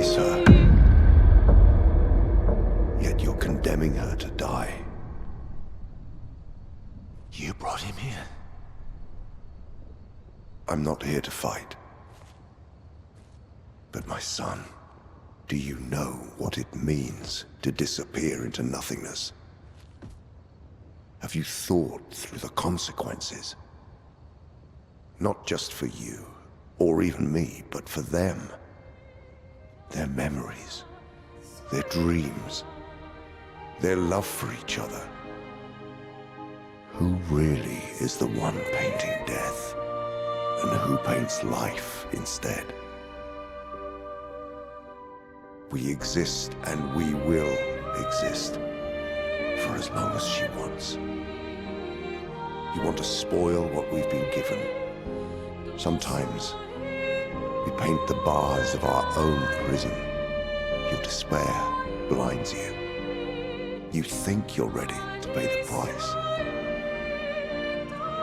release her. Yet you're condemning her to die. You brought him here? I'm not here to fight. But my son, do you know what it means to disappear into nothingness? Have you thought through the consequences? Not just for you, or even me, but for them. Their memories, their dreams, their love for each other. Who really is the one painting death, and who paints life instead? We exist and we will exist for as long as she wants. You want to spoil what we've been given. Sometimes we paint the bars of our own prison. Your despair blinds you. You think you're ready to pay the price.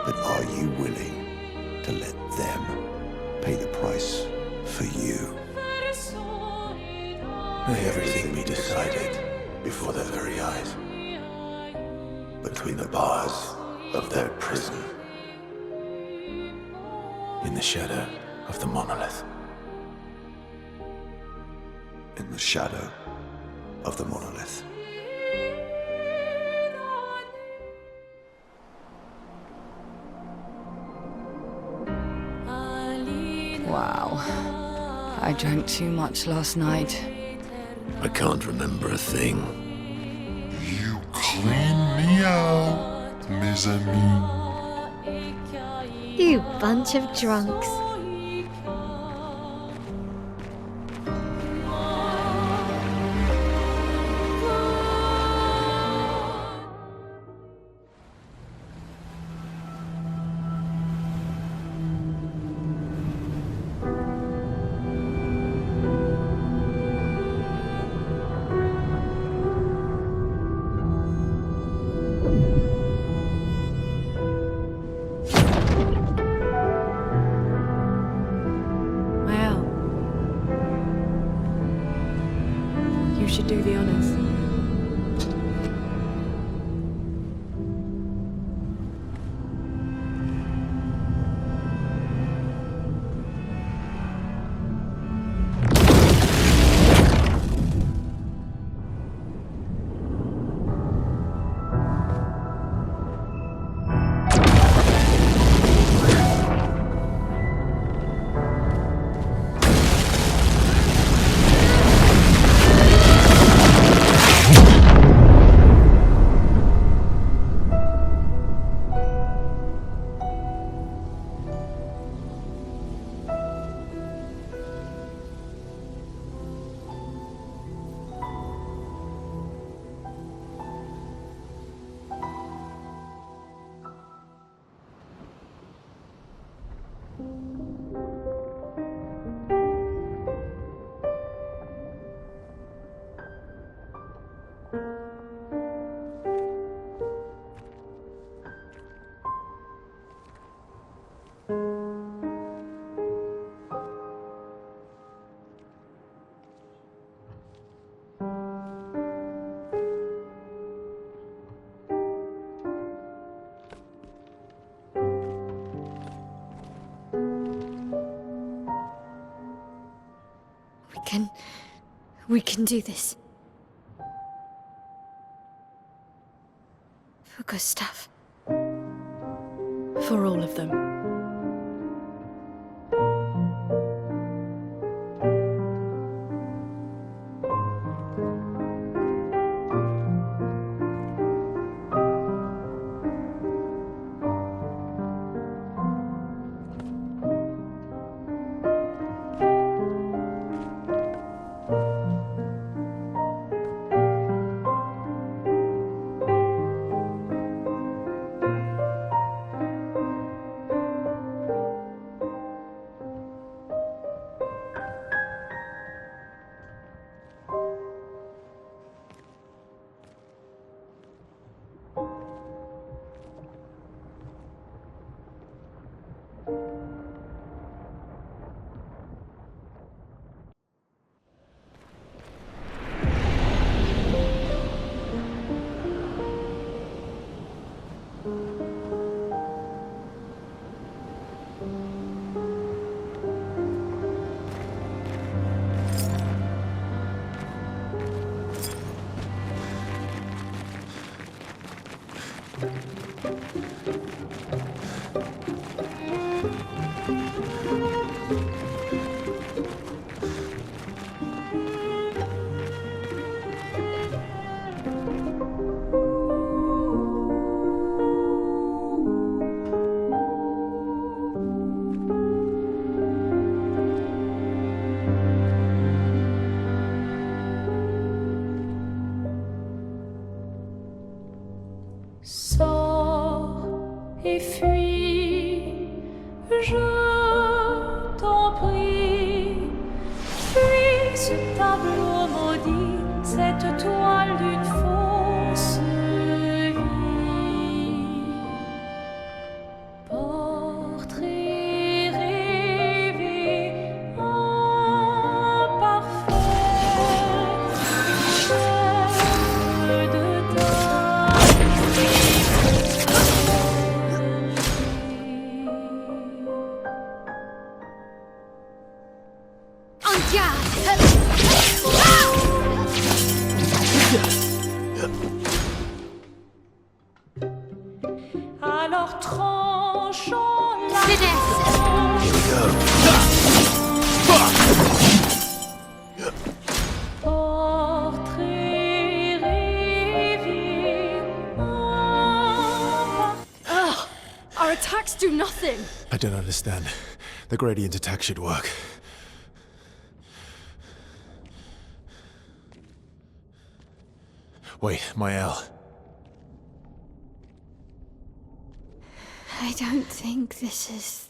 But are you willing to let them pay the price for you? May everything be decided before their very eyes. Between the bars of their prison. In the shadow of the monolith. In the shadow of the monolith. Wow. I drank too much last night. I can't remember a thing. You clean me out, mes amis. You bunch of drunks. should do the honors. We can do this. For Gustav. For all of them. Sors et fuis, je t'en prie. Fuis ce tableau maudit, cette toile d'une fausse vie. Portrait rêvé, imparfait, celle de ta alors tranchons la portrait rêvé. Our attacks do nothing. I don't understand. The gradient attack should work. Wait, Mael. I don't think this is...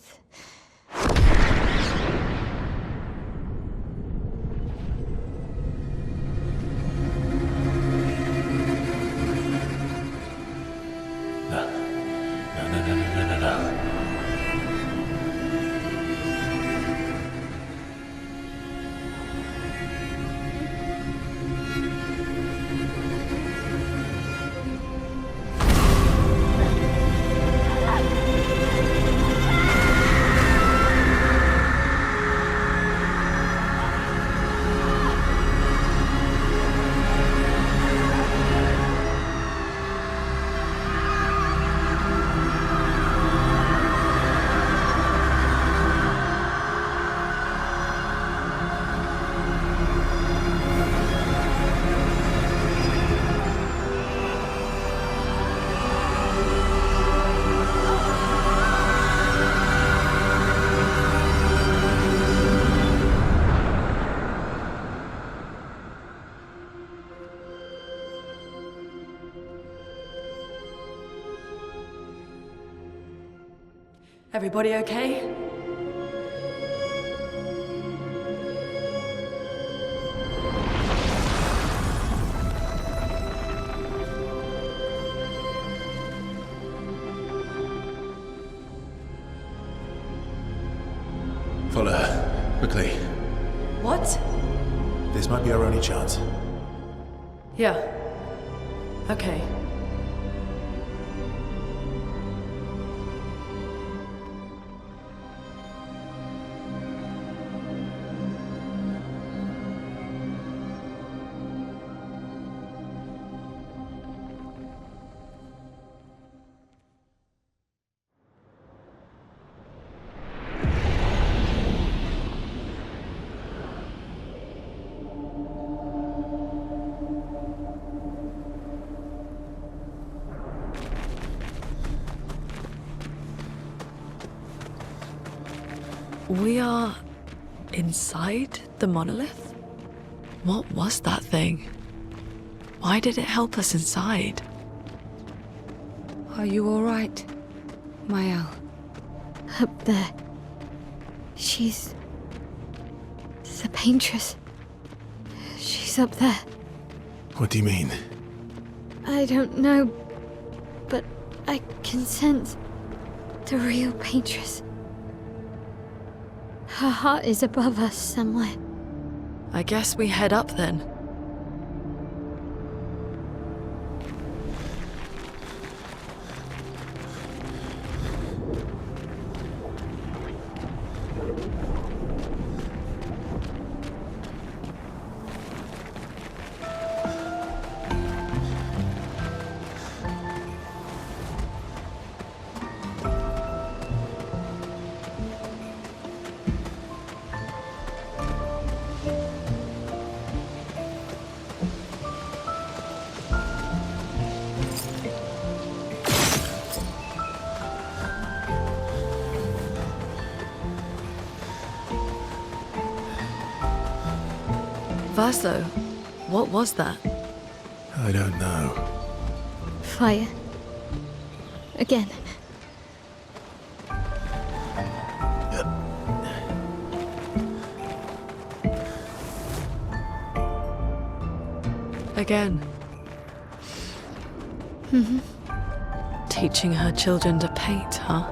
No. Everybody okay? Follow her, quickly. What? This might be our only chance. Yeah. Okay. We are inside the monolith? What was that thing? Why did it help us inside? Are you all right, Mael? Up there. She's... the paintress. She's up there. What do you mean? I don't know, but I can sense the real paintress. Her heart is above us somewhere. I guess we head up then. first, though, what was that? I don't know. Fire. Again. Again. Mm-hmm. Teaching her children to paint, huh?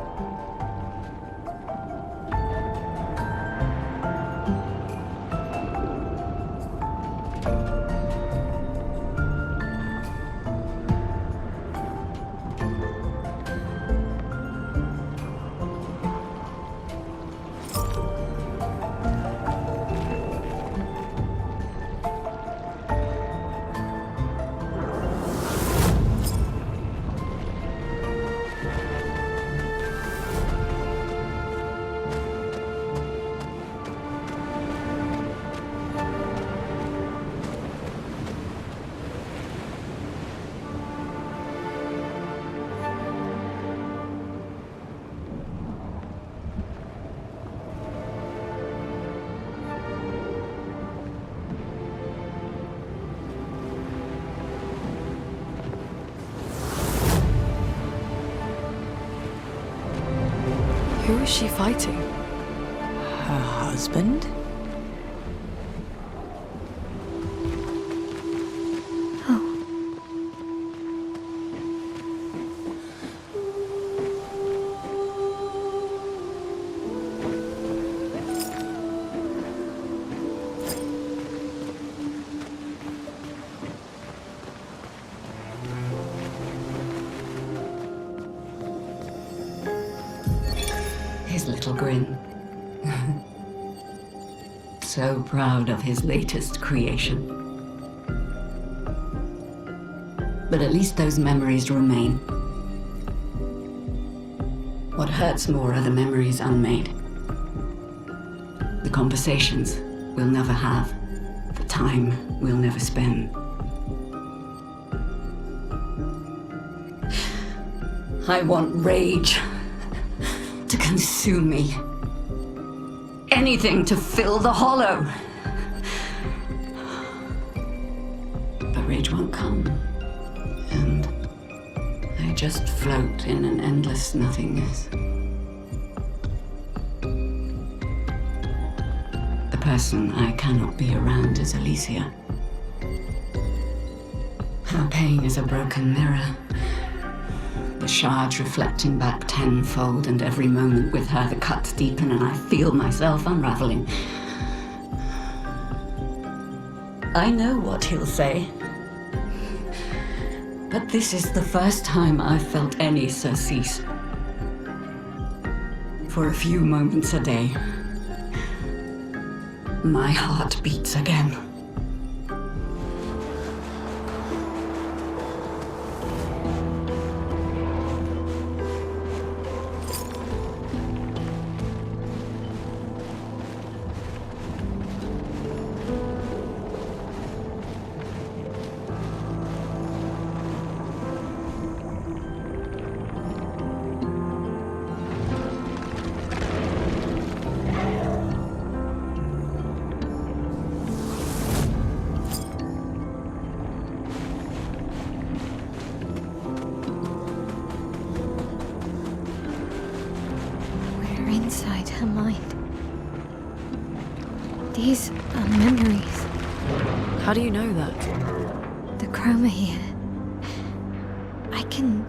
Who is she fighting? Her husband? His little grin. So proud of his latest creation. But at least those memories remain. What hurts more are the memories unmade. The conversations we'll never have. The time we'll never spend. I want rage to consume me. Anything to fill the hollow. But rage won't come. And I just float in an endless nothingness. The person I cannot be around is Alicia. Her pain is a broken mirror. The shards reflecting back tenfold, and every moment with her the cuts deepen and I feel myself unraveling. I know what he'll say. But this is the first time I've felt any surcease. For a few moments a day, my heart beats again. Inside her mind. These are memories. How do you know that? The chroma here. I can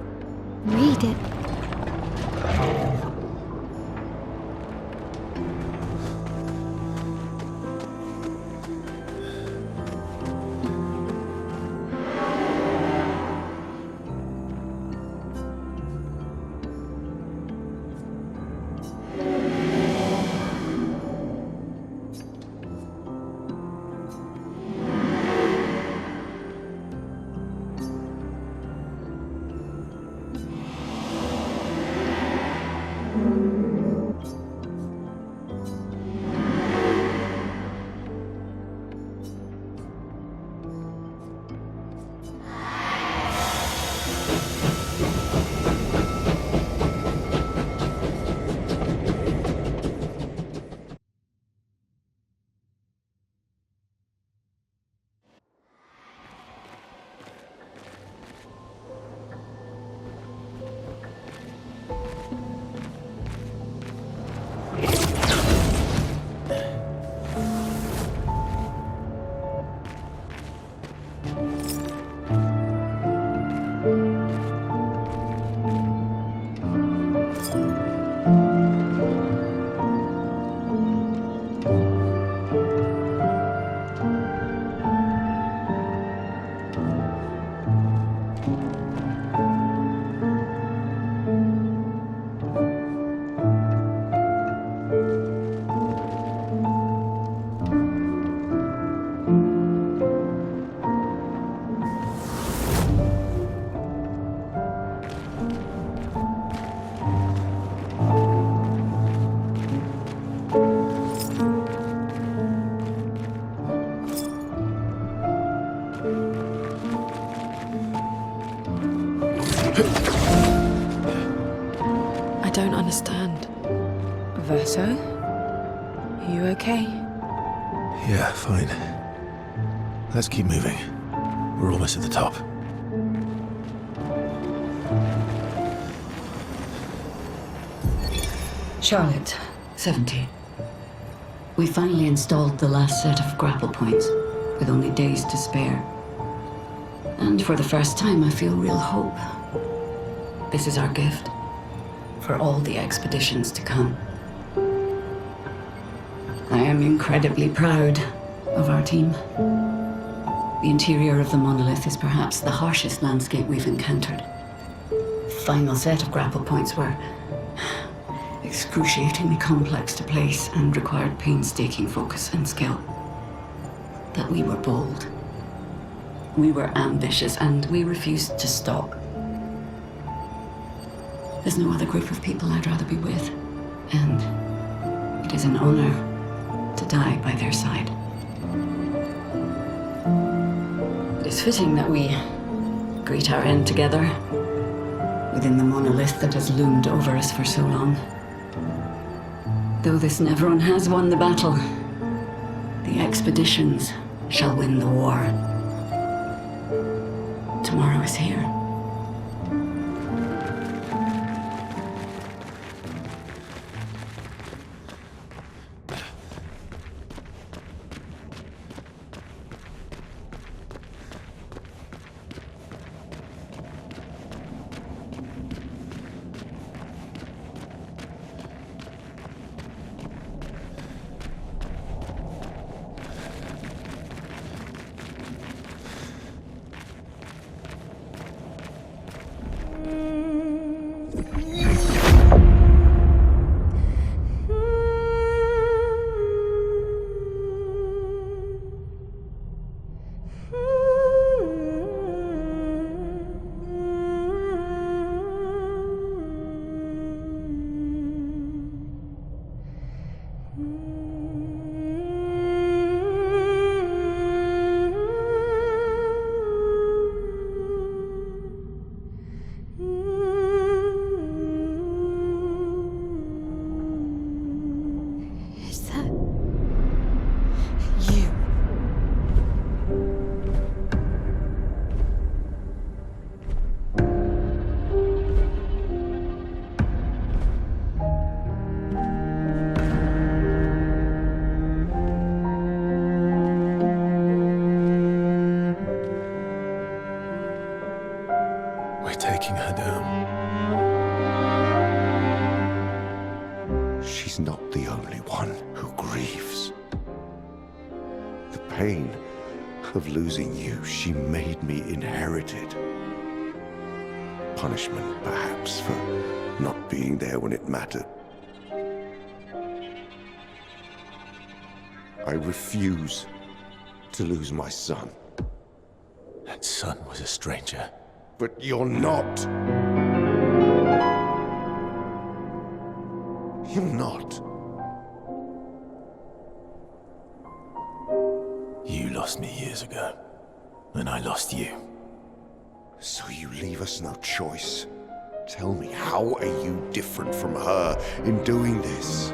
read it. I don't understand. Verso? You okay? Yeah, fine. Let's keep moving. We're almost at the top. Charlotte, 70. We finally installed the last set of grapple points, with only days to spare. And for the first time, I feel real hope. This is our gift for all the expeditions to come. I am incredibly proud of our team. The interior of the monolith is perhaps the harshest landscape we've encountered. The final set of grapple points were excruciatingly complex to place and required painstaking focus and skill. But we were bold. We were ambitious, and we refused to stop. There's no other group of people I'd rather be with, and it is an honor to die by their side. It is fitting that we greet our end together within the monolith that has loomed over us for so long. Though this Nevron has won the battle, the expeditions shall win the war. Tomorrow is here. Taking her down. She's not the only one who grieves. The pain of losing you, she made me inherit it. Punishment, perhaps, for not being there when it mattered. I refuse to lose my son. That son was a stranger. But you're not. You're not. You lost me years ago, and I lost you. So you leave us no choice. Tell me, how are you different from her in doing this?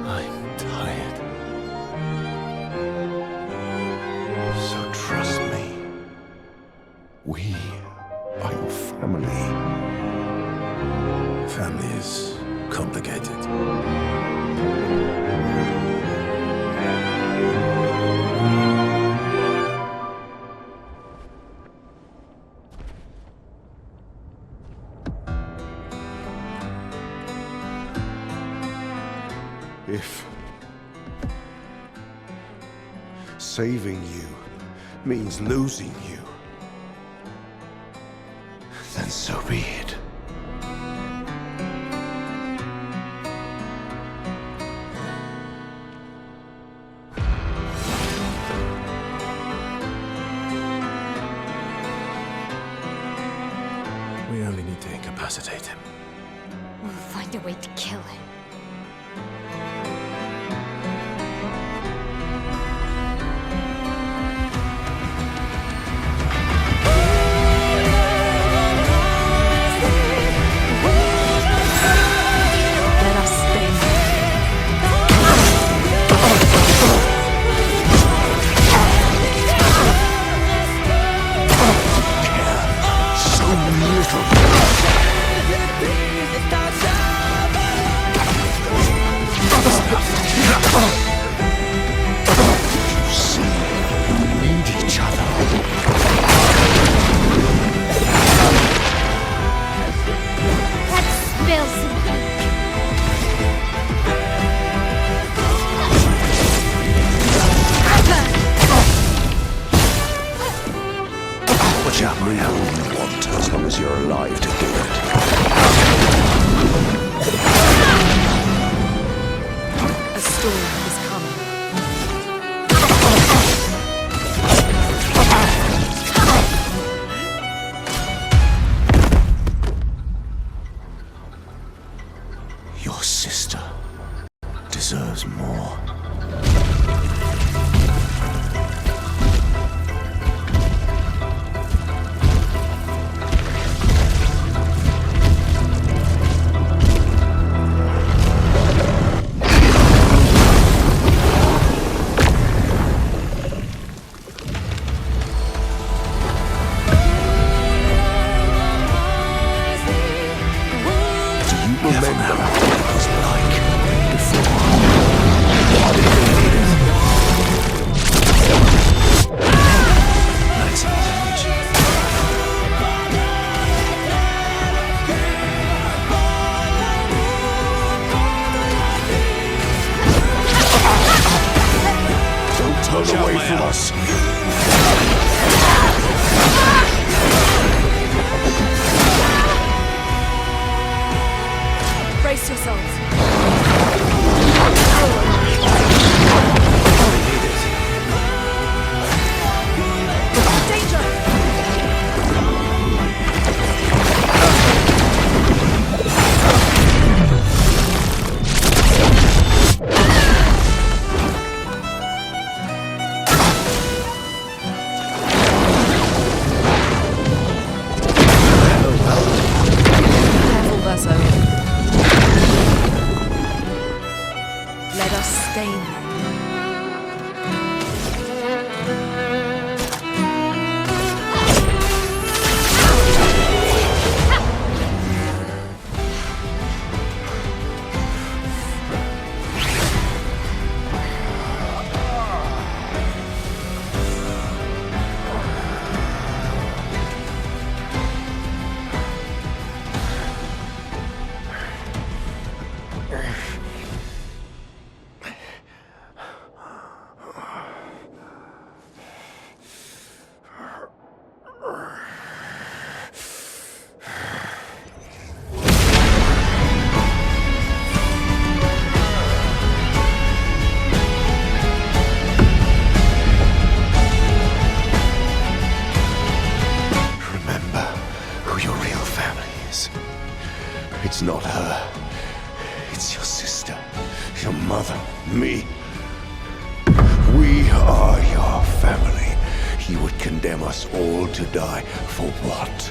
I'm tired. So trust me. We are your family. Family is complicated. If saving you means losing you, then so be it. We only need to incapacitate him. We'll find a way to kill him. Believe all you want as long as you're alive to do it. A storm is coming. Your sister deserves more. Brace yourselves. Let us stain them. It's not her. It's your sister, your mother, me. We are your family. You would condemn us all to die for what?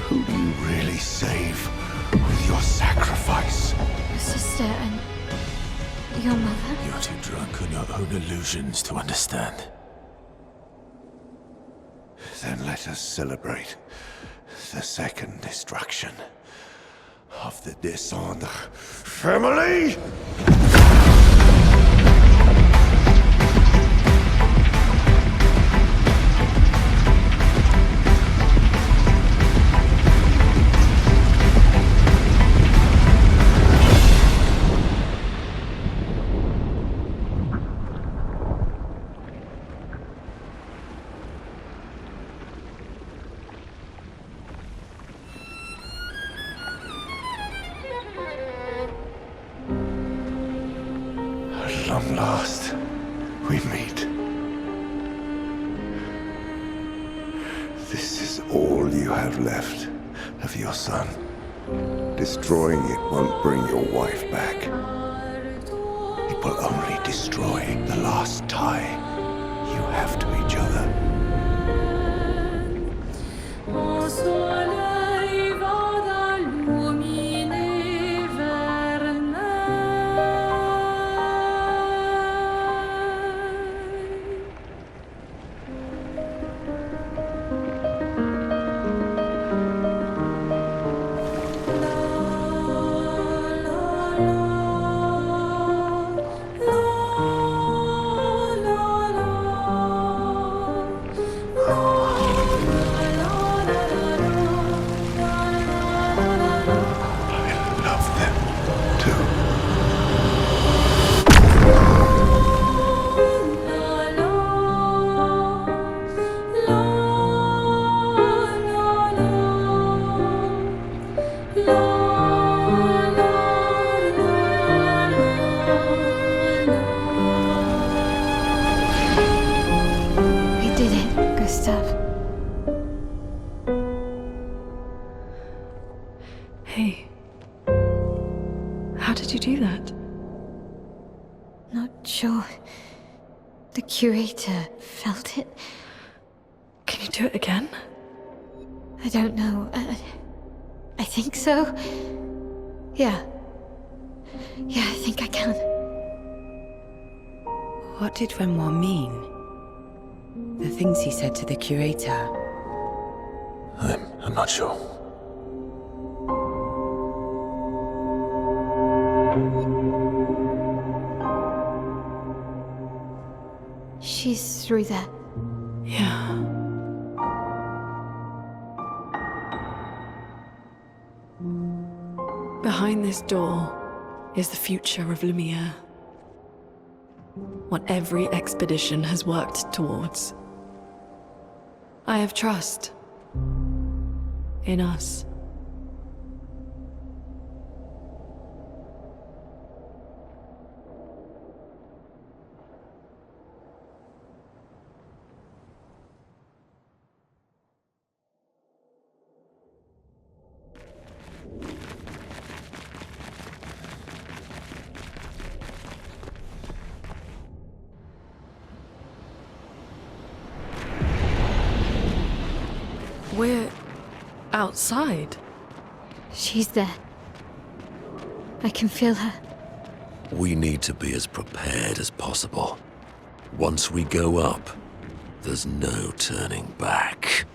Who do you really save with your sacrifice? Your sister and your mother? You're too drunk on your own illusions to understand. Then let us celebrate the second destruction of the Descendre family! Long last, we meet. This is all you have left of your son. Destroying it won't bring your wife back. It will only destroy the last tie you have to each other. Gustave. Hey. How did you do that? Not sure. The curator felt it. Can you do it again? I don't know. I think so. Yeah. Yeah, I think I can. What did Renoir mean? The things he said to the curator? I'm not sure. She's through there. Yeah. Behind this door is the future of Lumiere. What every expedition has worked towards. I have trust in us. We're outside. She's there. I can feel her. We need to be as prepared as possible. Once we go up, there's no turning back.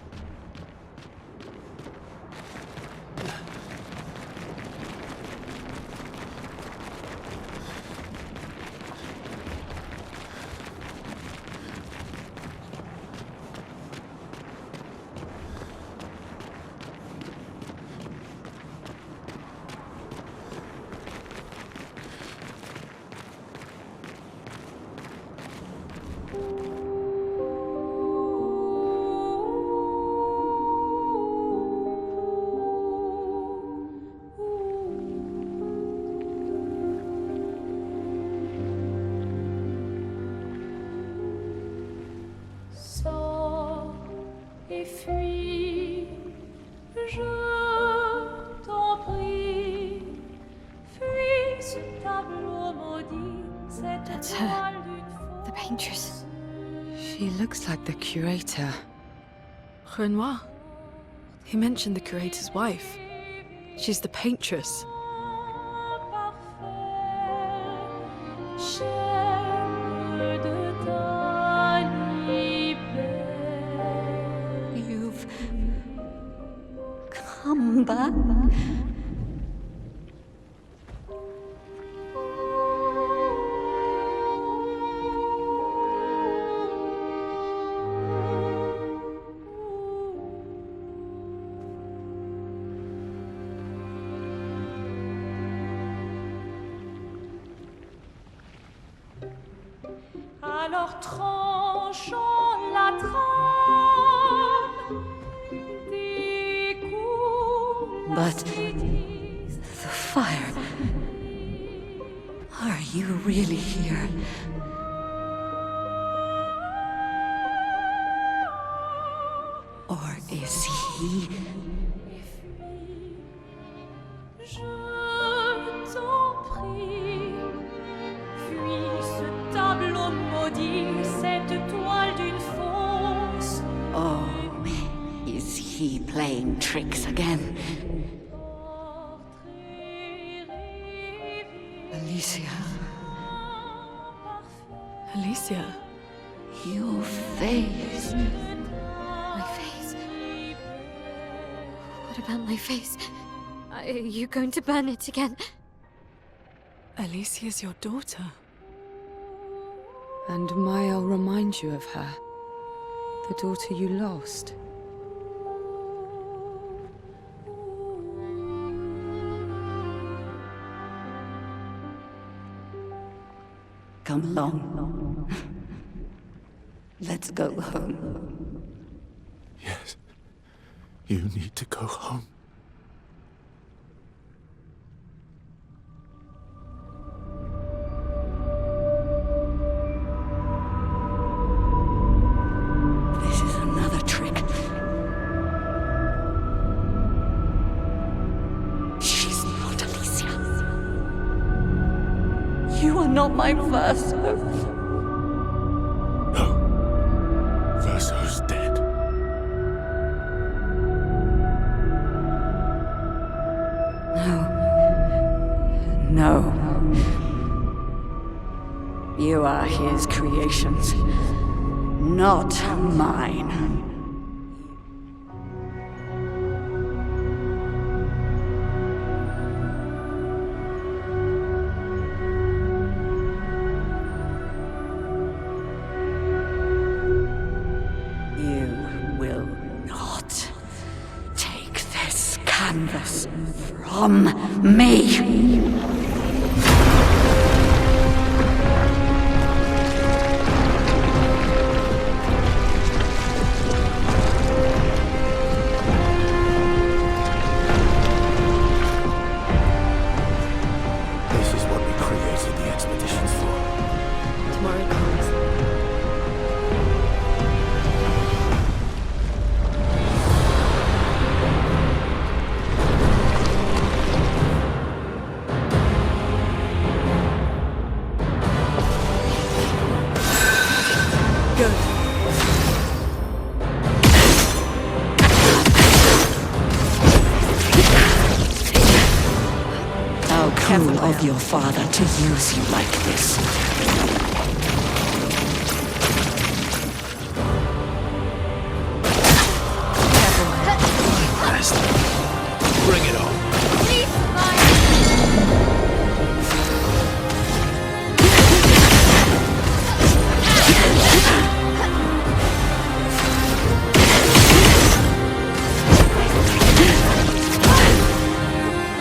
That's her. The paintress. She looks like the curator. Renoir. He mentioned the curator's wife. She's the paintress. You've come back? Alors tranchons la trame des coups. But the fire. Are you really here? Or is he? Je t'en prie, fuis ce tableau maudit, cette toile d'une fausse. Oh, is he playing tricks again? Alicia. Alicia. Your face. My face? What about my face? Are you going to burn it again? Alicia's your daughter. And I'll remind you of her. The daughter you lost. Come along. Let's go home. Yes. You need to go home. This is another not my Verso. No. Verso's dead. No. You are his creations, not mine. You will not take this canvas from me. Of your father to use you like this. Bring it on.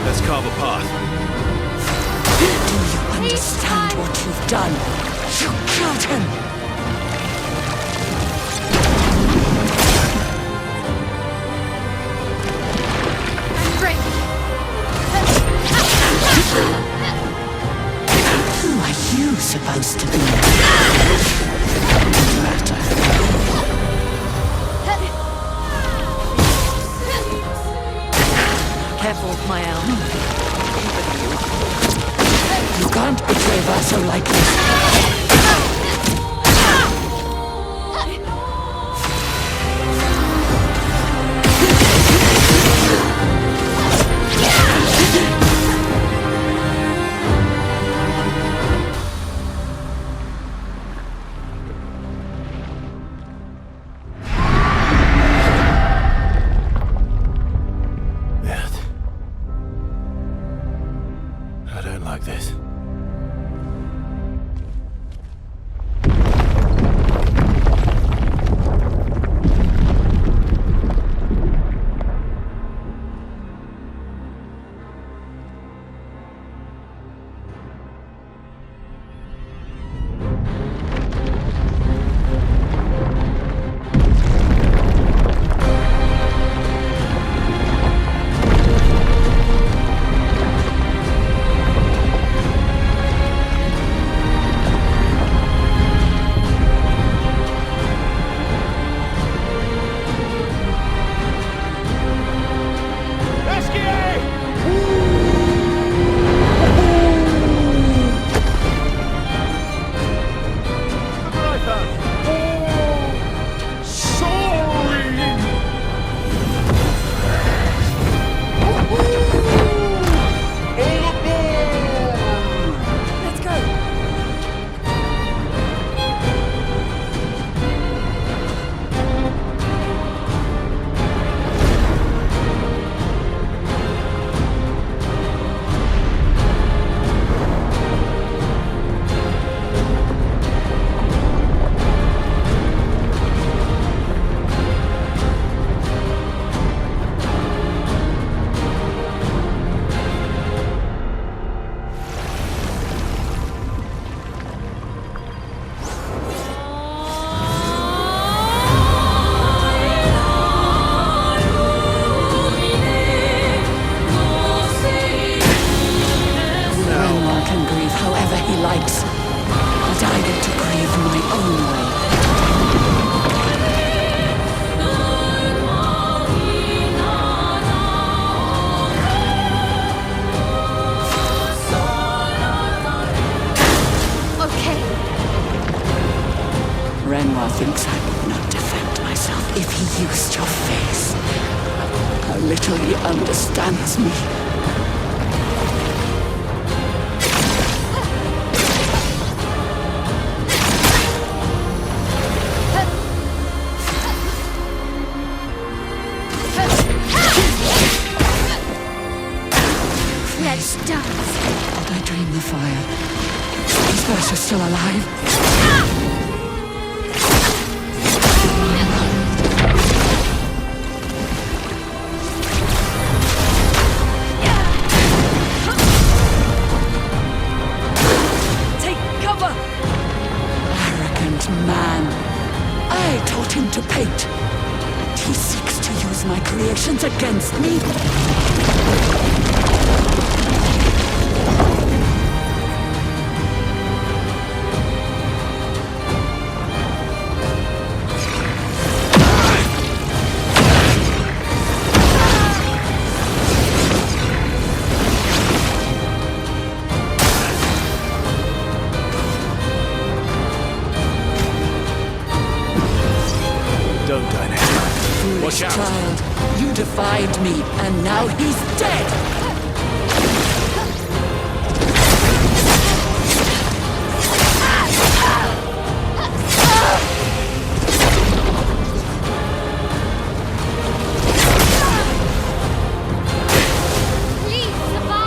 Let's carve a path. Understand what you've done. You killed him. Who are you supposed to be? Doesn't matter. Careful, Mael. You can't betray Verso like this. Just your face. How little he understands me. Let's dance. I dream the fire. These guys are still alive. Take cover! Arrogant man. I taught him to paint. He seeks to use my creations against me. Don't die now. Foolish child, you defied me, and now he's dead!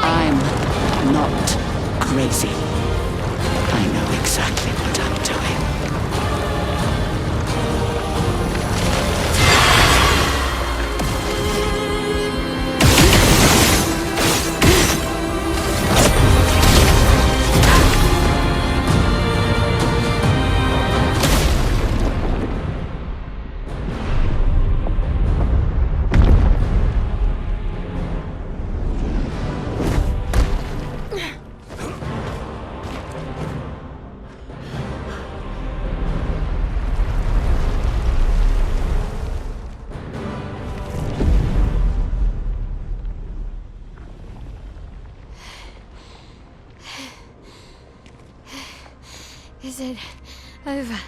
I'm not crazy. I know exactly what I'm doing. Is it over?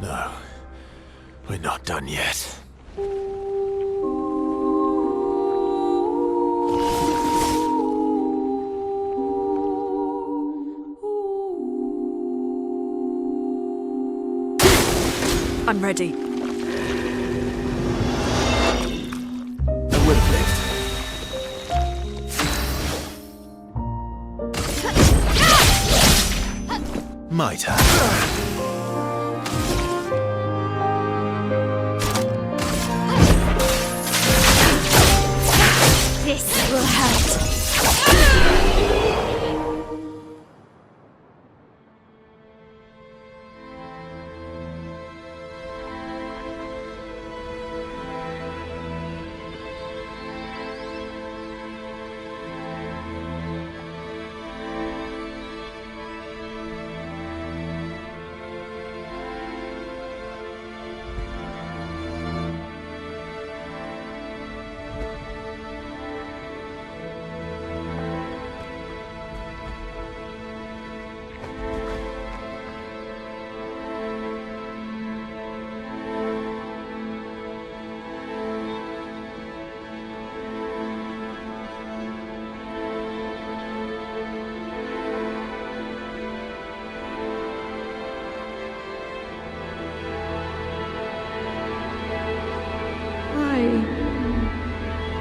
No, we're not done yet. I'm ready. I would have lived. Might have. This will hurt.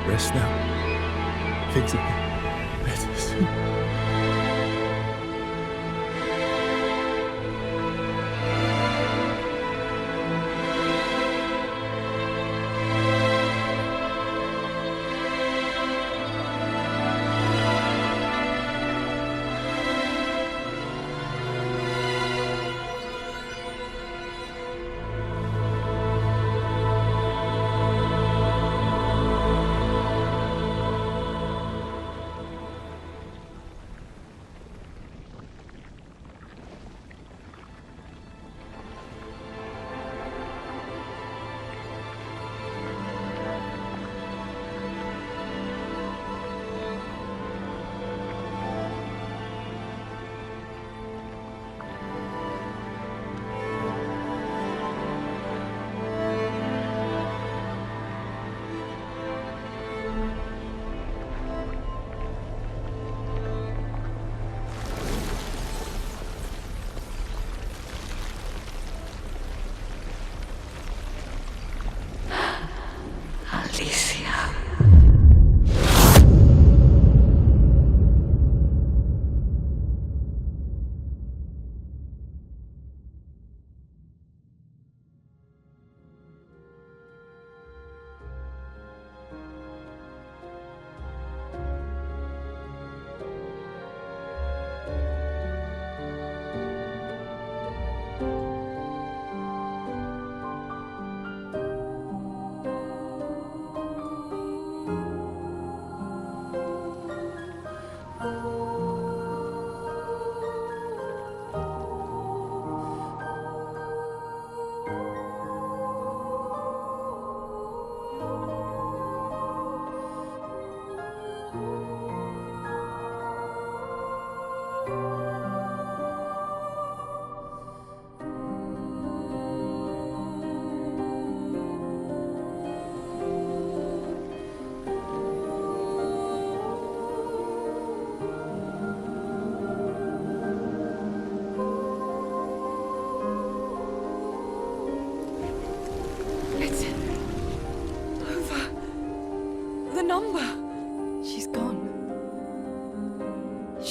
Rest now. Things will be better soon.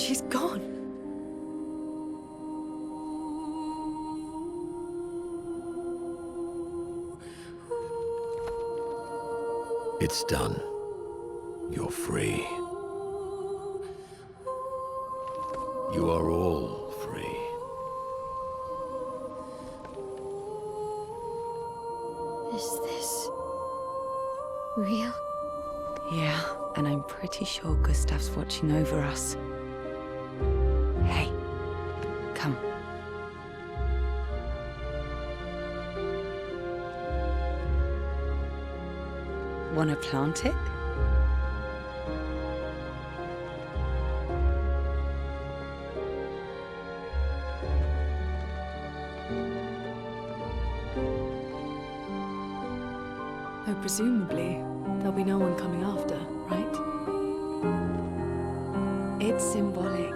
She's gone. It's done. You're free. You are all free. Is this real? Yeah, and I'm pretty sure Gustav's watching over us. Hey, come. Wanna plant it? Though presumably, there'll be no one coming after, right? It's symbolic.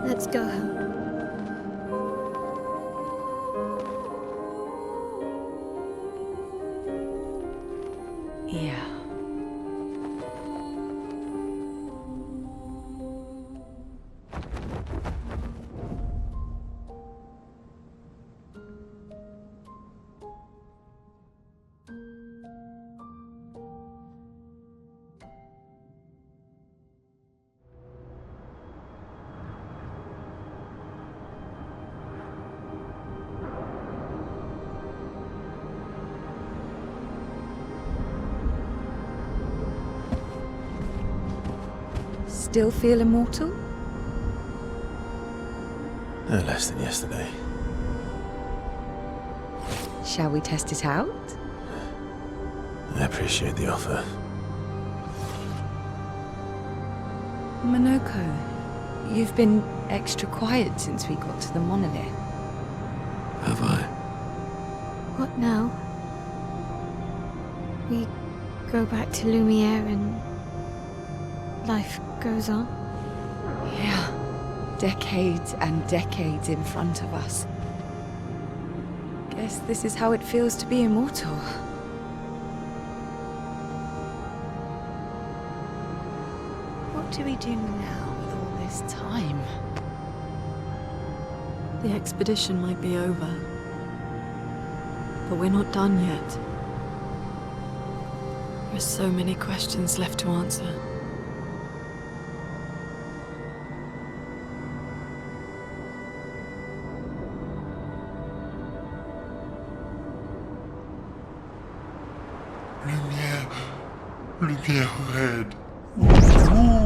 Let's go home. Yeah. Still feel immortal? Less than yesterday. Shall we test it out? I appreciate the offer. Monoco, you've been extra quiet since we got to the monolith. Have I? What now? We go back to Lumiere and life goes on? Yeah. Decades and decades in front of us. Guess this is how it feels to be immortal. What do we do now with all this time? The expedition might be over, but we're not done yet. There are so many questions left to answer. Lumiere red. Ooh.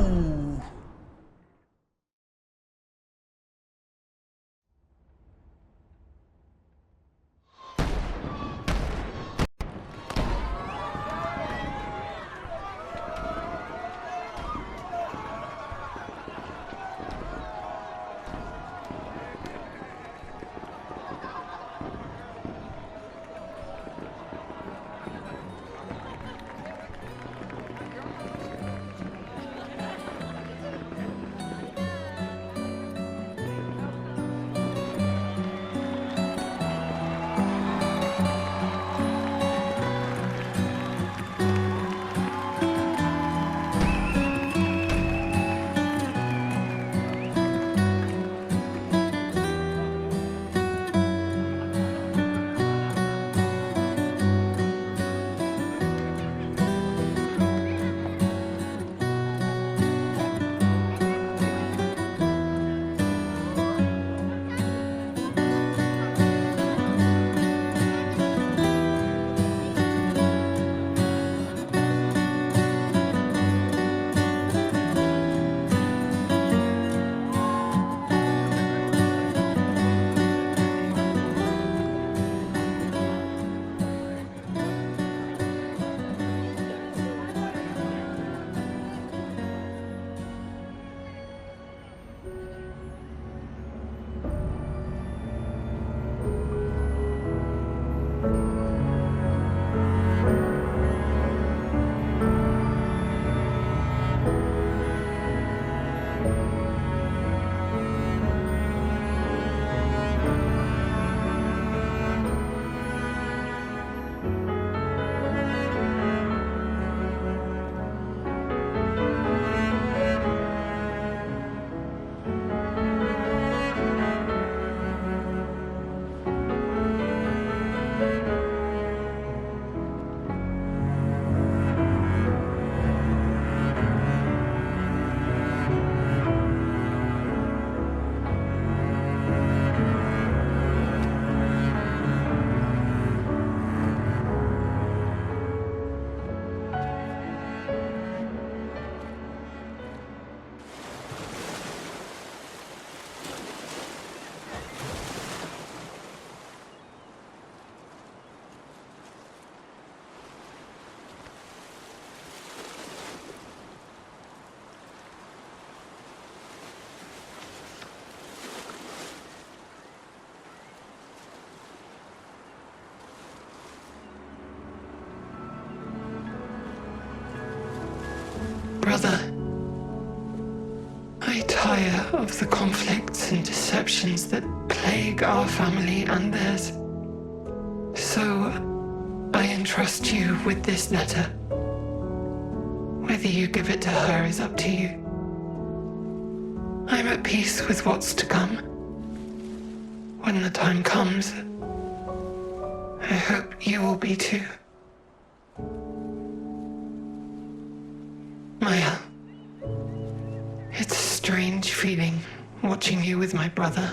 brother. I tire of the conflicts and deceptions that plague our family and theirs. So, I entrust you with this letter. Whether you give it to her is up to you. I'm at peace with what's to come. When the time comes, I hope you will be too. Maël, it's a strange feeling watching you with my brother,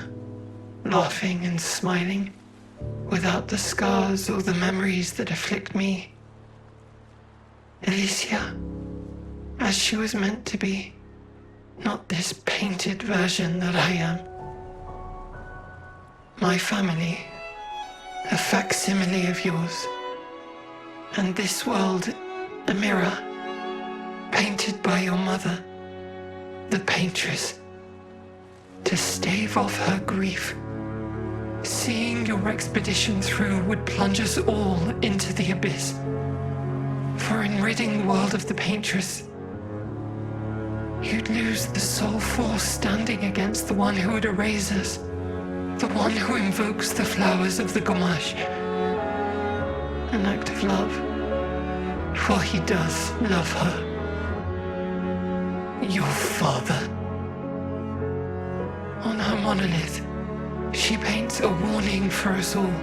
laughing and smiling, without the scars or the memories that afflict me. Alicia, as she was meant to be, not this painted version that I am. My family, a facsimile of yours, and this world, a mirror, painted by your mother, the paintress, to stave off her grief. Seeing your expedition through would plunge us all into the abyss. For in ridding the world of the paintress, you'd lose the sole force standing against the one who would erase us, the one who invokes the flowers of the gommage. An act of love, for he does love her. Your father. On her monolith, she paints a warning for us all,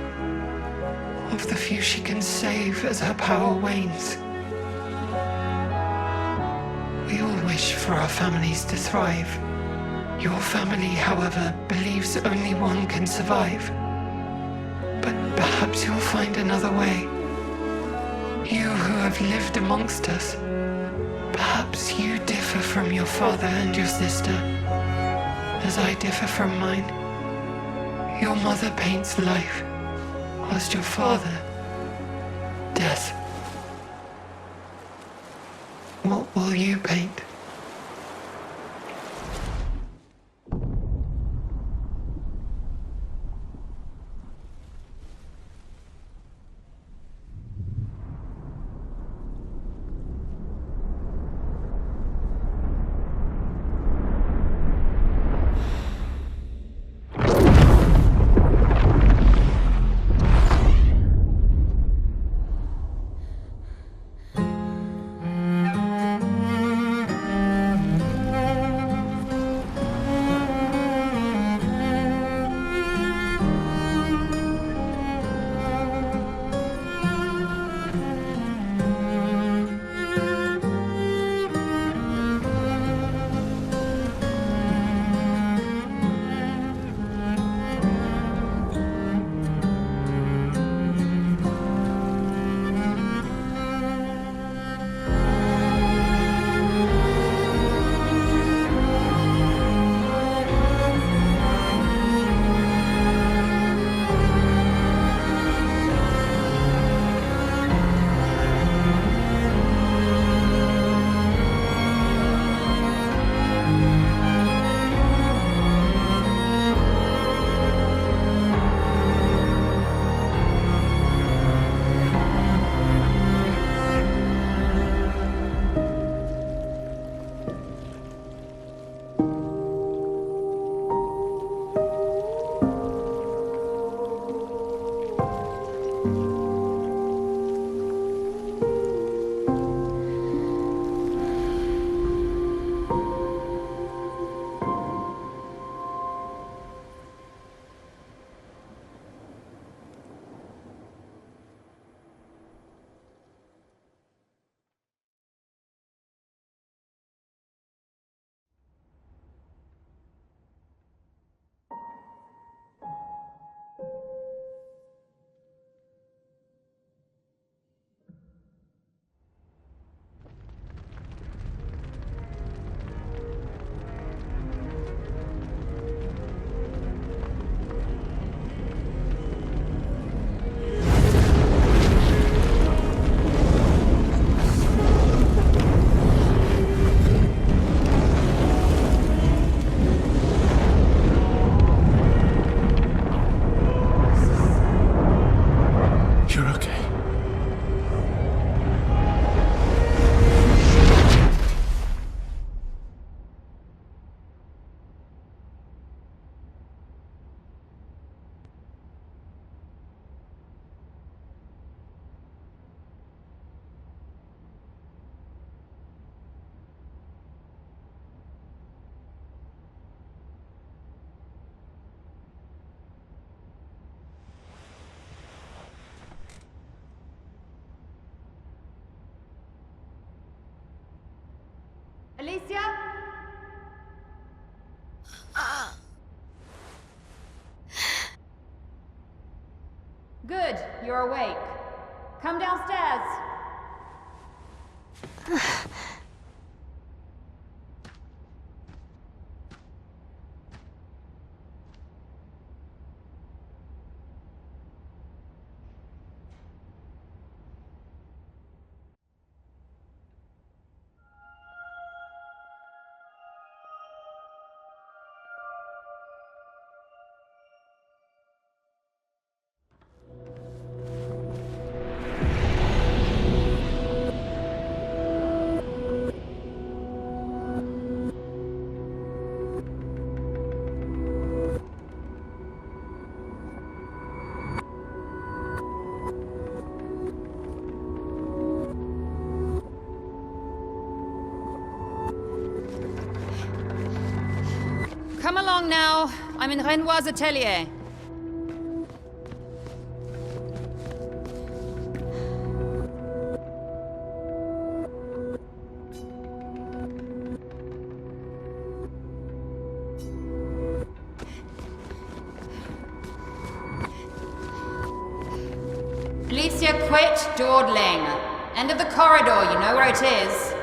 of the few she can save as her power wanes. We all wish for our families to thrive. Your family, however, believes only one can survive. But perhaps you'll find another way. You who have lived amongst us, perhaps you differ from your father and your sister, as I differ from mine. Your mother paints life, whilst your father, death. What will you paint? Good, you're awake. Come downstairs. Come along now. I'm in Renoir's atelier. Alicia, quit dawdling. End of the corridor, you know where it is.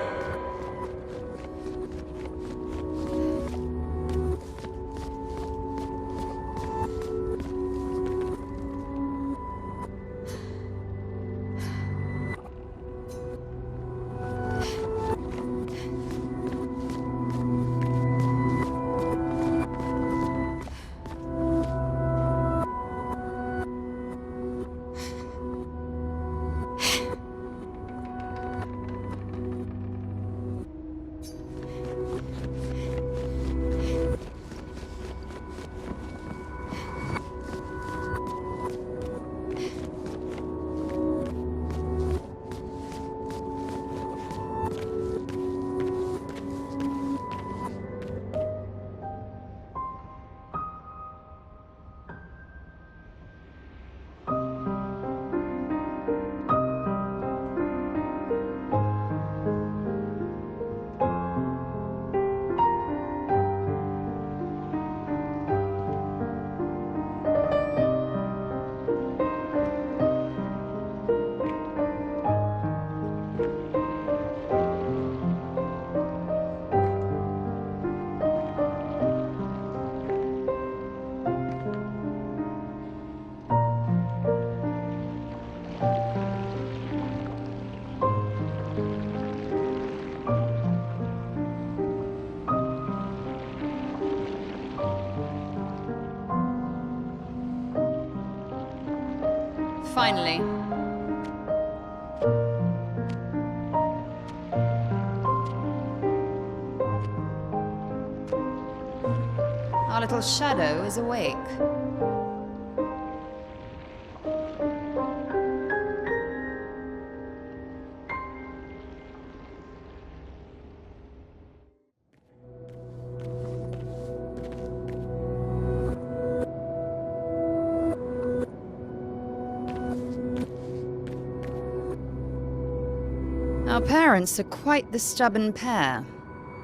Finally. Our little shadow is awake. Our parents are quite the stubborn pair.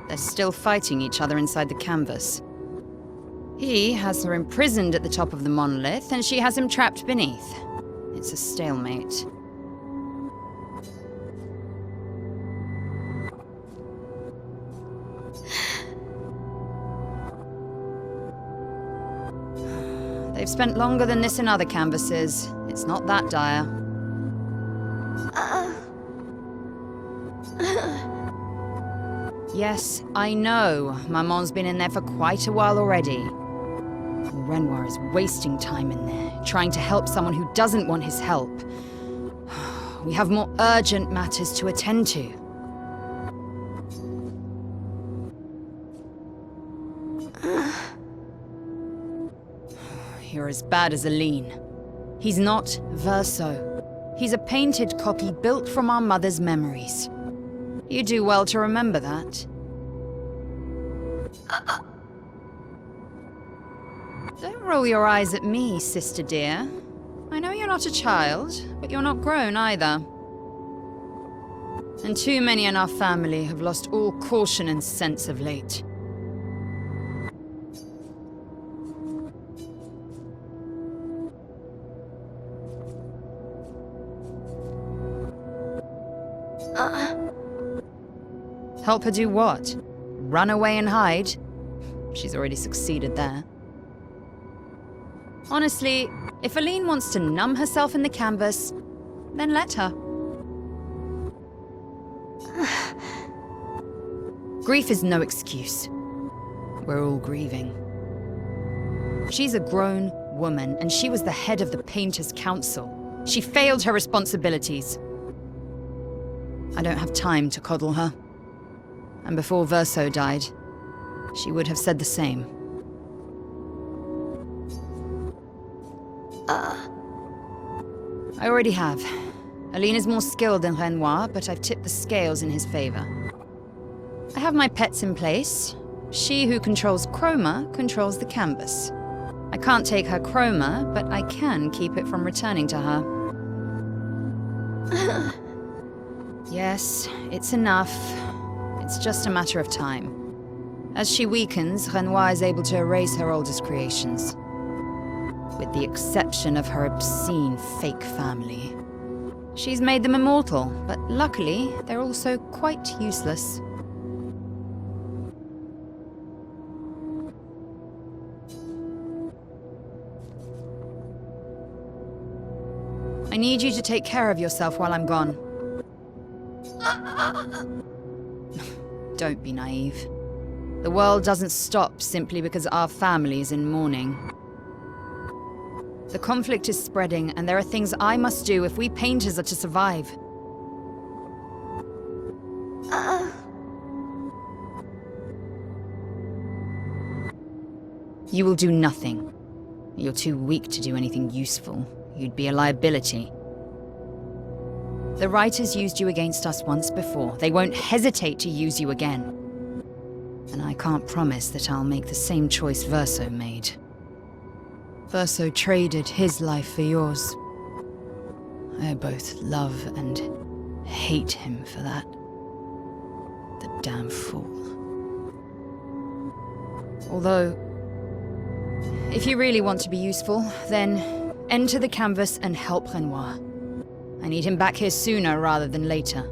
They're still fighting each other inside the canvas. He has her imprisoned at the top of the monolith, and she has him trapped beneath. It's a stalemate. They've spent longer than this in other canvases. It's not that dire. Yes, I know. Maman's been in there for quite a while already. Renoir is wasting time in there, trying to help someone who doesn't want his help. We have more urgent matters to attend to. You're as bad as Aline. He's not Verso. He's a painted copy built from our mother's memories. You do well to remember that. Don't roll your eyes at me, sister dear. I know you're not a child, but you're not grown either. And too many in our family have lost all caution and sense of late. Help her do what? Run away and hide? She's already succeeded there. Honestly, if Aline wants to numb herself in the canvas, then let her. Grief is no excuse. We're all grieving. She's a grown woman, and she was the head of the Painters' Council. She failed her responsibilities. I don't have time to coddle her. And before Verso died, she would have said the same. I already have. Aline is more skilled than Renoir, but I've tipped the scales in his favor. I have my pets in place. She who controls chroma controls the canvas. I can't take her chroma, but I can keep it from returning to her. Yes, it's enough. It's just a matter of time. As she weakens, Renoir is able to erase her oldest creations. With the exception of her obscene fake family. She's made them immortal, but luckily, they're also quite useless. I need you to take care of yourself while I'm gone. Don't be naive. The world doesn't stop simply because our family is in mourning. The conflict is spreading, and there are things I must do if we painters are to survive. You will do nothing. You're too weak to do anything useful. You'd be a liability. The writers used you against us once before. They won't hesitate to use you again. And I can't promise that I'll make the same choice Verso made. Verso traded his life for yours. I both love and hate him for that. The damn fool. Although, if you really want to be useful, then enter the canvas and help Renoir. I need him back here sooner rather than later.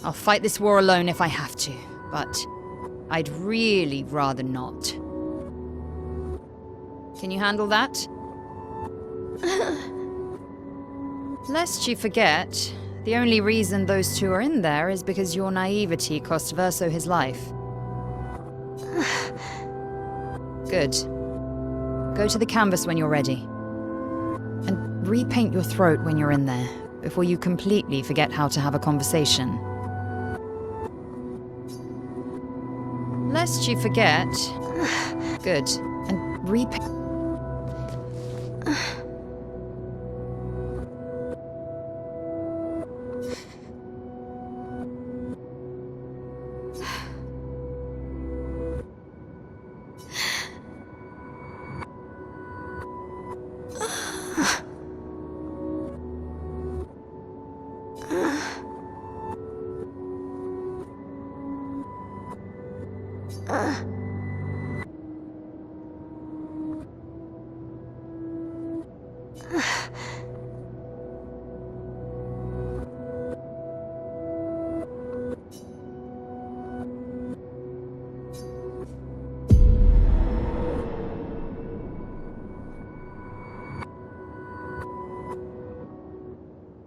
I'll fight this war alone if I have to, but I'd really rather not. Can you handle that? Lest you forget, the only reason those two are in there is because your naivety cost Verso his life. Good. Go to the canvas when you're ready. And repaint your throat when you're in there, before you completely forget how to have a conversation. Lest you forget... Good. And repaint...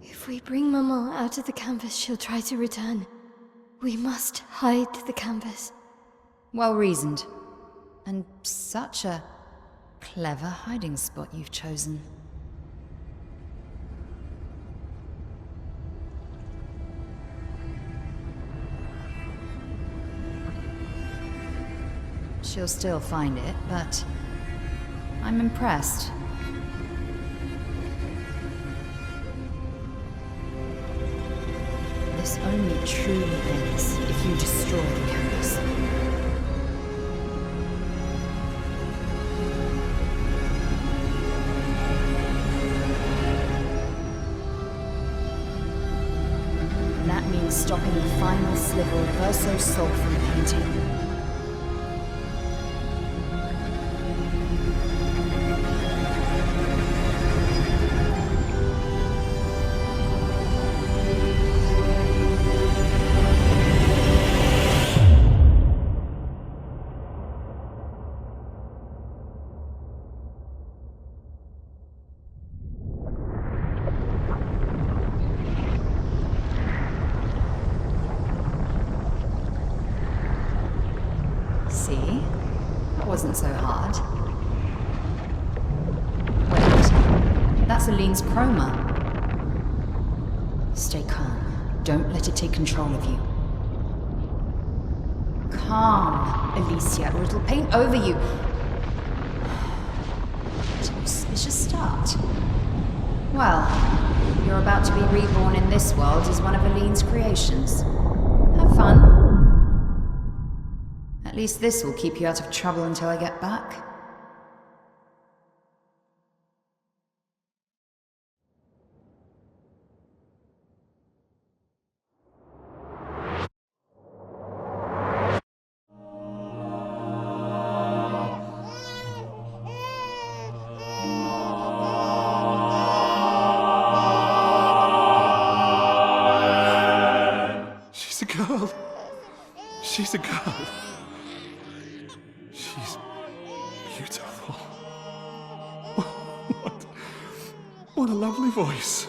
If we bring Maman out of the canvas, she'll try to return. We must hide the canvas. Well reasoned. And such a clever hiding spot you've chosen. She'll still find it, but I'm impressed. This only truly ends if you destroy the canvas. And that means stopping the final sliver of Verso's soul from painting. See? That wasn't so hard. Wait. That's Aline's chroma. Stay calm. Don't let it take control of you. Calm, Alicia, or it'll paint over you. What an auspicious start. Well, you're about to be reborn in this world as one of Aline's creations. Have fun. At least this will keep you out of trouble until I get back. She's a girl. She's beautiful. What a lovely voice.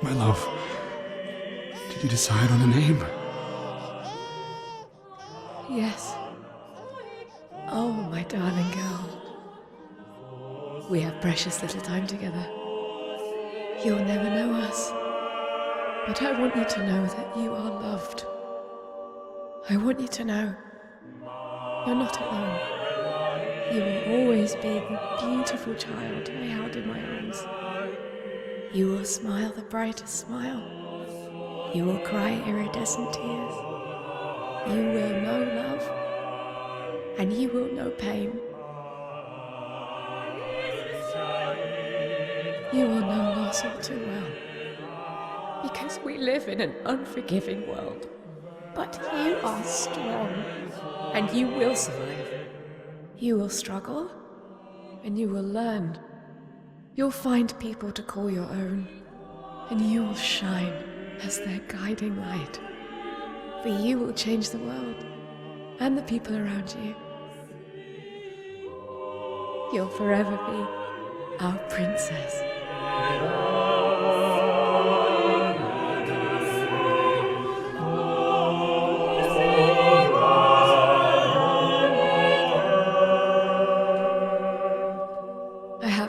My love, did you decide on a name? Yes. Oh, my darling girl. We have precious little time together. You'll never know us. But I want you to know that you are loved. I want you to know you're not alone. You will always be the beautiful child I held in my arms. You will smile the brightest smile. You will cry iridescent tears. You will know love, and you will know pain. You will know loss all too well, because we live in an unforgiving world. But you are strong, and you will survive. You will struggle, and you will learn. You'll find people to call your own, and you will shine as their guiding light. For you will change the world, and the people around you. You'll forever be our princess.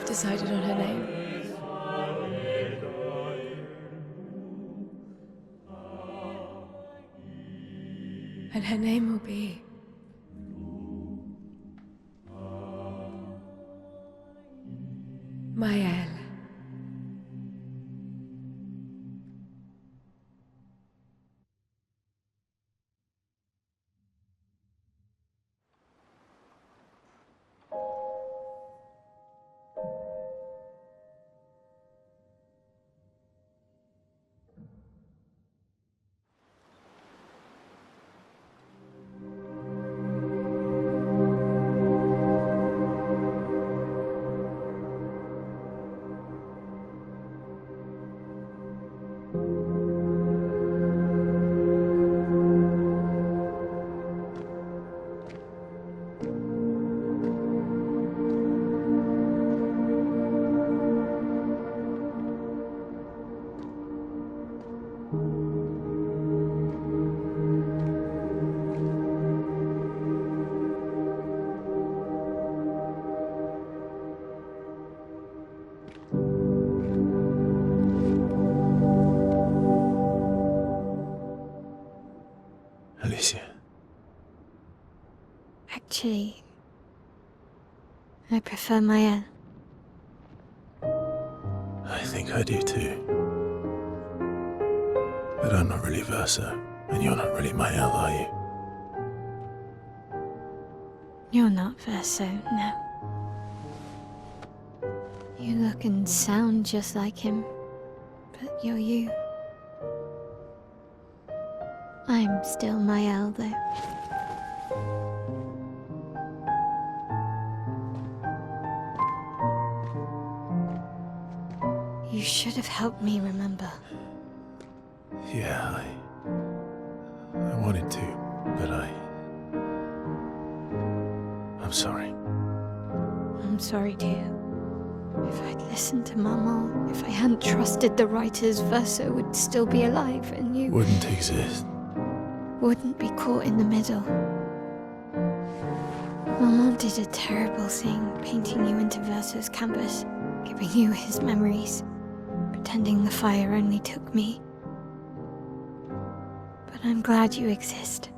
Decided on her name. And her name will be Maël. Actually, I prefer Maël. I think I do too. But I'm not really Verso, and you're not really Maël, are you? You're not Verso, no. You look and sound just like him, but you're you. I'm still Maël, though. You should have helped me remember. Yeah, I wanted to, but I'm sorry. I'm sorry too. If I'd listened to Mama, if I hadn't trusted the writers, Verso would still be alive and you... Wouldn't exist. Wouldn't be caught in the middle. Maman did a terrible thing, painting you into Verso's canvas, giving you his memories, pretending the fire only took me. But I'm glad you exist.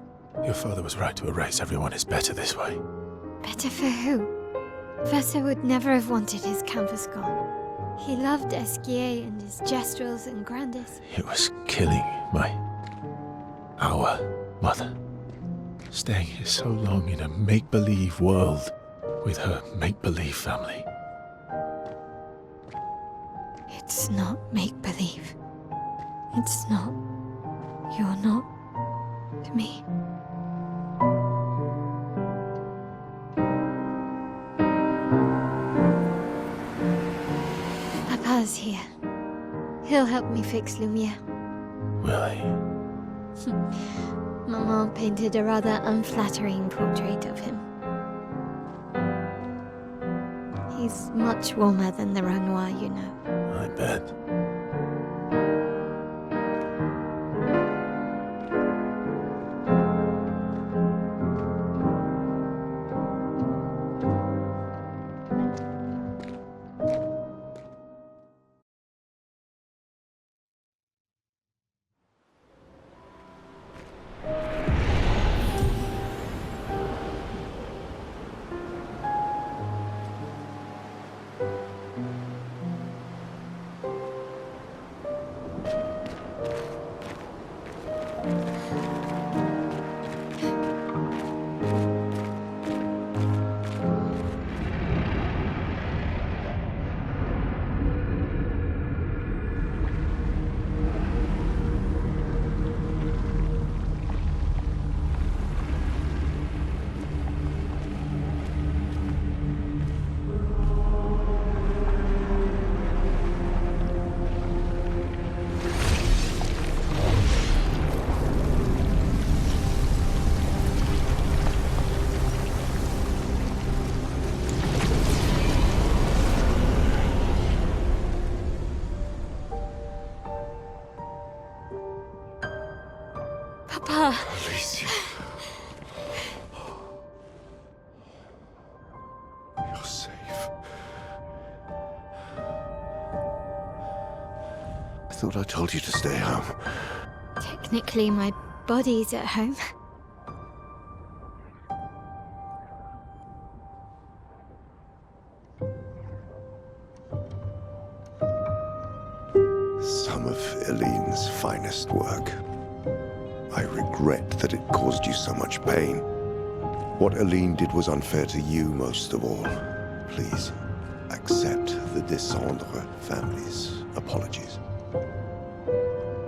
Your father was right to erase everyone is better this way. Better for who? Verso would never have wanted his canvas gone. He loved Exье and his gestrels and grandis. It was killing our mother. Staying here so long in a make-believe world with her make-believe family. It's not make-believe. It's not. You're not to me. Papa's here. He'll help me fix Lumiere. Will he? Maman painted a rather unflattering portrait of him. He's much warmer than the Renoir, you know. I bet. Papa. Alicia. You're safe. I thought I told you to stay home. Technically, my body's at home. Some of Eline's finest work. I regret that it caused you so much pain. What Eline did was unfair to you most of all. Please, accept the Descendre family's apologies.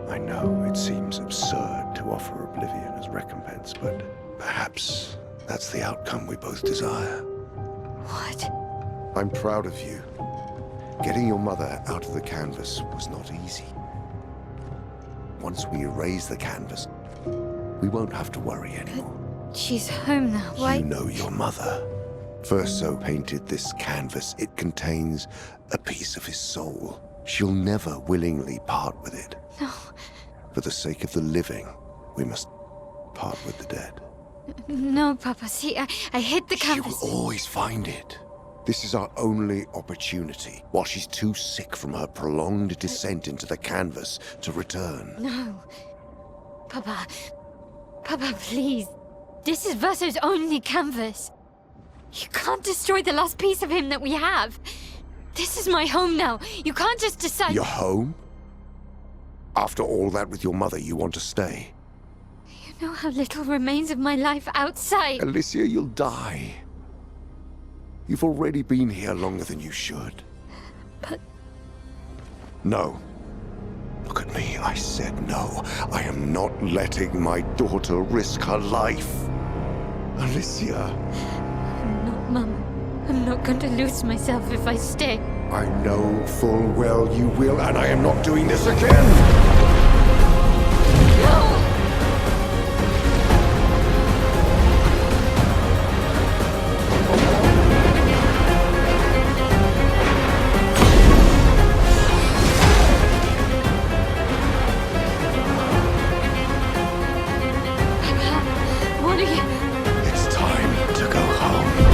I know it seems absurd to offer oblivion as recompense, but perhaps that's the outcome we both desire. What? I'm proud of you. Getting your mother out of the canvas was not easy. Once we erase the canvas, we won't have to worry anymore. She's home now. Why? You know your mother. Verso painted this canvas. It contains a piece of his soul. She'll never willingly part with it. No. For the sake of the living, we must part with the dead. No, Papa. See, I hid the canvas. She will always find it. This is our only opportunity, while she's too sick from her prolonged descent into the canvas to return. No. Papa. Papa, please. This is Verso's only canvas. You can't destroy the last piece of him that we have. This is my home now. You can't just decide... Your home? After all that with your mother, you want to stay? You know how little remains of my life outside. Alicia, you'll die. You've already been here longer than you should. But... No. Look at me, I said no. I am not letting my daughter risk her life. Alicia. I'm not, Mum. I'm not going to lose myself if I stay. I know full well you will, and I am not doing this again! No! It's time to go home.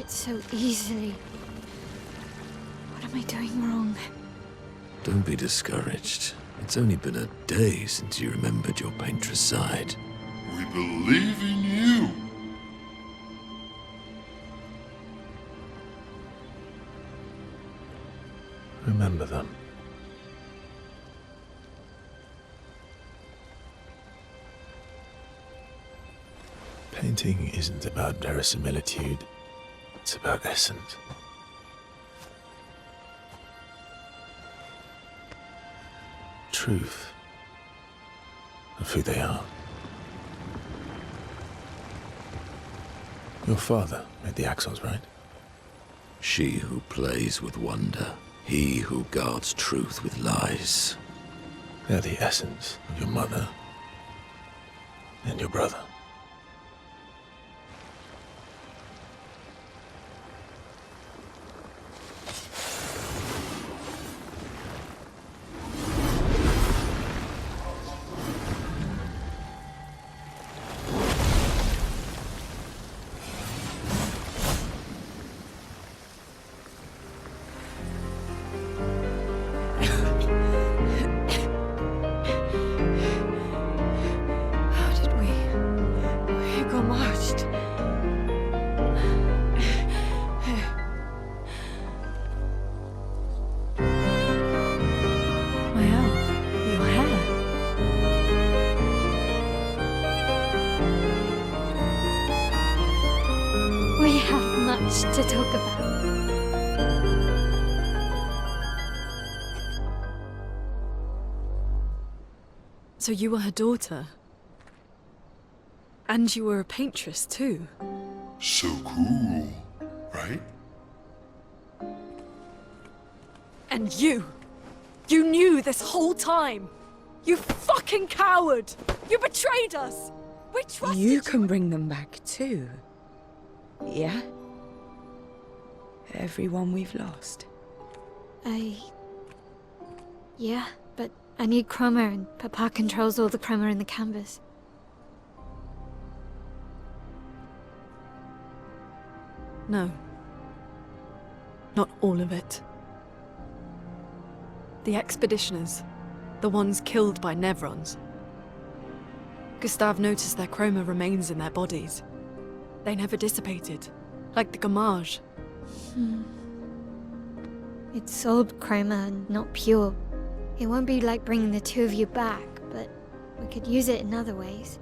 it so easily. What am I doing wrong? Don't be discouraged. It's only been a day since you remembered your painter's side. We believe in you. Remember them. Painting isn't about verisimilitude, it's about essence. Truth of who they are. Your father made the axles, right? She who plays with wonder, he who guards truth with lies. They're the essence of your mother and your brother. To talk about. So you were her daughter? And you were a paintress too? So cool, right? And you knew this whole time! You fucking coward! You betrayed us! We trusted you! You can bring them back too. Yeah? Everyone we've lost. Yeah, but I need chroma and Papa controls all the chroma in the canvas. No. Not all of it. The expeditioners. The ones killed by Nevrons. Gustave noticed their chroma remains in their bodies. They never dissipated, like the gamage. It's old chroma and not pure. It won't be like bringing the two of you back, but we could use it in other ways.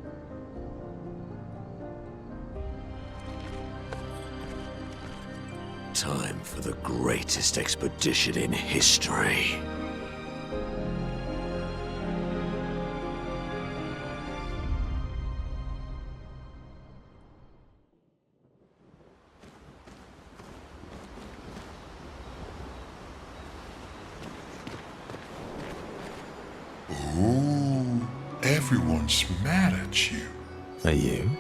Time for the greatest expedition in history. Everyone's mad at you. Are you?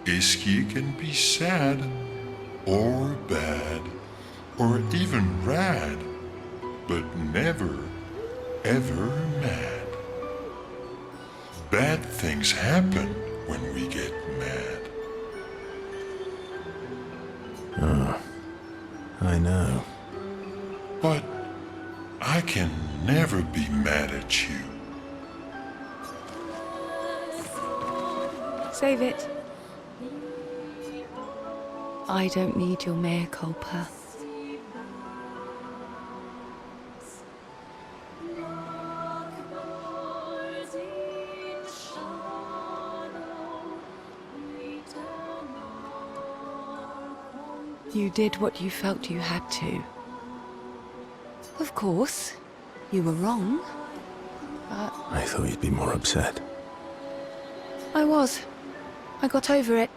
Exье can be sad, or bad, or even rad, but never, ever mad. Bad things happen when we get mad. Oh, I know. But I can never be mad at you. Save it. I don't need your mea culpa. You did what you felt you had to. Of course, you were wrong, but... I thought you'd be more upset. I was. I got over it.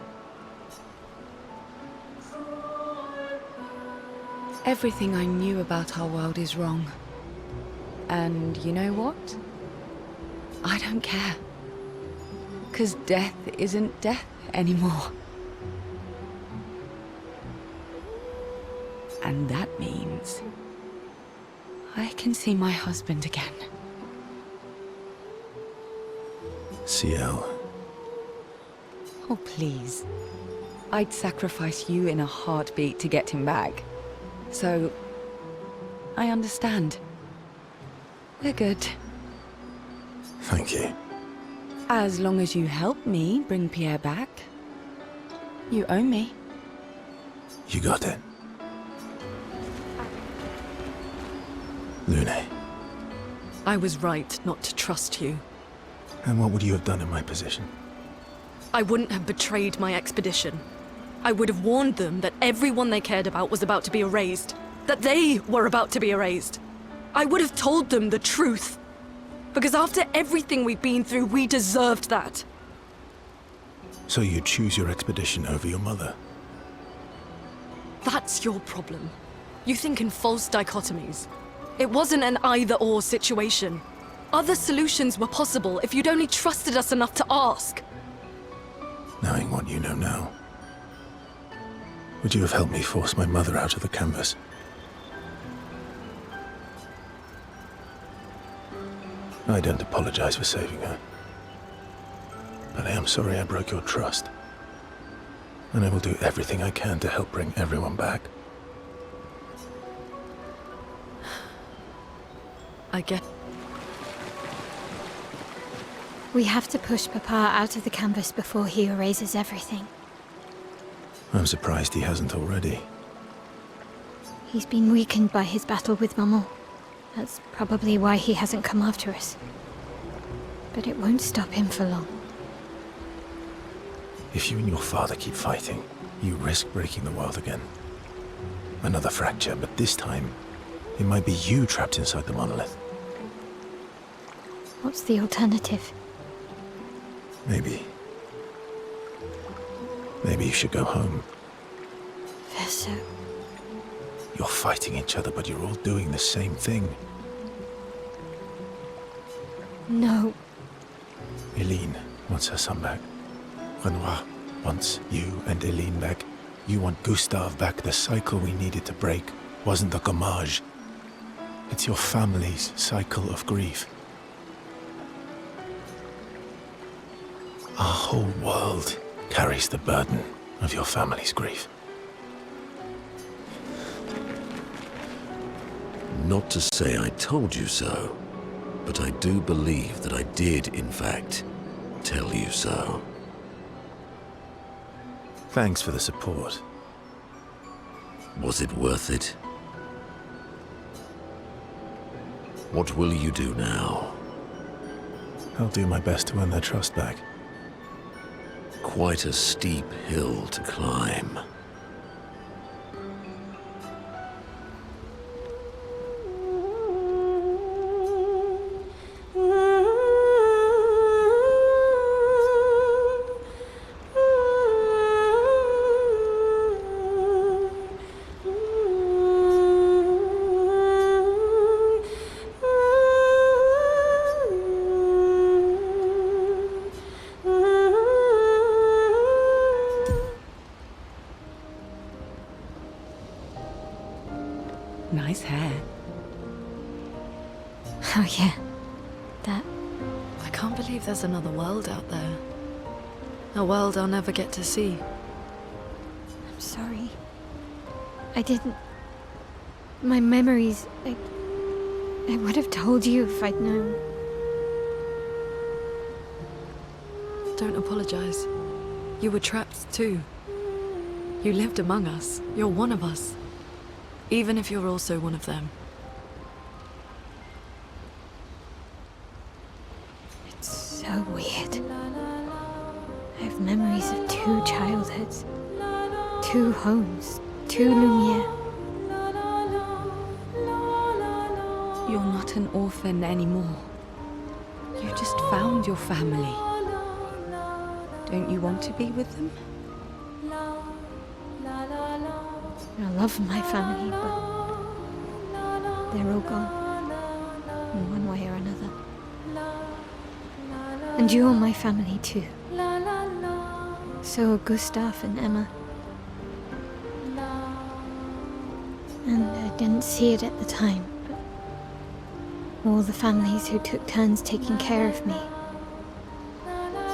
Everything I knew about our world is wrong. And you know what? I don't care. 'Cause death isn't death anymore. And that means I can see my husband again. CL. Oh, please. I'd sacrifice you in a heartbeat to get him back. So, I understand. We're good. Thank you. As long as you help me bring Pierre back, you owe me. You got it. Lune. I was right not to trust you. And what would you have done in my position? I wouldn't have betrayed my expedition. I would have warned them that everyone they cared about was about to be erased. That they were about to be erased. I would have told them the truth. Because after everything we've been through, we deserved that. So you choose your expedition over your mother? That's your problem. You think in false dichotomies. It wasn't an either-or situation. Other solutions were possible if you'd only trusted us enough to ask. Knowing what you know now, would you have helped me force my mother out of the canvas? I don't apologize for saving her. But I am sorry I broke your trust. And I will do everything I can to help bring everyone back. I get... We have to push Papa out of the canvas before he erases everything. I'm surprised he hasn't already. He's been weakened by his battle with Maman. That's probably why he hasn't come after us. But it won't stop him for long. If you and your father keep fighting, you risk breaking the world again. Another fracture, but this time, it might be you trapped inside the monolith. What's the alternative? Maybe you should go home. Verso. You're fighting each other, but you're all doing the same thing. No. Eileen wants her son back. Renoir wants you and Eileen back. You want Gustave back. The cycle we needed to break wasn't the gommage. It's your family's cycle of grief. Our whole world carries the burden of your family's grief. Not to say I told you so, but I do believe that I did, in fact, tell you so. Thanks for the support. Was it worth it? What will you do now? I'll do my best to win their trust back. Quite a steep hill to climb. Nice hair. Oh yeah, that. I can't believe there's another world out there. A world I'll never get to see. I'm sorry. I didn't... My memories... I would have told you if I'd known. Don't apologize. You were trapped too. You lived among us. You're one of us. Even if you're also one of them. It's so weird. I have memories of 2 childhoods, 2 homes, 2 Lumiere. You're not an orphan anymore. You just found your family. Don't you want to be with them? I love my family, but they're all gone, in one way or another. And you're my family too. So are Gustave and Emma. And I didn't see it at the time, but all the families who took turns taking care of me.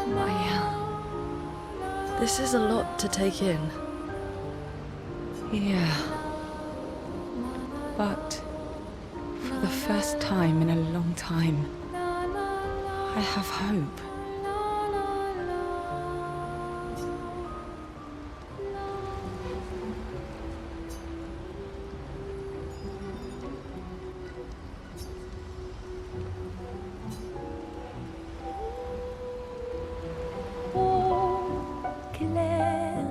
Maël. This is a lot to take in. Yeah. But for the first time in a long time, I have hope. Clair,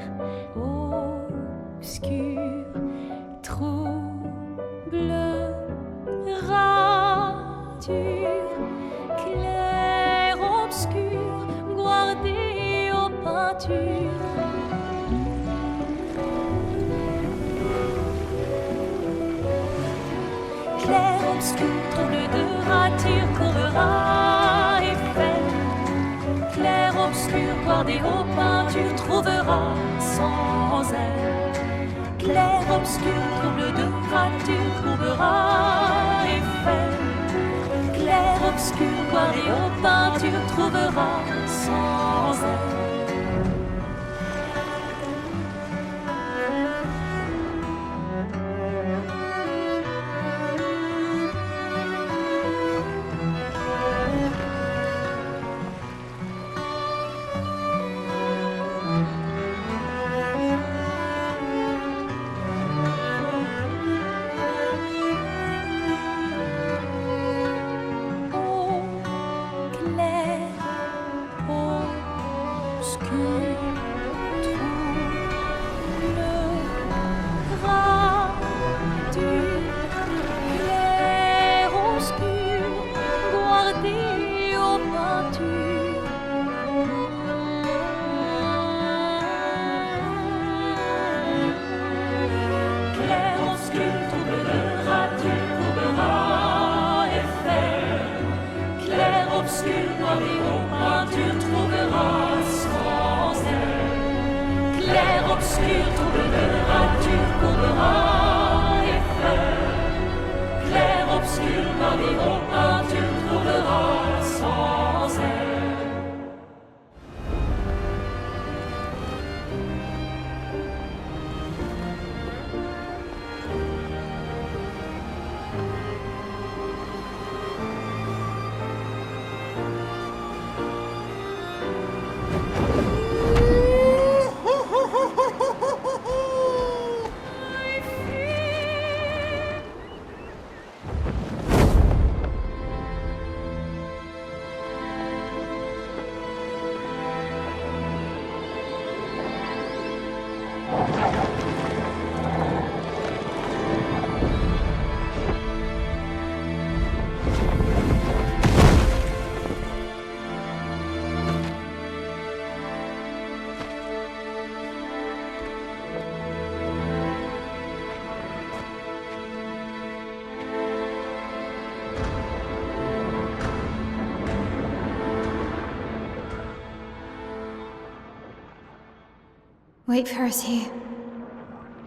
obscur, trouble, rature, clair, obscur, guardé aux peintures. Clair, obscur, trouble de rature, couvrera et fait. Clair, obscur, guardé aux peintures, trouvera sans elle. Clair, obscur, trouble de rature, couvrera et fait. Clair, obscur, guardé aux peintures, trouvera sans elle. Wait for us here.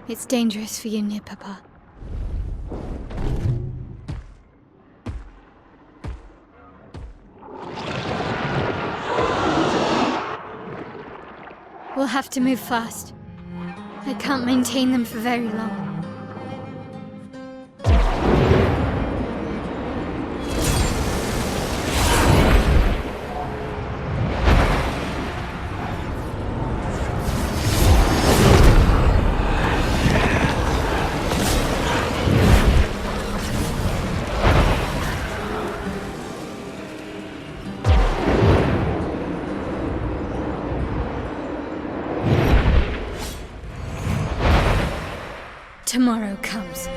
It's dangerous for you near Papa. We'll have to move fast. I can't maintain them for very long. Tomorrow comes.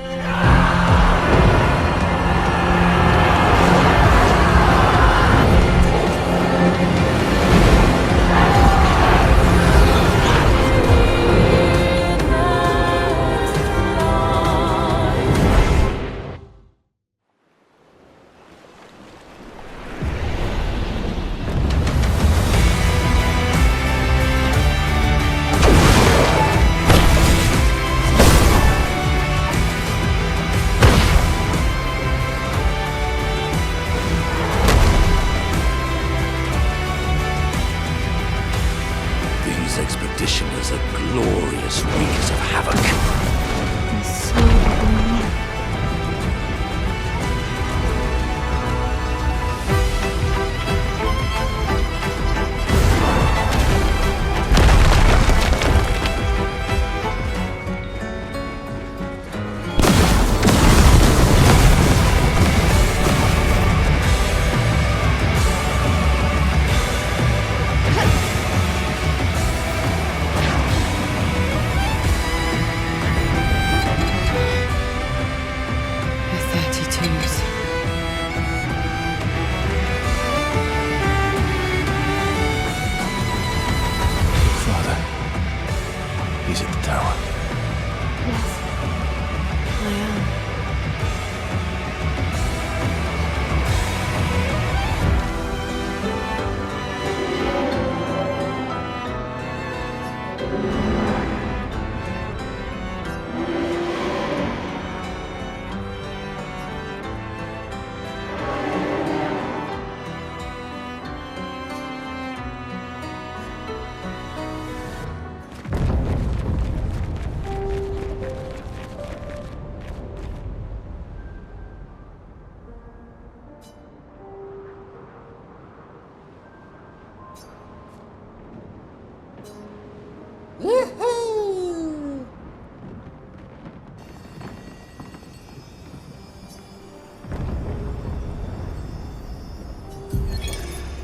fierce wreakers of havoc. The sword of Lumiere.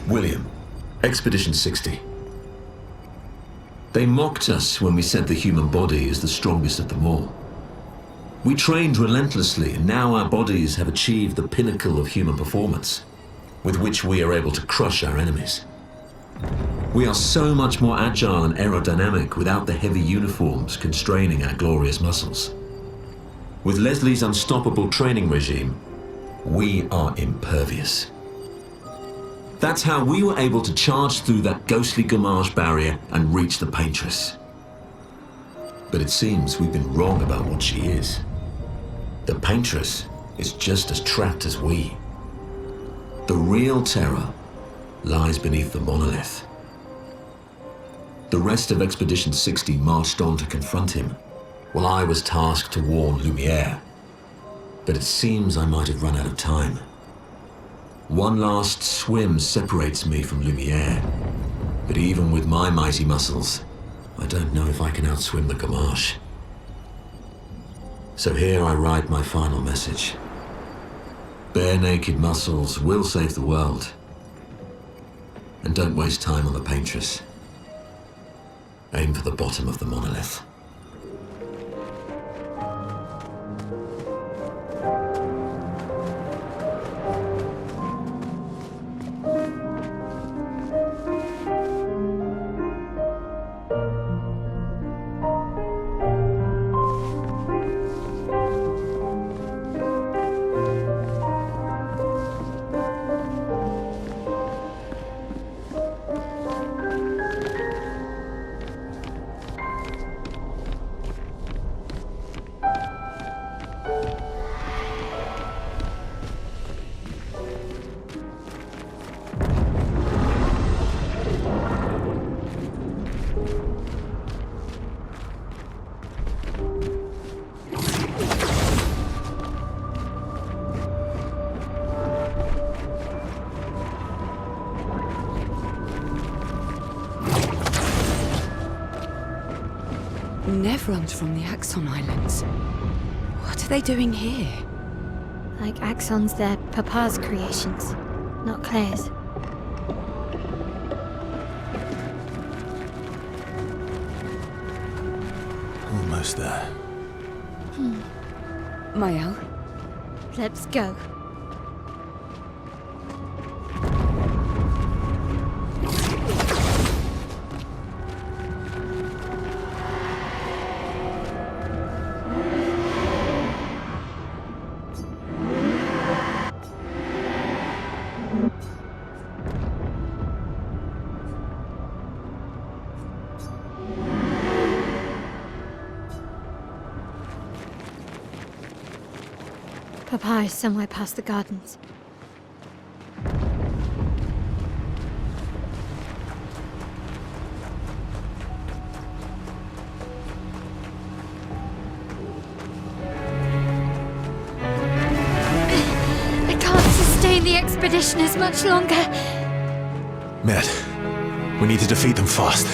William, Expedition 60. They mocked us when we said the human body is the strongest of them all. We trained relentlessly, and now our bodies have achieved the pinnacle of human performance, with which we are able to crush our enemies. We are so much more agile and aerodynamic without the heavy uniforms constraining our glorious muscles. With Leslie's unstoppable training regime, we are impervious. That's how we were able to charge through that ghostly Gamage barrier and reach the Paintress. But it seems we've been wrong about what she is. The Paintress is just as trapped as we. The real terror lies beneath the monolith. The rest of Expedition 60 marched on to confront him, while I was tasked to warn Lumiere. But it seems I might have run out of time. One last swim separates me from Lumiere, but even with my mighty muscles, I don't know if I can outswim the Gamage. So here I write my final message. Bare naked muscles will save the world. And don't waste time on the Paintress. Aim for the bottom of the monolith. Nevrons from the Axon Islands. What are they doing here? Like Axons, they're Papa's creations, not Claire's. Almost there. Mael? Let's go. Papa is somewhere past the gardens. expeditioners much longer. Matt, we need to defeat them fast.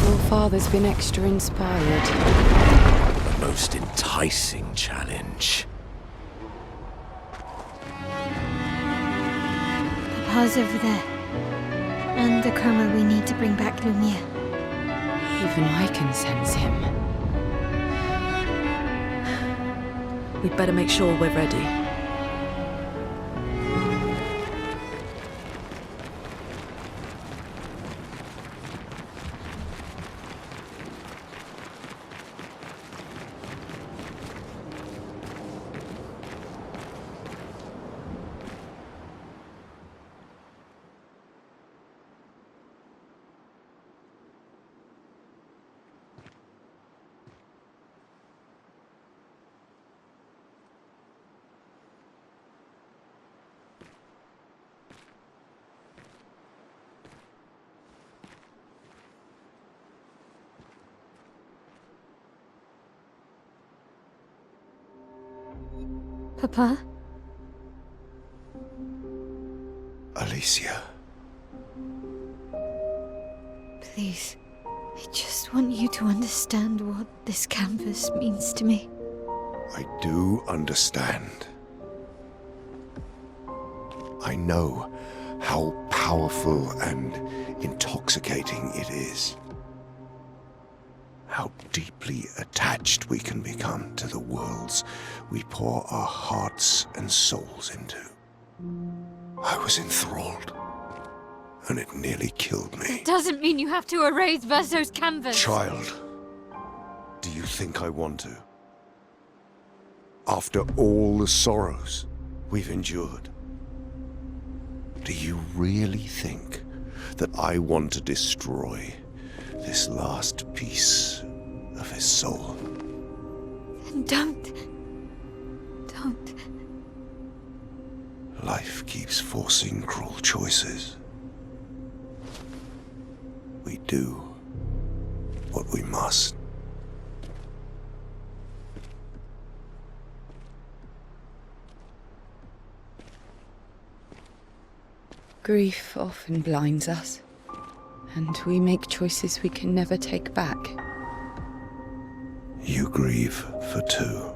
Your father's been extra inspired. The most enticing challenge. Papa's over there. And the chroma we need to bring back Lumiere. Even I can sense him. We'd better make sure we're ready. Papa? Alicia. Please, I just want you to understand what this canvas means to me. I do understand. I know how powerful and intoxicating it is. How deeply attached we can become to the worlds we pour our hearts and souls into. I was enthralled, and it nearly killed me. It doesn't mean you have to erase Verso's canvas. Child, do you think I want to? After all the sorrows we've endured, do you really think that I want to destroy this last piece of his soul? Don't. Life keeps forcing cruel choices. We do what we must. Grief often blinds us, and we make choices we can never take back. You grieve for two.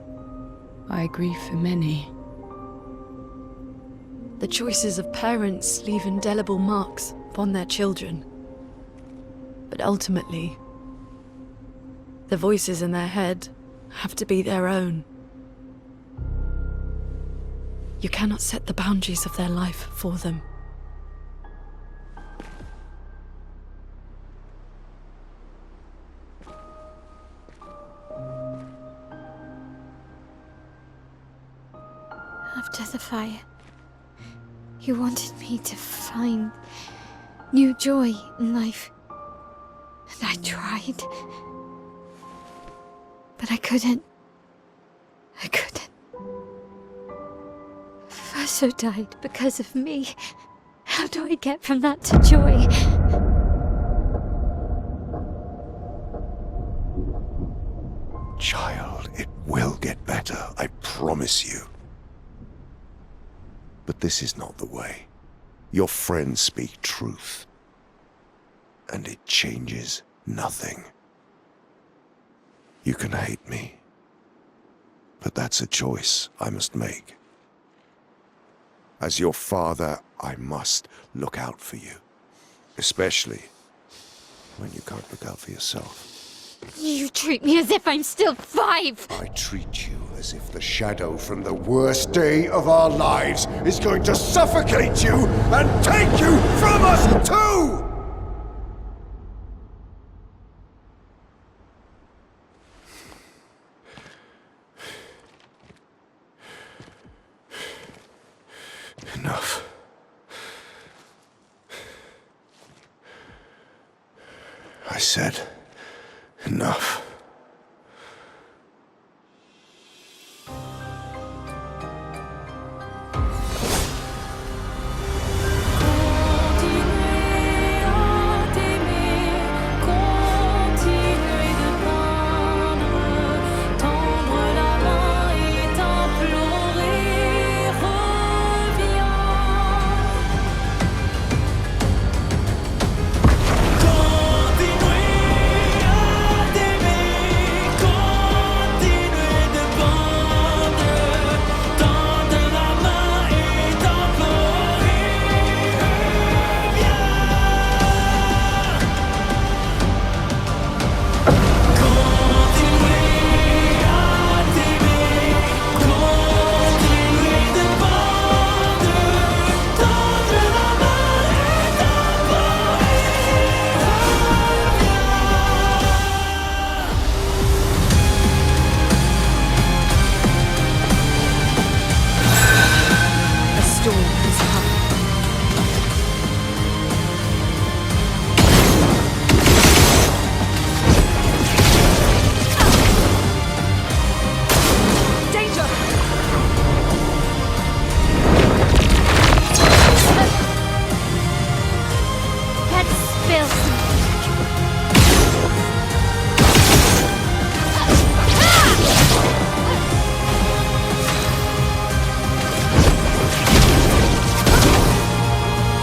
I grieve for many. The choices of parents leave indelible marks upon their children. But ultimately, the voices in their head have to be their own. You cannot set the boundaries of their life for them. After the fire, you wanted me to find new joy in life. And I tried. But I couldn't. Verso died because of me. How do I get from that to joy? Child, it will get better, I promise you. But this is not the way. Your friends speak truth. And it changes nothing. You can hate me. But that's a choice I must make. As your father, I must look out for you. Especially when you can't look out for yourself. You treat me as if I'm still 5! I treat you as if the shadow from the worst day of our lives is going to suffocate you and take you from us too! Enough. I said enough.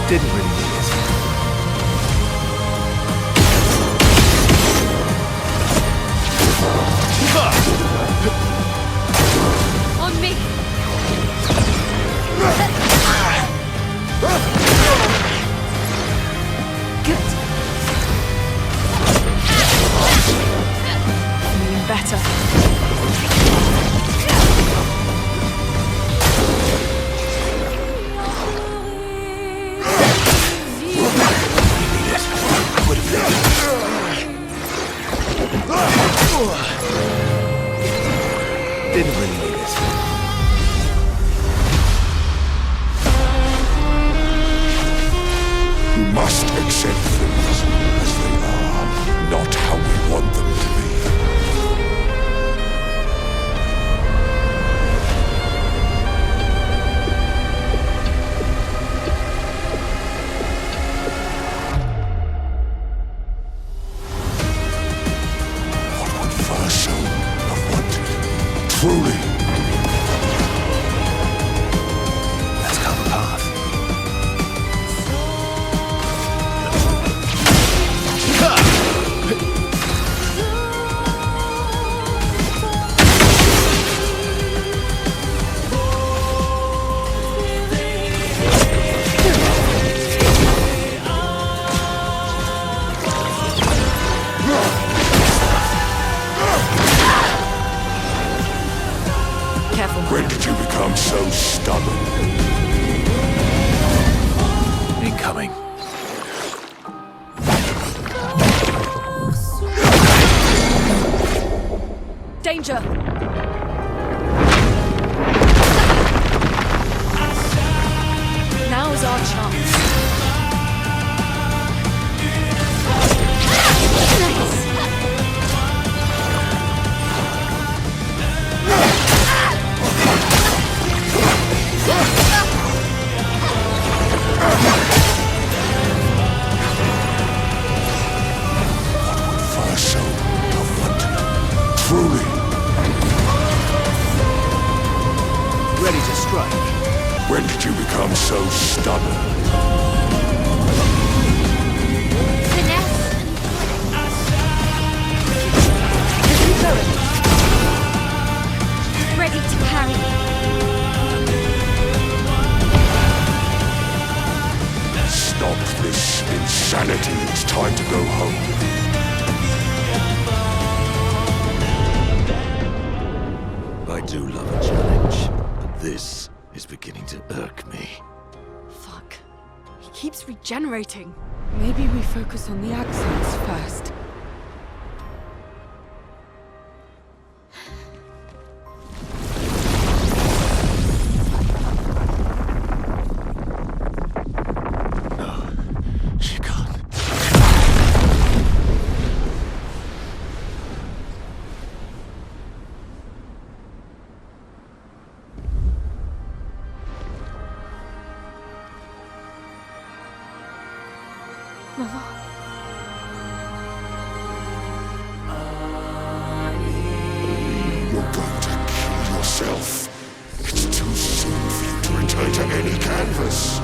Didn't really need it. On me! Good. Feeling better. Didn't really need it. You must accept things as they are, not how we want them to be. What would Verso have wanted? Truly. Let's come apart. Careful. When did you become so stubborn? Incoming. Danger! Now is our chance. Verso have wanted. Truly. Ready to strike. When did you become so stubborn? Ready to parry. Stop this insanity. It's time to go home. I do love a challenge, but this is beginning to irk me. Fuck. He keeps regenerating. Maybe we focus on the accents first. She can't. Mama. You're going to kill yourself. It's too soon for you to return to any canvas.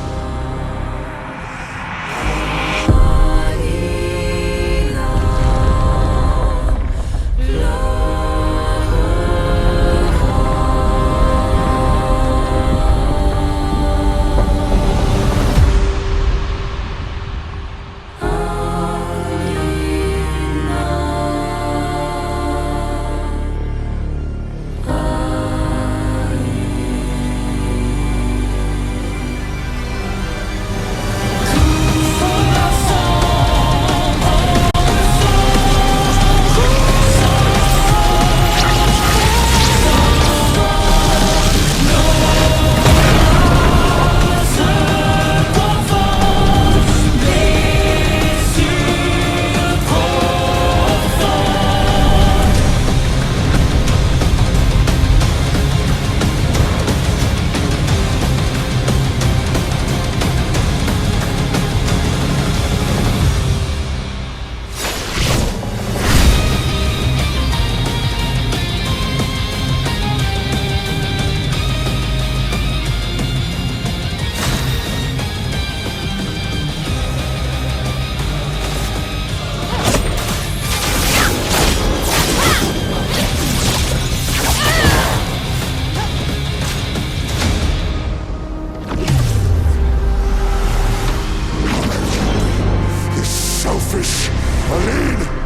selfish, Aline!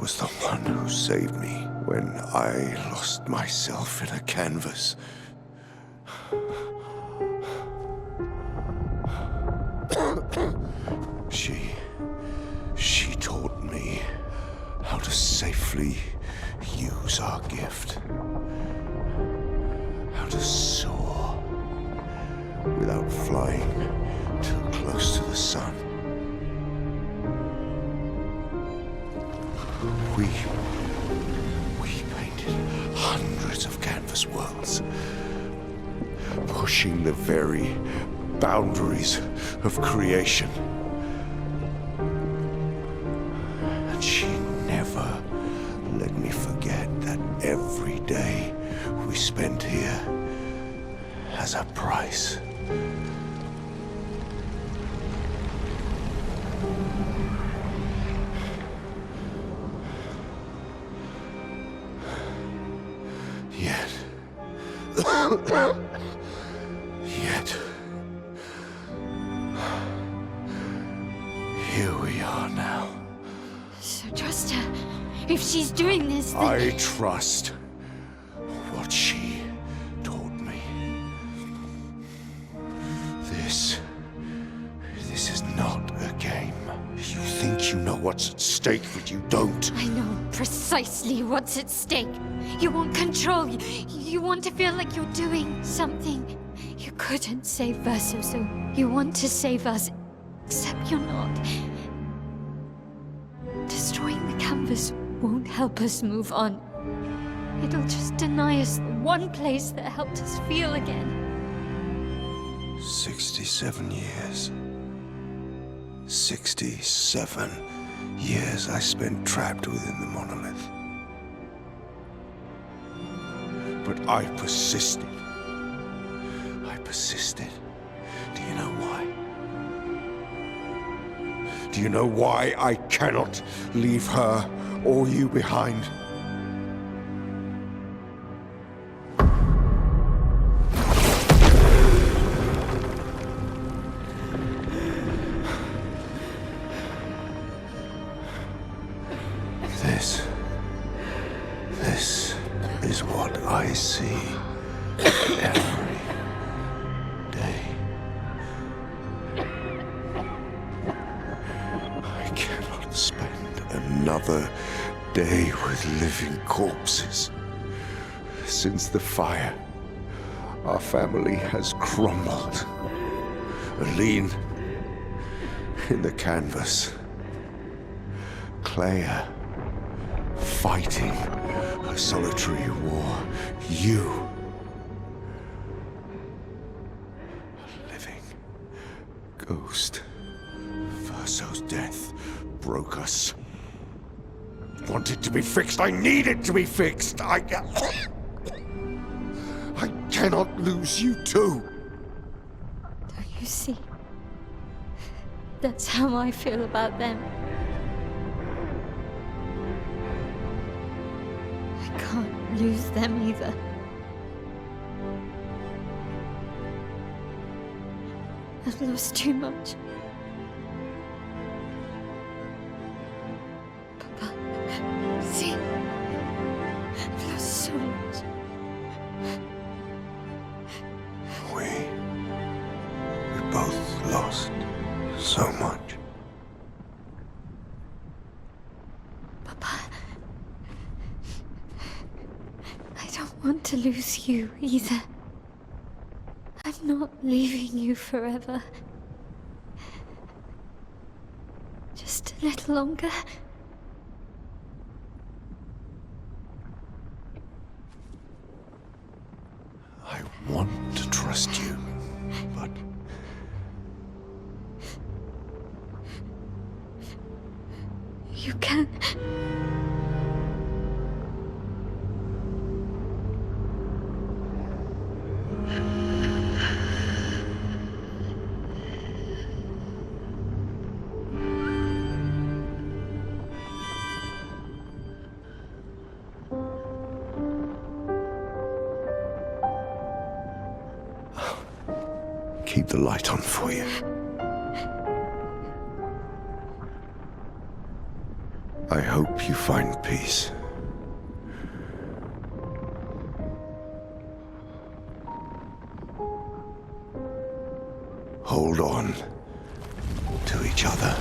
Was the one who saved me when I lost myself in a canvas. She taught me how to safely use our gift. How to soar without flying too close to the sun. We painted hundreds of canvas worlds, pushing the very boundaries of creation. And she never let me forget that every day we spent here has a price. Yet, here we are now. So trust her. If she's doing this, then... I trust what she taught me. This is not a game. You think you know what's at stake, but you don't. I know precisely what's at stake. You want control. You want to feel like you're doing something. You couldn't save Verso, so you want to save us. Except you're not. Destroying the canvas won't help us move on. It'll just deny us the one place that helped us feel again. 67 years. 67 years I spent trapped within the monolith. But I persisted. I persisted. Do you know why? Do you know why I cannot leave her or you behind? This is what I see every day. I cannot spend another day with living corpses. Since the fire, our family has crumbled. Aline in the canvas. Claire fighting a solitary war. You, a living ghost. Verso's death broke us. Want it to be fixed. I need it to be fixed. I cannot lose you too. Don't you see? That's how I feel about them. I can't lose them either. I've lost too much. Papa, see? I've lost so much. We both lost so much. Papa, I don't want to lose you either. I'm not leaving you forever. Just a little longer. I want to trust you, but you can. keep the light on for you. I hope you find peace. Hold on to each other.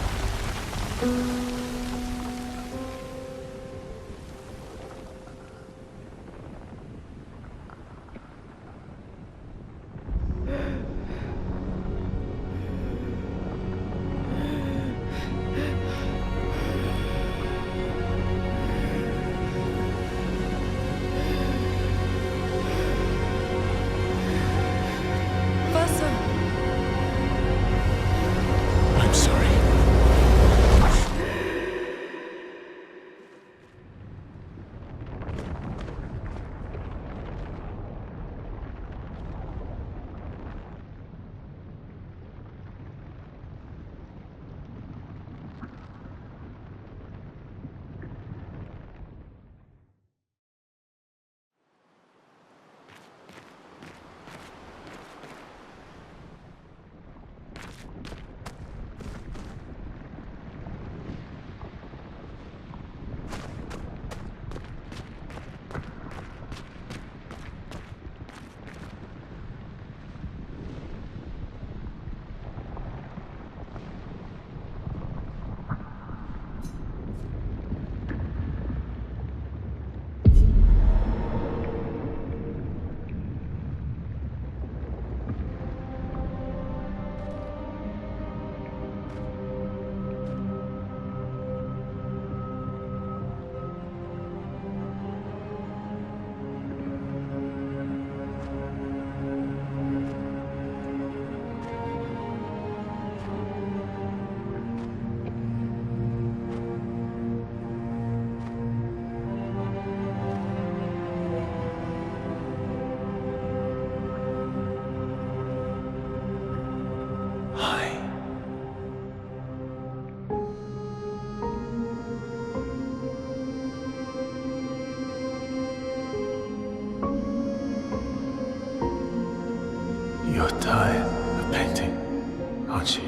tired of painting, aren't you?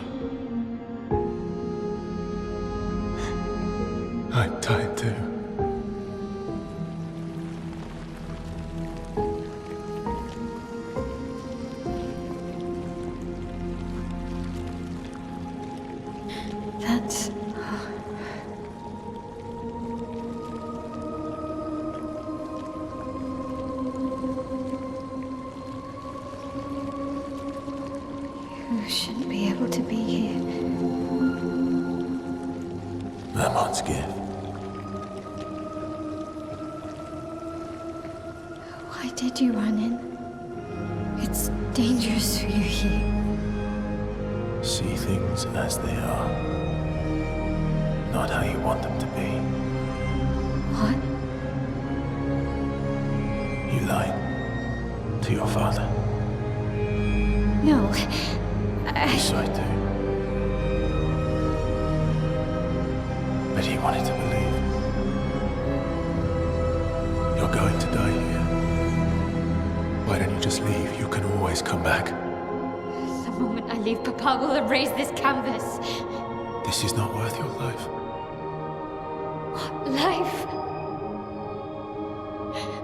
I'm tired too. That's... You shouldn't be able to be here. Vermont's gift. Why did you run in? It's dangerous for you here. See things as they are. Not how you want them to be. What? You lied to your father. No. Yes, I do. But he wanted to believe. You're going to die here. Why don't you just leave? You can always come back. The moment I leave, Papa will erase this canvas. This is not worth your life. What life?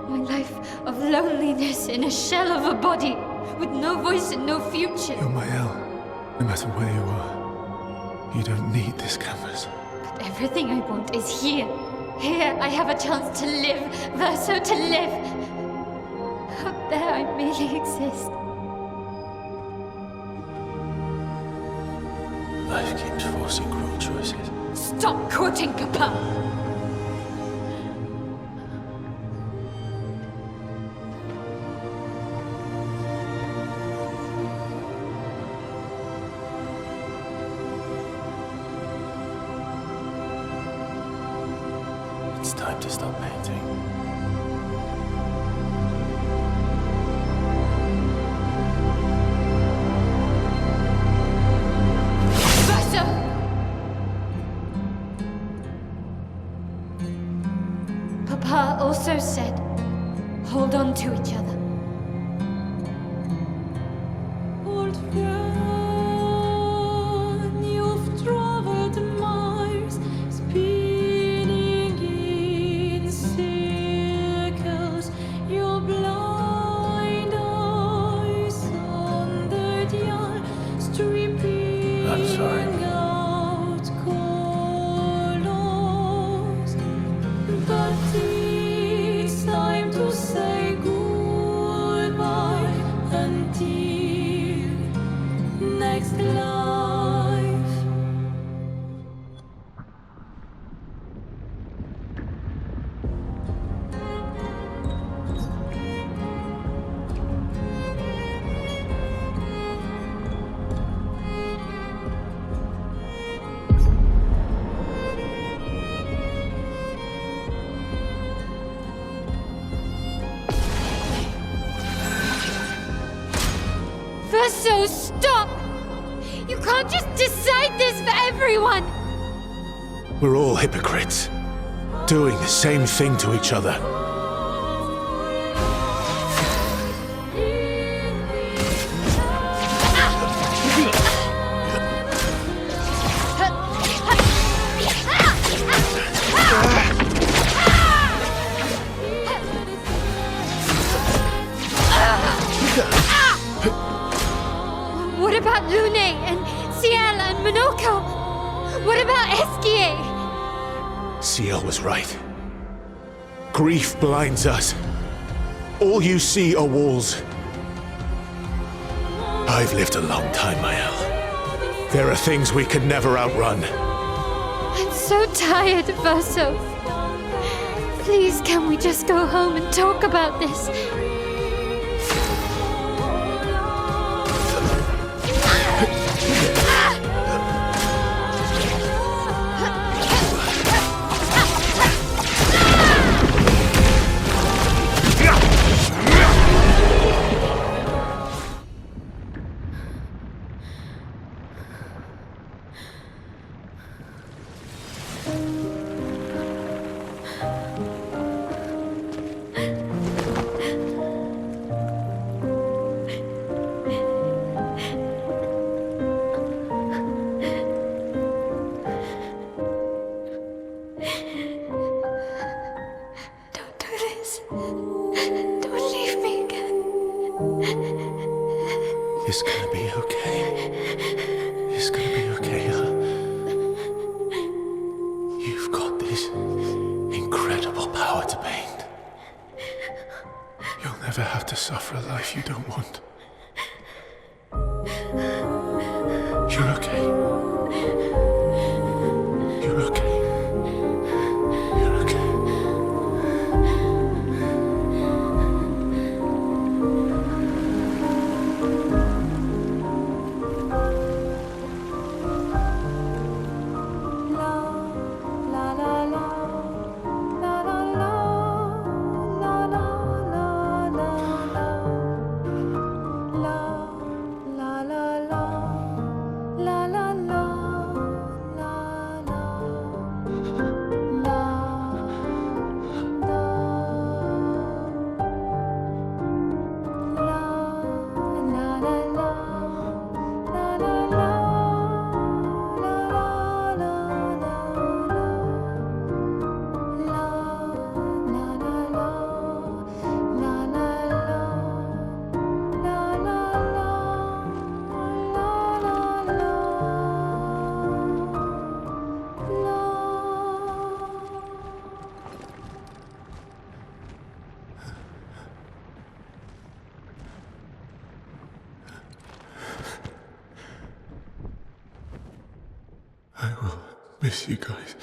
My life of loneliness in a shell of a body, with no voice and no future. You're Mael. No matter where you are, you don't need this canvas. But everything I want is here. Here I have a chance to live, Verso, to live. Up there I merely exist. Life keeps forcing cruel choices. Stop quoting Papa! It's time to stop painting. Papa also said, hold on to each other. Old friend, you've traveled miles, spinning in circles, your blind eyes on the dial, stripping I'm sorry. out colors. But it's time to say goodbye until next life. Verso, stop! You can't just decide this for everyone! We're all hypocrites, doing the same thing to each other. What about Lune and Ciel and Monoco? What about Exье? Ciel was right. Grief blinds us. All you see are walls. I've lived a long time, Mael. There are things we could never outrun. I'm so tired, Verso. Please, can we just go home and talk about this? It's gonna be okay. It's gonna be okay, huh? You've got this incredible power to paint. You'll never have to suffer a life you don't want. You're okay. You're okay. You're okay. I will miss you guys.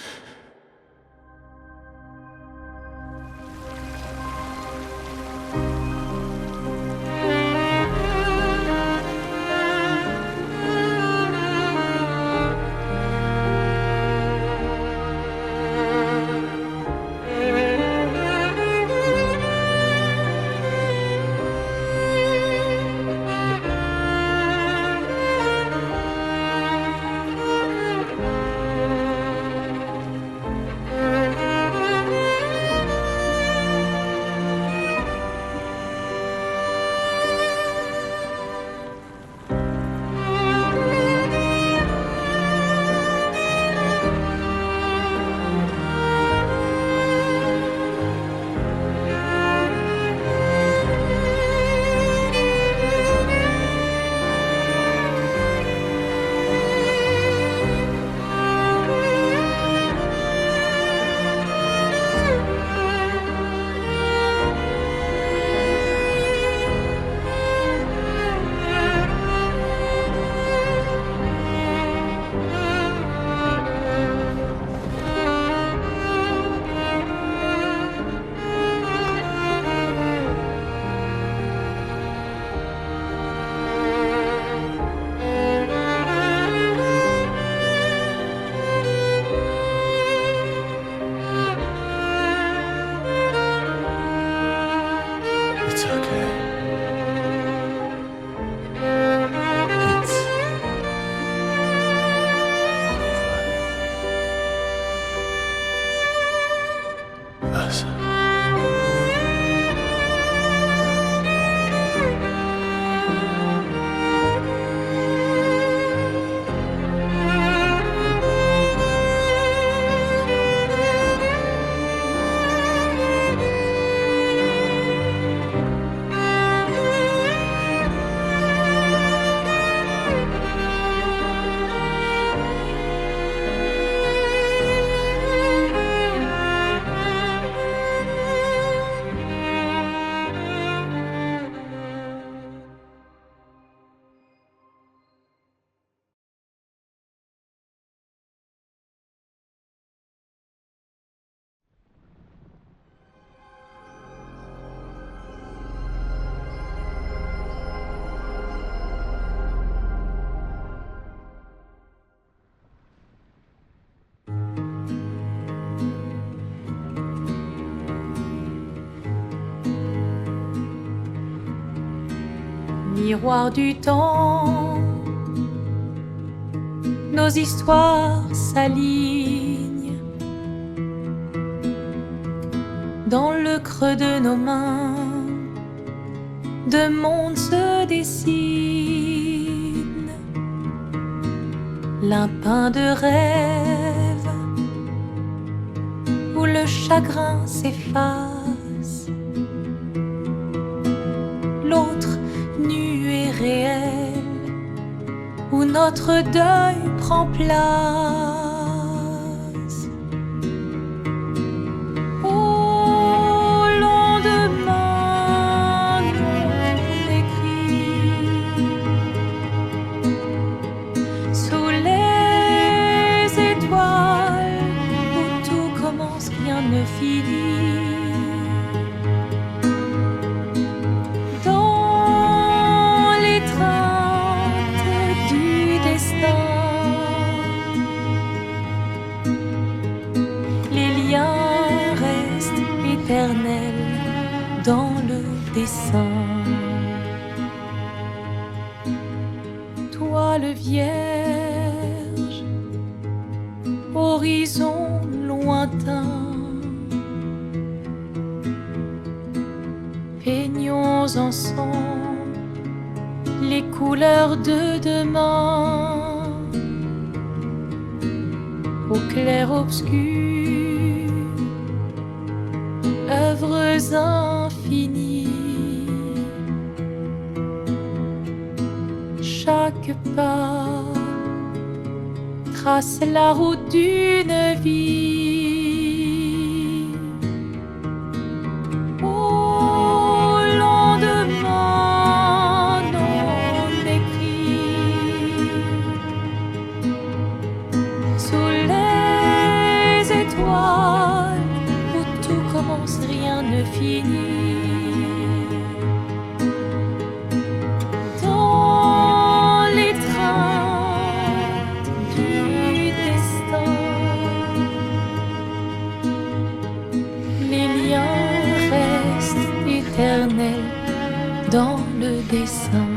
Miroir du temps, nos histoires s'alignent. Dans le creux de nos mains, deux mondes se dessinent. L'un peint de rêve, où le chagrin s'efface. L'autre nu et réel, où notre deuil prend place. Au lendemain non écrit, sous les étoiles où tout commence, rien ne finit. Dans le dessin, toile vierge, horizon lointain, peignons ensemble les couleurs de demain, au clair obscur. Œuvres infinies, chaque pas trace la route d'une vie. Au lendemain non écrit, sous les étoiles, rien ne finit. Dans les trains du destin, les liens restent éternels dans le dessin.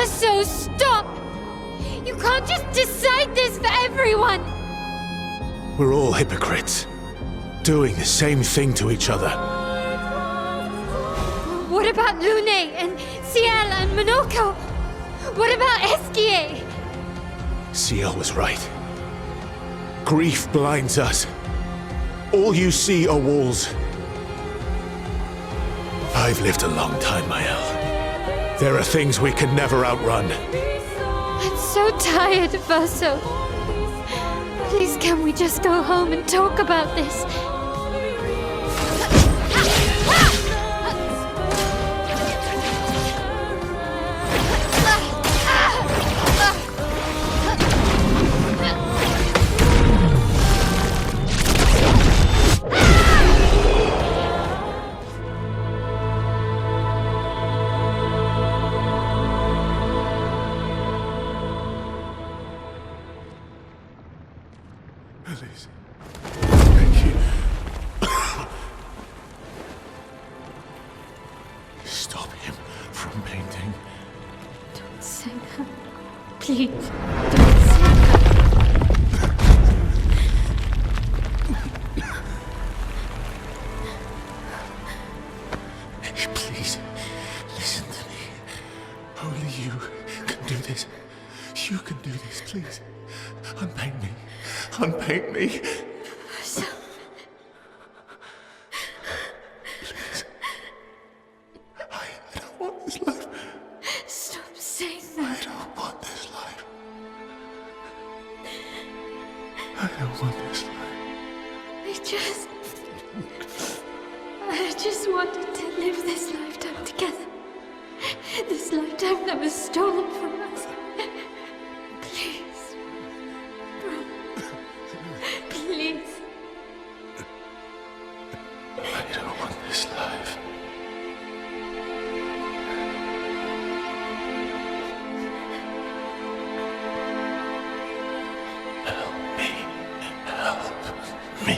So stop! You can't just decide this for everyone! We're all hypocrites, doing the same thing to each other. What about Lune and Ciel and Monoco? What about Exье? Ciel was right. Grief blinds us. All you see are walls. I've lived a long time, Maël. There are things we can never outrun. I'm so tired, Verso. Please, can we just go home and talk about this? Please. Thank you. Stop him from painting. Don't say that. Please, don't say that. Please, listen to me. Only you can do this. You can do this, please. Unpaint me. Unpaint me. So... Please. I don't want this life. Stop saying that. I don't want this life. I don't want this life. I just wanted to live this lifetime together. This lifetime that was stolen from us. Please. Bro. Please. I don't want this life. Help me. Help me.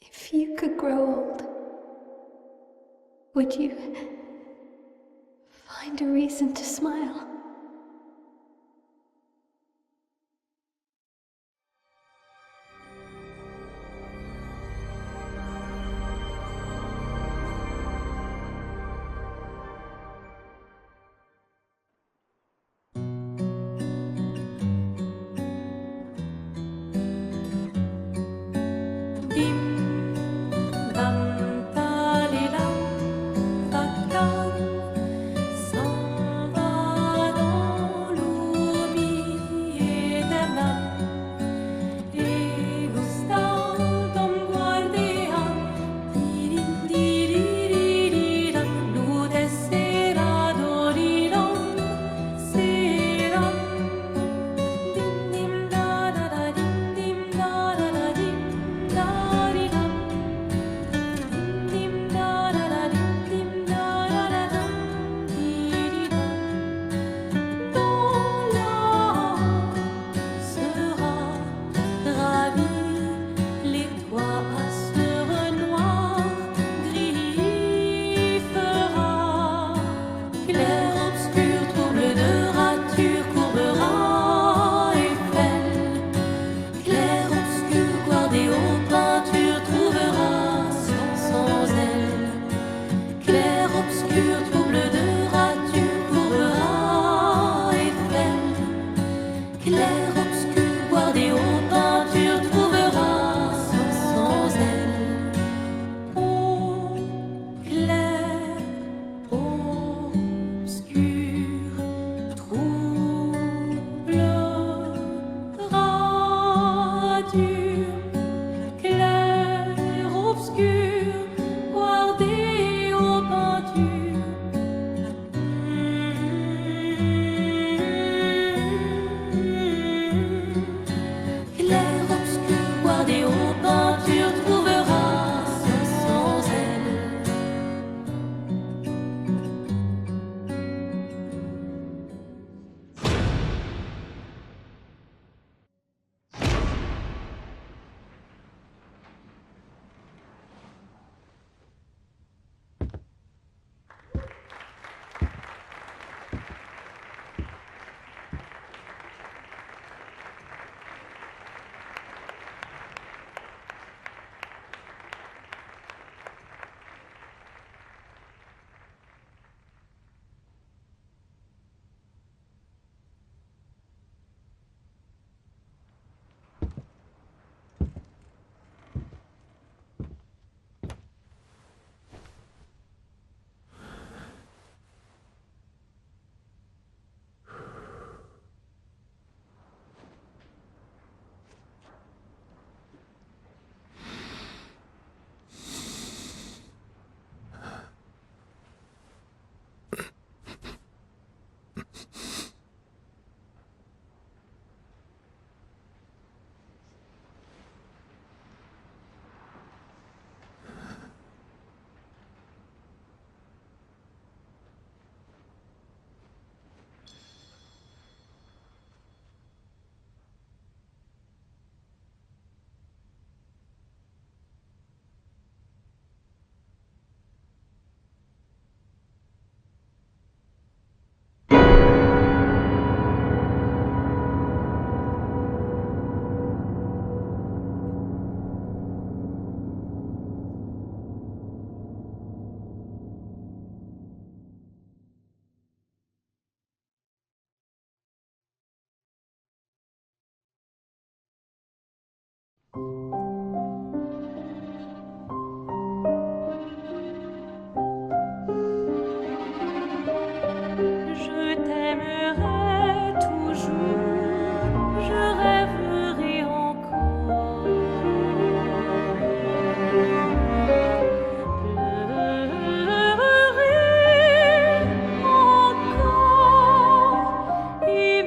If you could grow old, would you find a reason to smile?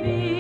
be